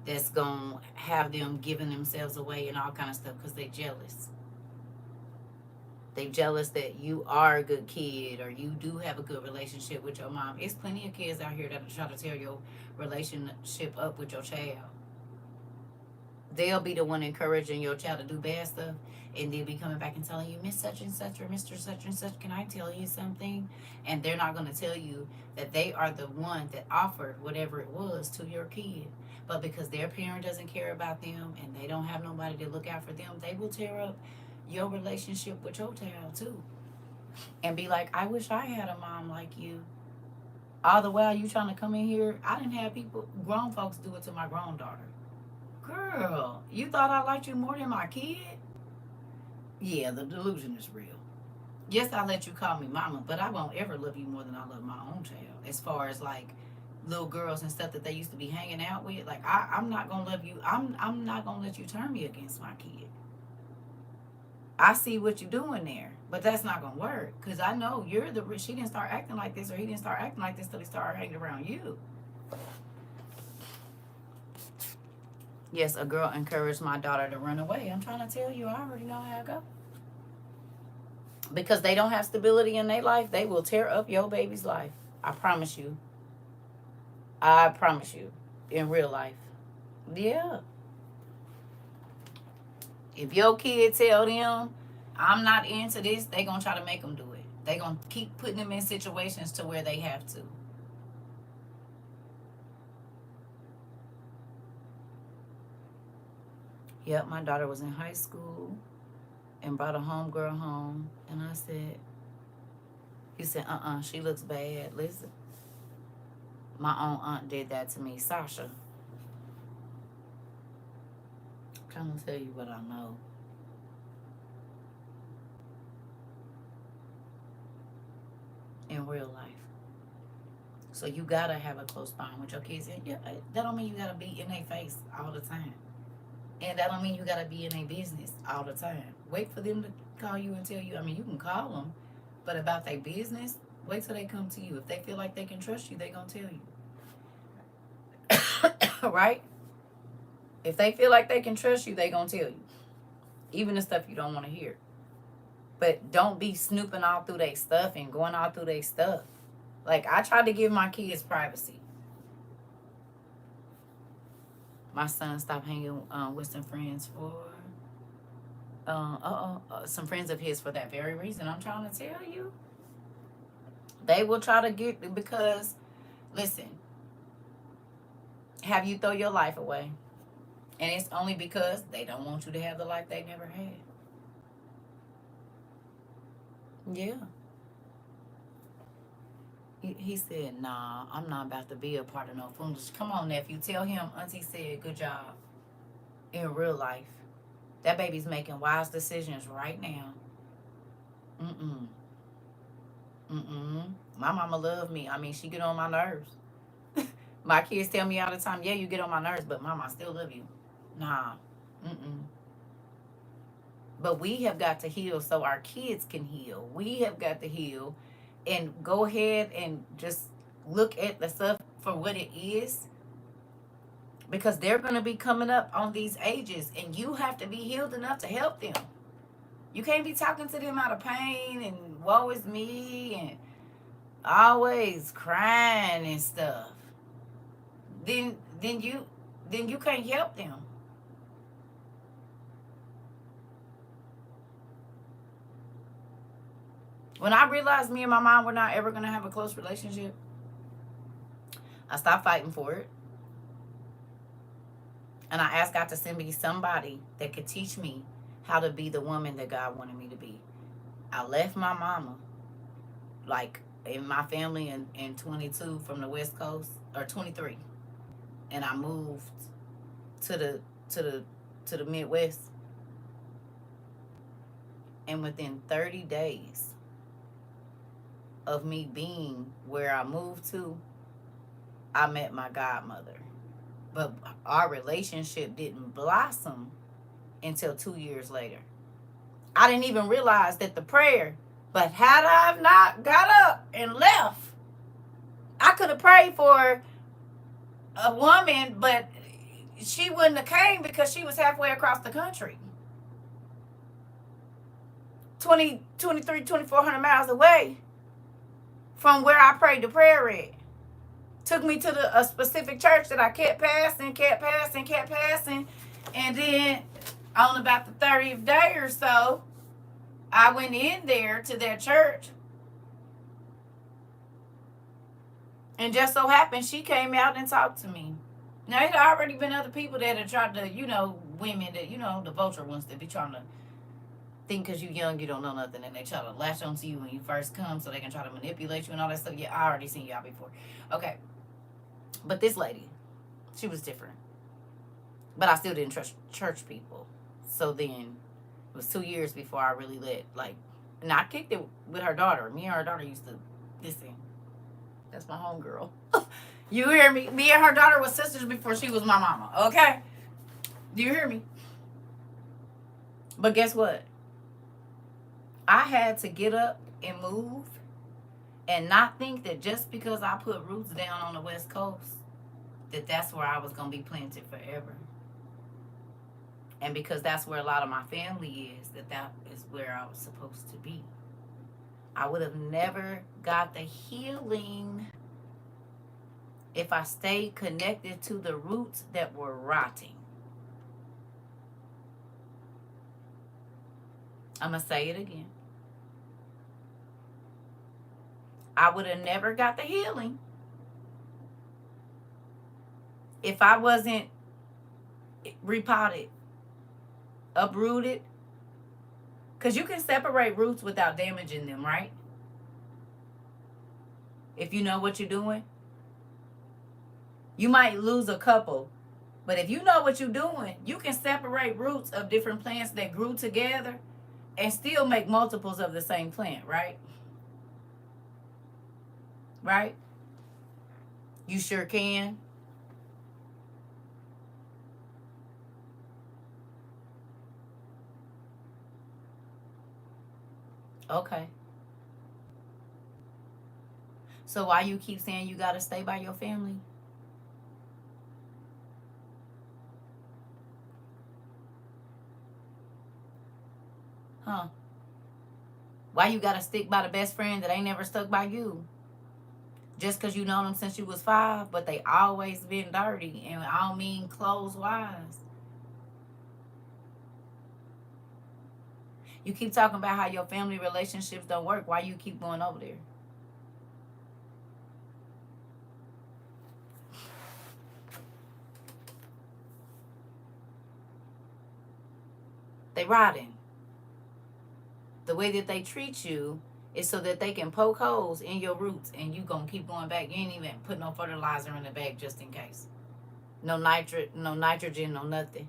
that's gonna have them giving themselves away and all kind of stuff because they jealous. They jealous that you are a good kid or you do have a good relationship with your mom. It's plenty of kids out here that try to tear your relationship up with your child. They'll be the one encouraging your child to do bad stuff, and they'll be coming back and telling you, Miss Such and Such or Mr. Such and Such, can I tell you something? And they're not going to tell you that they are the one that offered whatever it was to your kid. But because their parent doesn't care about them and they don't have nobody to look out for them, they will tear up your relationship with your child too. And be like, I wish I had a mom like you. All the while you trying to come in here, I didn't have people, grown folks do it to my grown daughter. Girl, you thought I liked you more than my kid? Yeah, the delusion is real. Yes, I let you call me mama, but I won't ever love you more than I love my own child. As far as like little girls and stuff that they used to be hanging out with, like I'm not gonna love you. I'm not gonna let you turn me against my kid. I see what you're doing there, but that's not gonna work because I know you're the. She didn't start acting like this, or he didn't start acting like this till he started hanging around you. Yes, a girl encouraged my daughter to run away. I'm trying to tell you, I already know how it go. Because they don't have stability in their life, they will tear up your baby's life. I promise you. I promise you. In real life. Yeah. If your kid tell them, I'm not into this, they going to try to make them do it. They going to keep putting them in situations to where they have to. Yep, my daughter was in high school and brought a homegirl home. And I said, he said, she looks bad. Listen, my own aunt did that to me, Sasha. I'm trying to tell you what I know. In real life. So you gotta have a close bond with your kids. And yeah, that don't mean you gotta be in their face all the time. And that don't mean you gotta be in their business all the time. Wait for them to call you and tell you. I mean, you can call them, but about their business, wait till they come to you. If they feel like they can trust you, they gonna tell you. Right? If they feel like they can trust you, they gonna tell you. Even the stuff you don't want to hear. But don't be snooping all through their stuff and going all through their stuff. Like, I try to give my kids privacy. My son stopped hanging with some friends for some friends of his for that very reason. I'm trying to tell you. They will try to get, because, listen, have you throw your life away? And it's only because they don't want you to have the life they never had. Yeah. He said, nah, I'm not about to be a part of no foolish. Come on, nephew. Tell him Auntie said good job. In real life. That baby's making wise decisions right now. My mama love me. I mean, she get on my nerves. My kids tell me all the time, yeah, you get on my nerves, but mama, I still love you. Nah. But we have got to heal so our kids can heal. We have got to heal and go ahead and just look at the stuff for what it is, because they're going to be coming up on these ages and you have to be healed enough to help them. You can't be talking to them out of pain and woe is me and always crying and stuff. Then you can't help them. When I realized me and my mom were not ever going to have a close relationship, I stopped fighting for it. And I asked God to send me somebody that could teach me how to be the woman that God wanted me to be. I left my mama, like in my family in 22 from the West Coast, or 23. And I moved to the Midwest. And within 30 days of me being where I moved to, I met my godmother. But our relationship didn't blossom until 2 years later. I didn't even realize that the prayer, but had I not got up and left, I could have prayed for a woman, but she wouldn't have came because she was halfway across the country. 2,300 miles away from where I prayed the prayer at. Took me to a specific church that I kept passing. And then on about the 30th day or so, I went in there to their church. And just so happened, she came out and talked to me. Now, it had already been other people that had tried to, women that, the vulture ones that be trying to think because you're young, you don't know nothing, and they try to latch onto you when you first come so they can try to manipulate you and all that stuff. Yeah, I already seen y'all before. Okay. But this lady, she was different. But I still didn't trust church people. So then it was 2 years before I really and I kicked it with her daughter. Me and her daughter used to listen. That's my homegirl. You hear me? Me and her daughter was sisters before she was my mama. Okay? Do you hear me? But guess what? I had to get up and move and not think that just because I put roots down on the West Coast, that that's where I was going to be planted forever. And because that's where a lot of my family is, that is where I was supposed to be. I would have never got the healing if I stayed connected to the roots that were rotting. I'm going to say it again. I would have never got the healing if I wasn't repotted, uprooted. Because you can separate roots without damaging them, right? If you know what you're doing. You might lose a couple, but if you know what you're doing, you can separate roots of different plants that grew together and still make multiples of the same plant, right? Right? You sure can. Okay. So why you keep saying you got to stay by your family? Huh? Why you got to stick by the best friend that ain't never stuck by you? Just because you know them since you was 5, but they always been dirty. And I don't mean clothes-wise. You keep talking about how your family relationships don't work. Why you keep going over there? They rotting. The way that they treat you is so that they can poke holes in your roots, and you gonna keep going back. You ain't even put no fertilizer in the bag just in case. No nitrogen, no nothing.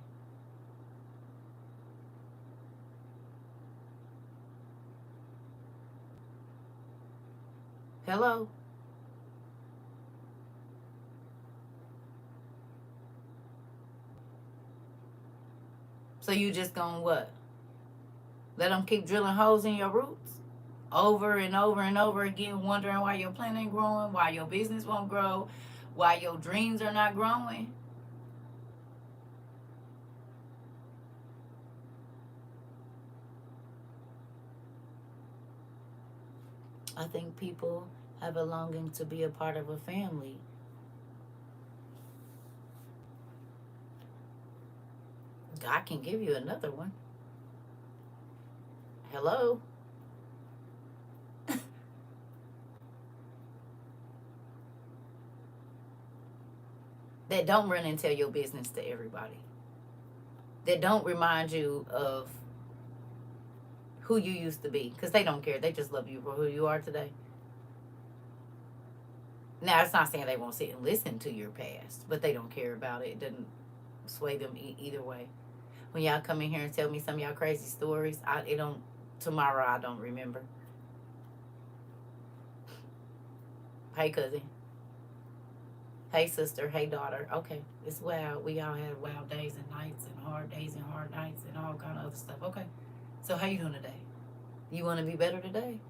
Hello? So you just gonna what? Let them keep drilling holes in your roots? Over and over and over again, wondering why your plant ain't growing, why your business won't grow, why your dreams are not growing. I think people have a longing to be a part of a family. God can give you another one. Hello? That don't run and tell your business to everybody. That don't remind you of who you used to be. Because they don't care. They just love you for who you are today. Now, it's not saying they won't sit and listen to your past, but they don't care about it. It doesn't sway them either way. When y'all come in here and tell me some of y'all crazy stories, tomorrow I don't remember. Hey, cousin. Hey, sister. Hey, daughter. Okay, it's wild. We all had wild days and nights and hard days and hard nights and all kind of other stuff. Okay, so how you doing today? You want to be better today?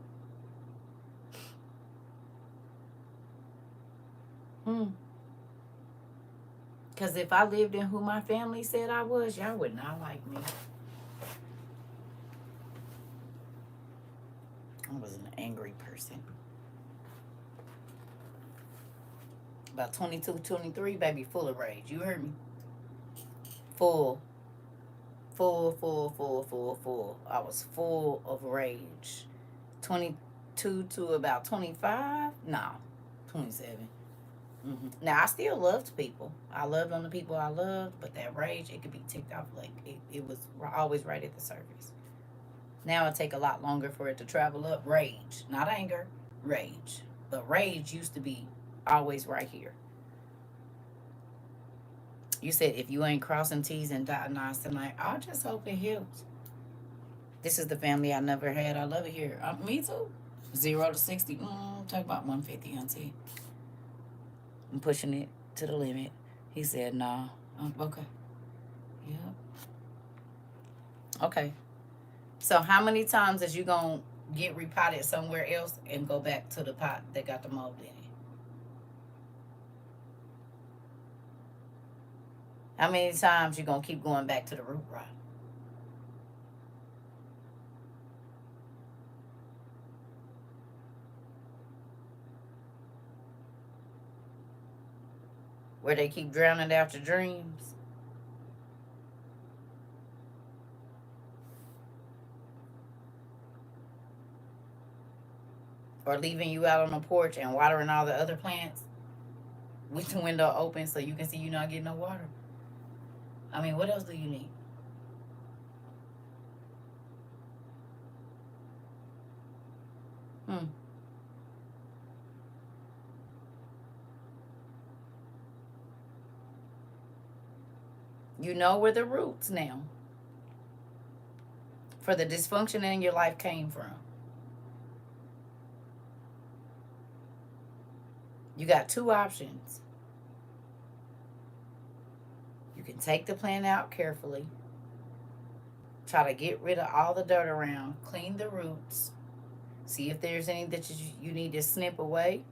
Because if I lived in who my family said I was, y'all would not like me. I was an angry person. About 22, 23, baby, full of rage. You heard me? Full. Full. I was full of rage. 22 to about 25? No, 27. Now, I still loved people. I loved on the people I loved, but that rage, it could be ticked off. Like, it was always right at the surface. Now it take a lot longer for it to travel up. Rage, not anger, rage. But rage used to be always right here. You said if you ain't crossing T's and dotting I's tonight, I just hope it helps. This is the family I never had. I love it here. Me too. 0 to 60. Talk about 150, auntie. I'm pushing it to the limit. He said, no. Okay. Yep. Okay. So how many times is you going to get repotted somewhere else and go back to the pot that got the mold in it? How many times you going to keep going back to the root rod? Where they keep drowning out your dreams? Or leaving you out on the porch and watering all the other plants with the window open so you can see you're not getting no water? I mean, what else do you need? You know where the roots now for the dysfunction in your life came from. You got two options. You can take the plant out carefully, try to get rid of all the dirt around, clean the roots, see if there's any that you need to snip away,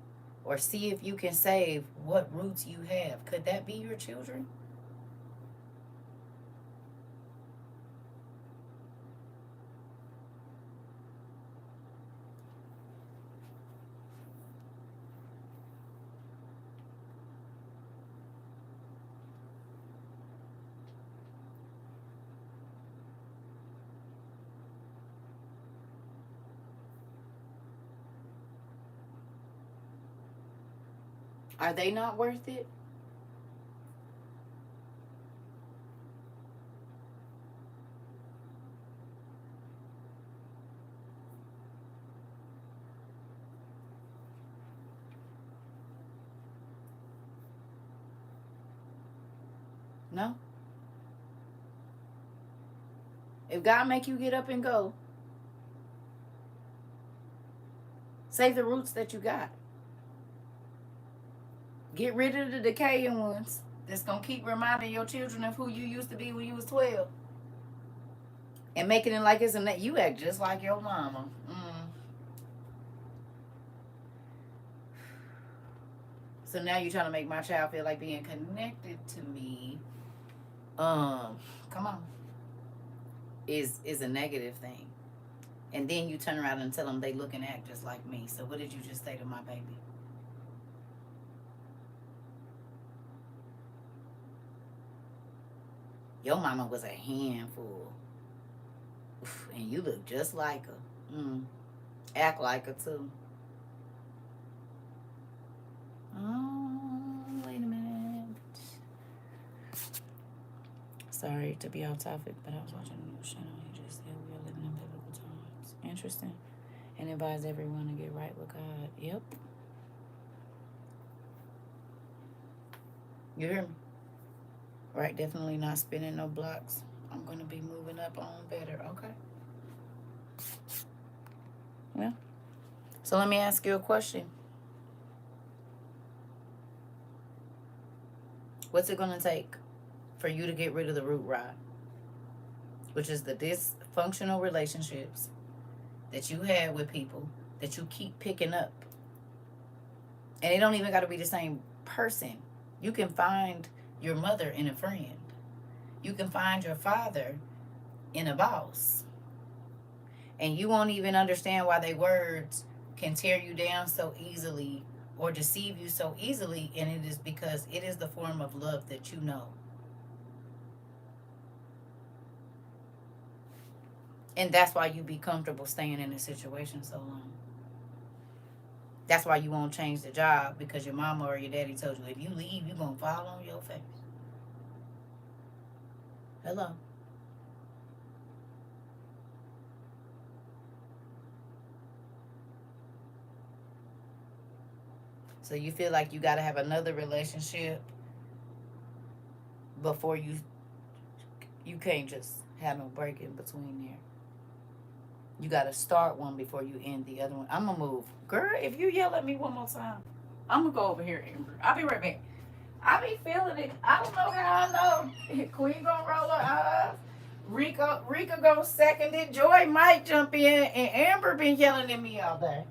or see if you can save what roots you have. Could that be your children? Are they not worth it? No. If God make you get up and go, save the roots that you got. Get rid of the decaying ones that's going to keep reminding your children of who you used to be when you was 12. And making it like it's a net. You act just like your mama. So now you're trying to make my child feel like being connected to me. Come on. Is a negative thing. And then you turn around and tell them they look and act just like me. So what did you just say to my baby? Your mama was a handful. And you look just like her. Act like her too. Oh, wait a minute. Sorry to be off topic, but I was watching a news channel. He just said we are living in biblical times. Interesting. And advise everyone to get right with God. Yep. You hear me? Right, definitely not spinning no blocks. I'm going to be moving up on better. Okay. Well, so let me ask you a question. What's it going to take for you to get rid of the root rod? Which is the dysfunctional relationships that you had with people that you keep picking up. And it don't even got to be the same person. You can find your mother in a friend. You can find your father in a boss. And you won't even understand why their words can tear you down so easily or deceive you so easily. And it is because it is the form of love that you know. And that's why you be comfortable staying in a situation so long. That's why you won't change the job, because your mama or your daddy told you if you leave, you're going to fall on your face. Hello. So you feel like you got to have another relationship before you can't just have no break in between there. You got to start one before you end the other one. I'm going to move. Girl, if you yell at me one more time, I'm going to go over here, Amber. I'll be right back. I be feeling it. I don't know how I know. Queen gonna roll her eyes. Rika gonna second it. Joy might jump in. And Amber been yelling at me all day.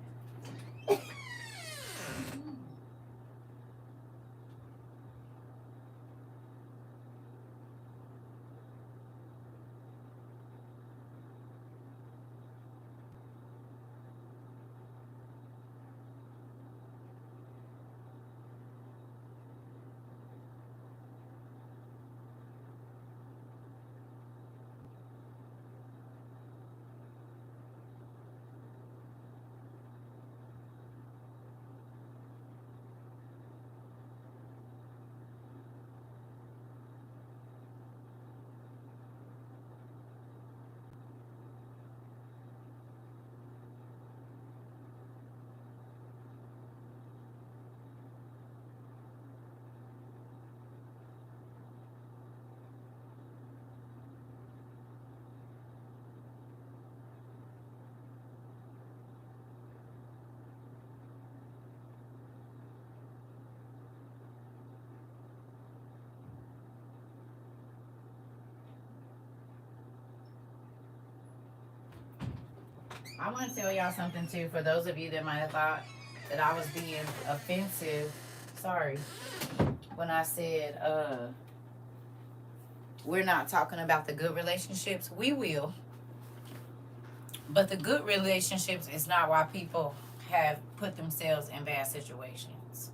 I want to tell y'all something too. For those of you that might have thought that I was being offensive, sorry, when I said we're not talking about the good relationships. We will, but the good relationships is not why people have put themselves in bad situations,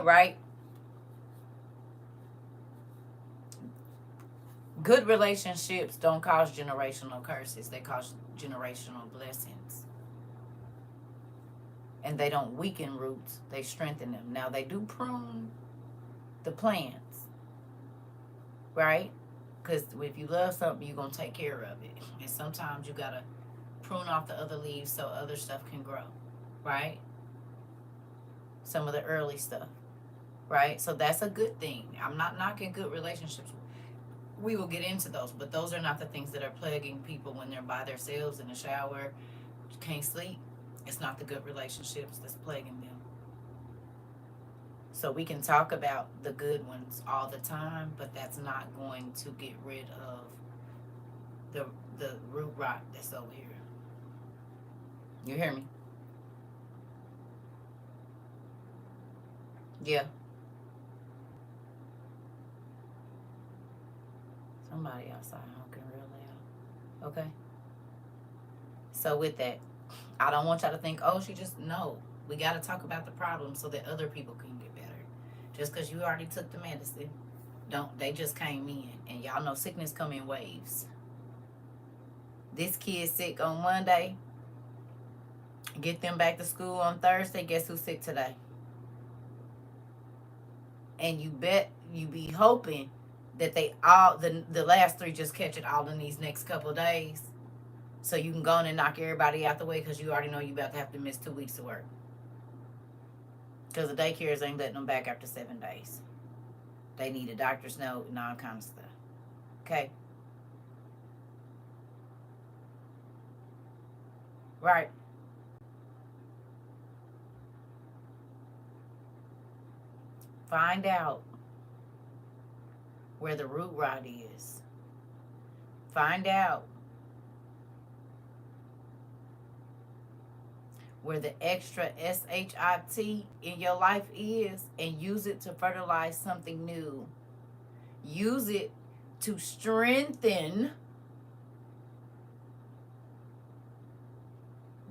right? Good relationships don't cause generational curses. They cause generational blessings. And they don't weaken roots. They strengthen them. Now, they do prune the plants, right? Because if you love something, you're going to take care of it. And sometimes you got to prune off the other leaves so other stuff can grow, right? Some of the early stuff, right? So that's a good thing. I'm not knocking good relationships. We will get into those, but those are not the things that are plaguing people when they're by themselves in the shower, can't sleep. It's not the good relationships that's plaguing them. So we can talk about the good ones all the time, but that's not going to get rid of the root rot that's over here. You hear me? Yeah. Somebody outside honking real loud. Okay. So with that, I don't want y'all to think, oh, she just, no. We got to talk about the problem so that other people can get better. Just because you already took the medicine, they just came in. And y'all know sickness come in waves. This kid's sick on Monday. Get them back to school on Thursday. Guess who's sick today? And you be hoping that they all, the last three just catch it all in these next couple of days. So you can go in and knock everybody out the way, because you already know you about to have to miss 2 weeks of work. Because the daycares ain't letting them back after 7 days. They need a doctor's note and all kinds of stuff. Okay? Right. Find out where the root rot is. Find out where the extra SHIT in your life is, and use it to fertilize something new. Use it to strengthen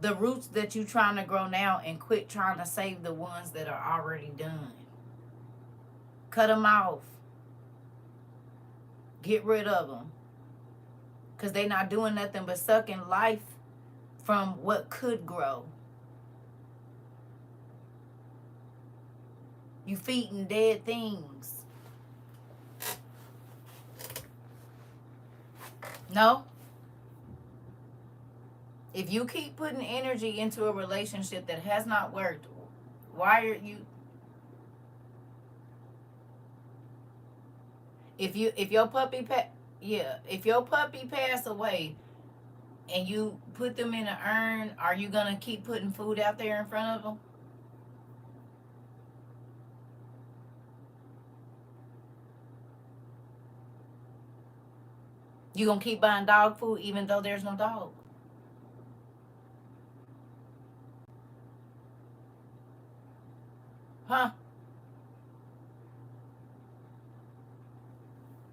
the roots that you're trying to grow now, and quit trying to save the ones that are already done. Cut them off. Get rid of them. Because they're not doing nothing but sucking life from what could grow. You feeding dead things. No? If you keep putting energy into a relationship that has not worked, why are you... If your puppy if your puppy pass away and you put them in an urn, are you gonna keep putting food out there in front of them? You gonna keep buying dog food even though there's no dog? Huh?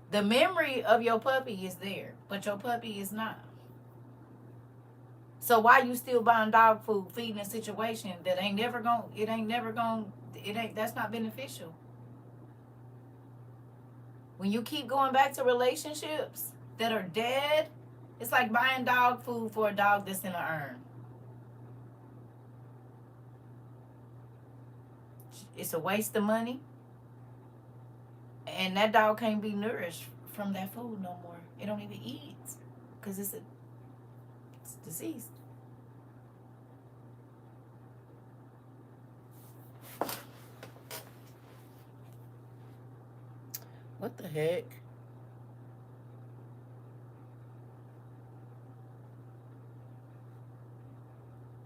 The memory of your puppy is there, but your puppy is not. So why you still buying dog food, feeding a situation that ain't never that's not beneficial. When you keep going back to relationships that are dead, it's like buying dog food for a dog that's in an urn. It's a waste of money. And that dog can't be nourished from that food no more. It don't even eat because it's deceased. What the heck?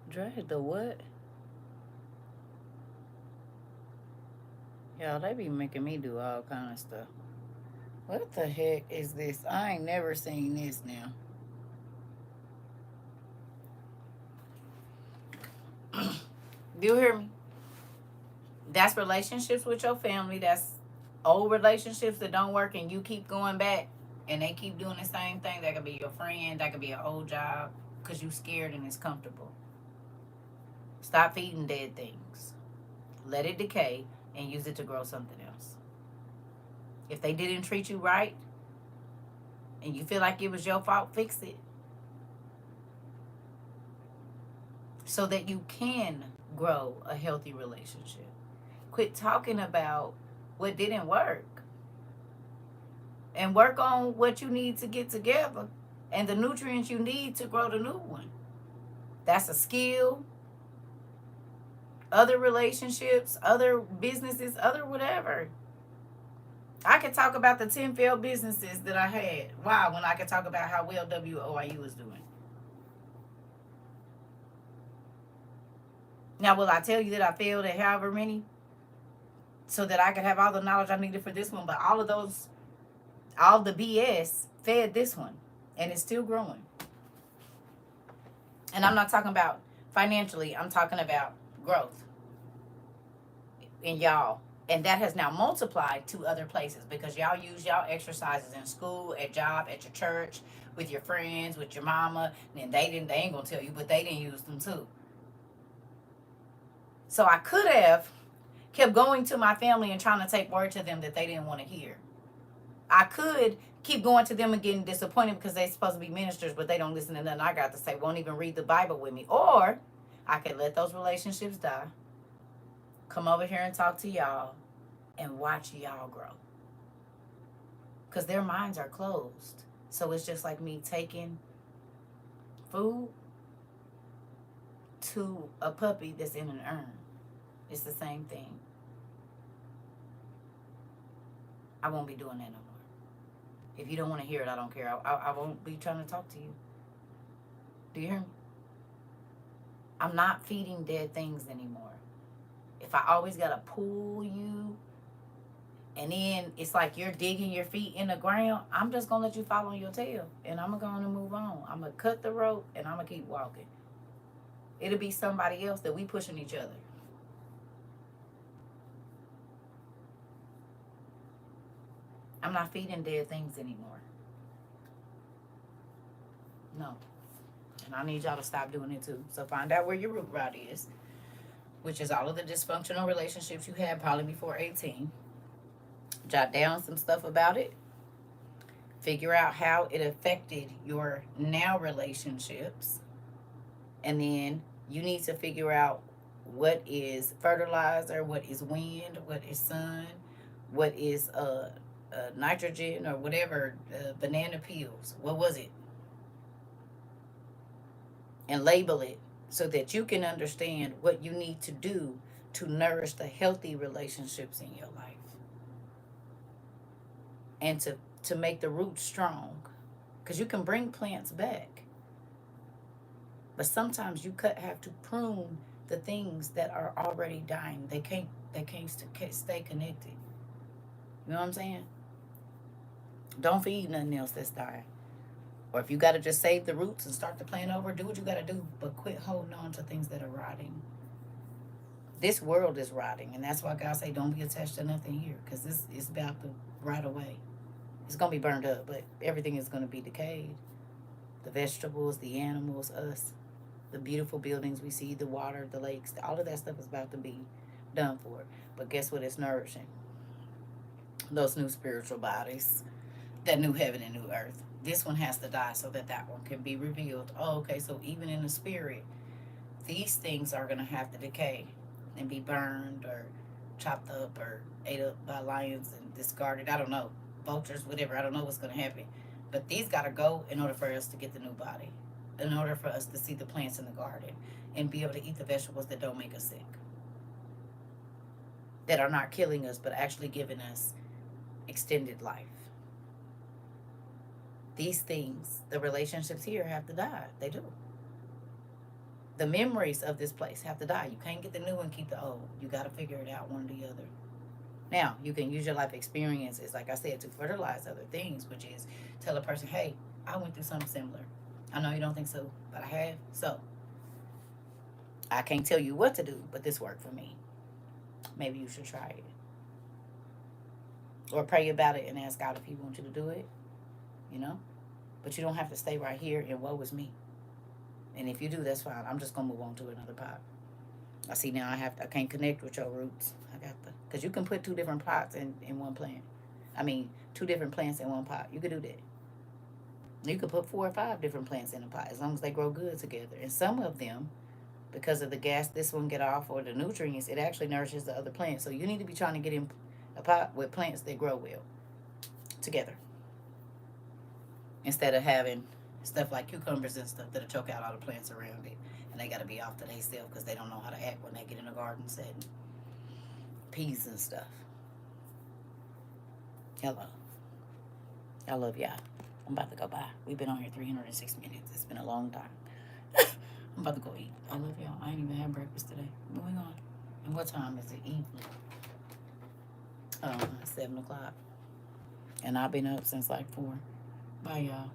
Drag the what? Y'all, they be making me do all kind of stuff. What the heck is this? I ain't never seen this now. Do you hear me? That's relationships with your family. That's old relationships that don't work, and you keep going back and they keep doing the same thing. That could be your friend. That could be an old job because you scared and it's comfortable. Stop feeding dead things. Let it decay and use it to grow something else. If they didn't treat you right and you feel like it was your fault, fix it. So that you can grow a healthy relationship. Quit talking about what didn't work. And work on what you need to get together and the nutrients you need to grow the new one. That's a skill. Other relationships, other businesses, other whatever. I could talk about the 10 failed businesses that I had. Wow, when I could talk about how well WOIU is doing. Now, will I tell you that I failed at however many? So that I could have all the knowledge I needed for this one. But all the BS fed this one. And it's still growing. And I'm not talking about financially. I'm talking about growth in y'all. And that has now multiplied to other places because y'all use y'all exercises in school, at job, at your church, with your friends, with your mama. And they ain't gonna tell you, but they didn't use them too. So I could have kept going to my family and trying to take word to them that they didn't want to hear. I could keep going to them and getting disappointed because they're supposed to be ministers, but they don't listen to nothing I got to say, won't even read the Bible with me. Or I could let those relationships die, come over here and talk to y'all, and watch y'all grow. Because their minds are closed. So it's just like me taking food to a puppy that's in an urn. It's the same thing. I won't be doing that no more. If you don't want to hear it, I don't care. I won't be trying to talk to you. Do you hear me? I'm not feeding dead things anymore. If I always got to pull you, and then it's like you're digging your feet in the ground, I'm just going to let you fall on your tail. And I'm going to move on. I'm going to cut the rope, and I'm going to keep walking. It'll be somebody else that we pushing each other. I'm not feeding dead things anymore. No. And I need y'all to stop doing it too. So find out where your root rot is, which is all of the dysfunctional relationships you had probably before 18. Jot down some stuff about it. Figure out how it affected your now relationships. And then you need to figure out what is fertilizer, what is wind, what is sun, what is nitrogen or whatever, banana peels. What was it? And label it so that you can understand what you need to do to nourish the healthy relationships in your life and to make the roots strong. Because you can bring plants back, but sometimes you have to prune the things that are already dying. They can't stay connected. You know what I'm saying? Don't feed nothing else that's dying. Or if you got to just save the roots and start the plant over, do what you got to do. But quit holding on to things that are rotting. This world is rotting. And that's why God say don't be attached to nothing here. Because this is about to rot away. It's going to be burned up. But everything is going to be decayed. The vegetables, the animals, us. The beautiful buildings we see, the water, the lakes. All of that stuff is about to be done for. But guess what it's nourishing? Those new spiritual bodies. That new heaven and new earth. This one has to die so that that one can be revealed. Oh, okay, so even in the spirit, these things are going to have to decay and be burned or chopped up or ate up by lions and discarded. I don't know. Vultures, whatever. I don't know what's going to happen. But these got to go in order for us to get the new body. In order for us to see the plants in the garden and be able to eat the vegetables that don't make us sick. That are not killing us, but actually giving us extended life. These things, the relationships here have to die. They do. The memories of this place have to die. You can't get the new and keep the old. You got to figure it out, one or the other. Now, you can use your life experiences, like I said, to fertilize other things, which is tell a person, hey, I went through something similar. I know you don't think so, but I have. So, I can't tell you what to do, but this worked for me. Maybe you should try it. Or pray about it and ask God if He wants you to do it. You know? But you don't have to stay right here and woe is me. And if you do, that's fine. I'm just gonna move on to another pot. I see now I can't connect with your roots. Because you can put two different pots in one plant. I mean, two different plants in one pot. You could do that. You could put 4 or 5 different plants in a pot as long as they grow good together. And some of them, because of the gas this one get off or the nutrients, it actually nourishes the other plants. So you need to be trying to get in a pot with plants that grow well together. Instead of having stuff like cucumbers and stuff that'll choke out all the plants around it. And they got to be off to themselves because they don't know how to act when they get in the garden setting. Peas and stuff. Hello. I love y'all. I'm about to go by. We've been on here 306 minutes. It's been a long time. I'm about to go eat. I love y'all. I ain't even had breakfast today. Moving on. And what time is it? Evening. 7 o'clock. And I've been up since like 4. Bye, y'all.